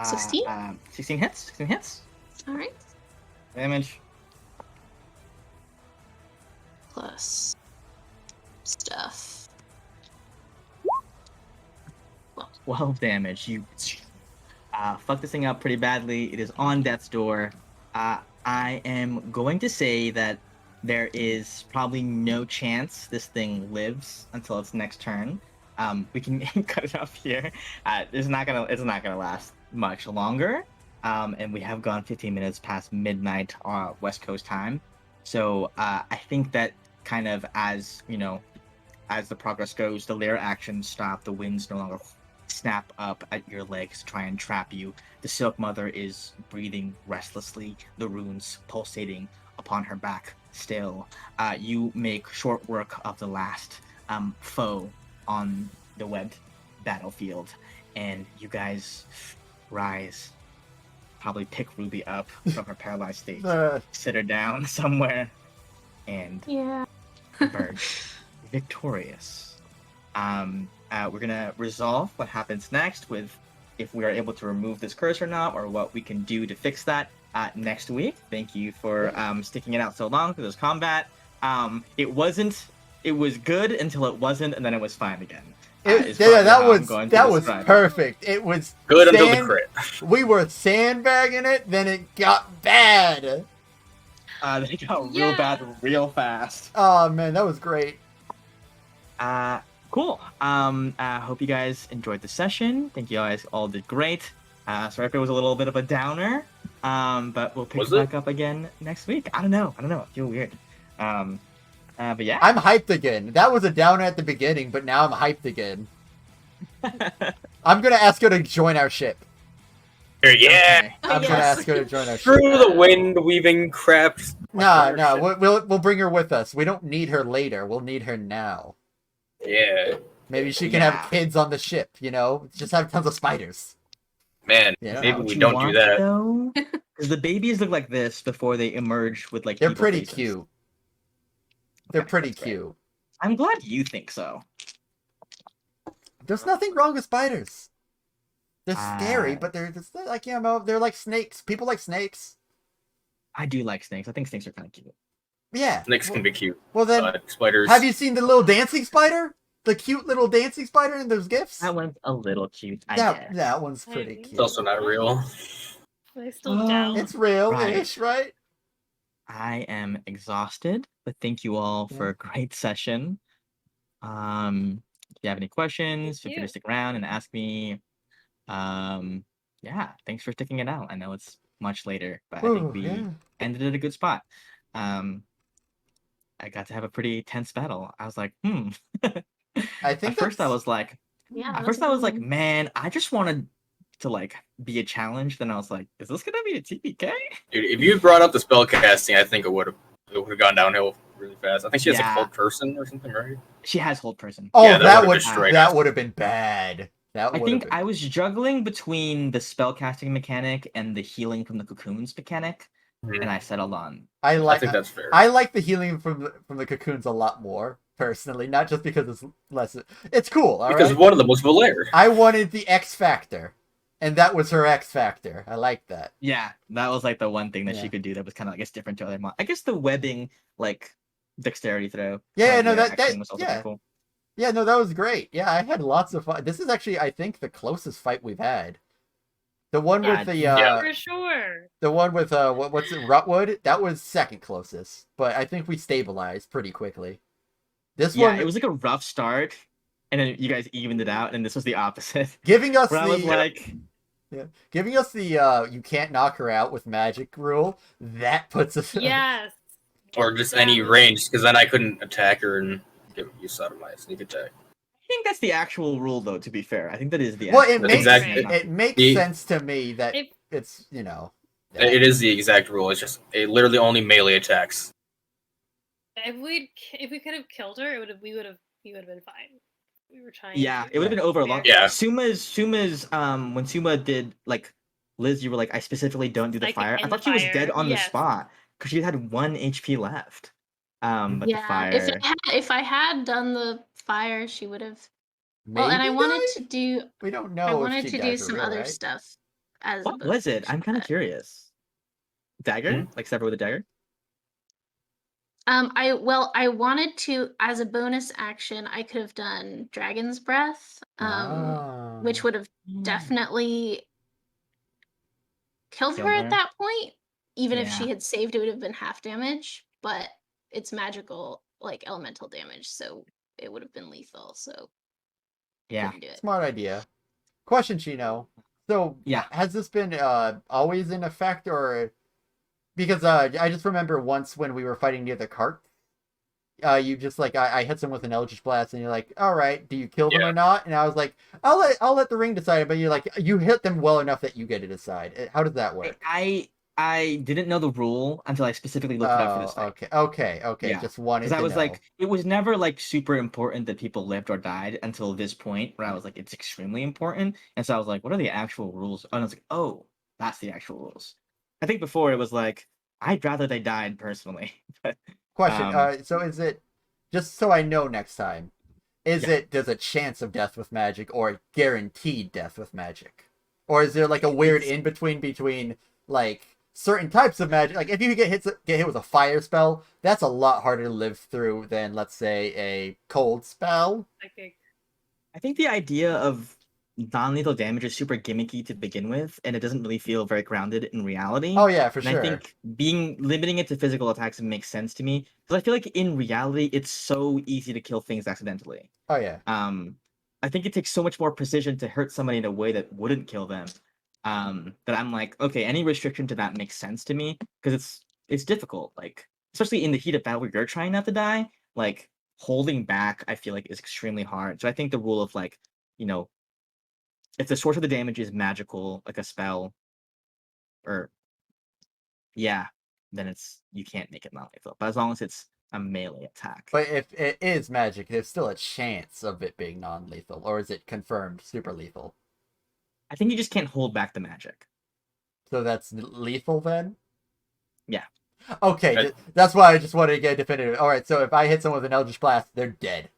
16? 16 hits. 16 hits. All right, Damage. plus stuff. 12 damage. You fuck this thing up pretty badly. It is on death's door. I am going to say that there is probably no chance this thing lives until its next turn. We can cut it off here. It's not gonna last much longer. And we have gone 15 minutes past midnight West Coast time. So I think that kind of as the progress goes, the lair actions stop. The winds no longer snap up at your legs to try and trap you. The Silk Mother is breathing restlessly, the runes pulsating upon her back still. You make short work of the last foe on the webbed battlefield, and you guys rise. Probably pick Ruby up from her paralyzed state, sit her down somewhere, and emerge victorious. We're gonna resolve what happens next with if we are able to remove this curse or not, or what we can do to fix that next week. Thank you for sticking it out so long through this combat. It was good until it wasn't, and then it was fine again. That was perfect. It was good until the crit. We were sandbagging it, then it got bad. They got real bad real fast. Oh man, that was great. Cool. Hope you guys enjoyed the session. Think you guys all did great. Sorry if it was a little bit of a downer. But we'll pick it back up again next week. I don't know. I feel weird. But yeah. I'm hyped again. That was a downer at the beginning, but now I'm hyped again. I'm gonna ask her to join our ship. Yeah. I'm gonna ask her to join our ship. Through the wind weaving crap. No. We'll bring her with us. We don't need her later. We'll need her now. Yeah. Maybe she can have kids on the ship. Just have tons of spiders. Man, maybe we don't do that. Because the babies look like this before they emerge with like. They're pretty cute. They're pretty cute. I'm glad you think so. There's nothing wrong with spiders. They're scary, but they're just like they're like snakes. People like snakes. I do like snakes. I think snakes are kind of cute. Yeah, snakes can be cute. Well then, spiders. Have you seen the little dancing spider? The cute little dancing spider in those gifs? That one's a little cute. That one's pretty cute. It's also not real. I still doubt. It's real-ish, right? I am exhausted, but thank you all for a great session. If you have any questions, feel free to stick around and ask me. Thanks for sticking it out. I know it's much later, but I think we ended at a good spot. I got to have a pretty tense battle. I was like, I think at first I was like, man, I just wanted to like be a challenge. Then I was like, is this gonna be a TPK? Dude, if you brought up the spell casting, I think it would have gone downhill really fast. I think she has like hold person or something, right? She has hold person. Oh, yeah, that would have been bad. I think I was juggling between the spell casting mechanic and the healing from the cocoons mechanic, and I settled on. I think that's fair. I like the healing from the cocoons a lot more personally, not just because it's less. It's cool, because one of them was Valere. I wanted the X factor, and that was her X factor. I like that. Yeah, that was like the one thing that she could do that was kind of, I guess, different to other mod. I guess the webbing, like dexterity throw. Yeah, no, that was also pretty cool. Yeah, no, that was great. Yeah, I had lots of fun. This is actually, I think, the closest fight we've had. The one with the for sure. The one with what's it, Rutwood? That was second closest, but I think we stabilized pretty quickly. This one, it was like a rough start, and then you guys evened it out, and this was the opposite. Giving us giving us the you can't knock her out with magic rule. That puts us yes, or just any range, because then I couldn't attack her and get use out of my sneak attack. I think that's the actual rule, though. To be fair, I think that is the. Well, it makes sense to me that it's It is the exact rule. It's just it literally only melee attacks. If we could have killed her, we would have been fine. We were trying. Yeah, it would have been over a long. Yeah. Suma's when Suma did like Liz, you were like, I specifically don't do the fire. I thought she was dead on the spot because she had 1 HP left. But the fire. If I had done the fire, she would have. Well, and I wanted to do. We don't know. I wanted to do some other stuff. What was it? I'm kind of curious. Dagger, like sever with a dagger. I wanted to, as a bonus action, I could have done Dragon's Breath, which would have definitely killed her at that point. Even if she had saved, it would have been half damage. But it's magical, like elemental damage, so it would have been lethal. So smart idea. Question, Chino. So has this been always in effect, or because I just remember once when we were fighting near the cart, you just like I hit someone with an Eldritch Blast, and you're like, all right, do you kill them or not? And I was like, I'll let the ring decide. But you're like, you hit them well enough that you get to decide. How does that work? I didn't know the rule until I specifically looked it up for this Oh, fight. okay. Yeah, Just wanted because I to was know. like, it was never like super important that people lived or died until this point where I was like, it's extremely important. And so I was like, what are the actual rules? And I was like, oh, that's the actual rules. I think before it was like, I'd rather they died personally. But Question. um, So is it just so I know next time? Is yeah, it does a chance of death with magic or guaranteed death with magic, or is there like a weird it's in between like certain types of magic? Like if you get hit with a fire spell, that's a lot harder to live through than let's say a cold spell. Psychic. I think the idea of non-lethal damage is super gimmicky to begin with, and it doesn't really feel very grounded in reality. Oh yeah, for And I sure. think limiting it to physical attacks makes sense to me because I feel like in reality it's so easy to kill things accidentally. Oh yeah. Um, I think it takes so much more precision to hurt somebody in a way that wouldn't kill them. That I'm like, okay, any restriction to that makes sense to me because it's difficult. Like, especially in the heat of battle where you're trying not to die, like holding back, I feel like is extremely hard. So I think the rule of like, you know, if the source of the damage is magical, like a spell, or yeah, then it's you can't make it non-lethal. But as long as it's a melee attack, But if it is magic, there's still a chance of it being non-lethal, or is it confirmed super lethal? I think you just can't hold back the magic. So that's lethal then. Yeah. Okay, that's why I just wanted to get definitive. All right, so if I hit someone with an Eldritch Blast, they're dead.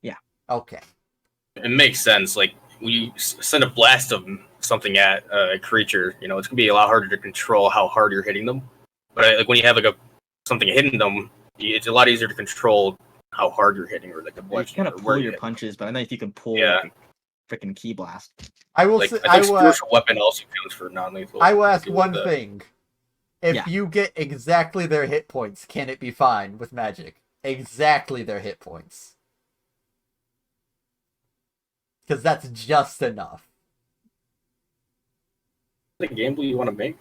Yeah. Okay. It makes sense. Like when you send a blast of something at a creature, you know, it's gonna be a lot harder to control how hard you're hitting them. But like when you have like something hitting them, it's a lot easier to control how hard you're hitting or like the You blast. can kind of pull your punches, but I don't know if you can pull like a freaking key blast. I will. Like Say, I think spiritual weapon also counts for non-lethal. I will ask one thing: if Yeah. you get exactly their hit points, can it be fine with magic? Exactly their hit points, because that's just enough. The gamble you want to make?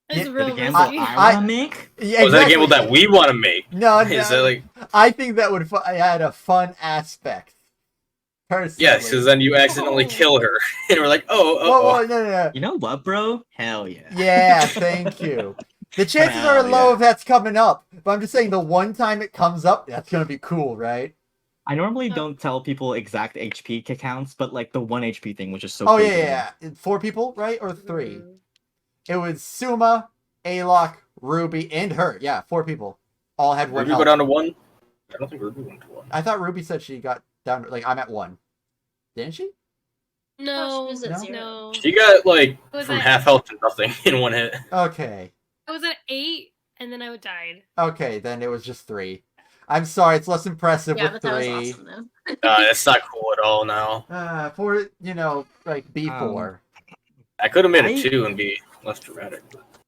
It's Yeah, real The gamble risky. I want to make? Yeah, Oh, is that a gamble that we want to make? No, Is that like I think that would add a fun aspect. Personally. yes? Because then you accidentally kill her, and we're like, oh, Whoa, no. You know what, bro? Hell yeah. Yeah, thank you. The chances Hell are low yeah. if that's coming up, but I'm just saying the one time it comes up, that's gonna be cool, right? I normally don't tell people exact HP counts, but like the 1 HP thing was just so Oh crazy. yeah. 4 people, right? Or 3? Mhm. It was Suma, Alok, Ruby, and her. Yeah, 4 people. All had 1 Ruby health. go down to 1. I don't think Ruby went to 1. I thought Ruby said she got down to, like, I'm at 1. Didn't she? No, was at No? 0. no. She got like Was from that- half health to nothing in one hit. Okay. I was at 8, and then I died. Okay, then it was just 3. I'm sorry, it's less impressive Yeah, with but 3. that was awesome though. That's not cool at all now. For, like B4. I could have made I- it 2 and be less dramatic.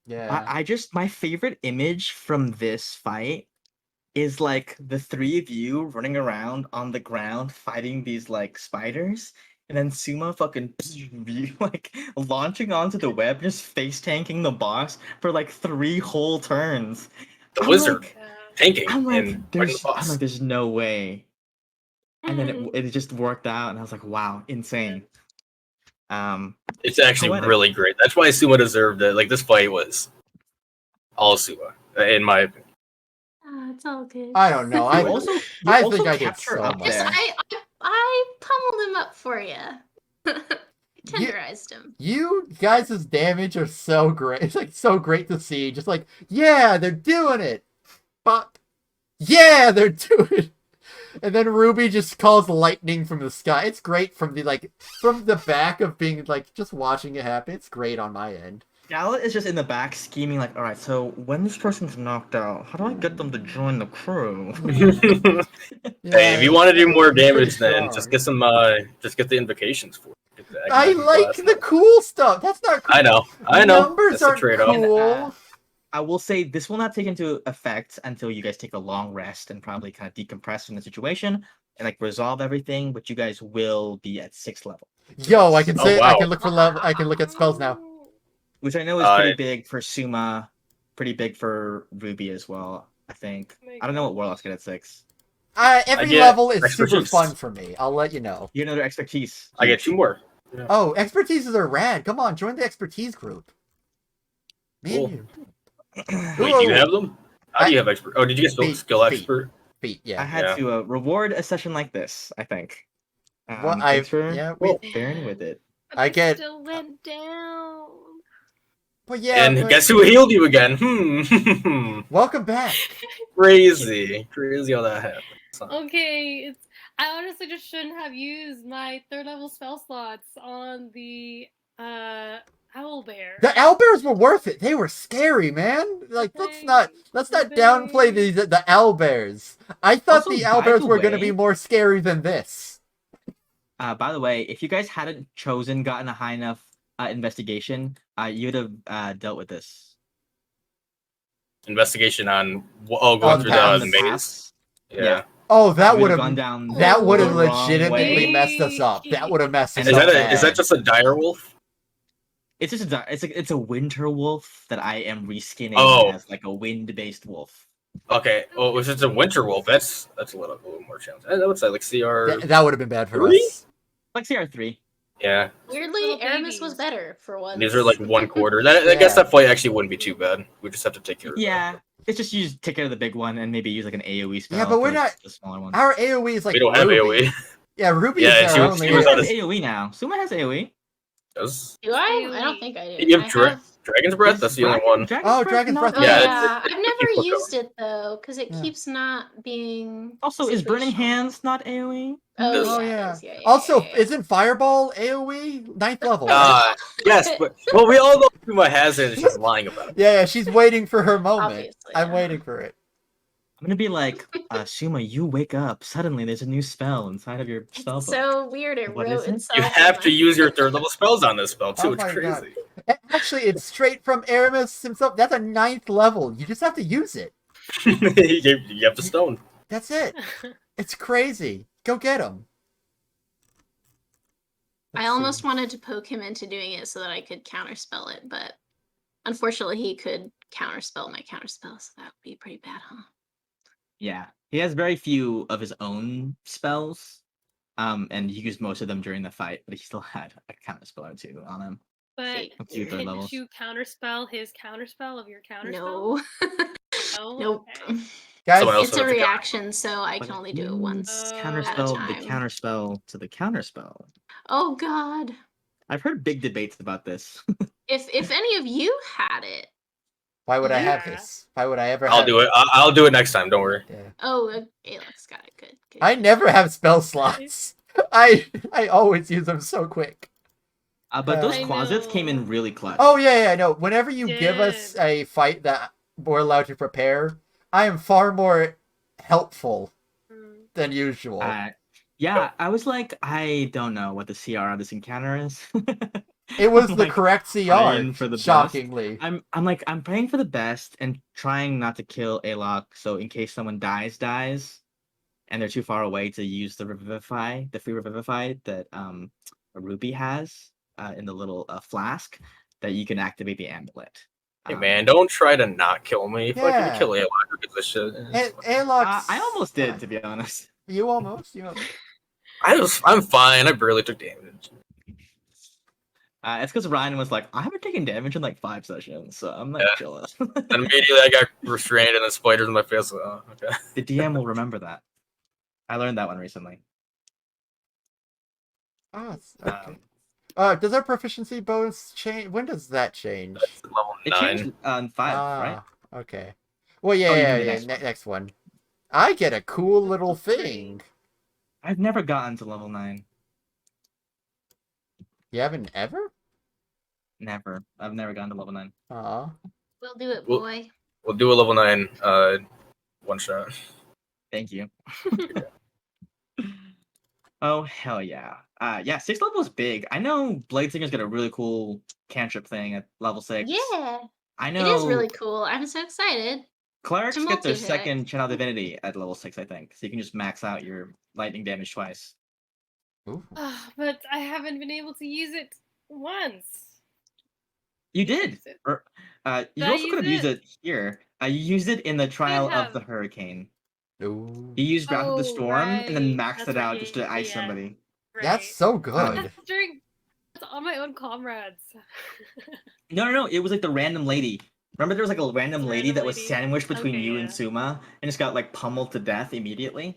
Yeah. I just my favorite image from this fight is like the 3 of you running around on the ground fighting these like spiders, and then Suma fucking like launching onto the web, just face tanking the boss for like 3 whole turns. The I'm wizard like- tanking I'm like, and fighting the boss. there's no way. And then it just worked out, and I was like, wow, insane. It's actually poetic. really great. That's why Suma deserved it. Like this fight was all Suma, in my opinion. It's all good. I don't know. I You also, you I also think I did kept her so up much. Just, there. I pummeled him up for you. Tenderized him. You guys' damage are so great. It's like so great to see. Just like, yeah, they're doing it. But yeah, they're doing it. And then Ruby just calls lightning from the sky. It's great from the back of being like just watching it happen. It's great on my end. Gallet is just in the back scheming like, all right, so when this person's knocked out, how do I get them to join the crew? Hey, if you want to do more it's pretty damage, then strong. just get the invocations for it. Get the I agony like blast. the cool stuff. That's not cool. I know. Numbers That's the aren't trade-off. cool. I will say this will not take into effect until you guys take a long rest and probably kind of decompress from the situation and like resolve everything, but you guys will be at 6th level. Yo, I can Oh, say I wow. can look for level. I can look at spells now. Which I know is pretty big for Suma, pretty big for Ruby as well, I think. I don't know what Warlock's get at 6. Every get level is super expertise. fun for me. I'll let you know. You get another expertise. I get 2 more. Oh, expertises are rad. Come on, join the expertise group. Me and you. Wait, do you have them? How do you have expert? Oh, did you get Feet, skill feet. expert? Feet, I yeah. had Yeah. to reward a session like this, I think. What Thanks for we bearing with it. I get still went down. But yeah, And guess who healed you again? welcome back. Crazy how that happened. Okay, I honestly just shouldn't have used my 3rd level spell slots on the owlbear. The owlbears were worth it. They were scary, man. Like let's not downplay the owlbears. I thought Also, the by owlbears the were going to be way- more scary than this. By the way, if you guys hadn't gotten a high enough investigation, you'd have dealt with this. Investigation on going On through paths. the the maze. paths. Yeah. Oh, that You would would've have gone down that would have the wrong legitimately way. messed us up. That would have messed us And up. Is that just a dire wolf? It's just it's a winter wolf that I am reskinning as like a wind-based wolf. Okay. Oh, if it's a winter wolf, that's a little more challenging. I would say like CR. That would have been bad for Three? us. Like CR3. Yeah. Weirdly, Little Aramis was babies. better for once. These are like 1/4. I guess that fight actually wouldn't be too bad. We just have to take care of Yeah, it's just you just take care of the big one and maybe use like an AoE spell. Yeah, but we're for not. the smaller one. Our AoE is like We don't have Ruby. AoE. Yeah, Ruby Yeah, is she our was- only. she was Suma on has a- AoE now. Suma has AoE. Does Do I? I don't think I do. you I have have... Dragon's Breath? That's the only one. Dragon's Breath. Oh, Yeah, yeah. it I've never keeps looking. used it though, because it Yeah. keeps not being. Also, is Burning situational. Hands not AoE? Oh, Oh yeah. yeah. It is. Yeah. Also, isn't Fireball AoE 9th level? Right? Yes, but well, we all know Puma has it, and she's lying about it. Yeah, she's waiting for her moment. Obviously, I'm yeah. waiting for it. I'm gonna be like, Suma, you wake up. Suddenly, there's a new spell inside of your spell book. It's so weird. It What wrote is it? itself. You have to use your 3rd level spells on this spell too. Oh It's my God. crazy. Actually, it's straight from Aramis himself. That's a 9th level. You just have to use it. You have the stone. That's it. It's crazy. Go get him. I almost wanted to poke him into doing it so that I could counterspell it, but unfortunately, he could counterspell my counterspell, so that would be pretty bad, huh? Yeah, he has very few of his own spells, and he used most of them during the fight, but he still had a counter spell or two on him. But A few third couldn't levels. you counterspell his counterspell of your counterspell? No. No? Nope. Okay. Guys, Someone else It's a would have to counter- reaction, so I can only do it once. Counterspell at a the time. counterspell to the counterspell. Oh God! I've heard big debates about this. If any of you had it, why would I have Yeah. this? Why would I ever I'll have do it. I'll do it next time. Don't worry. Yeah. Alex got it. Good. I never have spell slots. I always use them so quick. But those I closets came in know. really clutch. Oh yeah, I know. Whenever you give us Did. a fight that we're allowed to prepare, I am far more helpful Mm. than usual. Yeah, I was like, I don't know what the CR of this encounter is. It was I'm the like, correct praying CR, for the best. shockingly. I'm like, I'm praying for the best and trying not to kill Alok, so in case someone dies, and they're too far away to use the revivify, the free revivify that Ruby has in the little flask, that you can activate the amulet. Hey man, don't try to not kill me. If I Yeah. can kill Alok, who gives a shit? Alox, I almost did, to be honest. You almost. I'm fine. I barely took damage. It's because Ryan was like, I haven't taken damage in like 5 sessions, so I'm like Yeah. chilling. And immediately I got restrained and the spiders in my face. Oh, okay. The DM will remember that. I learned that one recently. Oh, does our proficiency bonus change? When does that change? That's level It 9. changed on 5, right? Okay. Well, yeah, Oh, you yeah, mean the yeah. next one. Next one. I get a cool little thing. I've never gotten to level 9. You haven't ever? Never. I've never gotten to level 9. Aw. We'll do it, Well- boy. We'll do a level 9 one shot. Thank you. Oh, hell yeah. Yeah, 6 level is big. I know Bladesinger's got a really cool cantrip thing at level 6. Yeah, I know. it is really cool. I'm so excited. Clerics to get their multi-hit. second channel divinity at level 6, I think. So you can just max out your lightning damage twice. Ooh. But I haven't been able to use it once. You did. Use it. You Did I also could have use used it here. You used it in the trial of have. the hurricane. Ooh. You used Wrath of the Oh, Storm and then right. maxed That's it out right. just to ice Yeah. somebody. That's Right. so good. That's during. That's on my own comrades. No. It was like the random lady Remember there was like a random lady Random that was lady. sandwiched between Okay, you yeah. and Suma and just got like pummeled to death immediately.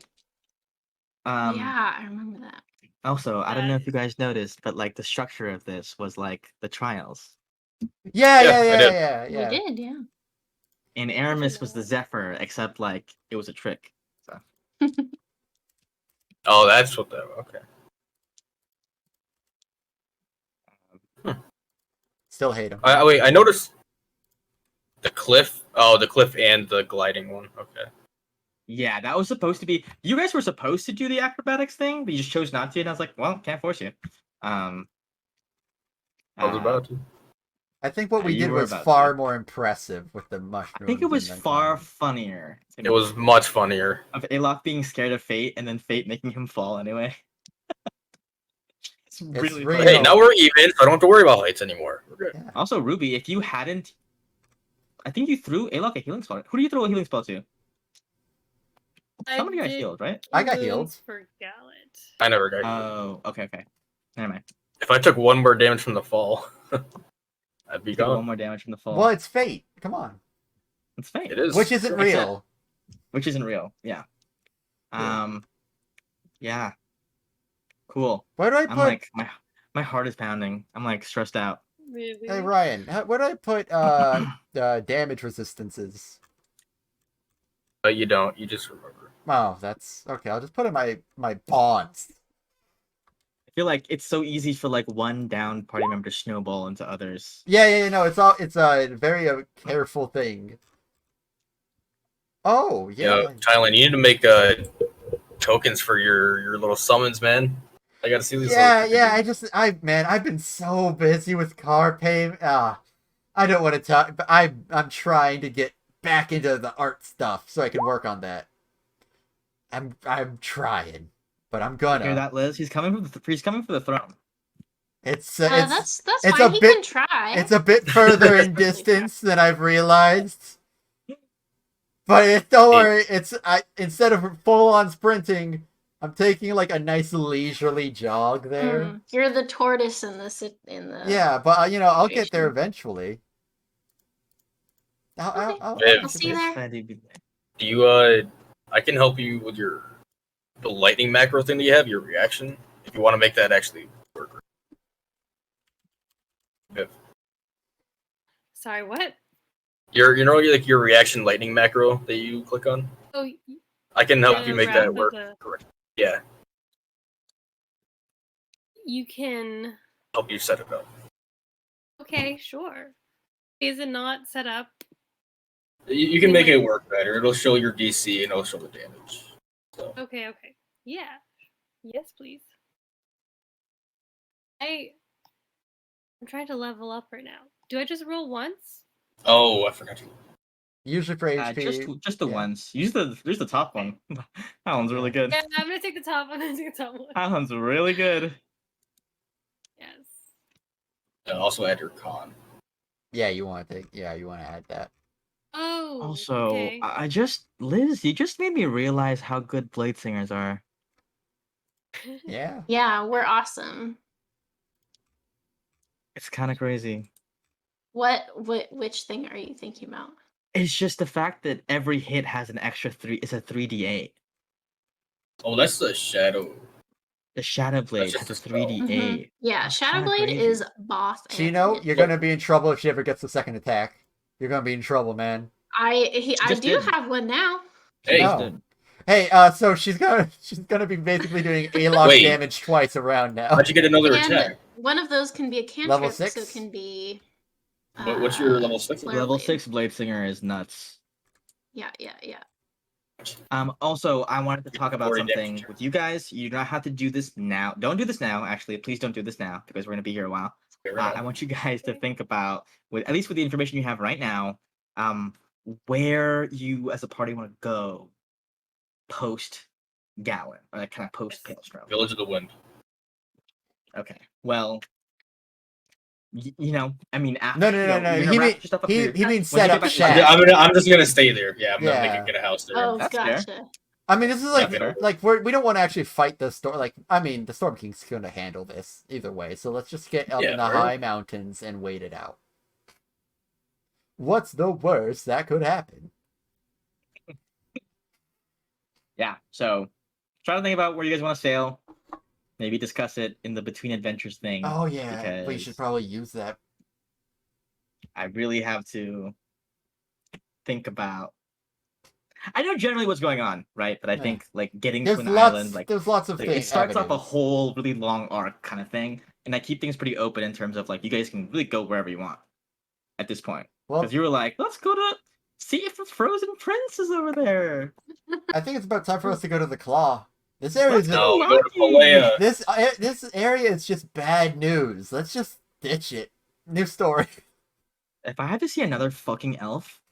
Um, Yeah, I remember that. Also, I don't know if you guys noticed, but like the structure of this was like the trials. Yeah, Yeah, yeah, I yeah, did. yeah, We yeah. did, yeah. And Aramis was the Zephyr, except like it was a trick. So Oh, that's what that. Okay. Still hate him. Wait, I noticed the cliff. Oh, the cliff and the gliding one. Okay. yeah, that was supposed to be. You guys were supposed to do the acrobatics thing, but you just chose not to. And I was like, well, can't force you. Um, I was about to. I think what we you did were was about far to. more impressive with the I mushrooms. think it was and the far climbing. funnier. to It me, was much funnier. of Alok being scared of Fate and then Fate making him fall anyway. It's really real. funny. Hey, now we're even, so I don't have to worry about heights anymore. We're good. Yeah. Also, Ruby, if you hadn't, I think you threw Alok a healing spell. Who do you throw a healing spell to? Somebody got healed, right? I got Wounds healed. for Gallant. I never got. Oh, okay. Never mind. If I took one more damage from the fall, I'd be Take one gone. more damage from the fall. Well, it's fate. Come on. It's Fate. It is. Which isn't Except- real. Which isn't real. Yeah. Yeah. Cool. Where do I I'm put? like my heart is pounding. I'm like stressed out. Maybe. Hey Ryan, where do I put damage resistances? But you don't. You just remember. Oh, that's okay. I'll just put in my bonds. I feel like it's so easy for like one down party member to snowball into others. Yeah. No, it's a very careful thing. Oh yeah. Thailand, you need to make tokens for your little summons, man. I gotta see these. I've been so busy with car pay. I don't want to talk, but I'm trying to get back into the art stuff so I can work on that. I'm trying, but I'm gonna. Hear that, Liz? He's coming for the throne. It's that's it's fine. a He bit- can try. it's a bit further in Really distance than I've realized. But don't worry, instead of full on sprinting, I'm taking like a nice leisurely jog there. You're the tortoise in the Yeah, but I'll get there situation. eventually. I'll see you there. Do you I can help you with the lightning macro thing that you have, your reaction. If you want to make that actually work. Sorry, what? Your reaction lightning macro that you click on. Oh, I can help you make that around work. Correct. Yeah, You can. help you set it up. Okay, sure. Is it not set up? You can make it work better. It'll show your DC and it'll show the damage. So Okay. Yeah. Yes, please. I'm trying to level up right now. Do I just roll once? oh, I forgot to. Usually for HP. Just the ones. Use the top one. That one's really good. Yeah, I'm gonna take the top. I'm gonna take the top one. That one's really good. Yes. And also add your con. Yeah, you want to add that. Oh. Also, okay. Liz, you just made me realize how good blade singers are. Yeah. Yeah, we're awesome. It's kind of crazy. Which thing are you thinking about? It's just the fact that every hit has an extra 3. It's a 3d8. Oh, that's the shadow. The Shadow Blade just has a a spell. 3d8. Yeah, That's Shadow kinda Blade crazy. is boss. Chino, you're gonna be in trouble if she ever gets the second attack. You're gonna be in trouble, man. I just do did. have one now. Hey, Oh. Hey, so she's gonna be basically doing A-lock Wait. damage twice around now. how'd you get another And attack? one of those can be a cantrip, Level so 6? it can be. What's your level 6? Flare Level Blade. 6 Blade Singer is nuts. Yeah. Also, I wanted to talk about 40 something damage. with you guys. You do not have to do this now. Don't do this now, actually. Please don't do this now, because we're going to be here a while. I want you guys to think about, at least with the information you have right now, where you as a party want to go post Gallon, or like kind of post Palestrom. Village of the Wind. Okay. Well, I mean, after, No. you're gonna He wrap your stuff up here. means Once you set get up back to shack. Gallon- I'm just gonna stay there. Yeah, I'm Yeah. not gonna get a house there. Oh, That's fair. gotcha. I mean, this is fair. we don't want to actually fight the storm. The Storm King's gonna handle this either way. So let's just get up Yeah, in the right. high mountains and wait it out. What's the worst that could happen? Yeah. So try to think about where you guys want to sail. Maybe discuss it in the Between Adventures thing. Oh yeah, because we should probably use that. I really have to think about. I know generally what's going on, right? But I think like getting to an island, like there's lots of like, things. it starts off a whole really long arc kind of thing, and I keep things pretty open in terms of like you guys can really go wherever you want at this point. Well, Because you were like, let's go to see if the Frozen Prince is over there. I think it's about time for us to go to the Claw. This area is No, we go to Palea. this area is just bad news. Let's just ditch it. New story. If I had to see another fucking elf,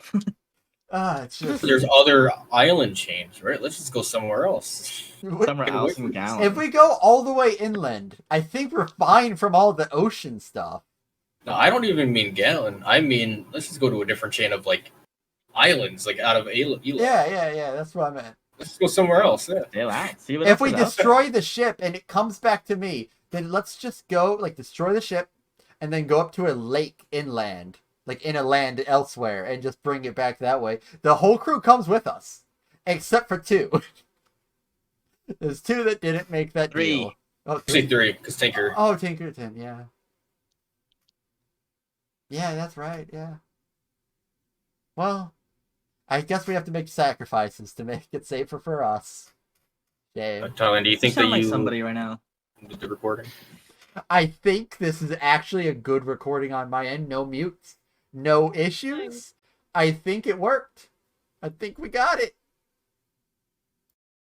It's just There's other island chains, right? Let's just go somewhere else. somewhere else in Gallon. If we go all the way inland, I think we're fine from all the ocean stuff. No, I don't even mean Gallon. I mean, let's just go to a different chain of like islands, like out of Ela. Yeah. That's what I meant. Let's just go somewhere else. Yeah. Sail out. See what If else we is out there. destroy the ship and it comes back to me, then let's just go, like, destroy the ship and then go up to a lake inland, like in a land elsewhere, and just bring it back that way. The whole crew comes with us, except for 2. There's 2 that didn't make that 3. deal. Oh, Say 3, because Tinker. Oh, Tinkerton, yeah. Yeah, that's right, yeah. Well, I guess we have to make sacrifices to make it safer for us. Shame. Tyler, do you think that sound like you somebody right now? did the recording? I think this is actually a good recording on my end. No mutes, no issues. I think it worked. I think we got it.